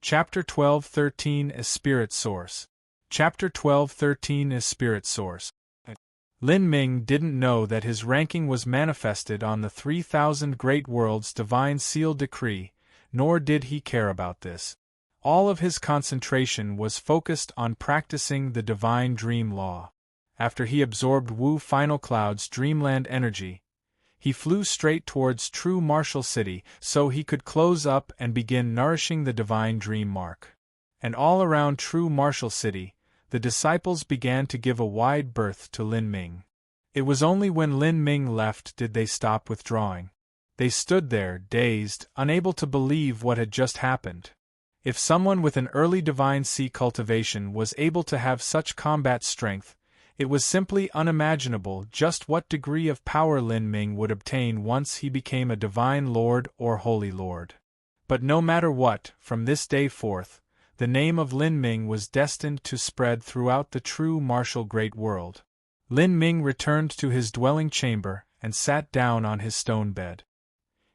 Chapter 12:13 is Spirit Source. Chapter 12:13 is Spirit Source. Lin Ming didn't know that his ranking was manifested on the 3,000 Great Worlds Divine Sealed Decree, nor did he care about this. All of his concentration was focused on practicing the Divine Dream Law. After he absorbed Wu Final Cloud's Dreamland energy, he flew straight towards True Martial City so he could close up and begin nourishing the Divine Dream Mark. And all around True Martial City, the disciples began to give a wide berth to Lin Ming. It was only when Lin Ming left did they stop withdrawing. They stood there, dazed, unable to believe what had just happened. If someone with an early Divine Sea cultivation was able to have such combat strength, it was simply unimaginable just what degree of power Lin Ming would obtain once he became a Divine Lord or Holy Lord. But no matter what, from this day forth, the name of Lin Ming was destined to spread throughout the true martial great world. Lin Ming returned to his dwelling chamber and sat down on his stone bed.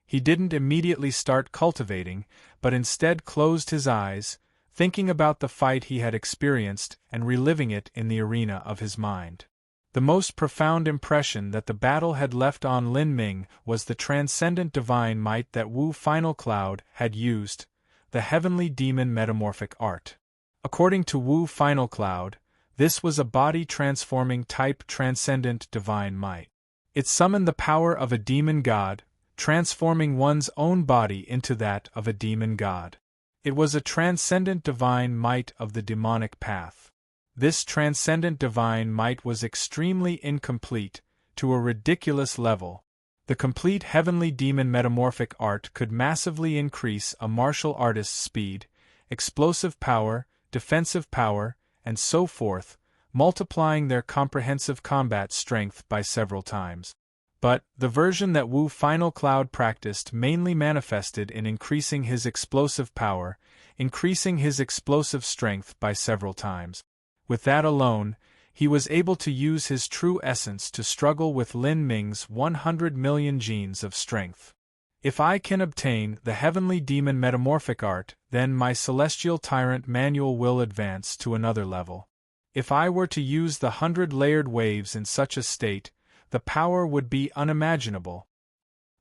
He didn't immediately start cultivating, but instead closed his eyes, thinking about the fight he had experienced and reliving it in the arena of his mind. The most profound impression that the battle had left on Lin Ming was the transcendent divine might that Wu Final Cloud had used, the heavenly demon metamorphic art. According to Wu Final Cloud, this was a body-transforming type transcendent divine might. It summoned the power of a demon god, transforming one's own body into that of a demon god. It was a transcendent divine might of the demonic path. This transcendent divine might was extremely incomplete, to a ridiculous level. The complete heavenly demon metamorphic art could massively increase a martial artist's speed, explosive power, defensive power, and so forth, multiplying their comprehensive combat strength by several times. But, the version that Wu Final Cloud practiced mainly manifested in increasing his explosive power, increasing his explosive strength by several times. With that alone, he was able to use his true essence to struggle with Lin Ming's 100 million genes of strength. If I can obtain the heavenly demon metamorphic art, then my celestial tyrant manual will advance to another level. If I were to use the 100-layered waves in such a state, the power would be unimaginable.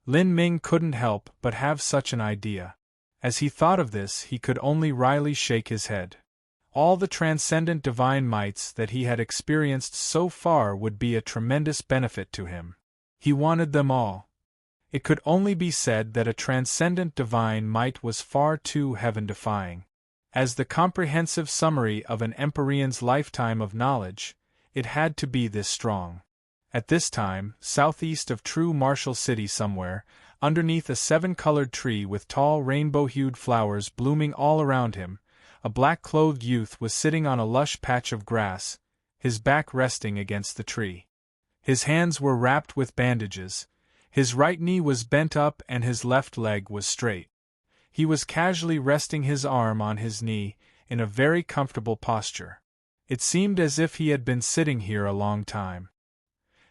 Lin Ming couldn't help but have such an idea. As he thought of this, he could only wryly shake his head. All the transcendent divine mights that he had experienced so far would be a tremendous benefit to him. He wanted them all. It could only be said that a transcendent divine might was far too heaven-defying. As the comprehensive summary of an Empyrean's lifetime of knowledge, it had to be this strong. At this time, southeast of true Martial City somewhere, underneath a 7-colored tree with tall rainbow-hued flowers blooming all around him, a black-clothed youth was sitting on a lush patch of grass, his back resting against the tree. His hands were wrapped with bandages, his right knee was bent up and his left leg was straight. He was casually resting his arm on his knee, in a very comfortable posture. It seemed as if he had been sitting here a long time.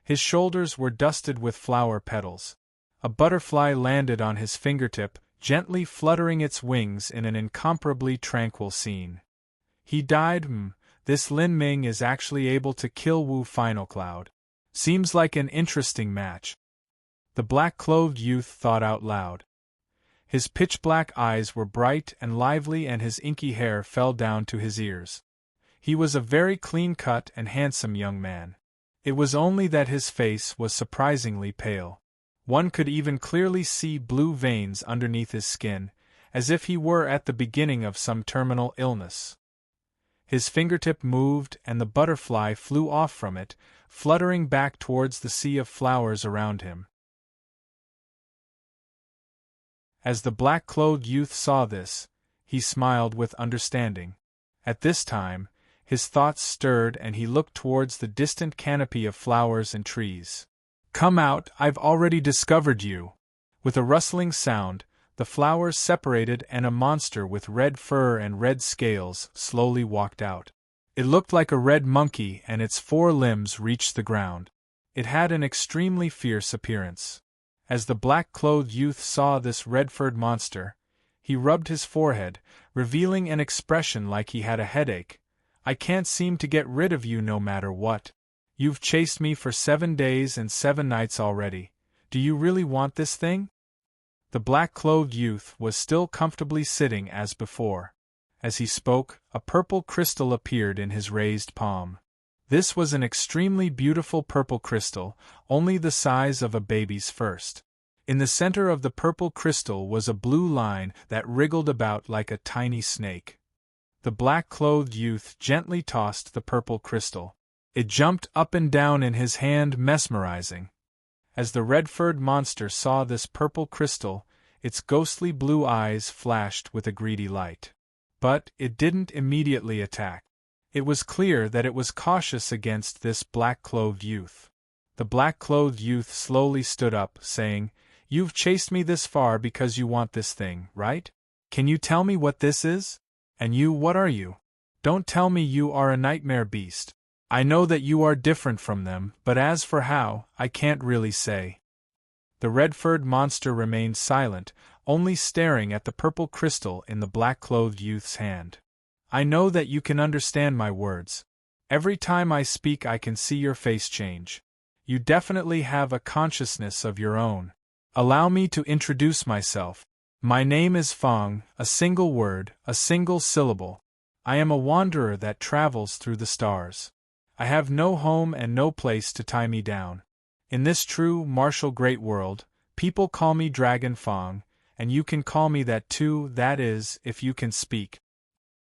His shoulders were dusted with flower petals. A butterfly landed on his fingertip, gently fluttering its wings in an incomparably tranquil scene. He died. This Lin Ming is actually able to kill Wu Final Cloud. Seems like an interesting match. The black-clothed youth thought out loud. His pitch-black eyes were bright and lively and his inky hair fell down to his ears. He was a very clean-cut and handsome young man. It was only that his face was surprisingly pale. One could even clearly see blue veins underneath his skin, as if he were at the beginning of some terminal illness. His fingertip moved and the butterfly flew off from it, fluttering back towards the sea of flowers around him. As the black-clothed youth saw this, he smiled with understanding. At this time, his thoughts stirred and he looked towards the distant canopy of flowers and trees. "Come out, I've already discovered you." With a rustling sound, the flowers separated and a monster with red fur and red scales slowly walked out. It looked like a red monkey and its 4 limbs reached the ground. It had an extremely fierce appearance. As the black-clothed youth saw this red-furred monster, he rubbed his forehead, revealing an expression like he had a headache. "I can't seem to get rid of you no matter what. You've chased me for 7 days and 7 nights already. Do you really want this thing?" The black-clothed youth was still comfortably sitting as before. As he spoke, a purple crystal appeared in his raised palm. This was an extremely beautiful purple crystal, only the size of a baby's first. In the center of the purple crystal was a blue line that wriggled about like a tiny snake. The black-clothed youth gently tossed the purple crystal. It jumped up and down in his hand, mesmerizing. As the red-furred monster saw this purple crystal, its ghostly blue eyes flashed with a greedy light. But it didn't immediately attack. It was clear that it was cautious against this black-clothed youth. The black-clothed youth slowly stood up, saying, "You've chased me this far because you want this thing, right? Can you tell me what this is? And you, what are you? Don't tell me you are a nightmare beast. I know that you are different from them, but as for how, I can't really say." The red-furred monster remained silent, only staring at the purple crystal in the black-clothed youth's hand. "I know that you can understand my words. Every time I speak I can see your face change. You definitely have a consciousness of your own. Allow me to introduce myself. My name is Fong, a single word, a single syllable. I am a wanderer that travels through the stars. I have no home and no place to tie me down. In this true, martial great world, people call me Dragon Fong, and you can call me that too, that is, if you can speak."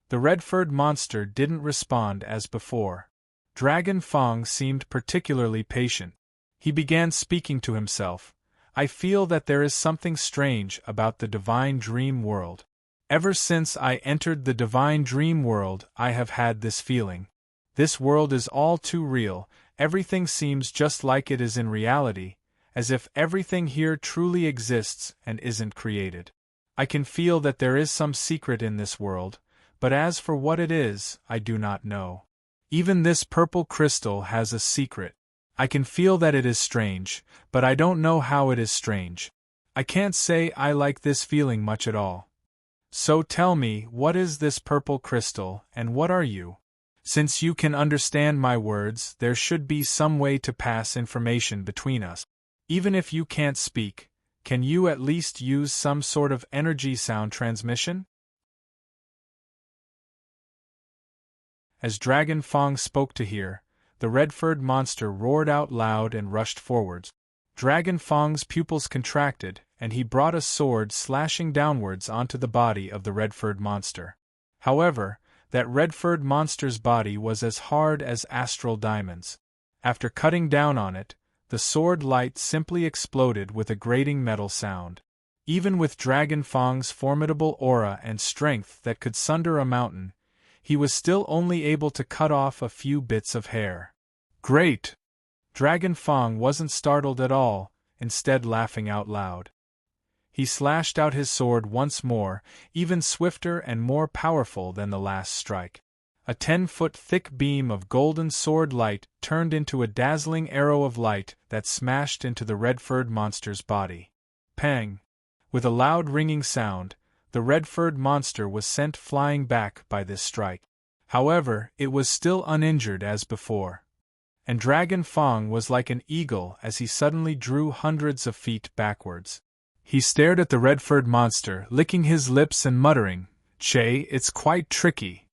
The red-furred monster didn't respond as before. Dragon Fong seemed particularly patient. He began speaking to himself. "I feel that there is something strange about the divine dream world. Ever since I entered the divine dream world, I have had this feeling. This world is all too real, everything seems just like it is in reality, as if everything here truly exists and isn't created. I can feel that there is some secret in this world, but as for what it is, I do not know. Even this purple crystal has a secret. I can feel that it is strange, but I don't know how it is strange. I can't say I like this feeling much at all. So tell me, what is this purple crystal, and what are you? Since you can understand my words, there should be some way to pass information between us. Even if you can't speak, can you at least use some sort of energy sound transmission? As Dragon Fong spoke to hear, the red-furred monster roared out loud and rushed forwards. Dragon Fong's pupils contracted, and he brought a sword slashing downwards onto the body of the red-furred monster. However, that red-furred monster's body was as hard as astral diamonds. After cutting down on it, the sword light simply exploded with a grating metal sound. Even with Dragon Fong's formidable aura and strength that could sunder a mountain, he was still only able to cut off a few bits of hair. Great! Dragon Fong wasn't startled at all, instead laughing out loud. He slashed out his sword once more, even swifter and more powerful than the last strike. A 10-foot thick beam of golden sword light turned into a dazzling arrow of light that smashed into the red-furred monster's body. Pang! With a loud ringing sound, the red-furred monster was sent flying back by this strike. However, it was still uninjured as before. And Dragon Fong was like an eagle as he suddenly drew hundreds of feet backwards. He stared at the red-furred monster, licking his lips and muttering, "Che, it's quite tricky."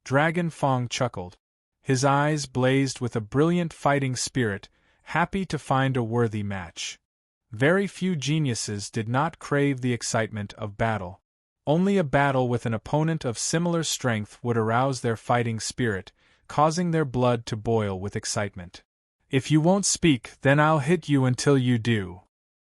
Dragon Fong chuckled. His eyes blazed with a brilliant fighting spirit, happy to find a worthy match. Very few geniuses did not crave the excitement of battle. Only a battle with an opponent of similar strength would arouse their fighting spirit, causing their blood to boil with excitement. "If you won't speak, then I'll hit you until you do."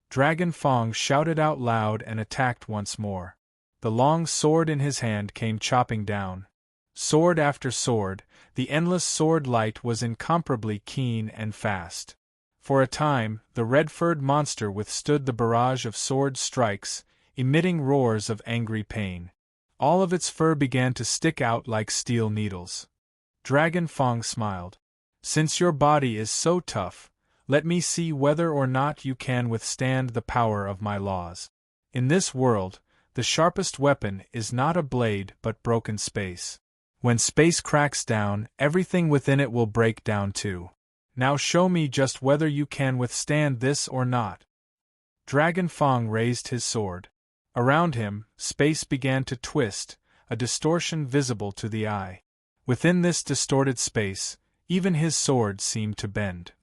Dragon Fong shouted out loud and attacked once more. The long sword in his hand came chopping down. Sword after sword, the endless sword light was incomparably keen and fast. For a time, the red-furred monster withstood the barrage of sword strikes, emitting roars of angry pain. All of its fur began to stick out like steel needles. Dragon Fong smiled. "Since your body is so tough, let me see whether or not you can withstand the power of my laws. In this world, the sharpest weapon is not a blade but broken space. When space cracks down, everything within it will break down too. Now show me just whether you can withstand this or not." Dragon Fong raised his sword. Around him, space began to twist, a distortion visible to the eye. Within this distorted space, even his sword seemed to bend.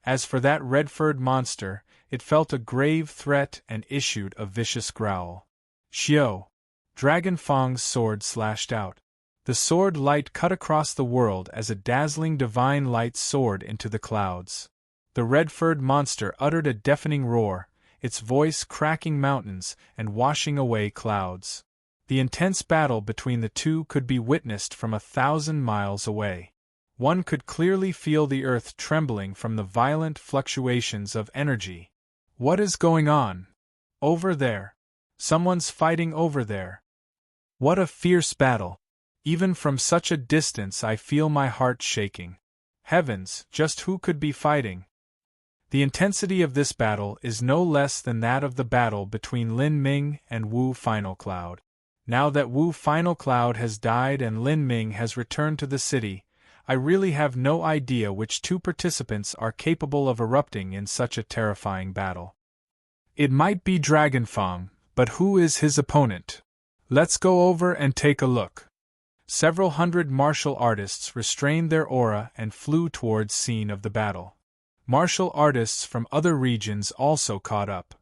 As for that red-furred monster, it felt a grave threat and issued a vicious growl. "Xiao!" Dragon Fong's sword slashed out. The sword light cut across the world as a dazzling divine light soared into the clouds. The red-furred monster uttered a deafening roar, its voice cracking mountains and washing away clouds. The intense battle between the two could be witnessed from 1,000 miles away. One could clearly feel the earth trembling from the violent fluctuations of energy. "What is going on? Over there. Someone's fighting over there. What a fierce battle. Even from such a distance I feel my heart shaking. Heavens, just who could be fighting?" The intensity of this battle is no less than that of the battle between Lin Ming and Wu Final Cloud. Now that Wu Final Cloud has died and Lin Ming has returned to the city, I really have no idea which two participants are capable of erupting in such a terrifying battle. It might be Dragon Fong, but who is his opponent? Let's go over and take a look. Several hundred martial artists restrained their aura and flew towards scene of the battle. Martial artists from other regions also caught up.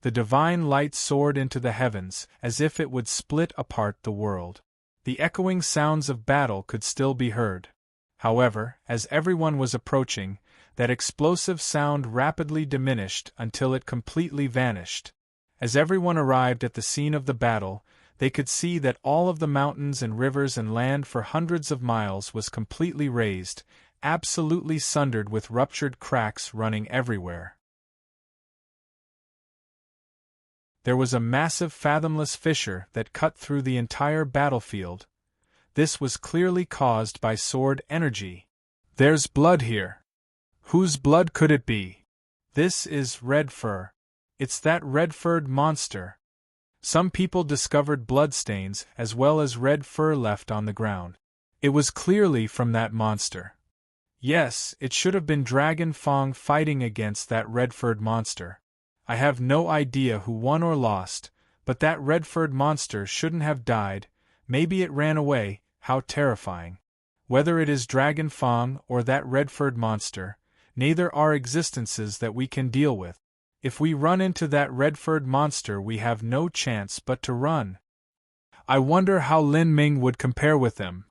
The divine light soared into the heavens as if it would split apart the world. The echoing sounds of battle could still be heard. However, as everyone was approaching, that explosive sound rapidly diminished until it completely vanished. As everyone arrived at the scene of the battle, they could see that all of the mountains and rivers and land for hundreds of miles was completely razed, absolutely sundered with ruptured cracks running everywhere. There was a massive fathomless fissure that cut through the entire battlefield. This was clearly caused by sword energy, There's blood here. Whose blood could it be? This is red fur. It's that red-furred monster. Some people discovered bloodstains as well as red fur left on the ground. It was clearly from that monster. Yes, it should have been Dragon Fong fighting against that red-furred monster. I have no idea who won or lost, but that red-furred monster shouldn't have died. Maybe it ran away. How terrifying. Whether it is Dragon Fong or that red-furred monster, neither are existences that we can deal with. If we run into that red-furred monster, we have no chance but to run. I wonder how Lin Ming would compare with them.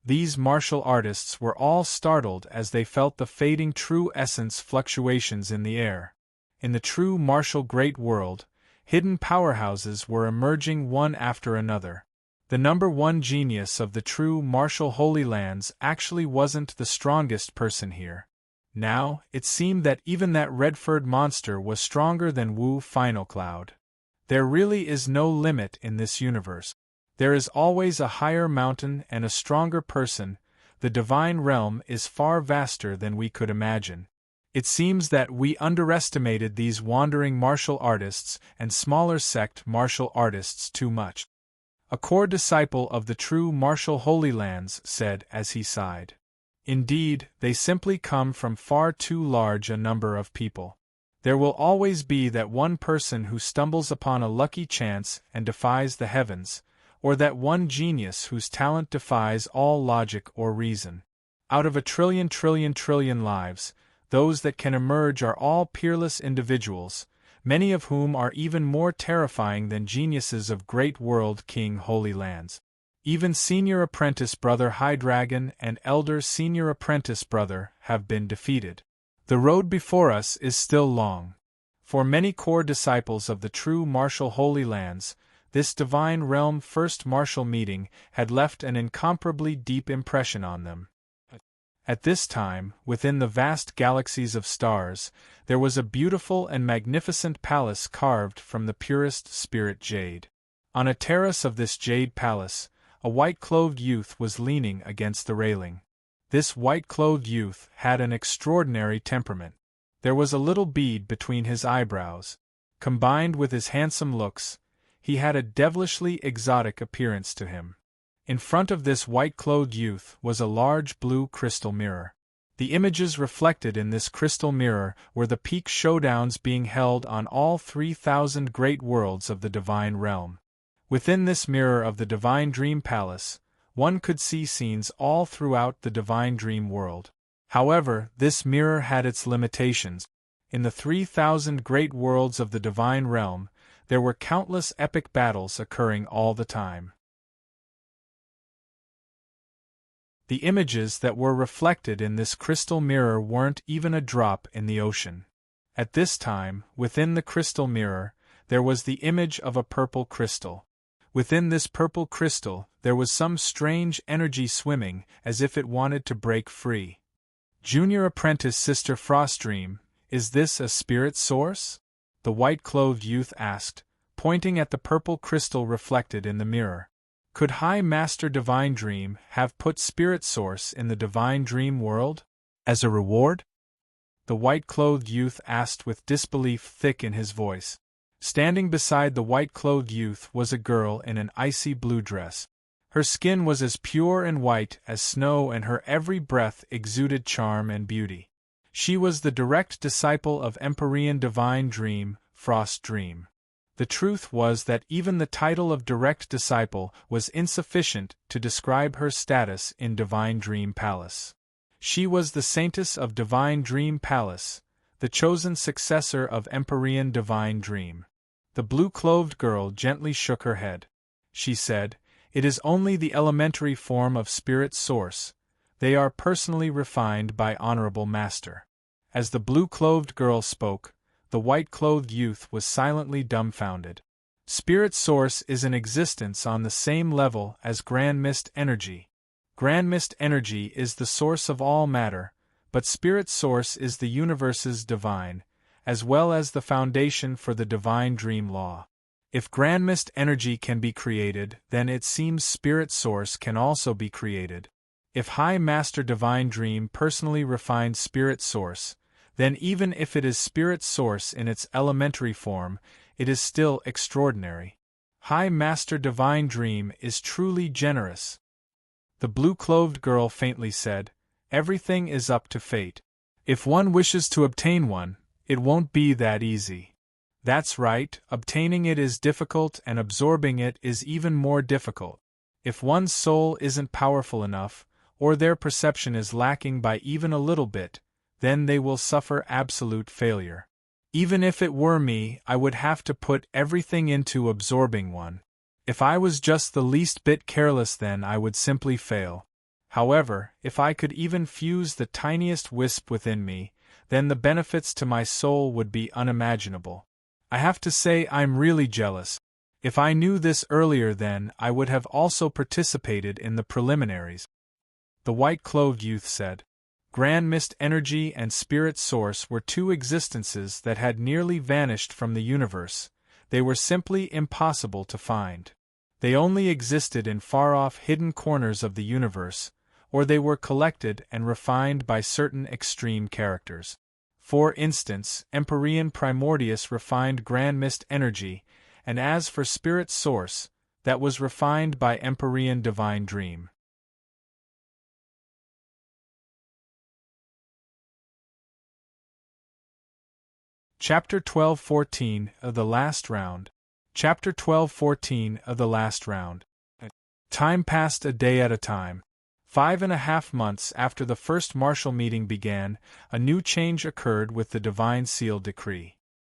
These martial artists were all startled as they felt the fading true essence fluctuations in the air. In the true martial great world, hidden powerhouses were emerging one after another. The number one genius of the true martial Holy Lands actually wasn't the strongest person here. Now, it seemed that even that red-furred monster was stronger than Wu Final Cloud. There really is no limit in this universe. There is always a higher mountain and a stronger person. The divine realm is far vaster than we could imagine. It seems that we underestimated these wandering martial artists and smaller sect martial artists too much. A core disciple of the true martial Holy Lands said as he sighed. Indeed, they simply come from far too large a number of people. There will always be that one person who stumbles upon a lucky chance and defies the heavens, or that one genius whose talent defies all logic or reason. Out of a trillion lives, those that can emerge are all peerless individuals, many of whom are even more terrifying than geniuses of Great World King Holy Lands. Even Senior Apprentice Brother High Dragon and Elder Senior Apprentice Brother have been defeated. The road before us is still long. For many core disciples of the true martial Holy Lands, this divine realm first martial meeting had left an incomparably deep impression on them. At this time, within the vast galaxies of stars, there was a beautiful and magnificent palace carved from the purest spirit jade. On a terrace of this jade palace, a white-clothed youth was leaning against the railing. This white-clothed youth had an extraordinary temperament. There was a little bead between his eyebrows. Combined with his handsome looks, he had a devilishly exotic appearance to him. In front of this white-clothed youth was a large blue crystal mirror. The images reflected in this crystal mirror were the peak showdowns being held on all 3,000 great worlds of the divine realm. Within this mirror of the Divine Dream Palace, one could see scenes all throughout the Divine Dream world. However, this mirror had its limitations. In the 3,000 great worlds of the Divine Realm, there were countless epic battles occurring all the time. The images that were reflected in this crystal mirror weren't even a drop in the ocean. At this time, within the crystal mirror, there was the image of a purple crystal. Within this purple crystal, there was some strange energy swimming, as if it wanted to break free. Junior Apprentice Sister Frostdream, is this a spirit source? The white-clothed youth asked, pointing at the purple crystal reflected in the mirror. Could High Master Divine Dream have put spirit source in the Divine Dream world? As a reward? The white-clothed youth asked with disbelief thick in his voice. Standing beside the white-clothed youth was a girl in an icy blue dress. Her skin was as pure and white as snow and her every breath exuded charm and beauty. She was the direct disciple of Empyrean Divine Dream, Frost Dream. The truth was that even the title of direct disciple was insufficient to describe her status in Divine Dream Palace. She was the saintess of Divine Dream Palace, the chosen successor of Empyrean Divine Dream. The blue-clothed girl gently shook her head. She said, "It is only the elementary form of spirit source. They are personally refined by Honorable Master." As the blue-clothed girl spoke, the white-clothed youth was silently dumbfounded. Spirit source is in existence on the same level as Grand Mist energy. Grand Mist energy is the source of all matter, but spirit source is the universe's divine, as well as the foundation for the divine dream law. If Grand Mist energy can be created, then it seems spirit source can also be created. If High Master Divine Dream personally refined Spirit Source, then even if it is Spirit Source in its elementary form, it is still extraordinary. High Master Divine Dream is truly generous. The blue-clothed girl faintly said, "Everything is up to fate. If one wishes to obtain one, it won't be that easy." That's right, obtaining it is difficult and absorbing it is even more difficult. If one's soul isn't powerful enough, or their perception is lacking by even a little bit, then they will suffer absolute failure. Even if it were me, I would have to put everything into absorbing one. If I was just the least bit careless, then I would simply fail. However, if I could even fuse the tiniest wisp within me, then the benefits to my soul would be unimaginable. I have to say I'm really jealous. If I knew this earlier, then I would have also participated in the preliminaries. The white-clothed youth said. Grand Mist Energy and Spirit Source were two existences that had nearly vanished from the universe. They were simply impossible to find. They only existed in far-off hidden corners of the universe, or they were collected and refined by certain extreme characters. For instance, Empyrean Primordius refined Grand Mist Energy, and as for Spirit Source, that was refined by Empyrean Divine Dream. Chapter 12-14 of the Last Round. Chapter 12-14 of the Last Round. Time passed a day at a time. 5.5 months after the first martial meeting began, a new change occurred with the Divine Seal Decree.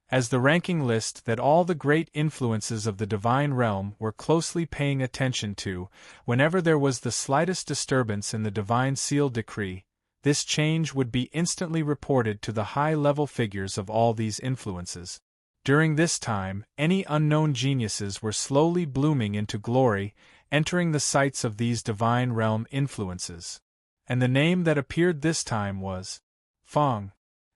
As the ranking list that all the great influences of the Divine Realm were closely paying attention to, whenever there was the slightest disturbance in the Divine Seal Decree, this change would be instantly reported to the high-level figures of all these influences. During this time, any unknown geniuses were slowly blooming into glory, entering the sights of these Divine Realm influences. And the name that appeared this time was Fong.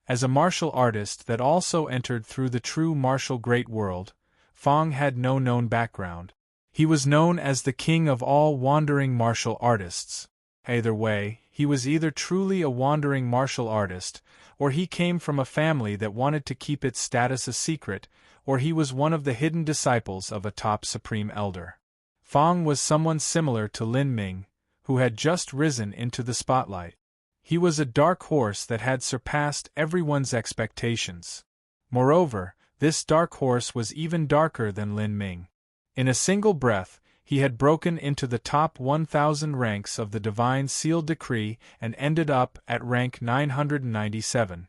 As a martial artist that also entered through the true martial great world, Fong had no known background. He was known as the king of all wandering martial artists. Either way, he was either truly a wandering martial artist, or he came from a family that wanted to keep its status a secret, or he was one of the hidden disciples of a top supreme elder. Fong was someone similar to Lin Ming, who had just risen into the spotlight. He was a dark horse that had surpassed everyone's expectations. Moreover, this dark horse was even darker than Lin Ming. In a single breath, he had broken into the top 1,000 ranks of the Divine Seal Decree and ended up at rank 997.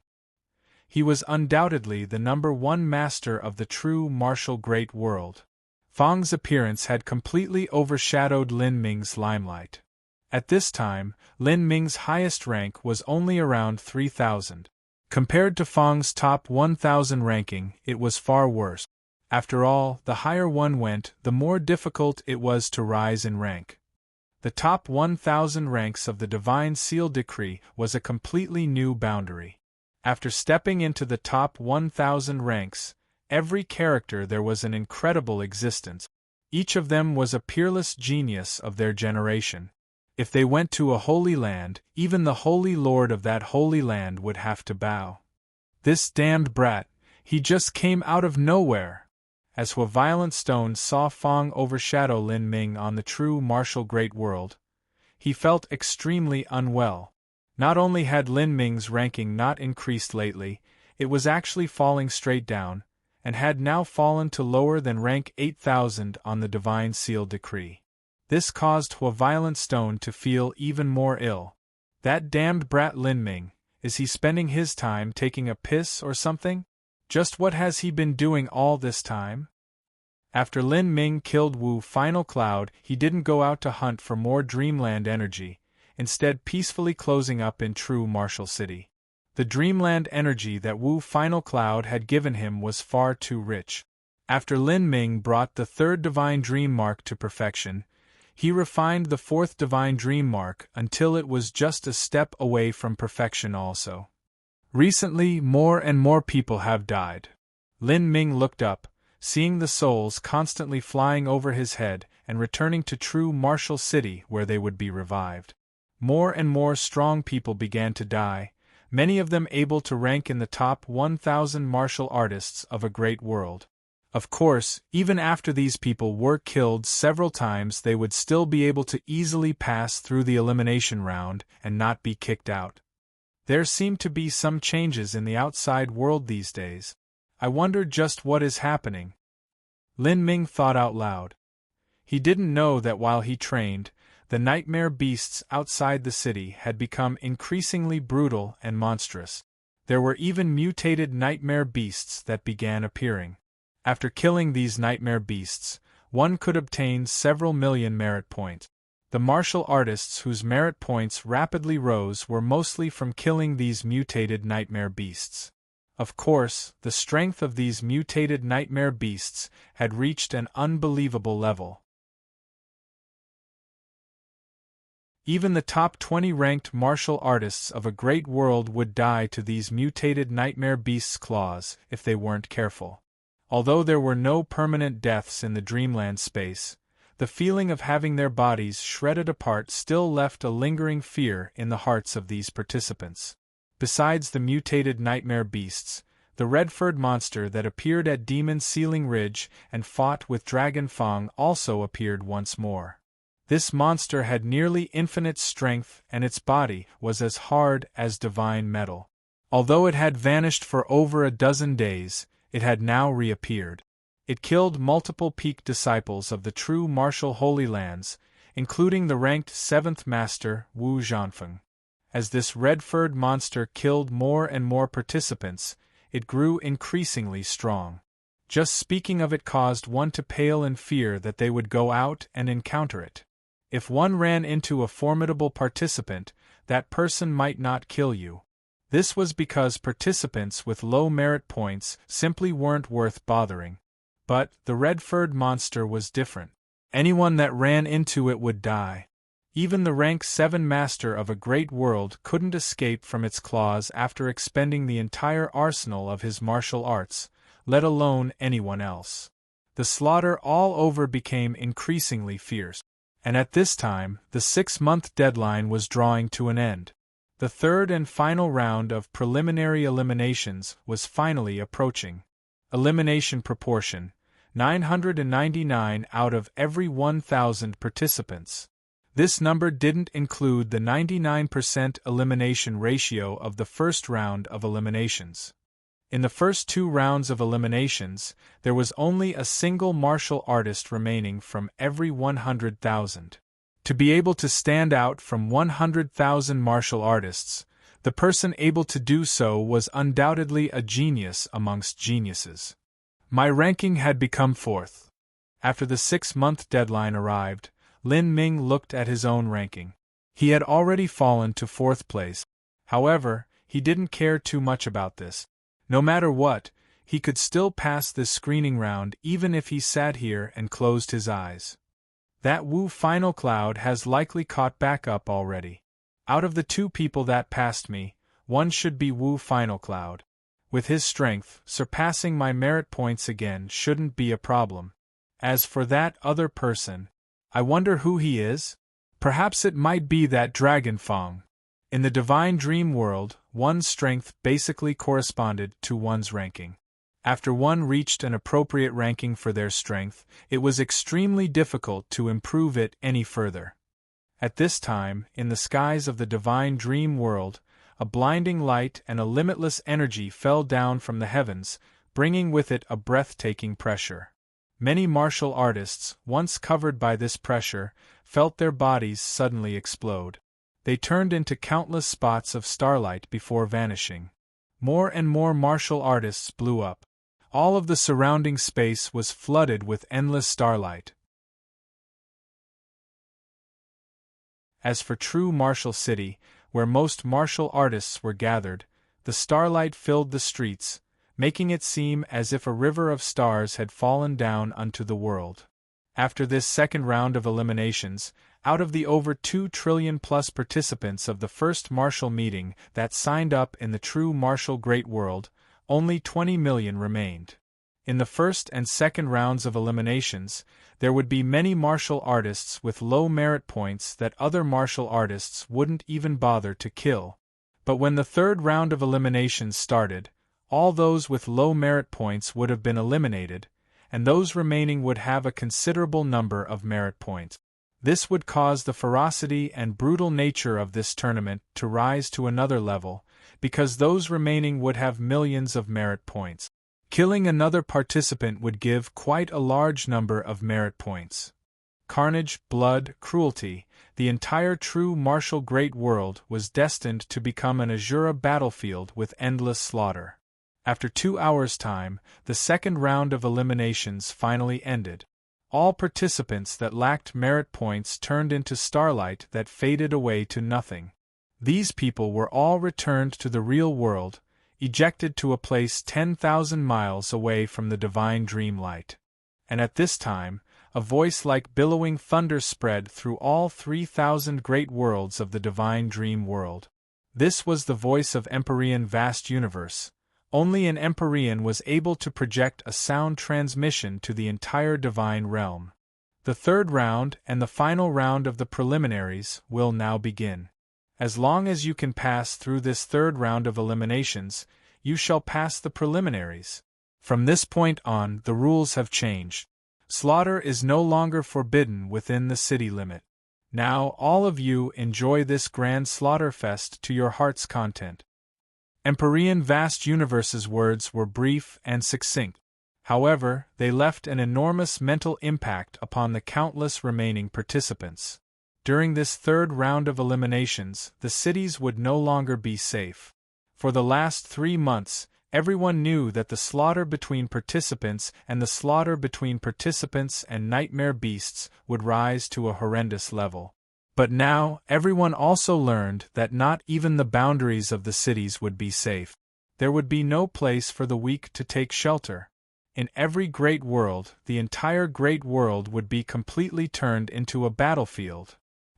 He was undoubtedly the #1 master of the true martial great world. Fong's appearance had completely overshadowed Lin Ming's limelight. At this time, Lin Ming's highest rank was only around 3,000. Compared to Fong's top 1,000 ranking, it was far worse. After all, the higher one went, the more difficult it was to rise in rank. The top 1,000 ranks of the Divine Seal Decree was a completely new boundary. After stepping into the top 1,000 ranks, every character there was an incredible existence. Each of them was a peerless genius of their generation. If they went to a holy land, even the holy lord of that holy land would have to bow. This damned brat, he just came out of nowhere. As Violent Stone saw Fong overshadow Lin Ming on the true martial great world, he felt extremely unwell. Not only had Lin Ming's ranking not increased lately, it was actually falling straight down, and had now fallen to lower than rank 8,000 on the Divine Seal Decree. This caused Violent Stone to feel even more ill. That damned brat Lin Ming, is he spending his time taking a piss or something? Just what has he been doing all this time? After Lin Ming killed Wu Final Cloud, he didn't go out to hunt for more Dreamland energy, instead peacefully closing up in true Martial City. The Dreamland energy that Wu Final Cloud had given him was far too rich. After Lin Ming brought the third Divine Dream Mark to perfection, he refined the fourth Divine Dream Mark until it was just a step away from perfection also. Recently, more and more people have died. Lin Ming looked up, seeing the souls constantly flying over his head and returning to true Martial City where they would be revived. More and more strong people began to die, many of them able to rank in the top 1,000 martial artists of a great world. Of course, even after these people were killed several times, they would still be able to easily pass through the elimination round and not be kicked out. There seem to be some changes in the outside world these days. I wonder just what is happening. Lin Ming thought out loud. He didn't know that while he trained, the nightmare beasts outside the city had become increasingly brutal and monstrous. There were even mutated nightmare beasts that began appearing. After killing these nightmare beasts, one could obtain several million merit points. The martial artists whose merit points rapidly rose were mostly from killing these mutated nightmare beasts. Of course, the strength of these mutated nightmare beasts had reached an unbelievable level. Even the top 20 ranked martial artists of a great world would die to these mutated nightmare beasts' claws if they weren't careful. Although there were no permanent deaths in the dreamland space, the feeling of having their bodies shredded apart still left a lingering fear in the hearts of these participants. Besides the mutated nightmare beasts, the red-furred monster that appeared at Demon Ceiling Ridge and fought with Dragon Fang also appeared once more. This monster had nearly infinite strength and its body was as hard as divine metal. Although it had vanished for over a dozen days, it had now reappeared. It killed multiple peak disciples of the true martial Holy Lands, including the ranked 7th Master Wu Zhanfeng. As this red-furred monster killed more and more participants, it grew increasingly strong. Just speaking of it caused one to pale in fear that they would go out and encounter it. If one ran into a formidable participant, that person might not kill you. This was because participants with low merit points simply weren't worth bothering. But the red-furred monster was different. Anyone that ran into it would die. Even the rank 7 master of a great world couldn't escape from its claws after expending the entire arsenal of his martial arts, let alone anyone else. The slaughter all over became increasingly fierce. And at this time, the 6-month deadline was drawing to an end. The third and final round of preliminary eliminations was finally approaching. Elimination proportion: 999 out of every 1,000 participants. This number didn't include the 99% elimination ratio of the first round of eliminations. In the first 2 rounds of eliminations, there was only a single martial artist remaining from every 100,000. To be able to stand out from 100,000 martial artists, the person able to do so was undoubtedly a genius amongst geniuses. My ranking had become 4th. After the 6-month deadline arrived, Lin Ming looked at his own ranking. He had already fallen to 4th place. However, he didn't care too much about this. No matter what, he could still pass this screening round even if he sat here and closed his eyes. That Wu Final Cloud has likely caught back up already. Out of the 2 people that passed me, one should be Wu Final Cloud. With his strength, surpassing my merit points again shouldn't be a problem. As for that other person, I wonder who he is? Perhaps it might be that Dragon Fang. In the divine dream world, one's strength basically corresponded to one's ranking. After one reached an appropriate ranking for their strength, it was extremely difficult to improve it any further. At this time, in the skies of the divine dream world, a blinding light and a limitless energy fell down from the heavens, bringing with it a breathtaking pressure. Many martial artists, once covered by this pressure, felt their bodies suddenly explode. They turned into countless spots of starlight before vanishing. More and more martial artists blew up. All of the surrounding space was flooded with endless starlight. As for true Martial City, where most martial artists were gathered, the starlight filled the streets, making it seem as if a river of stars had fallen down unto the world. After this second round of eliminations, out of the over 2 trillion plus participants of the first martial meeting that signed up in the true martial great world, only 20 million remained. In the first and second rounds of eliminations, there would be many martial artists with low merit points that other martial artists wouldn't even bother to kill. But when the third round of eliminations started, all those with low merit points would have been eliminated, and those remaining would have a considerable number of merit points. This would cause the ferocity and brutal nature of this tournament to rise to another level, because those remaining would have millions of merit points. Killing another participant would give quite a large number of merit points. Carnage, blood, cruelty, the entire true martial great world was destined to become an Azura battlefield with endless slaughter. After 2 hours' time, the second round of eliminations finally ended. All participants that lacked merit points turned into starlight that faded away to nothing. These people were all returned to the real world, ejected to a place 10,000 miles away from the divine dream light. And at this time, a voice like billowing thunder spread through all 3,000 great worlds of the divine dream world. This was the voice of Empyrean vast universe. Only an Empyrean was able to project a sound transmission to the entire divine realm. The third round and the final round of the preliminaries will now begin. As long as you can pass through this third round of eliminations, you shall pass the preliminaries. From this point on, the rules have changed. Slaughter is no longer forbidden within the city limit. Now all of you enjoy this grand slaughterfest to your heart's content. Empyrean vast universe's words were brief and succinct. However, they left an enormous mental impact upon the countless remaining participants. During this third round of eliminations, the cities would no longer be safe. For the last 3 months, everyone knew that the slaughter between participants and the slaughter between participants and nightmare beasts would rise to a horrendous level. But now, everyone also learned that not even the boundaries of the cities would be safe. There would be no place for the weak to take shelter. In every great world, the entire great world would be completely turned into a battlefield.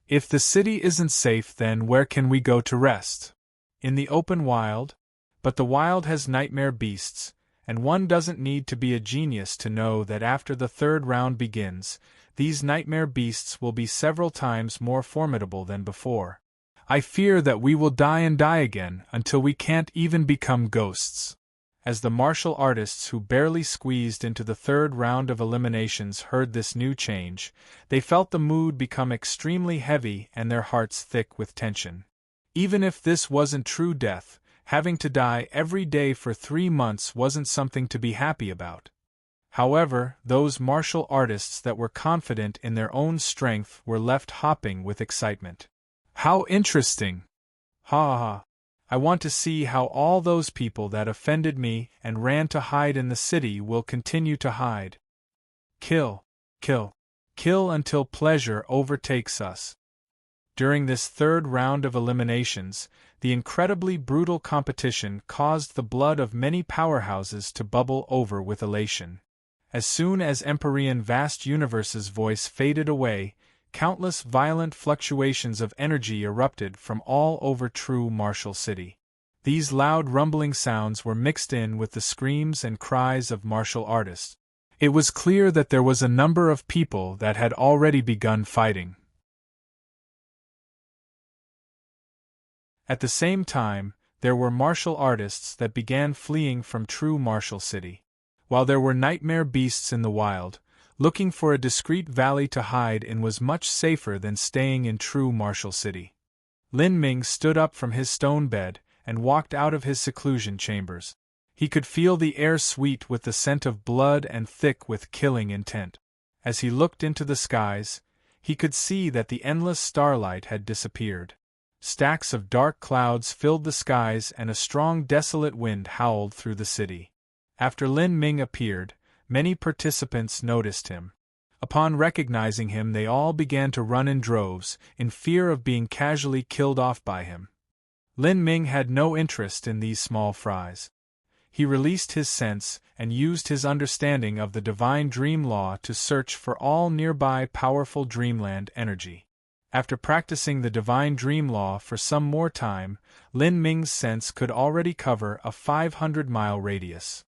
If the city isn't safe, then where can we go to rest? In the open wild? But the wild has nightmare beasts, and one doesn't need to be a genius to know that after the third round begins, these nightmare beasts will be several times more formidable than before. I fear that we will die and die again until we can't even become ghosts. As the martial artists who barely squeezed into the third round of eliminations heard this new change, they felt the mood become extremely heavy and their hearts thick with tension. Even if this wasn't true death, having to die every day for 3 months wasn't something to be happy about. However, those martial artists that were confident in their own strength were left hopping with excitement. How interesting! Ha ha ha! I want to see how all those people that offended me and ran to hide in the city will continue to hide. Kill, kill, kill until pleasure overtakes us. During this third round of eliminations, the incredibly brutal competition caused the blood of many powerhouses to bubble over with elation. As soon as Empyrean vast universe's voice faded away, countless violent fluctuations of energy erupted from all over true Martial City. These loud rumbling sounds were mixed in with the screams and cries of martial artists. It was clear that there was a number of people that had already begun fighting. At the same time, there were martial artists that began fleeing from true Martial City. While there were nightmare beasts in the wild, looking for a discreet valley to hide in was much safer than staying in true Martial City. Lin Ming stood up from his stone bed and walked out of his seclusion chambers. He could feel the air sweet with the scent of blood and thick with killing intent. As he looked into the skies, he could see that the endless starlight had disappeared. Stacks of dark clouds filled the skies and a strong desolate wind howled through the city. After Lin Ming appeared, many participants noticed him. Upon recognizing him, they all began to run in droves, in fear of being casually killed off by him. Lin Ming had no interest in these small fries. He released his sense and used his understanding of the divine dream law to search for all nearby powerful dreamland energy. After practicing the divine dream law for some more time, Lin Ming's sense could already cover a 500-mile radius.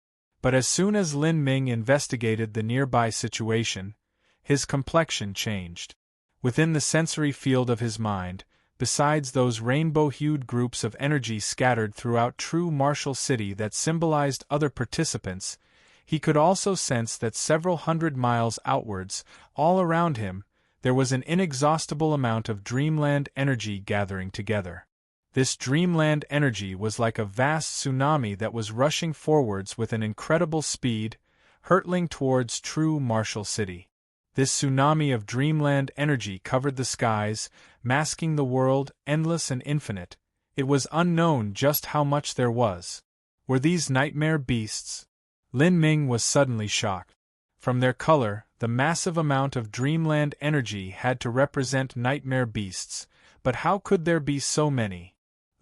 But as soon as Lin Ming investigated the nearby situation, his complexion changed. Within the sensory field of his mind, besides those rainbow-hued groups of energy scattered throughout true martial city that symbolized other participants, he could also sense that several hundred miles outwards, all around him, there was an inexhaustible amount of dreamland energy gathering together. This dreamland energy was like a vast tsunami that was rushing forwards with an incredible speed, hurtling towards true martial city. This tsunami of dreamland energy covered the skies, masking the world, endless and infinite. It was unknown just how much there was. Were these nightmare beasts? Lin Ming was suddenly shocked. From their color, the massive amount of dreamland energy had to represent nightmare beasts, but how could there be so many?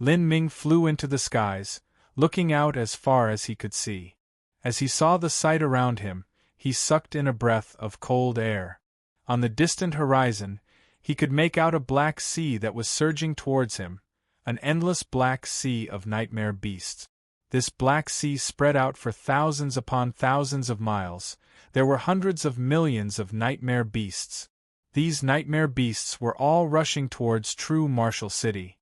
Lin Ming flew into the skies, looking out as far as he could see. As he saw the sight around him, he sucked in a breath of cold air. On the distant horizon, he could make out a black sea that was surging towards him, an endless black sea of nightmare beasts. This black sea spread out for thousands upon thousands of miles. There were hundreds of millions of nightmare beasts. These nightmare beasts were all rushing towards true martial city.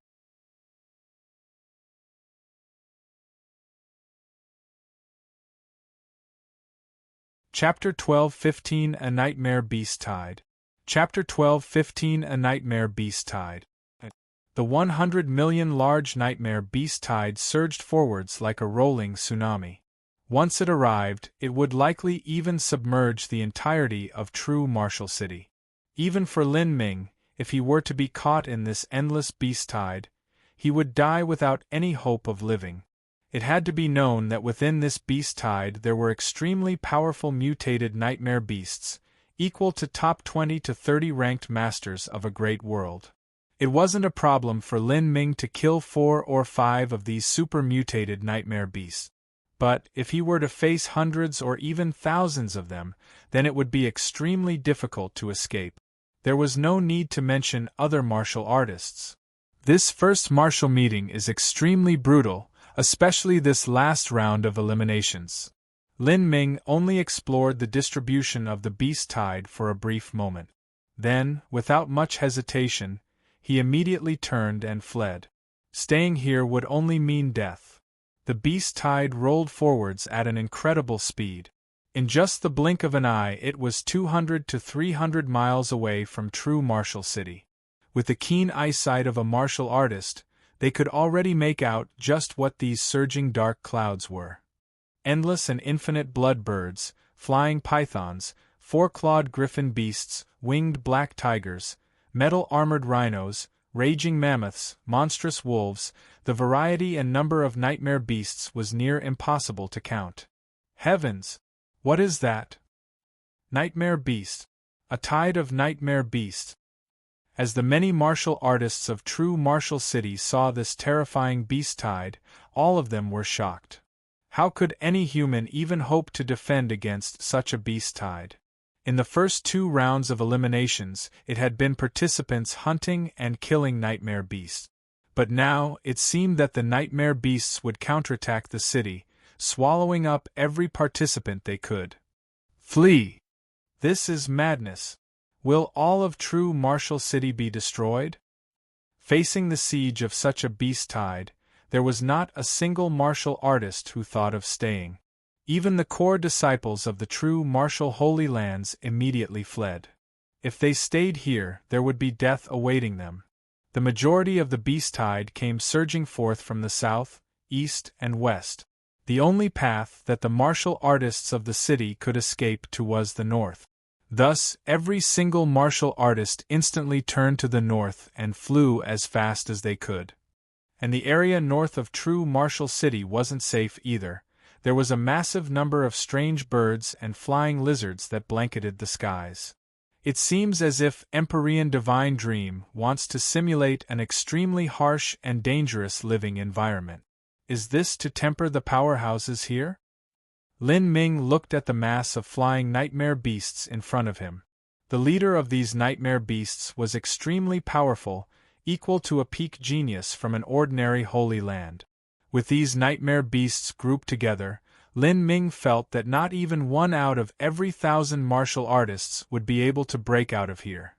Chapter 12:15 A Nightmare Beast Tide. Chapter 12:15 A Nightmare Beast Tide. The 100 million large nightmare beast tide surged forwards like a rolling tsunami. Once it arrived, it would likely even submerge the entirety of true martial city. Even for Lin Ming, if he were to be caught in this endless beast tide, he would die without any hope of living. It had to be known that within this beast tide there were extremely powerful mutated nightmare beasts, equal to top 20 to 30 ranked masters of a great world. It wasn't a problem for Lin Ming to kill 4 or 5 of these super-mutated nightmare beasts. But, if he were to face hundreds or even thousands of them, then it would be extremely difficult to escape. There was no need to mention other martial artists. This first martial meeting is extremely brutal, especially this last round of eliminations. Lin Ming only explored the distribution of the beast tide for a brief moment. Then, without much hesitation, he immediately turned and fled. Staying here would only mean death. The beast tide rolled forwards at an incredible speed. In just the blink of an eye it was 200 to 300 miles away from true martial city. With the keen eyesight of a martial artist, they could already make out just what these surging dark clouds were. Endless and infinite blood birds, flying pythons, 4-clawed griffin beasts, winged black tigers, metal-armored rhinos, raging mammoths, monstrous wolves, the variety and number of nightmare beasts was near impossible to count. Heavens! What is that? Nightmare beast. A tide of nightmare beasts. As the many martial artists of true martial city saw this terrifying beast tide, all of them were shocked. How could any human even hope to defend against such a beast tide? In the first 2 rounds of eliminations, it had been participants hunting and killing nightmare beasts. But now, it seemed that the nightmare beasts would counterattack the city, swallowing up every participant they could. Flee! This is madness. Will all of true martial city be destroyed? Facing the siege of such a beast tide, there was not a single martial artist who thought of staying. Even the core disciples of the true martial Holy Lands immediately fled. If they stayed here, there would be death awaiting them. The majority of the beast tide came surging forth from the south, east, and west. The only path that the martial artists of the city could escape to was the north. Thus, every single martial artist instantly turned to the north and flew as fast as they could. And the area north of true martial city wasn't safe either. There was a massive number of strange birds and flying lizards that blanketed the skies. It seems as if Empyrean Divine Dream wants to simulate an extremely harsh and dangerous living environment. Is this to temper the powerhouses here? Lin Ming looked at the mass of flying nightmare beasts in front of him. The leader of these nightmare beasts was extremely powerful, equal to a peak genius from an ordinary holy land. With these nightmare beasts grouped together, Lin Ming felt that not even 1 out of every 1,000 martial artists would be able to break out of here.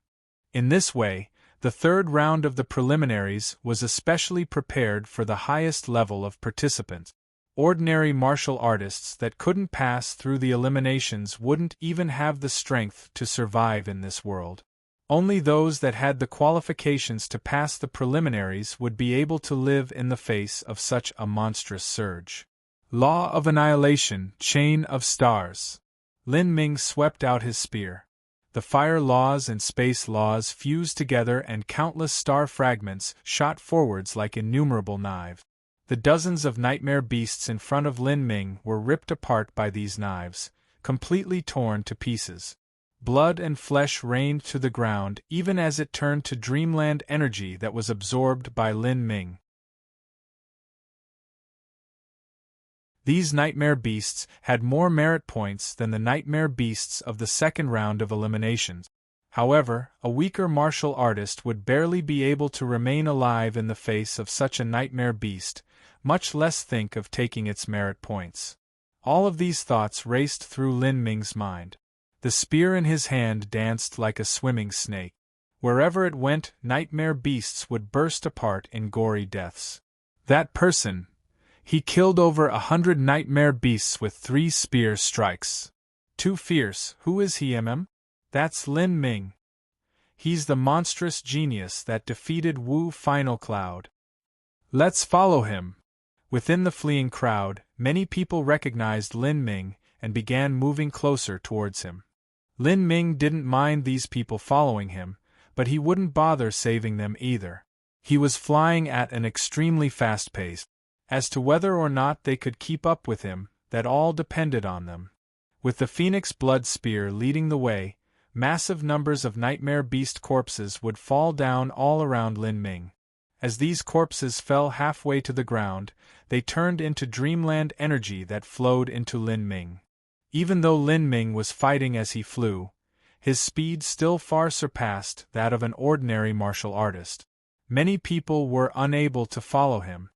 In this way, the third round of the preliminaries was especially prepared for the highest level of participants. Ordinary martial artists that couldn't pass through the eliminations wouldn't even have the strength to survive in this world. Only those that had the qualifications to pass the preliminaries would be able to live in the face of such a monstrous surge. Law of Annihilation, Chain of Stars. Lin Ming swept out his spear. The fire laws and space laws fused together and countless star fragments shot forwards like innumerable knives. The dozens of nightmare beasts in front of Lin Ming were ripped apart by these knives, completely torn to pieces. Blood and flesh rained to the ground even as it turned to dreamland energy that was absorbed by Lin Ming. These nightmare beasts had more merit points than the nightmare beasts of the second round of eliminations. However, a weaker martial artist would barely be able to remain alive in the face of such a nightmare beast, much less think of taking its merit points. All of these thoughts raced through Lin Ming's mind. The spear in his hand danced like a swimming snake. Wherever it went, nightmare beasts would burst apart in gory deaths. That person! He killed over 100 nightmare beasts with 3 spear strikes. Too fierce. Who is he, That's Lin Ming. He's the monstrous genius that defeated Wu Final Cloud. Let's follow him. Within the fleeing crowd, many people recognized Lin Ming and began moving closer towards him. Lin Ming didn't mind these people following him, but he wouldn't bother saving them either. He was flying at an extremely fast pace. As to whether or not they could keep up with him, that all depended on them. With the Phoenix Blood Spear leading the way, massive numbers of nightmare beast corpses would fall down all around Lin Ming. As these corpses fell halfway to the ground, they turned into dreamland energy that flowed into Lin Ming. Even though Lin Ming was fighting as he flew, his speed still far surpassed that of an ordinary martial artist. Many people were unable to follow him.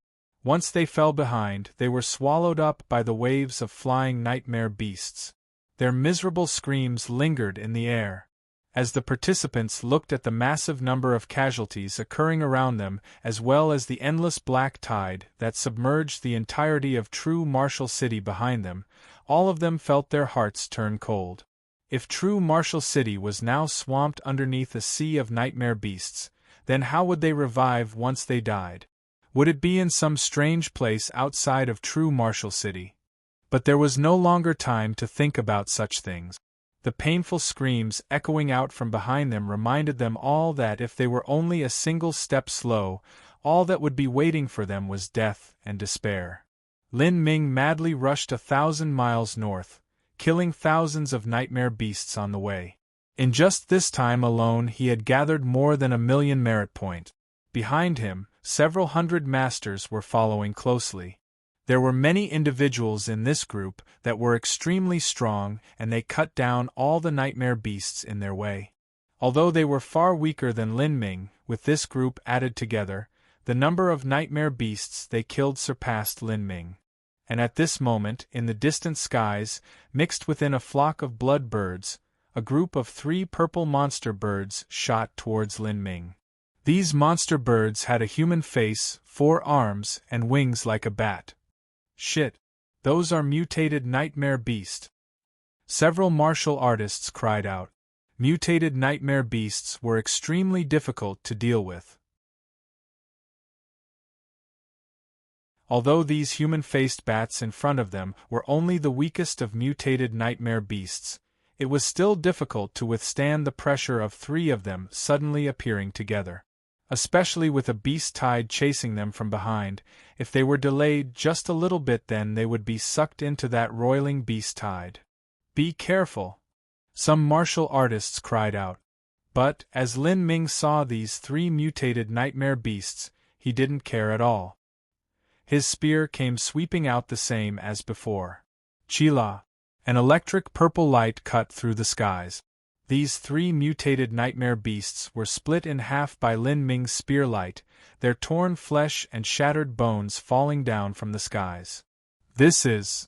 Once they fell behind, they were swallowed up by the waves of flying nightmare beasts. Their miserable screams lingered in the air. As the participants looked at the massive number of casualties occurring around them as well as the endless black tide that submerged the entirety of True Martial City behind them, all of them felt their hearts turn cold. If True Martial City was now swamped underneath a sea of nightmare beasts, then how would they revive once they died? Would it be in some strange place outside of True Martial City? But there was no longer time to think about such things. The painful screams echoing out from behind them reminded them all that if they were only a single step slow, all that would be waiting for them was death and despair. Lin Ming madly rushed 1,000 miles north, killing thousands of nightmare beasts on the way. In just this time alone he had gathered more than 1,000,000 merit points. Behind him, several hundred masters were following closely. There were many individuals in this group that were extremely strong and they cut down all the nightmare beasts in their way. Although they were far weaker than Lin Ming, with this group added together, the number of nightmare beasts they killed surpassed Lin Ming. And at this moment, in the distant skies, mixed within a flock of blood birds, a group of 3 purple monster birds shot towards Lin Ming. These monster birds had a human face, 4 arms, and wings like a bat. Shit! Those are mutated nightmare beasts. Several martial artists cried out. Mutated nightmare beasts were extremely difficult to deal with. Although these human-faced bats in front of them were only the weakest of mutated nightmare beasts, it was still difficult to withstand the pressure of 3 of them suddenly appearing together. Especially with a beast tide chasing them from behind, if they were delayed just a little bit then they would be sucked into that roiling beast tide. Be careful! Some martial artists cried out. But, as Lin Ming saw these 3 mutated nightmare beasts, he didn't care at all. His spear came sweeping out the same as before. Chila! An electric purple light cut through the skies. These 3 mutated nightmare beasts were split in half by Lin Ming's spear light, their torn flesh and shattered bones falling down from the skies. This is...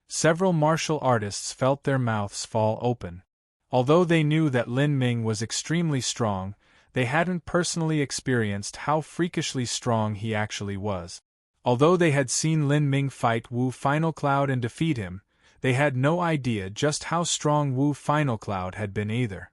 Several martial artists felt their mouths fall open. Although they knew that Lin Ming was extremely strong, they hadn't personally experienced how freakishly strong he actually was. Although they had seen Lin Ming fight Wu Final Cloud and defeat him, they had no idea just how strong Wu Final Cloud had been either.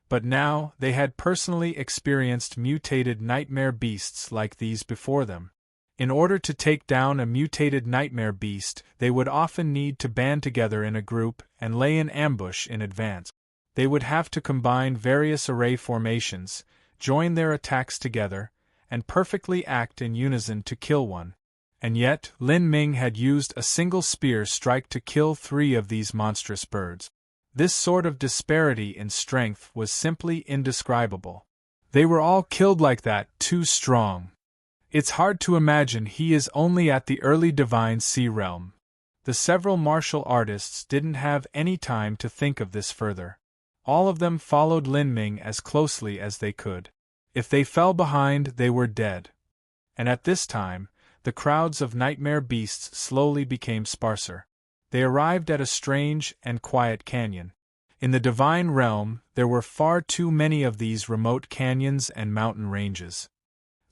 But now, they had personally experienced mutated nightmare beasts like these before them. In order to take down a mutated nightmare beast, they would often need to band together in a group and lay an ambush in advance. They would have to combine various array formations, join their attacks together, and perfectly act in unison to kill one. And yet, Lin Ming had used a single spear strike to kill 3 of these monstrous birds. This sort of disparity in strength was simply indescribable. They were all killed like that, too strong. It's hard to imagine he is only at the early Divine Sea realm. The several martial artists didn't have any time to think of this further. All of them followed Lin Ming as closely as they could. If they fell behind, they were dead. And at this time, the crowds of nightmare beasts slowly became sparser. They arrived at a strange and quiet canyon. In the Divine Realm, there were far too many of these remote canyons and mountain ranges.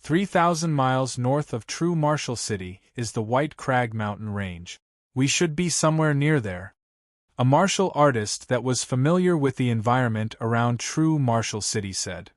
3,000 miles north of True Martial City is the White Crag Mountain Range. We should be somewhere near there. A martial artist that was familiar with the environment around True Martial City said.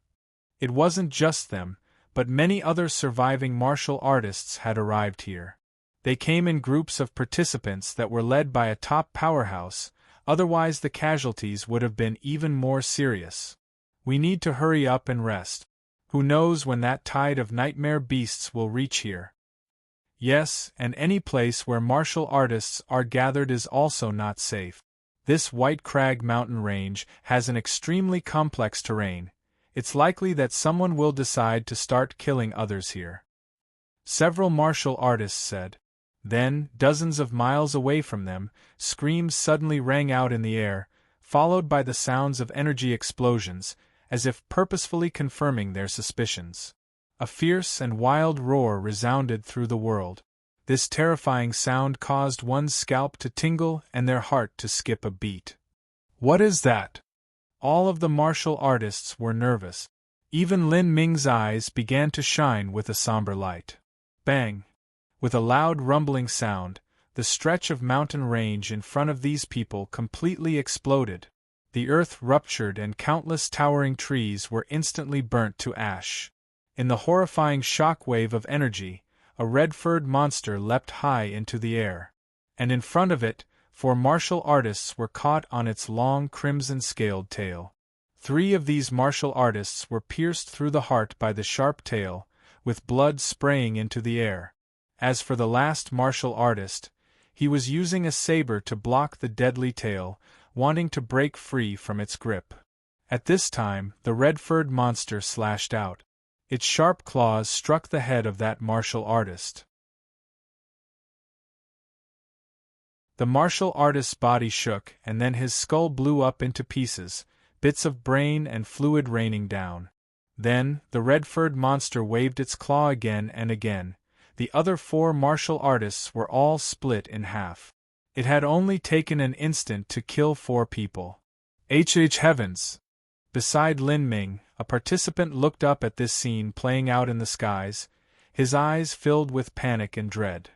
It wasn't just them, but many other surviving martial artists had arrived here. They came in groups of participants that were led by a top powerhouse, otherwise the casualties would have been even more serious. We need to hurry up and rest. Who knows when that tide of nightmare beasts will reach here? Yes, and any place where martial artists are gathered is also not safe. This White Crag mountain range has an extremely complex terrain. It's likely that someone will decide to start killing others here. Several martial artists said. Then, dozens of miles away from them, screams suddenly rang out in the air, followed by the sounds of energy explosions, as if purposefully confirming their suspicions. A fierce and wild roar resounded through the world. This terrifying sound caused one's scalp to tingle and their heart to skip a beat. What is that? All of the martial artists were nervous. Even Lin Ming's eyes began to shine with a somber light. Bang! With a loud rumbling sound, the stretch of mountain range in front of these people completely exploded. The earth ruptured and countless towering trees were instantly burnt to ash. In the horrifying shock wave of energy, a red-furred monster leapt high into the air. And in front of it, 4 martial artists were caught on its long crimson-scaled tail. 3 of these martial artists were pierced through the heart by the sharp tail, with blood spraying into the air. As for the last martial artist, he was using a saber to block the deadly tail, wanting to break free from its grip. At this time, the red-furred monster slashed out. Its sharp claws struck the head of that martial artist. The martial artist's body shook, and then his skull blew up into pieces, bits of brain and fluid raining down. Then, the red-furred monster waved its claw again and again. The other 4 martial artists were all split in half. It had only taken an instant to kill 4 people. Heavens! Beside Lin Ming, a participant looked up at this scene playing out in the skies, his eyes filled with panic and dread.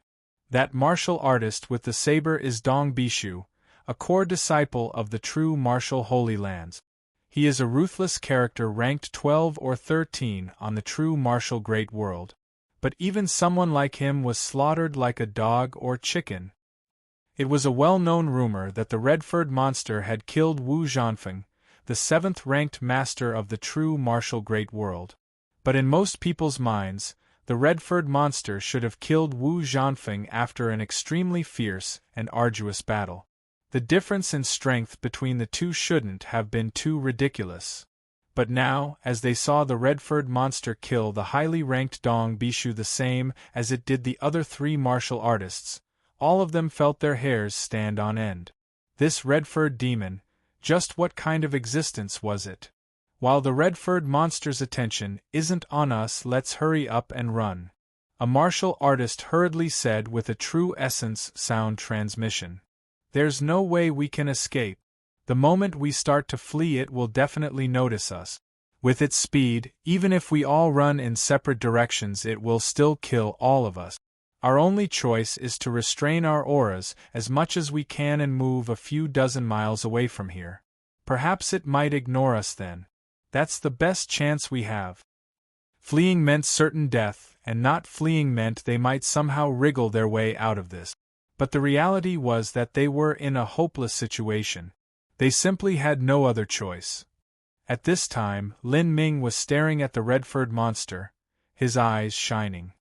That martial artist with the saber is Dong Bishu, a core disciple of the true martial Holy Lands. He is a ruthless character ranked 12 or 13 on the true martial Great World. But even someone like him was slaughtered like a dog or chicken. It was a well-known rumor that the red-furred monster had killed Wu Zhanfeng, the 7th-ranked master of the true martial Great World. But in most people's minds, the red-furred monster should have killed Wu Zhanfeng after an extremely fierce and arduous battle. The difference in strength between the two shouldn't have been too ridiculous. But now, as they saw the red-furred monster kill the highly ranked Dong Bishu the same as it did the other 3 martial artists, all of them felt their hairs stand on end. This red-furred demon, just what kind of existence was it? While the red-furred monster's attention isn't on us, let's hurry up and run. A martial artist hurriedly said with a true essence sound transmission. There's no way we can escape. The moment we start to flee, it will definitely notice us. With its speed, even if we all run in separate directions, it will still kill all of us. Our only choice is to restrain our auras as much as we can and move a few dozen miles away from here. Perhaps it might ignore us then. That's the best chance we have. Fleeing meant certain death, and not fleeing meant they might somehow wriggle their way out of this. But the reality was that they were in a hopeless situation. They simply had no other choice. At this time, Lin Ming was staring at the red-furred monster, his eyes shining.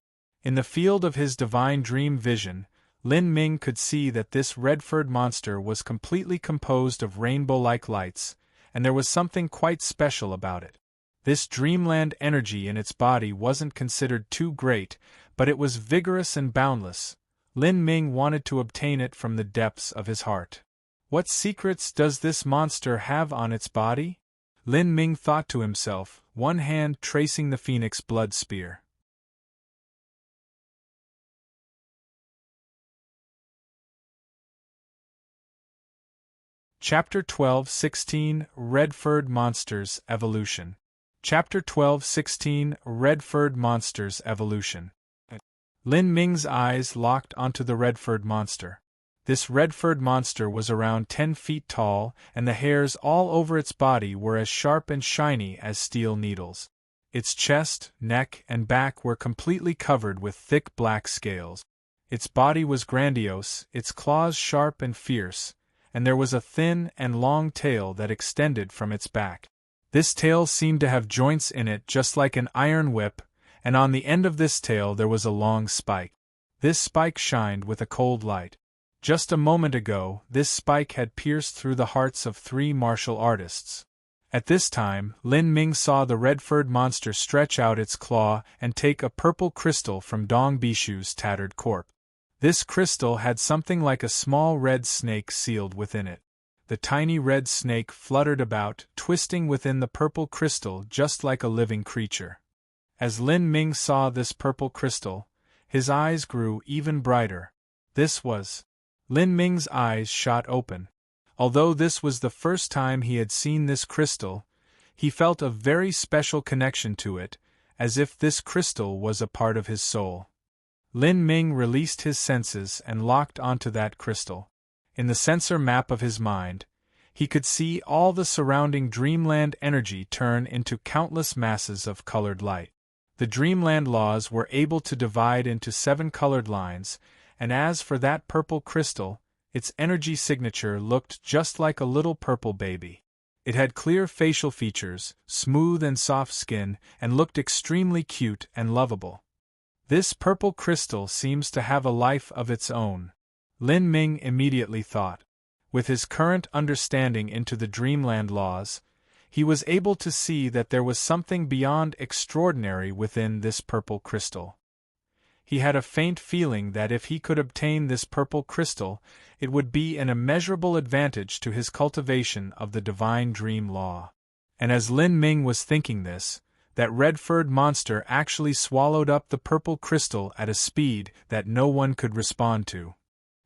In the field of his divine dream vision, Lin Ming could see that this red-furred monster was completely composed of rainbow-like lights, and there was something quite special about it. This dreamland energy in its body wasn't considered too great, but it was vigorous and boundless. Lin Ming wanted to obtain it from the depths of his heart. What secrets does this monster have on its body? Lin Ming thought to himself, one hand tracing the phoenix blood spear. Chapter 12:16 Red-Furred Monsters Evolution. Chapter 12:16 Red-Furred Monsters Evolution. Lin Ming's eyes locked onto the red-furred monster. This red-furred monster was around 10 feet tall, and the hairs all over its body were as sharp and shiny as steel needles. Its chest, neck, and back were completely covered with thick black scales. Its body was grandiose, its claws sharp and fierce, and there was a thin and long tail that extended from its back. This tail seemed to have joints in it just like an iron whip, and on the end of this tail there was a long spike. This spike shined with a cold light. Just a moment ago, this spike had pierced through the hearts of 3 martial artists. At this time, Lin Ming saw the red-furred monster stretch out its claw and take a purple crystal from Dong Bishu's tattered corpse. This crystal had something like a small red snake sealed within it. The tiny red snake fluttered about, twisting within the purple crystal just like a living creature. As Lin Ming saw this purple crystal, his eyes grew even brighter. This was... Lin Ming's eyes shot open. Although this was the first time he had seen this crystal, he felt a very special connection to it, as if this crystal was a part of his soul. Lin Ming released his senses and locked onto that crystal. In the sensor map of his mind, he could see all the surrounding dreamland energy turn into countless masses of colored light. The dreamland laws were able to divide into 7 colored lines, and as for that purple crystal, its energy signature looked just like a little purple baby. It had clear facial features, smooth and soft skin, and looked extremely cute and lovable. This purple crystal seems to have a life of its own, Lin Ming immediately thought. With his current understanding into the dreamland laws, he was able to see that there was something beyond extraordinary within this purple crystal. He had a faint feeling that if he could obtain this purple crystal, it would be an immeasurable advantage to his cultivation of the divine dream law. And as Lin Ming was thinking this, that red-furred monster actually swallowed up the purple crystal at a speed that no one could respond to.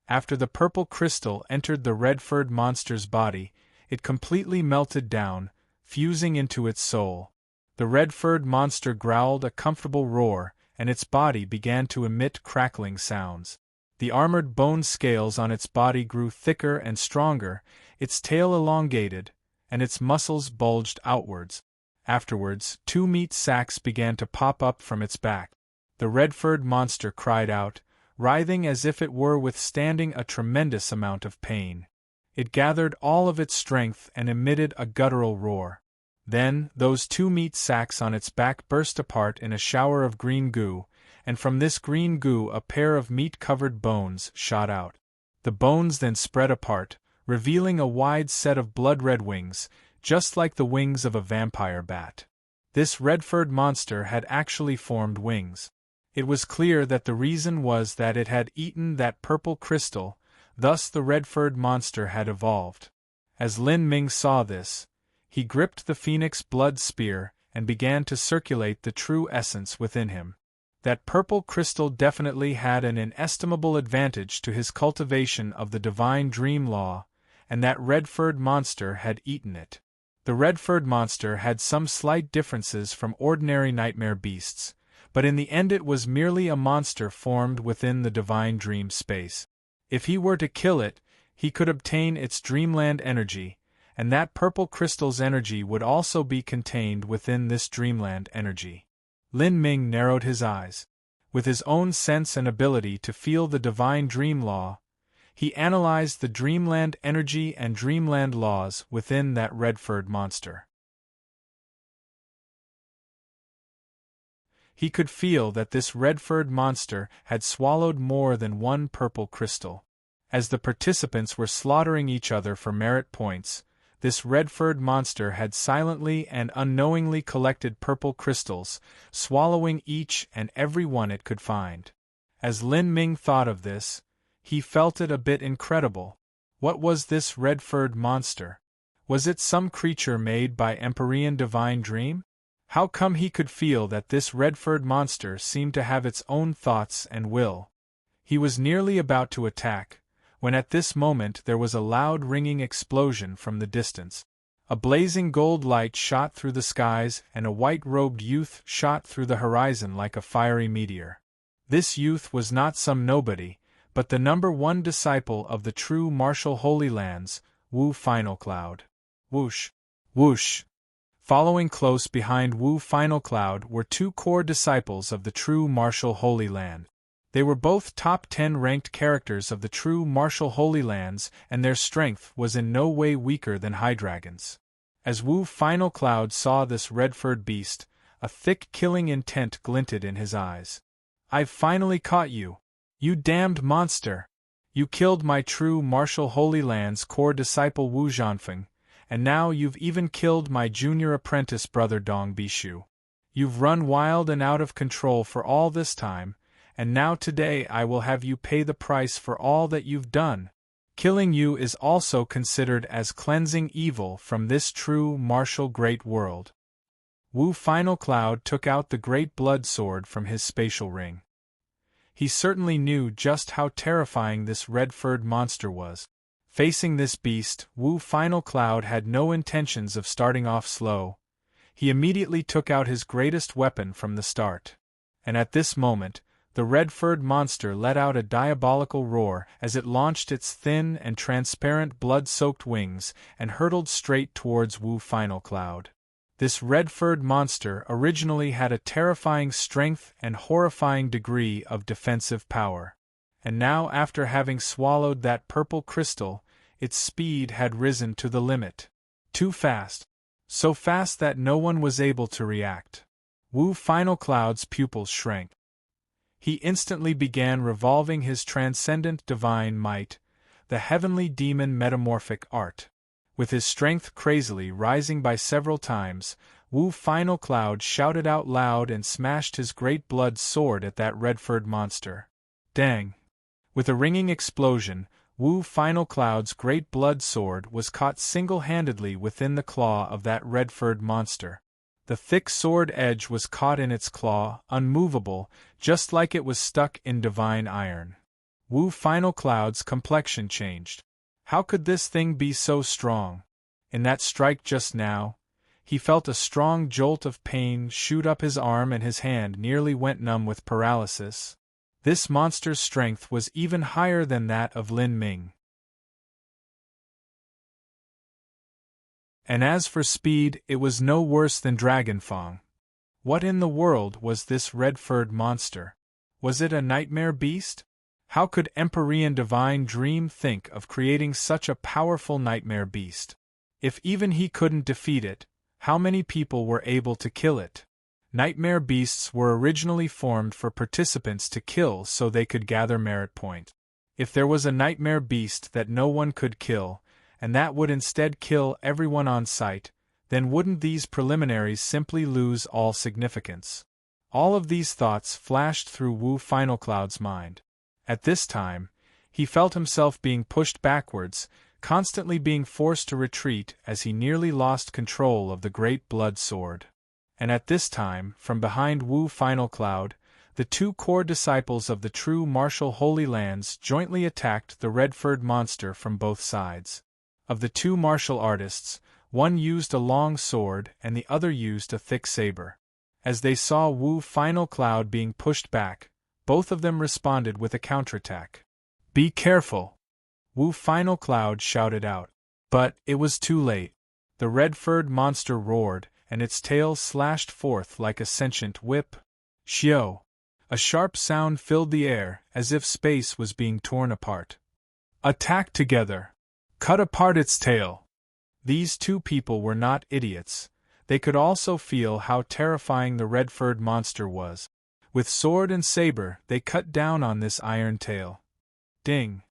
After the purple crystal entered the red-furred monster's body, it completely melted down, fusing into its soul. The red-furred monster growled a comfortable roar, and its body began to emit crackling sounds. The armored bone scales on its body grew thicker and stronger, its tail elongated, and its muscles bulged outwards. Afterwards, 2 meat sacks began to pop up from its back. The red-furred monster cried out, writhing as if it were withstanding a tremendous amount of pain. It gathered all of its strength and emitted a guttural roar. Then, those 2 meat sacks on its back burst apart in a shower of green goo, and from this green goo a pair of meat-covered bones shot out. The bones then spread apart, revealing a wide set of blood-red wings, just like the wings of a vampire bat. This red-furred monster had actually formed wings. It was clear that the reason was that it had eaten that purple crystal, thus the red-furred monster had evolved. As Lin Ming saw this, he gripped the phoenix blood spear and began to circulate the true essence within him. That purple crystal definitely had an inestimable advantage to his cultivation of the divine dream law, and that red-furred monster had eaten it. The red-furred monster had some slight differences from ordinary nightmare beasts, but in the end it was merely a monster formed within the divine dream space. If he were to kill it, he could obtain its dreamland energy, and that purple crystal's energy would also be contained within this dreamland energy. Lin Ming narrowed his eyes. With his own sense and ability to feel the divine dream law, he analyzed the dreamland energy and dreamland laws within that red-furred monster. He could feel that this red-furred monster had swallowed more than one purple crystal. As the participants were slaughtering each other for merit points, this red-furred monster had silently and unknowingly collected purple crystals, swallowing each and every one it could find. As Lin Ming thought of this, he felt it a bit incredible. What was this red-furred monster? Was it some creature made by Empyrean divine dream? How come he could feel that this red-furred monster seemed to have its own thoughts and will? He was nearly about to attack, when at this moment there was a loud ringing explosion from the distance. A blazing gold light shot through the skies and a white-robed youth shot through the horizon like a fiery meteor. This youth was not some nobody, but the #1 disciple of the true martial Holy Lands, Wu Final Cloud. Whoosh! Whoosh! Following close behind Wu Final Cloud were 2 core disciples of the true martial Holy Land. They were both top 10 ranked characters of the true martial Holy Lands, and their strength was in no way weaker than Hydreigon's. As Wu Final Cloud saw this red-furred beast, a thick killing intent glinted in his eyes. "I've finally caught you! You damned monster! You killed my true martial Holy Lands core disciple Wu Zhanfeng, and now you've even killed my junior apprentice brother Dong Bishu. You've run wild and out of control for all this time, and now today I will have you pay the price for all that you've done. Killing you is also considered as cleansing evil from this true martial great world." Wu Final Cloud took out the great blood sword from his spatial ring. He certainly knew just how terrifying this red-furred monster was. Facing this beast, Wu Final Cloud had no intentions of starting off slow. He immediately took out his greatest weapon from the start. And at this moment, the red-furred monster let out a diabolical roar as it launched its thin and transparent blood-soaked wings and hurtled straight towards Wu Final Cloud. This red-furred monster originally had a terrifying strength and horrifying degree of defensive power. And now, after having swallowed that purple crystal, its speed had risen to the limit. Too fast. So fast that no one was able to react. Wu Final Cloud's pupils shrank. He instantly began revolving his transcendent divine might, the heavenly demon metamorphic art. With his strength crazily rising by several times, Wu Final Cloud shouted out loud and smashed his great blood sword at that red-furred monster. Dang! With a ringing explosion, Wu Final Cloud's great blood sword was caught single-handedly within the claw of that red-furred monster. The thick sword edge was caught in its claw, unmovable, just like it was stuck in divine iron. Wu Final Cloud's complexion changed. How could this thing be so strong? In that strike just now, he felt a strong jolt of pain shoot up his arm and his hand nearly went numb with paralysis. This monster's strength was even higher than that of Lin Ming. And as for speed, it was no worse than Dragonfang. What in the world was this red-furred monster? Was it a nightmare beast? How could Empyrean Divine Dream think of creating such a powerful nightmare beast? If even he couldn't defeat it, how many people were able to kill it? Nightmare beasts were originally formed for participants to kill so they could gather merit point. If there was a nightmare beast that no one could kill, and that would instead kill everyone on sight, then wouldn't these preliminaries simply lose all significance? All of these thoughts flashed through Wu Final Cloud's mind. At this time, he felt himself being pushed backwards, constantly being forced to retreat as he nearly lost control of the great blood sword. And at this time, from behind Wu Final Cloud, the two core disciples of the true martial Holy Lands jointly attacked the red-furred monster from both sides. Of the two martial artists, one used a long sword and the other used a thick saber. As they saw Wu Final Cloud being pushed back, both of them responded with a counterattack. "Be careful!" Wu Final Cloud shouted out. But it was too late. The red-furred monster roared, and its tail slashed forth like a sentient whip. Shio! A sharp sound filled the air, as if space was being torn apart. "Attack together! Cut apart its tail!" These two people were not idiots. They could also feel how terrifying the red-furred monster was. With sword and saber, they cut down on this iron tail. Ding!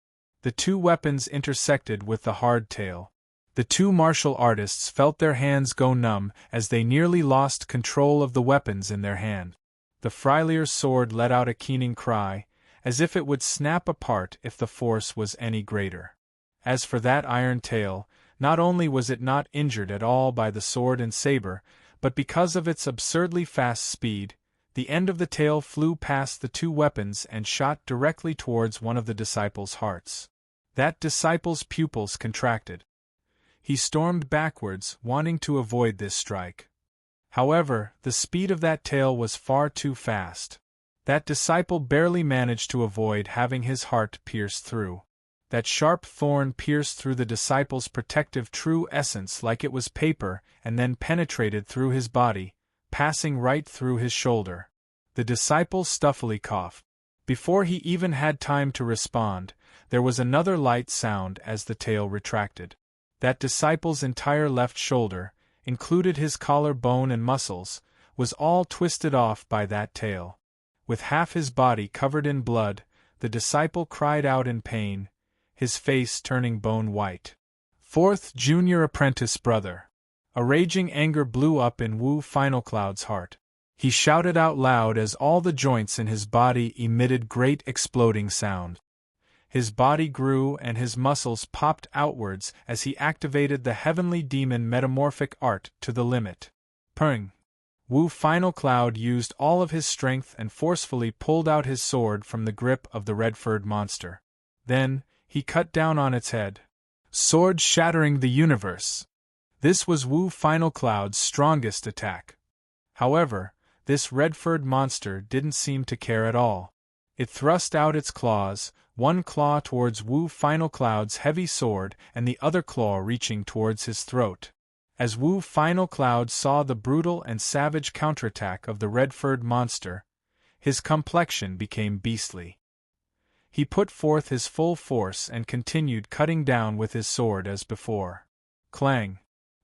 The two weapons intersected with the hard tail. The two martial artists felt their hands go numb as they nearly lost control of the weapons in their hand. The Freilier's sword let out a keening cry, as if it would snap apart if the force was any greater. As for that iron tail, not only was it not injured at all by the sword and saber, but because of its absurdly fast speed, the end of the tail flew past the two weapons and shot directly towards one of the disciples' hearts. That disciple's pupils contracted. He stormed backwards, wanting to avoid this strike. However, the speed of that tail was far too fast. That disciple barely managed to avoid having his heart pierced through. That sharp thorn pierced through the disciple's protective true essence like it was paper and then penetrated through his body, passing right through his shoulder. The disciple stuffily coughed. Before he even had time to respond, there was another light sound as the tail retracted. That disciple's entire left shoulder, included his collar bone and muscles, was all twisted off by that tail. With half his body covered in blood, the disciple cried out in pain, his face turning bone white. Fourth junior apprentice brother. A raging anger blew up in Wu Final Cloud's heart. He shouted out loud as all the joints in his body emitted great exploding sound. His body grew and his muscles popped outwards as he activated the heavenly demon metamorphic art to the limit. Pung! Wu Final Cloud used all of his strength and forcefully pulled out his sword from the grip of the red-furred monster. Then, he cut down on its head. Sword shattering the universe! This was Wu Final Cloud's strongest attack. However, this red-furred monster didn't seem to care at all. It thrust out its claws, one claw towards Wu Final Cloud's heavy sword and the other claw reaching towards his throat. As Wu Final Cloud saw the brutal and savage counterattack of the red-furred monster, his complexion became beastly. He put forth his full force and continued cutting down with his sword as before. Clang!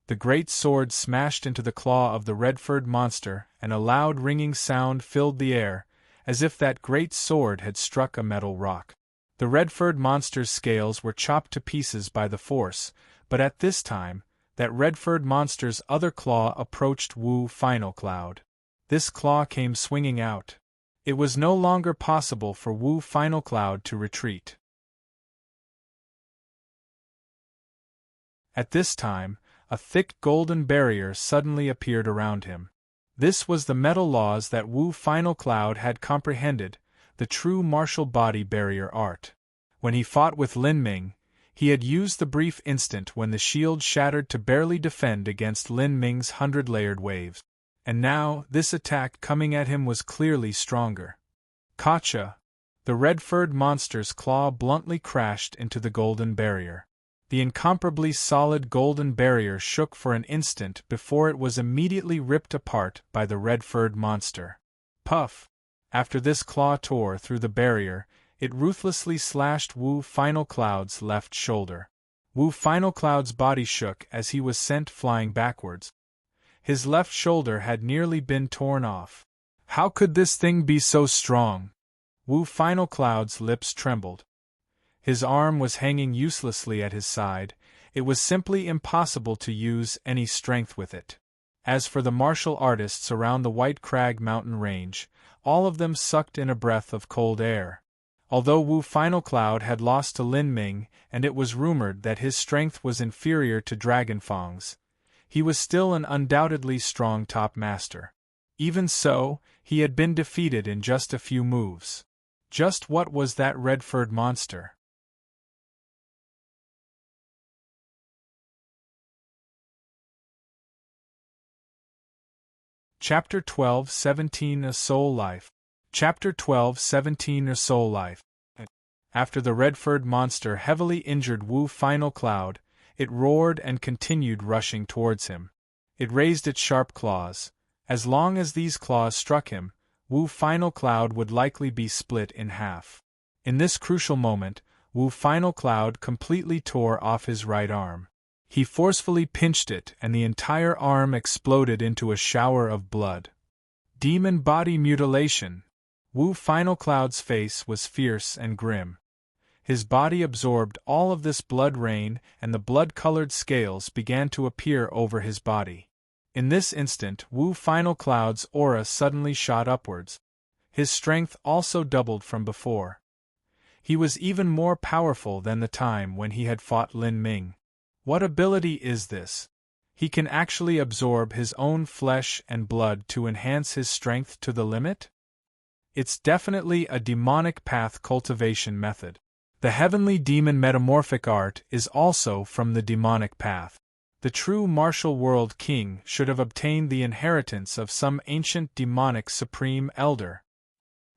The great sword smashed into the claw of the red-furred monster, and a loud ringing sound filled the air, as if that great sword had struck a metal rock. The red-furred monster's scales were chopped to pieces by the force, but at this time, that red-furred monster's other claw approached Wu Final Cloud. This claw came swinging out. It was no longer possible for Wu Final Cloud to retreat. At this time, a thick golden barrier suddenly appeared around him. This was the metal laws that Wu Final Cloud had comprehended, the true martial body barrier art. When he fought with Lin Ming, he had used the brief instant when the shield shattered to barely defend against Lin Ming's 100-layered waves. And now, this attack coming at him was clearly stronger. Gotcha! The red-furred monster's claw bluntly crashed into the golden barrier. The incomparably solid golden barrier shook for an instant before it was immediately ripped apart by the red-furred monster. Puff! After this claw tore through the barrier, it ruthlessly slashed Wu Final Cloud's left shoulder. Wu Final Cloud's body shook as he was sent flying backwards. His left shoulder had nearly been torn off. How could this thing be so strong? Wu Final Cloud's lips trembled. His arm was hanging uselessly at his side. It was simply impossible to use any strength with it. As for the martial artists around the White Crag mountain range, all of them sucked in a breath of cold air. Although Wu Final Cloud had lost to Lin Ming, and it was rumored that his strength was inferior to Dragonfang's, he was still an undoubtedly strong top master. Even so, he had been defeated in just a few moves. Just what was that red-furred monster? Chapter 12:17 A Soul Life. Chapter 12:17 A Soul Life. After the red-furred monster heavily injured Wu Final Cloud, it roared and continued rushing towards him. It raised its sharp claws. As long as these claws struck him, Wu Final Cloud would likely be split in half. In this crucial moment, Wu Final Cloud completely tore off his right arm. He forcefully pinched it and the entire arm exploded into a shower of blood. Demon body mutilation. Wu Final Cloud's face was fierce and grim. His body absorbed all of this blood rain and the blood-colored scales began to appear over his body. In this instant, Wu Final Cloud's aura suddenly shot upwards. His strength also doubled from before. He was even more powerful than the time when he had fought Lin Ming. What ability is this? He can actually absorb his own flesh and blood to enhance his strength to the limit? It's definitely a demonic path cultivation method. The heavenly demon metamorphic art is also from the demonic path. The true martial world king should have obtained the inheritance of some ancient demonic supreme elder.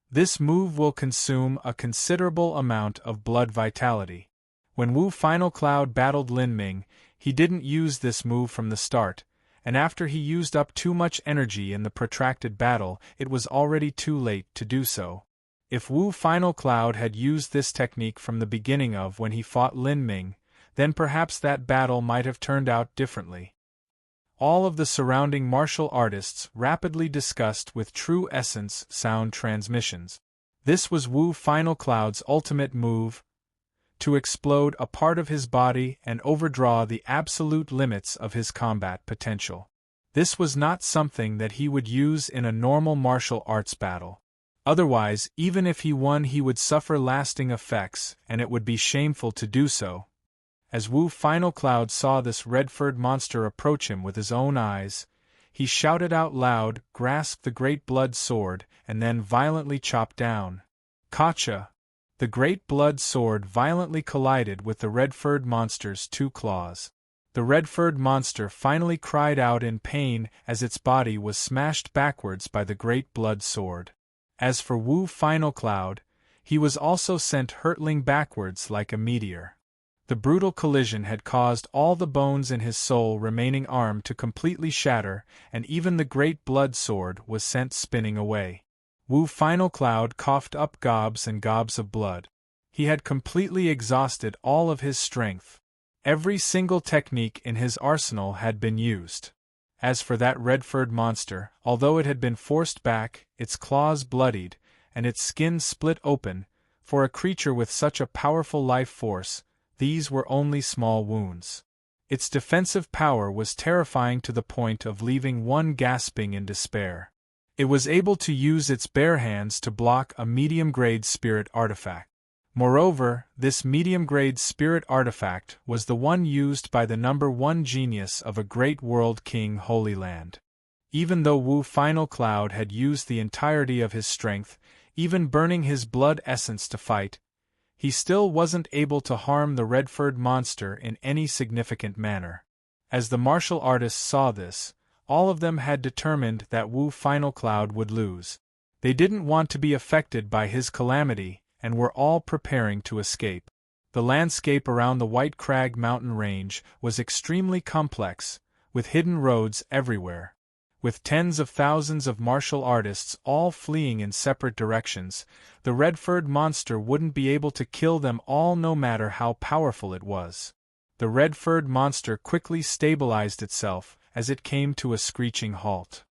This move will consume a considerable amount of blood vitality. When Wu Final Cloud battled Lin Ming, he didn't use this move from the start, and after he used up too much energy in the protracted battle, it was already too late to do so. If Wu Final Cloud had used this technique from the beginning of when he fought Lin Ming, then perhaps that battle might have turned out differently. All of the surrounding martial artists rapidly discussed with True Essence sound transmissions. This was Wu Final Cloud's ultimate move, to explode a part of his body and overdraw the absolute limits of his combat potential. This was not something that he would use in a normal martial arts battle. Otherwise, even if he won, he would suffer lasting effects, and it would be shameful to do so. As Wu Final Cloud saw this red-furred monster approach him with his own eyes, he shouted out loud, grasped the great blood sword, and then violently chopped down. Kacha! The great blood sword violently collided with the red-furred monster's two claws. The red-furred monster finally cried out in pain as its body was smashed backwards by the great blood sword. As for Wu Final Cloud, he was also sent hurtling backwards like a meteor. The brutal collision had caused all the bones in his sole remaining arm to completely shatter, and even the great blood sword was sent spinning away. Wu Final Cloud coughed up gobs and gobs of blood. He had completely exhausted all of his strength. Every single technique in his arsenal had been used. As for that red-furred monster, although it had been forced back, its claws bloodied, and its skin split open, for a creature with such a powerful life force, these were only small wounds. Its defensive power was terrifying to the point of leaving one gasping in despair. It was able to use its bare hands to block a medium-grade spirit artifact. Moreover, this medium-grade spirit artifact was the one used by the #1 genius of a great world king Holy Land. Even though Wu Final Cloud had used the entirety of his strength, even burning his blood essence to fight, he still wasn't able to harm the red-furred monster in any significant manner. As the martial artists saw this, all of them had determined that Wu Final Cloud would lose. They didn't want to be affected by his calamity, and were all preparing to escape. The landscape around the White Crag mountain range was extremely complex, with hidden roads everywhere. With tens of thousands of martial artists all fleeing in separate directions, the red-furred monster wouldn't be able to kill them all no matter how powerful it was. The red-furred monster quickly stabilized itself as it came to a screeching halt.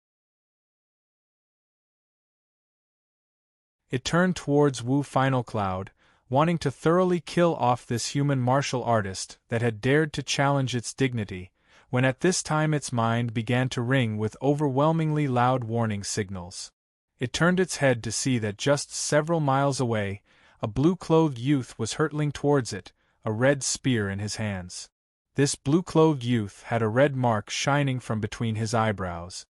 It turned towards Wu Final Cloud, wanting to thoroughly kill off this human martial artist that had dared to challenge its dignity, when at this time its mind began to ring with overwhelmingly loud warning signals. It turned its head to see that just several miles away, a blue-clothed youth was hurtling towards it, a red spear in his hands. This blue-clothed youth had a red mark shining from between his eyebrows.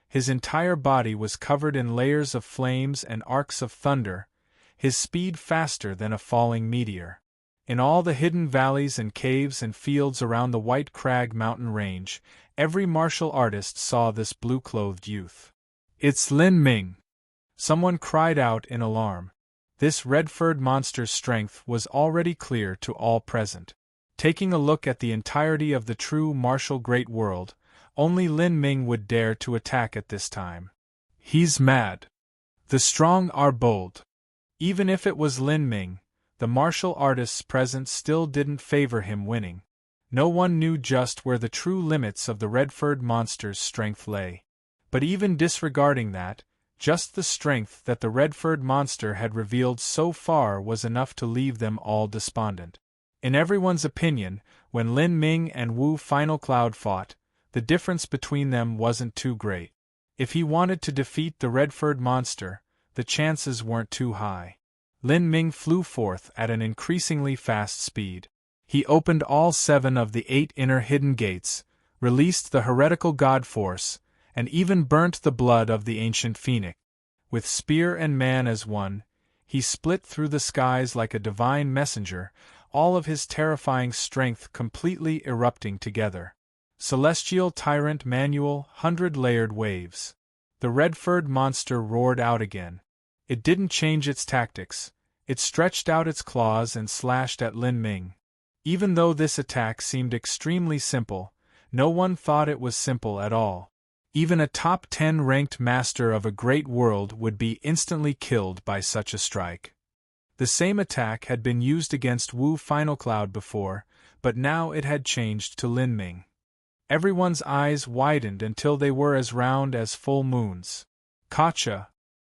His entire body was covered in layers of flames and arcs of thunder, his speed faster than a falling meteor. In all the hidden valleys and caves and fields around the White Crag mountain range, every martial artist saw this blue-clothed youth. "It's Lin Ming!" someone cried out in alarm. This red-furred monster's strength was already clear to all present. Taking a look at the entirety of the true martial great world, only Lin Ming would dare to attack at this time. He's mad. The strong are bold. Even if it was Lin Ming, the martial artist's presence still didn't favor him winning. No one knew just where the true limits of the red-furred monster's strength lay. But even disregarding that, just the strength that the red-furred monster had revealed so far was enough to leave them all despondent. In everyone's opinion, when Lin Ming and Wu Final Cloud fought, the difference between them wasn't too great. If he wanted to defeat the red-furred monster, the chances weren't too high. Lin Ming flew forth at an increasingly fast speed. He opened all 7 of the 8 inner hidden gates, released the heretical god force, and even burnt the blood of the ancient phoenix. With spear and man as one, he split through the skies like a divine messenger, all of his terrifying strength completely erupting together. Celestial Tyrant Manual 100-layered waves. The red-furred monster roared out again. It didn't change its tactics. It stretched out its claws and slashed at Lin Ming. Even though this attack seemed extremely simple, no one thought it was simple at all. Even a top 10 ranked master of a great world would be instantly killed by such a strike. The same attack had been used against Wu Final Cloud before, but now it had changed to Lin Ming. Everyone's eyes widened until they were as round as full moons. Gotcha!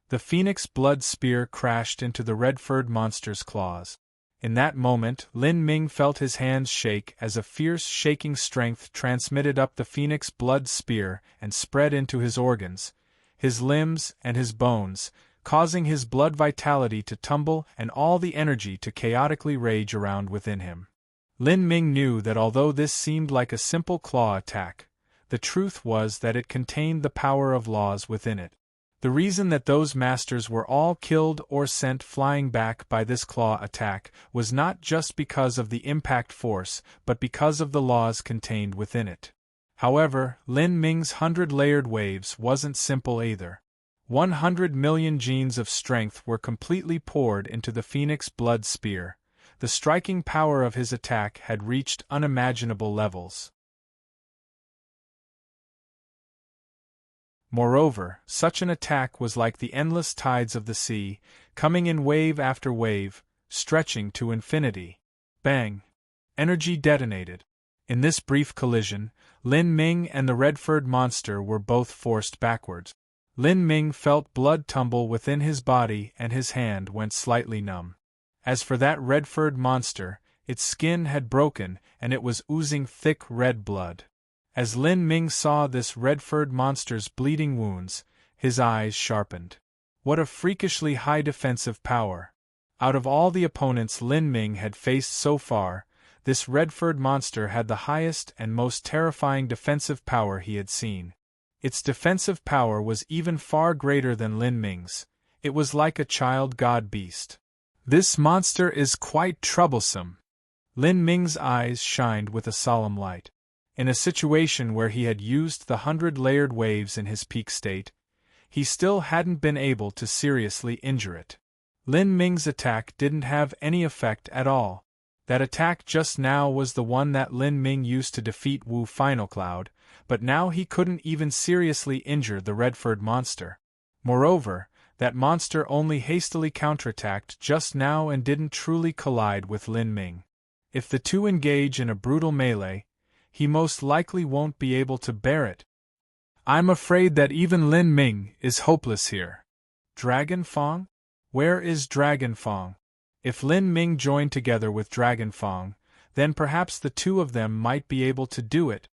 The phoenix blood spear crashed into the red-furred monster's claws. In that moment, Lin Ming felt his hands shake as a fierce shaking strength transmitted up the phoenix blood spear and spread into his organs, his limbs and his bones, causing his blood vitality to tumble and all the energy to chaotically rage around within him. Lin Ming knew that although this seemed like a simple claw attack, the truth was that it contained the power of laws within it. The reason that those masters were all killed or sent flying back by this claw attack was not just because of the impact force, but because of the laws contained within it. However, Lin Ming's 100-layered waves wasn't simple either. 100 million genes of strength were completely poured into the phoenix blood spear. The striking power of his attack had reached unimaginable levels. Moreover, such an attack was like the endless tides of the sea, coming in wave after wave, stretching to infinity. Bang! Energy detonated. In this brief collision, Lin Ming and the red-furred monster were both forced backwards. Lin Ming felt blood tumble within his body and his hand went slightly numb. As for that red-furred monster, its skin had broken and it was oozing thick red blood. As Lin Ming saw this red-furred monster's bleeding wounds, his eyes sharpened. What a freakishly high defensive power! Out of all the opponents Lin Ming had faced so far, this red-furred monster had the highest and most terrifying defensive power he had seen. Its defensive power was even far greater than Lin Ming's. It was like a child god beast. This monster is quite troublesome. Lin Ming's eyes shined with a solemn light. In a situation where he had used the 100-layered waves in his peak state, he still hadn't been able to seriously injure it. Lin Ming's attack didn't have any effect at all. That attack just now was the one that Lin Ming used to defeat Wu Final Cloud, but now he couldn't even seriously injure the red-furred monster. Moreover, that monster only hastily counterattacked just now and didn't truly collide with Lin Ming. If the two engage in a brutal melee, he most likely won't be able to bear it. I'm afraid that even Lin Ming is hopeless here. Dragon Fang? Where is Dragon Fang? If Lin Ming joined together with Dragon Fang, then perhaps the two of them might be able to do it.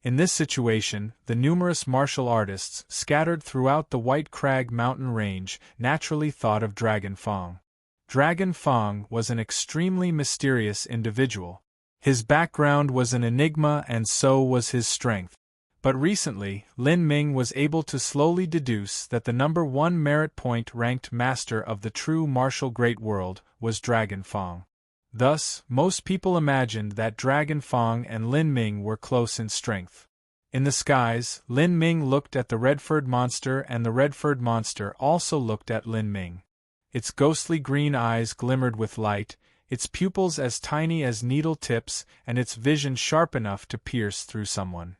In this situation, the numerous martial artists scattered throughout the White Crag mountain range naturally thought of Dragon Fang. Dragon Fang was an extremely mysterious individual. His background was an enigma and so was his strength. But recently, Lin Ming was able to slowly deduce that the number 1 merit point ranked master of the true martial great world was Dragon Fong. Thus, most people imagined that Dragon Fong and Lin Ming were close in strength. In the skies, Lin Ming looked at the red-furred monster, and the red-furred monster also looked at Lin Ming. Its ghostly green eyes glimmered with light, its pupils as tiny as needle tips, and its vision sharp enough to pierce through someone.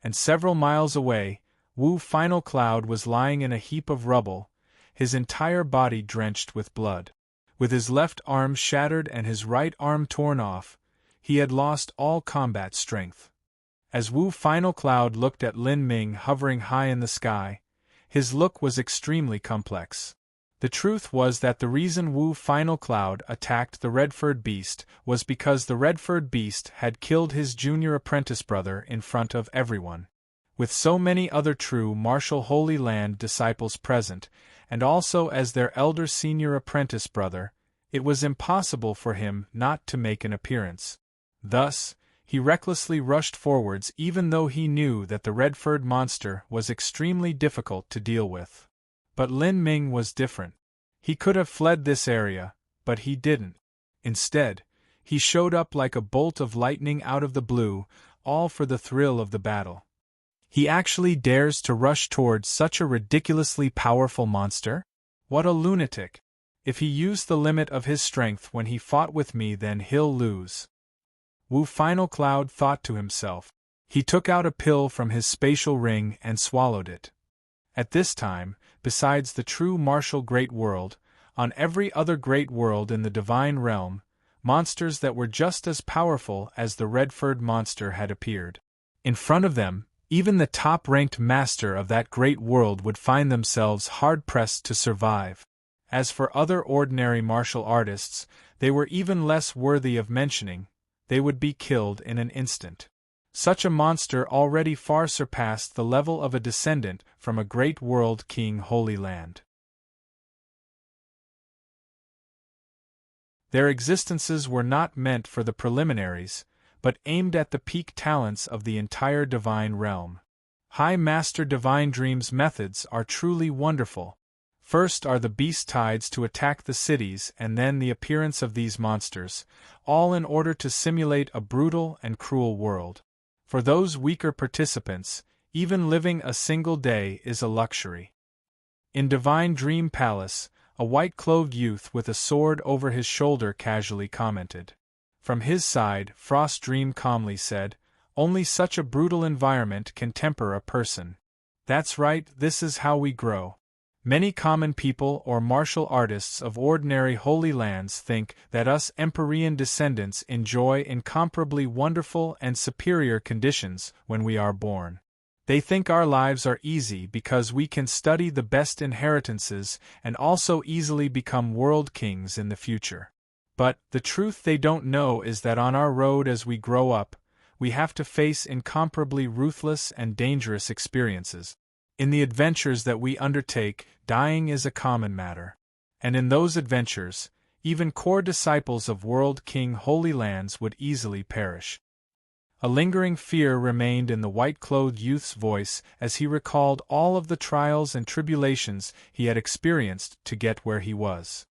And several miles away, Wu Final Cloud was lying in a heap of rubble, his entire body drenched with blood. With his left arm shattered and his right arm torn off, he had lost all combat strength. As Wu Final Cloud looked at Lin Ming hovering high in the sky, his look was extremely complex. The truth was that the reason Wu Final Cloud attacked the red-furred beast was because the red-furred beast had killed his junior apprentice brother in front of everyone. With so many other true martial Holy Land disciples present, and also as their elder senior apprentice brother, it was impossible for him not to make an appearance. Thus, he recklessly rushed forwards even though he knew that the red-furred monster was extremely difficult to deal with. But Lin Ming was different. He could have fled this area, but he didn't. Instead, he showed up like a bolt of lightning out of the blue, all for the thrill of the battle. He actually dares to rush towards such a ridiculously powerful monster? What a lunatic! If he used the limit of his strength when he fought with me, then he'll lose. Wu Final Cloud thought to himself. He took out a pill from his spatial ring and swallowed it. At this time, besides the true martial great world, on every other great world in the divine realm, monsters that were just as powerful as the red-furred monster had appeared. In front of them, even the top-ranked master of that great world would find themselves hard-pressed to survive. As for other ordinary martial artists, they were even less worthy of mentioning. They would be killed in an instant. Such a monster already far surpassed the level of a descendant from a great world king Holy Land. Their existences were not meant for the preliminaries, but aimed at the peak talents of the entire divine realm. High Master Divine Dream's methods are truly wonderful. First are the beast tides to attack the cities, and then the appearance of these monsters, all in order to simulate a brutal and cruel world. For those weaker participants, even living a single day is a luxury. In Divine Dream Palace, a white-clothed youth with a sword over his shoulder casually commented. From his side, Frost Dream calmly said, "Only such a brutal environment can temper a person." That's right, this is how we grow. Many common people or martial artists of ordinary holy lands think that us Empyrean descendants enjoy incomparably wonderful and superior conditions when we are born. They think our lives are easy because we can study the best inheritances and also easily become world kings in the future. But the truth they don't know is that on our road as we grow up, we have to face incomparably ruthless and dangerous experiences. In the adventures that we undertake, dying is a common matter. And in those adventures, even core disciples of World King Holy Lands would easily perish. A lingering fear remained in the white-clothed youth's voice as he recalled all of the trials and tribulations he had experienced to get where he was.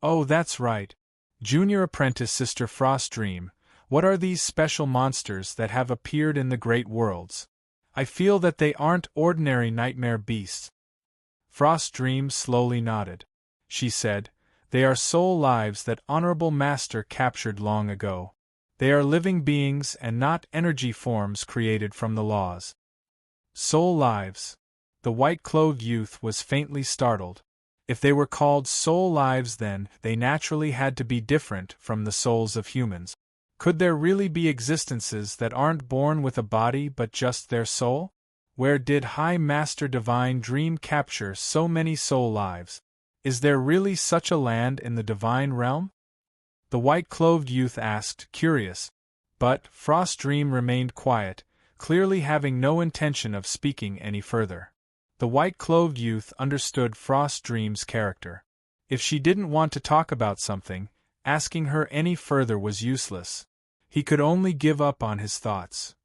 Oh, that's right. Junior apprentice Sister Frost Dream, what are these special monsters that have appeared in the great worlds? I feel that they aren't ordinary nightmare beasts. Frost Dream slowly nodded. She said, "They are soul lives that Honorable Master captured long ago. They are living beings and not energy forms created from the laws." Soul lives. The white-clothed youth was faintly startled. If they were called soul lives, then they naturally had to be different from the souls of humans. Could there really be existences that aren't born with a body but just their soul? Where did High Master Divine Dream capture so many soul lives? Is there really such a land in the divine realm? The white-clothed youth asked, curious. But Frost Dream remained quiet, clearly having no intention of speaking any further. The white-clothed youth understood Frost Dream's character. If she didn't want to talk about something, asking her any further was useless. He could only give up on his thoughts.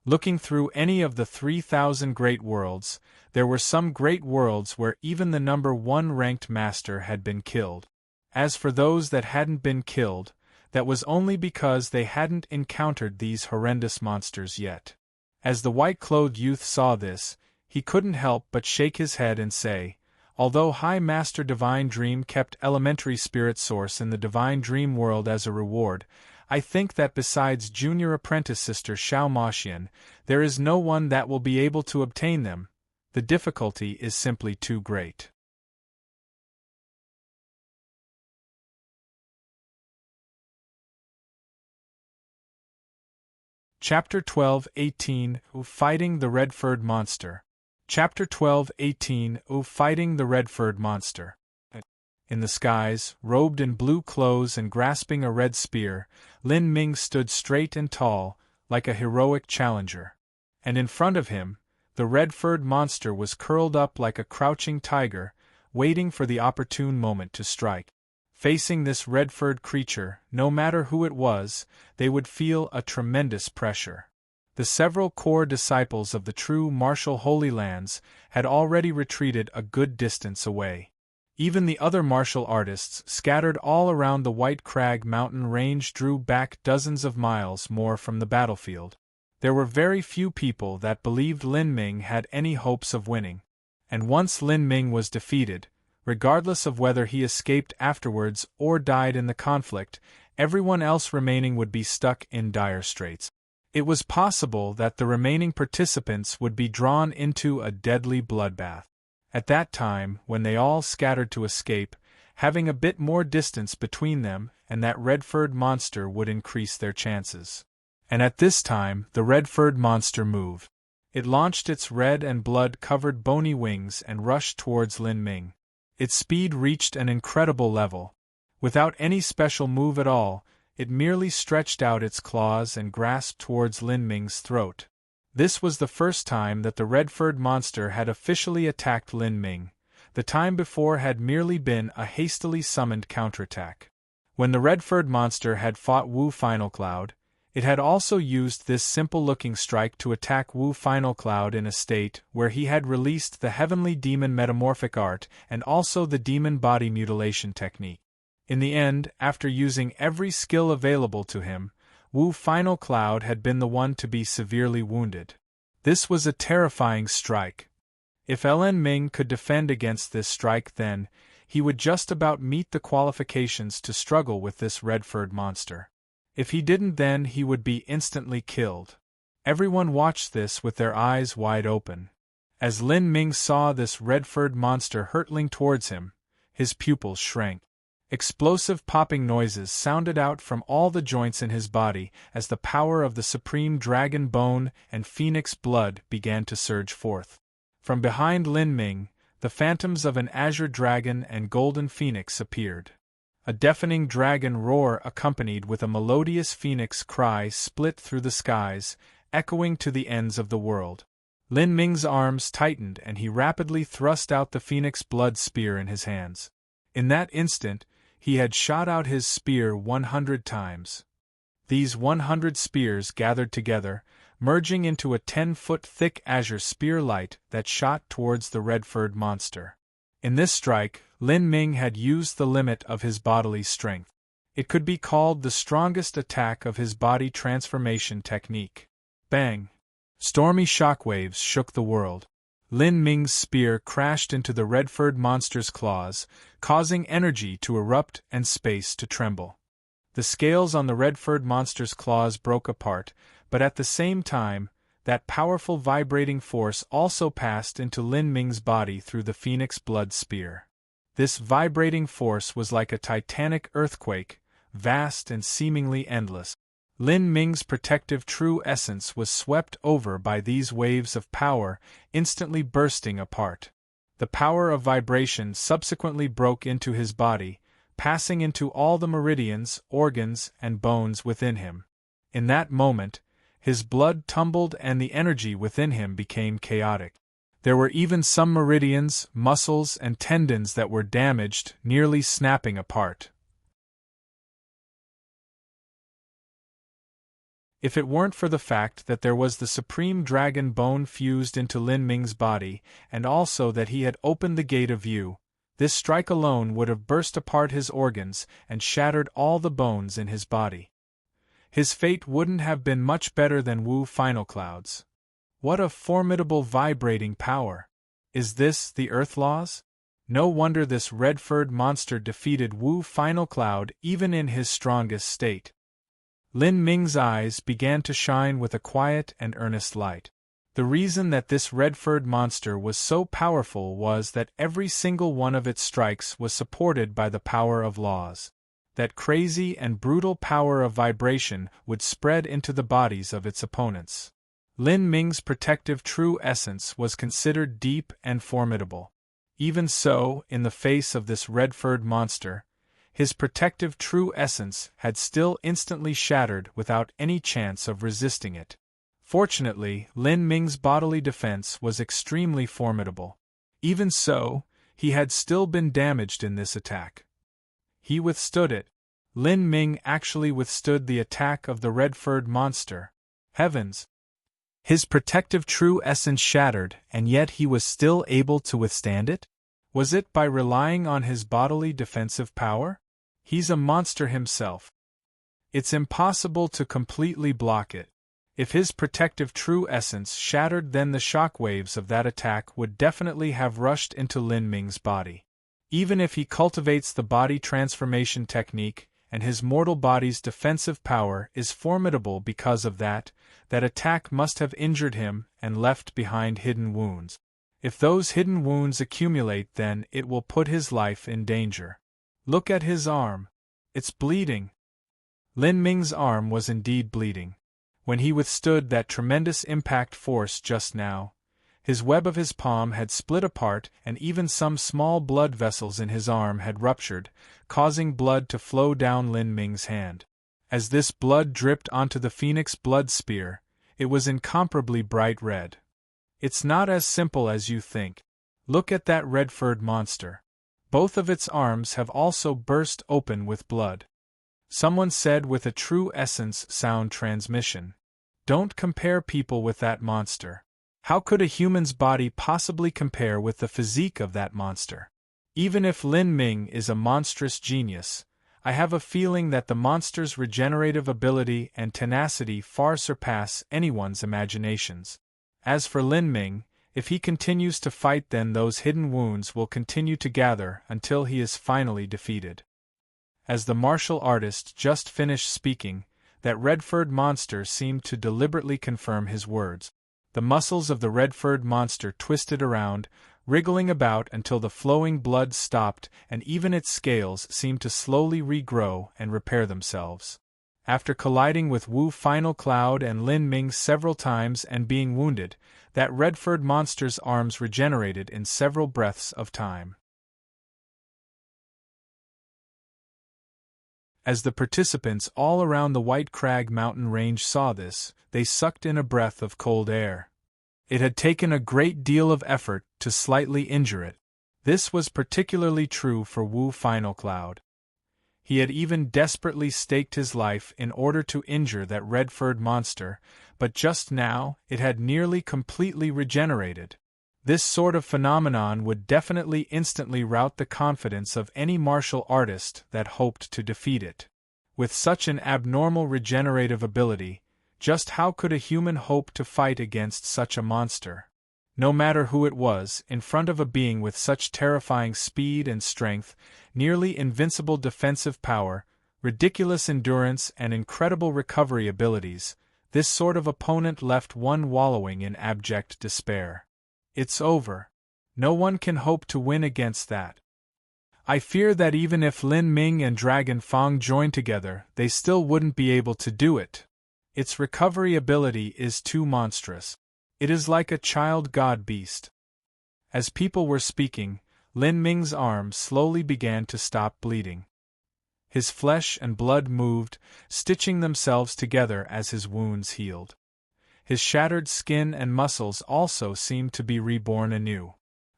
Looking through any of the 3,000 great worlds, there were some great worlds where even the number 1 ranked master had been killed. As for those that hadn't been killed, that was only because they hadn't encountered these horrendous monsters yet. As the white-clothed youth saw this, he couldn't help but shake his head and say, although High Master Divine Dream kept elementary spirit source in the Divine Dream world as a reward, I think that besides junior apprentice sister Xiao Maxian, there is no one that will be able to obtain them. The difficulty is simply too great. Chapter 12:18 Fighting the Red-Furred Monster. Chapter 12:18 Fighting the Red-Furred Monster. In the skies, robed in blue clothes and grasping a red spear, Lin Ming stood straight and tall, like a heroic challenger. And in front of him, the red-furred monster was curled up like a crouching tiger, waiting for the opportune moment to strike. Facing this red-furred creature, no matter who it was, they would feel a tremendous pressure. The several core disciples of the true martial Holy Lands had already retreated a good distance away. Even the other martial artists scattered all around the White Crag mountain range drew back dozens of miles more from the battlefield. There were very few people that believed Lin Ming had any hopes of winning. And once Lin Ming was defeated, regardless of whether he escaped afterwards or died in the conflict, everyone else remaining would be stuck in dire straits. It was possible that the remaining participants would be drawn into a deadly bloodbath. At that time, when they all scattered to escape, having a bit more distance between them and that red-furred monster would increase their chances. And at this time, the red-furred monster moved. It launched its red and blood-covered bony wings and rushed towards Lin Ming. Its speed reached an incredible level. Without any special move at all, it merely stretched out its claws and grasped towards Lin Ming's throat. This was the first time that the red-furred monster had officially attacked Lin Ming. The time before had merely been a hastily summoned counterattack. When the red-furred monster had fought Wu Final Cloud, it had also used this simple-looking strike to attack Wu Final Cloud in a state where he had released the Heavenly Demon Metamorphic Art and also the Demon Body Mutilation technique. In the end, after using every skill available to him, Wu Final Cloud had been the one to be severely wounded. This was a terrifying strike. If Lin Ming could defend against this strike, then he would just about meet the qualifications to struggle with this red-furred monster. If he didn't, then he would be instantly killed. Everyone watched this with their eyes wide open. As Lin Ming saw this red-furred monster hurtling towards him, his pupils shrank. Explosive popping noises sounded out from all the joints in his body as the power of the supreme dragon bone and phoenix blood began to surge forth. From behind Lin Ming, the phantoms of an azure dragon and golden phoenix appeared. A deafening dragon roar accompanied with a melodious phoenix cry split through the skies, echoing to the ends of the world. Lin Ming's arms tightened and he rapidly thrust out the phoenix blood spear in his hands. In that instant, he had shot out his spear 100 times. These 100 spears gathered together, merging into a 10-foot thick azure spear light that shot towards the red-furred monster. In this strike, Lin Ming had used the limit of his bodily strength. It could be called the strongest attack of his body transformation technique. Bang! Stormy shockwaves shook the world. Lin Ming's spear crashed into the red-furred monster's claws, causing energy to erupt and space to tremble. The scales on the red-furred monster's claws broke apart, but at the same time, that powerful vibrating force also passed into Lin Ming's body through the phoenix blood spear. This vibrating force was like a titanic earthquake, vast and seemingly endless. Lin Ming's protective true essence was swept over by these waves of power, instantly bursting apart. The power of vibration subsequently broke into his body, passing into all the meridians, organs, and bones within him. In that moment, his blood tumbled and the energy within him became chaotic. There were even some meridians, muscles, and tendons that were damaged, nearly snapping apart. If it weren't for the fact that there was the supreme dragon bone fused into Lin Ming's body, and also that he had opened the gate of view, this strike alone would have burst apart his organs and shattered all the bones in his body. His fate wouldn't have been much better than Wu Final Cloud's. What a formidable vibrating power! Is this the Earth Laws? No wonder this red-furred monster defeated Wu Final Cloud even in his strongest state. Lin Ming's eyes began to shine with a quiet and earnest light. The reason that this red-furred monster was so powerful was that every single one of its strikes was supported by the power of laws. That crazy and brutal power of vibration would spread into the bodies of its opponents. Lin Ming's protective true essence was considered deep and formidable. Even so, in the face of this red-furred monster, his protective true essence had still instantly shattered without any chance of resisting it. Fortunately, Lin Ming's bodily defense was extremely formidable. Even so, he had still been damaged in this attack. He withstood it. Lin Ming actually withstood the attack of the red-furred monster. Heavens! His protective true essence shattered, and yet he was still able to withstand it? Was it by relying on his bodily defensive power? He's a monster himself. It's impossible to completely block it. If his protective true essence shattered, then the shockwaves of that attack would definitely have rushed into Lin Ming's body. Even if he cultivates the body transformation technique, and his mortal body's defensive power is formidable because of that, that attack must have injured him and left behind hidden wounds. If those hidden wounds accumulate, then it will put his life in danger. Look at his arm. It's bleeding. Lin Ming's arm was indeed bleeding. When he withstood that tremendous impact force just now, his web of his palm had split apart and even some small blood vessels in his arm had ruptured, causing blood to flow down Lin Ming's hand. As this blood dripped onto the phoenix blood spear, it was incomparably bright red. It's not as simple as you think. Look at that red-furred monster. Both of its arms have also burst open with blood. Someone said with a true essence sound transmission. Don't compare people with that monster. How could a human's body possibly compare with the physique of that monster? Even if Lin Ming is a monstrous genius, I have a feeling that the monster's regenerative ability and tenacity far surpass anyone's imaginations. As for Lin Ming, if he continues to fight, then those hidden wounds will continue to gather until he is finally defeated. As the martial artist just finished speaking, that red-furred monster seemed to deliberately confirm his words. The muscles of the red-furred monster twisted around, wriggling about until the flowing blood stopped, and even its scales seemed to slowly regrow and repair themselves. After colliding with Wu Final Cloud and Lin Ming several times and being wounded, that red-furred monster's arms regenerated in several breaths of time. As the participants all around the White Crag mountain range saw this, they sucked in a breath of cold air. It had taken a great deal of effort to slightly injure it. This was particularly true for Wu Final Cloud. He had even desperately staked his life in order to injure that red-furred monster, but just now it had nearly completely regenerated. This sort of phenomenon would definitely instantly rout the confidence of any martial artist that hoped to defeat it. With such an abnormal regenerative ability, just how could a human hope to fight against such a monster? No matter who it was, in front of a being with such terrifying speed and strength, nearly invincible defensive power, ridiculous endurance and incredible recovery abilities, this sort of opponent left one wallowing in abject despair. It's over. No one can hope to win against that. I fear that even if Lin Ming and Dragon Fang joined together, they still wouldn't be able to do it. Its recovery ability is too monstrous. It is like a child god beast. As people were speaking, Lin Ming's arms slowly began to stop bleeding. His flesh and blood moved, stitching themselves together as his wounds healed. His shattered skin and muscles also seemed to be reborn anew.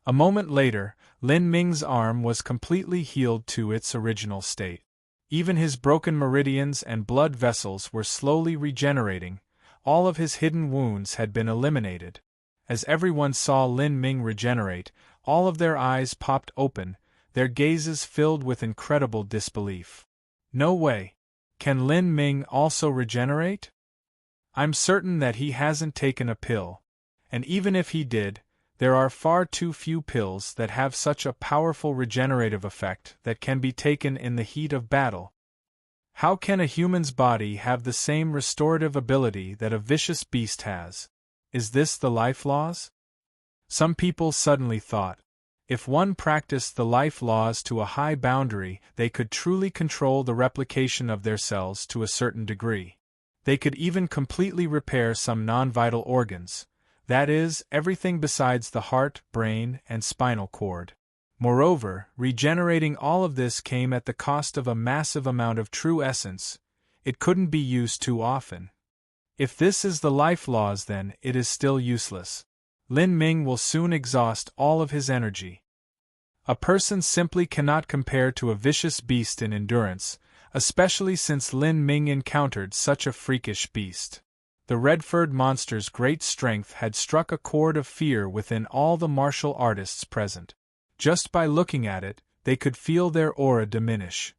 A moment later, Lin Ming's arm was completely healed to its original state. Even his broken meridians and blood vessels were slowly regenerating, all of his hidden wounds had been eliminated. As everyone saw Lin Ming regenerate, all of their eyes popped open, their gazes filled with incredible disbelief. No way! Can Lin Ming also regenerate? I'm certain that he hasn't taken a pill. And even if he did, there are far too few pills that have such a powerful regenerative effect that can be taken in the heat of battle. How can a human's body have the same restorative ability that a vicious beast has? Is this the life laws? Some people suddenly thought, if one practiced the life laws to a high boundary, they could truly control the replication of their cells to a certain degree. They could even completely repair some non-vital organs, that is, everything besides the heart, brain, and spinal cord. Moreover, regenerating all of this came at the cost of a massive amount of true essence. It couldn't be used too often. If this is the life laws, then it is still useless. Lin Ming will soon exhaust all of his energy. A person simply cannot compare to a vicious beast in endurance, especially since Lin Ming encountered such a freakish beast. The red-furred monster's great strength had struck a chord of fear within all the martial artists present. Just by looking at it, they could feel their aura diminish.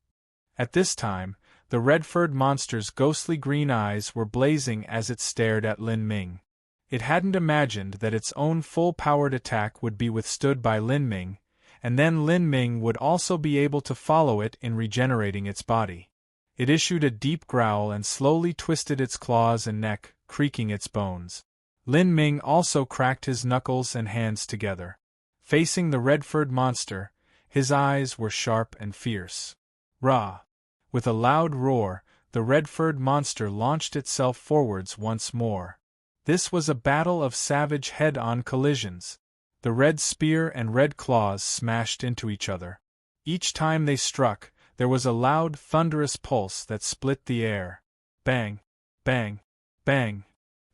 At this time, the red-furred monster's ghostly green eyes were blazing as it stared at Lin Ming. It hadn't imagined that its own full-powered attack would be withstood by Lin Ming, and then Lin Ming would also be able to follow it in regenerating its body. It issued a deep growl and slowly twisted its claws and neck, creaking its bones. Lin Ming also cracked his knuckles and hands together. Facing the red-furred monster, his eyes were sharp and fierce. Rah! With a loud roar, the red-furred monster launched itself forwards once more. This was a battle of savage head-on collisions. The red spear and red claws smashed into each other. Each time they struck, there was a loud, thunderous pulse that split the air. Bang! Bang! Bang!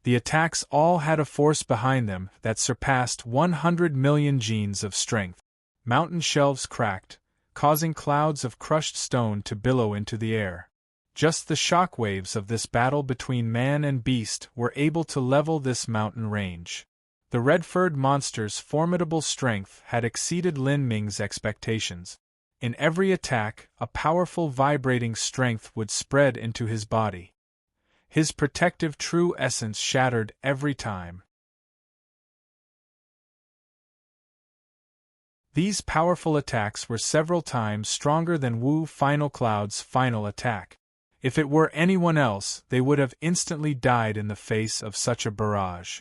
The attacks all had a force behind them that surpassed 100 million genes of strength. Mountain shelves cracked, causing clouds of crushed stone to billow into the air. Just the shock waves of this battle between man and beast were able to level this mountain range. The red-furred monster's formidable strength had exceeded Lin Ming's expectations. In every attack, a powerful vibrating strength would spread into his body. His protective true essence shattered every time. These powerful attacks were several times stronger than Wu Final Cloud's final attack. If it were anyone else, they would have instantly died in the face of such a barrage.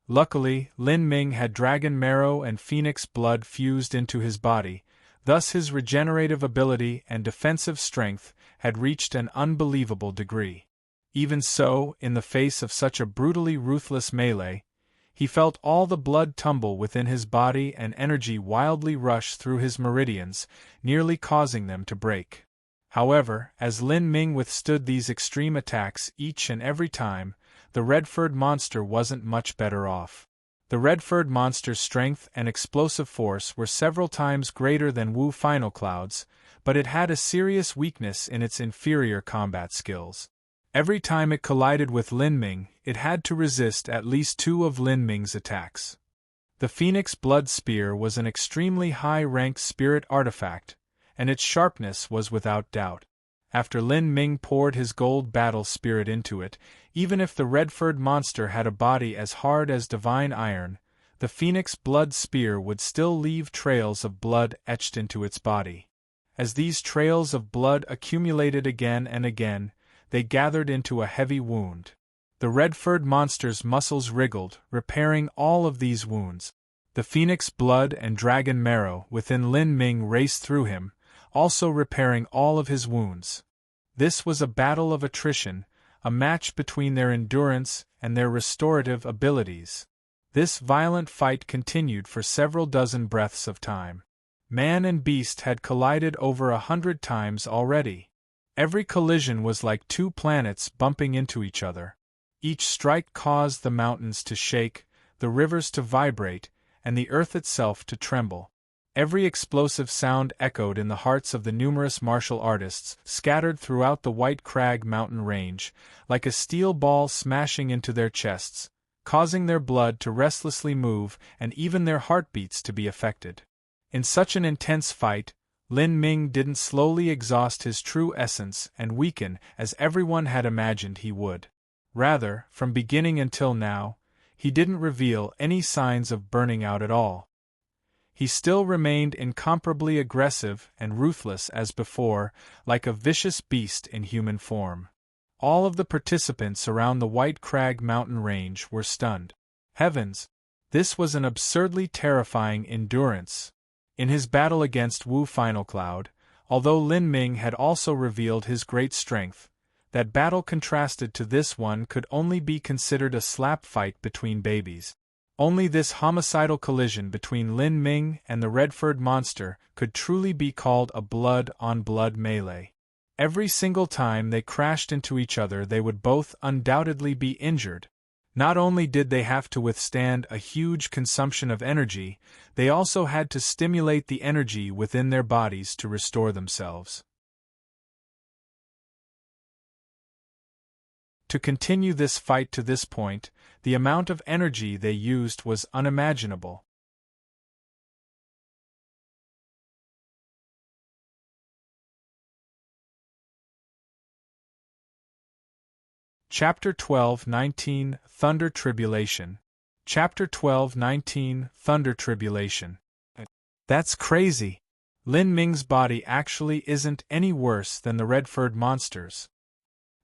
Luckily, Lin Ming had dragon marrow and phoenix blood fused into his body, thus his regenerative ability and defensive strength had reached an unbelievable degree. Even so, in the face of such a brutally ruthless melee, he felt all the blood tumble within his body and energy wildly rush through his meridians, nearly causing them to break. However, as Lin Ming withstood these extreme attacks each and every time, the red-furred monster wasn't much better off. The red-furred monster's strength and explosive force were several times greater than Wu Final Cloud's, but it had a serious weakness in its inferior combat skills. Every time it collided with Lin Ming, it had to resist at least 2 of Lin Ming's attacks. The Phoenix Blood Spear was an extremely high-ranked spirit artifact, and its sharpness was without doubt. After Lin Ming poured his gold battle spirit into it, even if the red-furred monster had a body as hard as divine iron, the Phoenix Blood Spear would still leave trails of blood etched into its body. As these trails of blood accumulated again and again, they gathered into a heavy wound. The red-furred monster's muscles wriggled, repairing all of these wounds. The phoenix blood and dragon marrow within Lin Ming raced through him, also repairing all of his wounds. This was a battle of attrition, a match between their endurance and their restorative abilities. This violent fight continued for several dozen breaths of time. Man and beast had collided over 100 times already. Every collision was like 2 planets bumping into each other. Each strike caused the mountains to shake, the rivers to vibrate, and the earth itself to tremble. Every explosive sound echoed in the hearts of the numerous martial artists scattered throughout the White Crag mountain range, like a steel ball smashing into their chests, causing their blood to restlessly move and even their heartbeats to be affected. In such an intense fight, Lin Ming didn't slowly exhaust his true essence and weaken as everyone had imagined he would. Rather, from beginning until now, he didn't reveal any signs of burning out at all. He still remained incomparably aggressive and ruthless as before, like a vicious beast in human form. All of the participants around the White Crag mountain range were stunned. Heavens! This was an absurdly terrifying endurance. In his battle against Wu Final Cloud, although Lin Ming had also revealed his great strength, that battle contrasted to this one could only be considered a slap fight between babies. Only this homicidal collision between Lin Ming and the red-furred monster could truly be called a blood-on-blood melee. Every single time they crashed into each other they would both undoubtedly be injured. Not only did they have to withstand a huge consumption of energy, they also had to stimulate the energy within their bodies to restore themselves. To continue this fight to this point, the amount of energy they used was unimaginable. Chapter 12:19 Thunder Tribulation. Chapter 12:19 Thunder Tribulation. That's crazy. Lin Ming's body actually isn't any worse than the red-furred monsters.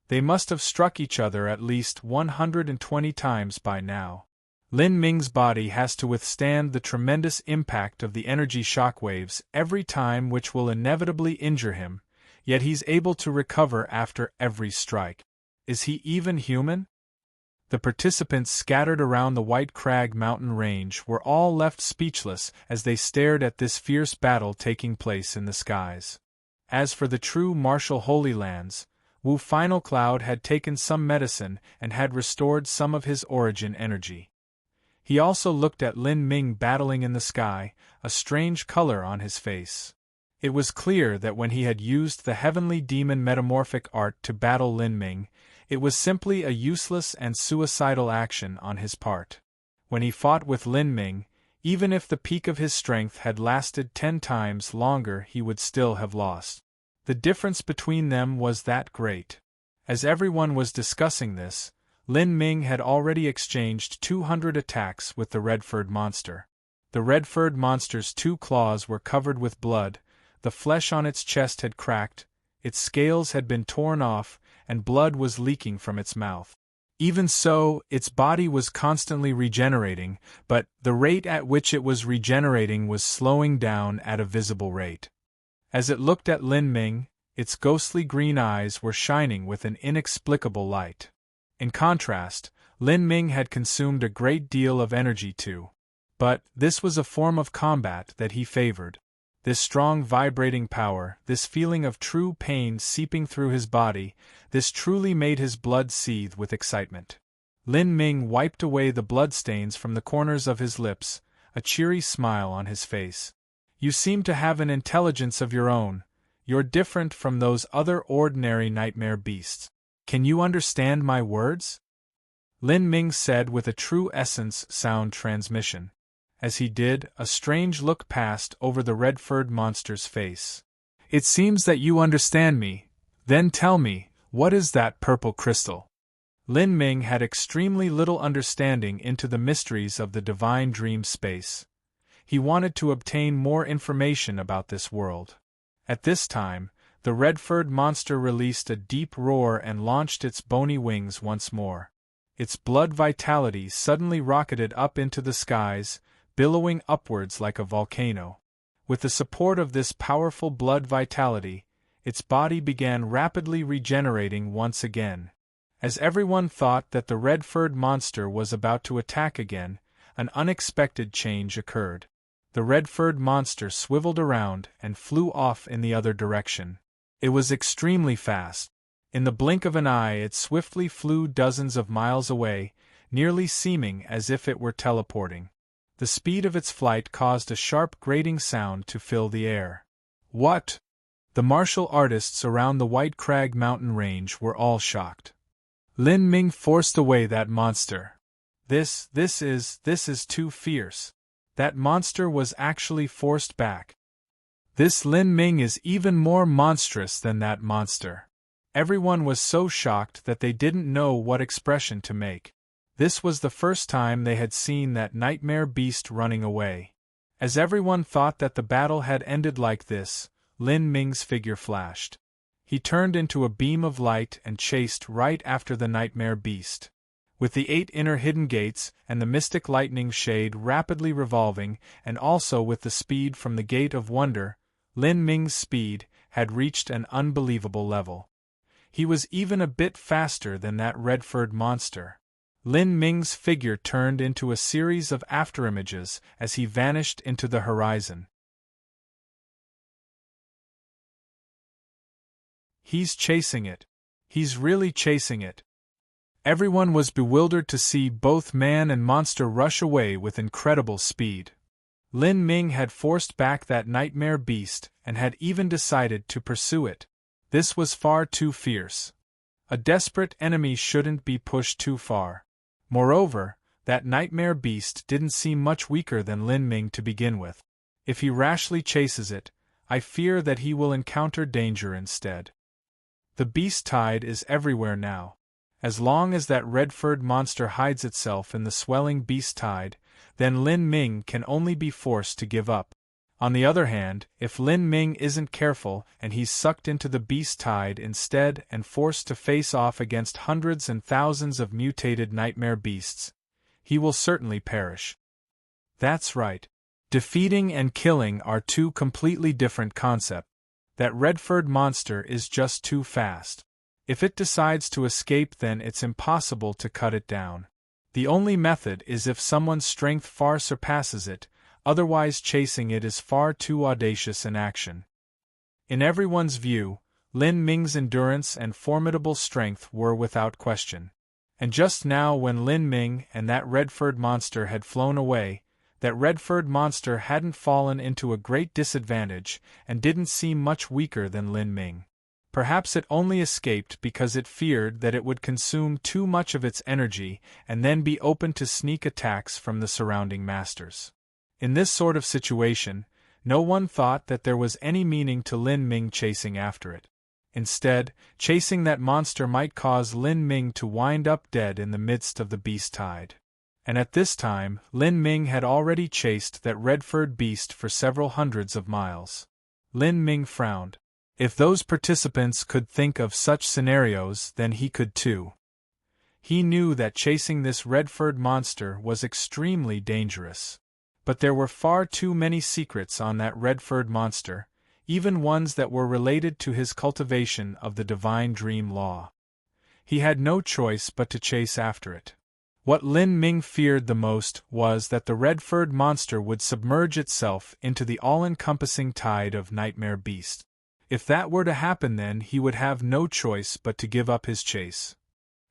They must have struck each other at least 120 times by now. Lin Ming's body has to withstand the tremendous impact of the energy shockwaves every time, which will inevitably injure him, yet he's able to recover after every strike. Is he even human? The participants scattered around the White Crag mountain range were all left speechless as they stared at this fierce battle taking place in the skies. As for the true martial Holy Lands, Wu Final Cloud had taken some medicine and had restored some of his origin energy. He also looked at Lin Ming battling in the sky, a strange color on his face. It was clear that when he had used the heavenly demon metamorphic art to battle Lin Ming, it was simply a useless and suicidal action on his part. When he fought with Lin Ming, even if the peak of his strength had lasted 10 times longer, he would still have lost. The difference between them was that great. As everyone was discussing this, Lin Ming had already exchanged 200 attacks with the red-furred monster. The red-furred monster's 2 claws were covered with blood, the flesh on its chest had cracked, its scales had been torn off, and blood was leaking from its mouth. Even so, its body was constantly regenerating, but the rate at which it was regenerating was slowing down at a visible rate. As it looked at Lin Ming, its ghostly green eyes were shining with an inexplicable light. In contrast, Lin Ming had consumed a great deal of energy too. But this was a form of combat that he favored. This strong vibrating power, this feeling of true pain seeping through his body, this truly made his blood seethe with excitement. Lin Ming wiped away the bloodstains from the corners of his lips, a cheery smile on his face. You seem to have an intelligence of your own. You're different from those other ordinary nightmare beasts. Can you understand my words? Lin Ming said with a true essence sound transmission. As he did, a strange look passed over the red-furred monster's face. It seems that you understand me. Then tell me, what is that purple crystal? Lin Ming had extremely little understanding into the mysteries of the divine dream space. He wanted to obtain more information about this world. At this time, the red-furred monster released a deep roar and launched its bony wings once more. Its blood vitality suddenly rocketed up into the skies, billowing upwards like a volcano. With the support of this powerful blood vitality, its body began rapidly regenerating once again. As everyone thought that the red-furred monster was about to attack again, an unexpected change occurred. The red-furred monster swiveled around and flew off in the other direction. It was extremely fast. In the blink of an eye it swiftly flew dozens of miles away, nearly seeming as if it were teleporting. The speed of its flight caused a sharp grating sound to fill the air. What? The martial artists around the White Crag mountain range were all shocked. Lin Ming forced away that monster. This is too fierce. That monster was actually forced back. This Lin Ming is even more monstrous than that monster. Everyone was so shocked that they didn't know what expression to make. This was the first time they had seen that nightmare beast running away. As everyone thought that the battle had ended like this, Lin Ming's figure flashed. He turned into a beam of light and chased right after the nightmare beast. With the 8 inner hidden gates and the mystic lightning shade rapidly revolving, and also with the speed from the Gate of Wonder, Lin Ming's speed had reached an unbelievable level. He was even a bit faster than that red-furred monster. Lin Ming's figure turned into a series of afterimages as he vanished into the horizon. He's chasing it. He's really chasing it. Everyone was bewildered to see both man and monster rush away with incredible speed. Lin Ming had forced back that nightmare beast and had even decided to pursue it. This was far too fierce. A desperate enemy shouldn't be pushed too far. Moreover, that nightmare beast didn't seem much weaker than Lin Ming to begin with. If he rashly chases it, I fear that he will encounter danger instead. The beast tide is everywhere now. As long as that red-furred monster hides itself in the swelling beast tide, then Lin Ming can only be forced to give up. On the other hand, if Lin Ming isn't careful and he's sucked into the beast tide instead and forced to face off against hundreds and thousands of mutated nightmare beasts, he will certainly perish. That's right. Defeating and killing are two completely different concepts. That red-furred monster is just too fast. If it decides to escape, then it's impossible to cut it down. The only method is if someone's strength far surpasses it, otherwise chasing it is far too audacious an action. In everyone's view, Lin Ming's endurance and formidable strength were without question. And just now when Lin Ming and that red-furred monster had flown away, that red-furred monster hadn't fallen into a great disadvantage and didn't seem much weaker than Lin Ming. Perhaps it only escaped because it feared that it would consume too much of its energy and then be open to sneak attacks from the surrounding masters. In this sort of situation, no one thought that there was any meaning to Lin Ming chasing after it. Instead, chasing that monster might cause Lin Ming to wind up dead in the midst of the beast tide. And at this time, Lin Ming had already chased that red-furred beast for several hundreds of miles. Lin Ming frowned. If those participants could think of such scenarios, then he could too. He knew that chasing this red-furred monster was extremely dangerous. But there were far too many secrets on that red-furred monster, even ones that were related to his cultivation of the divine dream law. He had no choice but to chase after it. What Lin Ming feared the most was that the red-furred monster would submerge itself into the all-encompassing tide of nightmare beasts. If that were to happen, then he would have no choice but to give up his chase.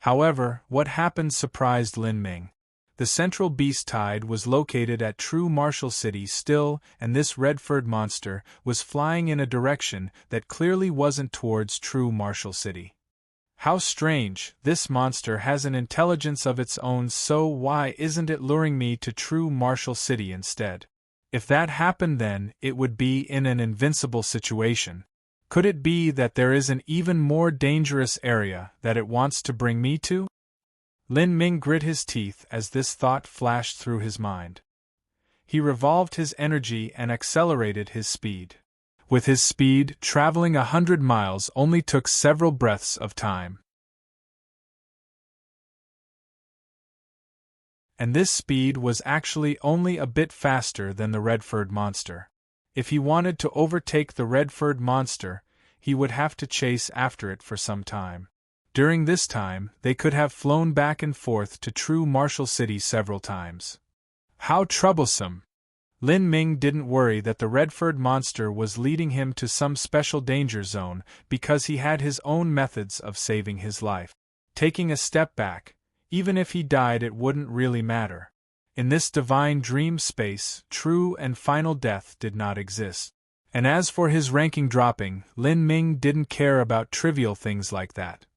However, what happened surprised Lin Ming. The central beast tide was located at True Martial City still, and this red-furred monster was flying in a direction that clearly wasn't towards True Martial City. How strange, this monster has an intelligence of its own, so why isn't it luring me to True Martial City instead? If that happened, then it would be in an invincible situation. Could it be that there is an even more dangerous area that it wants to bring me to? Lin Ming grit his teeth as this thought flashed through his mind. He revolved his energy and accelerated his speed. With his speed, traveling 100 miles only took several breaths of time. And this speed was actually only a bit faster than the red-furred monster. If he wanted to overtake the red-furred monster, he would have to chase after it for some time. During this time, they could have flown back and forth to True Martial City several times. How troublesome! Lin Ming didn't worry that the red-furred monster was leading him to some special danger zone because he had his own methods of saving his life. Taking a step back, even if he died, it wouldn't really matter. In this divine dream space, true and final death did not exist. And as for his ranking dropping, Lin Ming didn't care about trivial things like that.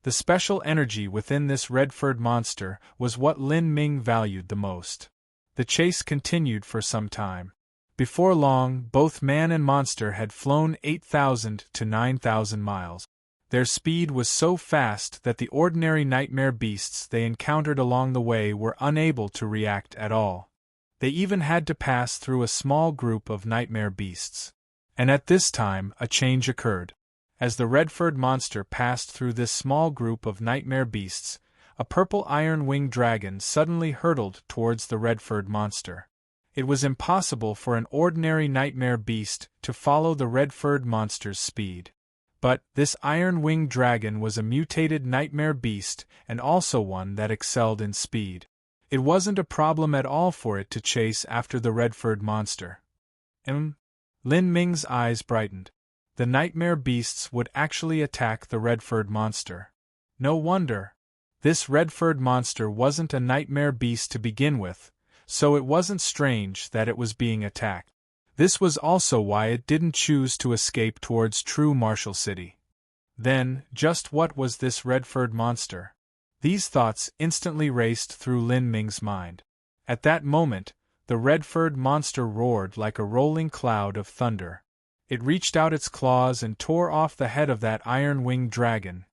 The special energy within this red-furred monster was what Lin Ming valued the most. The chase continued for some time. Before long, both man and monster had flown 8,000 to 9,000 miles. Their speed was so fast that the ordinary nightmare beasts they encountered along the way were unable to react at all. They even had to pass through a small group of nightmare beasts. And at this time, a change occurred. As the red-furred monster passed through this small group of nightmare beasts, a purple iron-winged dragon suddenly hurtled towards the red-furred monster. It was impossible for an ordinary nightmare beast to follow the red-furred monster's speed. But this iron-winged dragon was a mutated nightmare beast and also one that excelled in speed. It wasn't a problem at all for it to chase after the red-furred monster. Lin Ming's eyes brightened. The nightmare beasts would actually attack the red-furred monster. No wonder. This red-furred monster wasn't a nightmare beast to begin with, so it wasn't strange that it was being attacked. This was also why it didn't choose to escape towards True Martial City. Then, just what was this red-furred monster? These thoughts instantly raced through Lin Ming's mind. At that moment, the red-furred monster roared like a rolling cloud of thunder. It reached out its claws and tore off the head of that iron-winged dragon.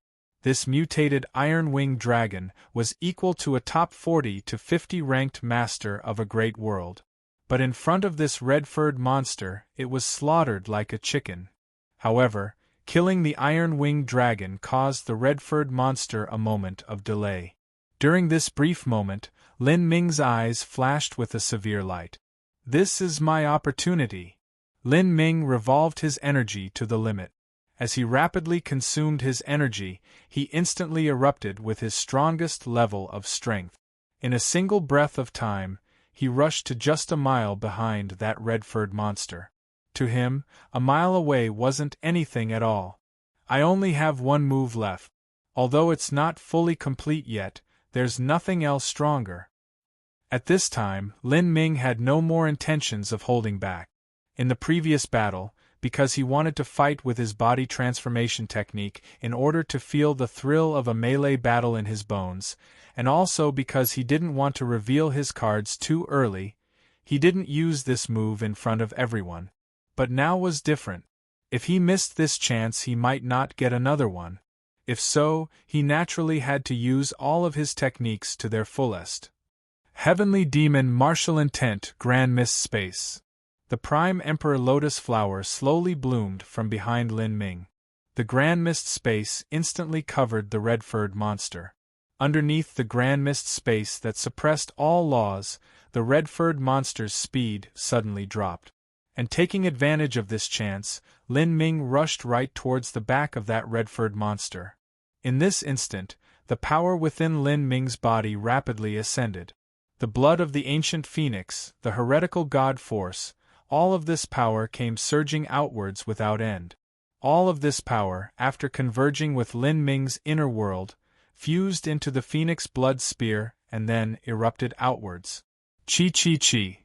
This mutated iron-winged dragon was equal to a top 40 to 50 ranked master of a great world. But in front of this red-furred monster, it was slaughtered like a chicken. However, killing the iron-winged dragon caused the red-furred monster a moment of delay. During this brief moment, Lin Ming's eyes flashed with a severe light. This is my opportunity. Lin Ming revolved his energy to the limit. As he rapidly consumed his energy, he instantly erupted with his strongest level of strength. In a single breath of time, he rushed to just a mile behind that red-furred monster. To him, a mile away wasn't anything at all. I only have one move left. Although it's not fully complete yet, there's nothing else stronger. At this time, Lin Ming had no more intentions of holding back. In the previous battle, because he wanted to fight with his body transformation technique in order to feel the thrill of a melee battle in his bones, and also because he didn't want to reveal his cards too early, he didn't use this move in front of everyone. But now was different. If he missed this chance, he might not get another one. If so, he naturally had to use all of his techniques to their fullest. Heavenly Demon Martial Intent Grand Mist Space. The Prime Emperor Lotus Flower slowly bloomed from behind Lin Ming. The Grand Mist Space instantly covered the red-furred monster. Underneath the Grand Mist Space that suppressed all laws, the red-furred monster's speed suddenly dropped. And taking advantage of this chance, Lin Ming rushed right towards the back of that red-furred monster. In this instant, the power within Lin Ming's body rapidly ascended. The blood of the ancient phoenix, the heretical god force, all of this power came surging outwards without end. All of this power, after converging with Lin Ming's inner world, fused into the phoenix blood spear and then erupted outwards. Chi.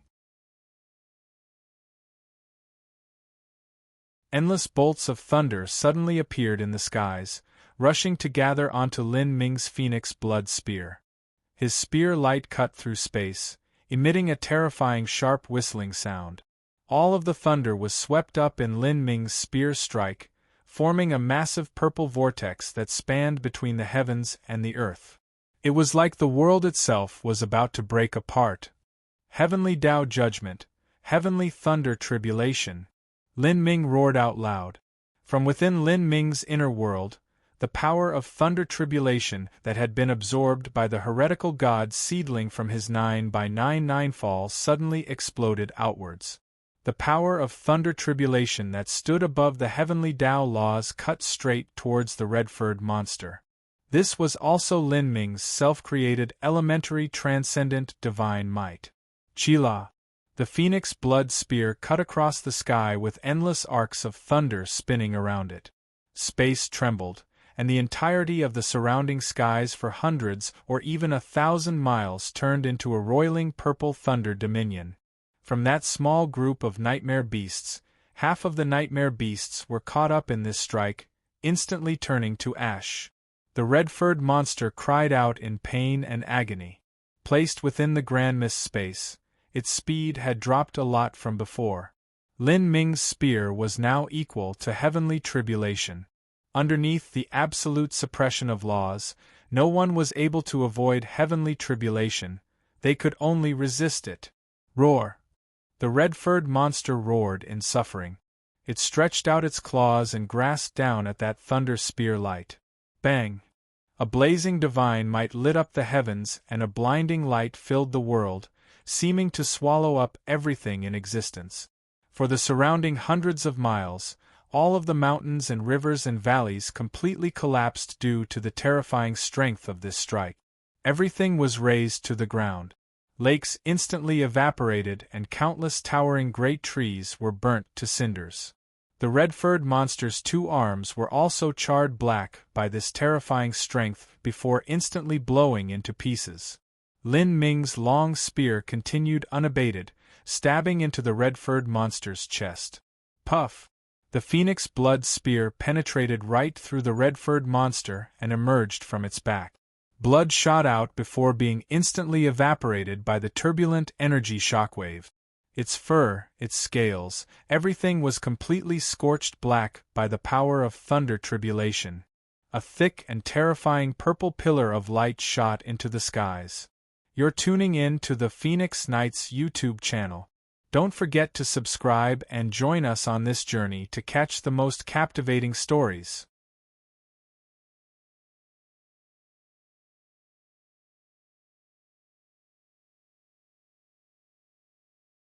Endless bolts of thunder suddenly appeared in the skies, rushing to gather onto Lin Ming's phoenix blood spear. His spear light cut through space, emitting a terrifying sharp whistling sound. All of the thunder was swept up in Lin Ming's spear strike, forming a massive purple vortex that spanned between the heavens and the earth. It was like the world itself was about to break apart. Heavenly Tao Judgment, Heavenly Thunder Tribulation. Lin Ming roared out loud. From within Lin Ming's inner world, the power of thunder tribulation that had been absorbed by the heretical god seedling from his 9x9 9-fall suddenly exploded outwards. The power of thunder tribulation that stood above the heavenly Tao laws cut straight towards the red-furred monster. This was also Lin Ming's self-created elementary transcendent divine might. Chila. The phoenix blood spear cut across the sky with endless arcs of thunder spinning around it. Space trembled, and the entirety of the surrounding skies for hundreds or even 1,000 miles turned into a roiling purple thunder dominion. From that small group of nightmare beasts, half of the nightmare beasts were caught up in this strike, instantly turning to ash. The red-furred monster cried out in pain and agony. Placed within the Grand Mist space, its speed had dropped a lot from before. Lin Ming's spear was now equal to heavenly tribulation. Underneath the absolute suppression of laws, no one was able to avoid heavenly tribulation, they could only resist it. Roar! The red-furred monster roared in suffering. It stretched out its claws and grasped down at that thunder spear light. Bang! A blazing divine might lit up the heavens and a blinding light filled the world, seeming to swallow up everything in existence. For the surrounding hundreds of miles, all of the mountains and rivers and valleys completely collapsed due to the terrifying strength of this strike. Everything was razed to the ground. Lakes instantly evaporated and countless towering great trees were burnt to cinders. The red-furred monster's 2 arms were also charred black by this terrifying strength before instantly blowing into pieces. Lin Ming's long spear continued unabated, stabbing into the red-furred monster's chest. Puff! The phoenix blood spear penetrated right through the red-furred monster and emerged from its back. Blood shot out before being instantly evaporated by the turbulent energy shockwave. Its fur, its scales, everything was completely scorched black by the power of thunder tribulation. A thick and terrifying purple pillar of light shot into the skies. You're tuning in to the Phoenix Knights YouTube channel. Don't forget to subscribe and join us on this journey to catch the most captivating stories.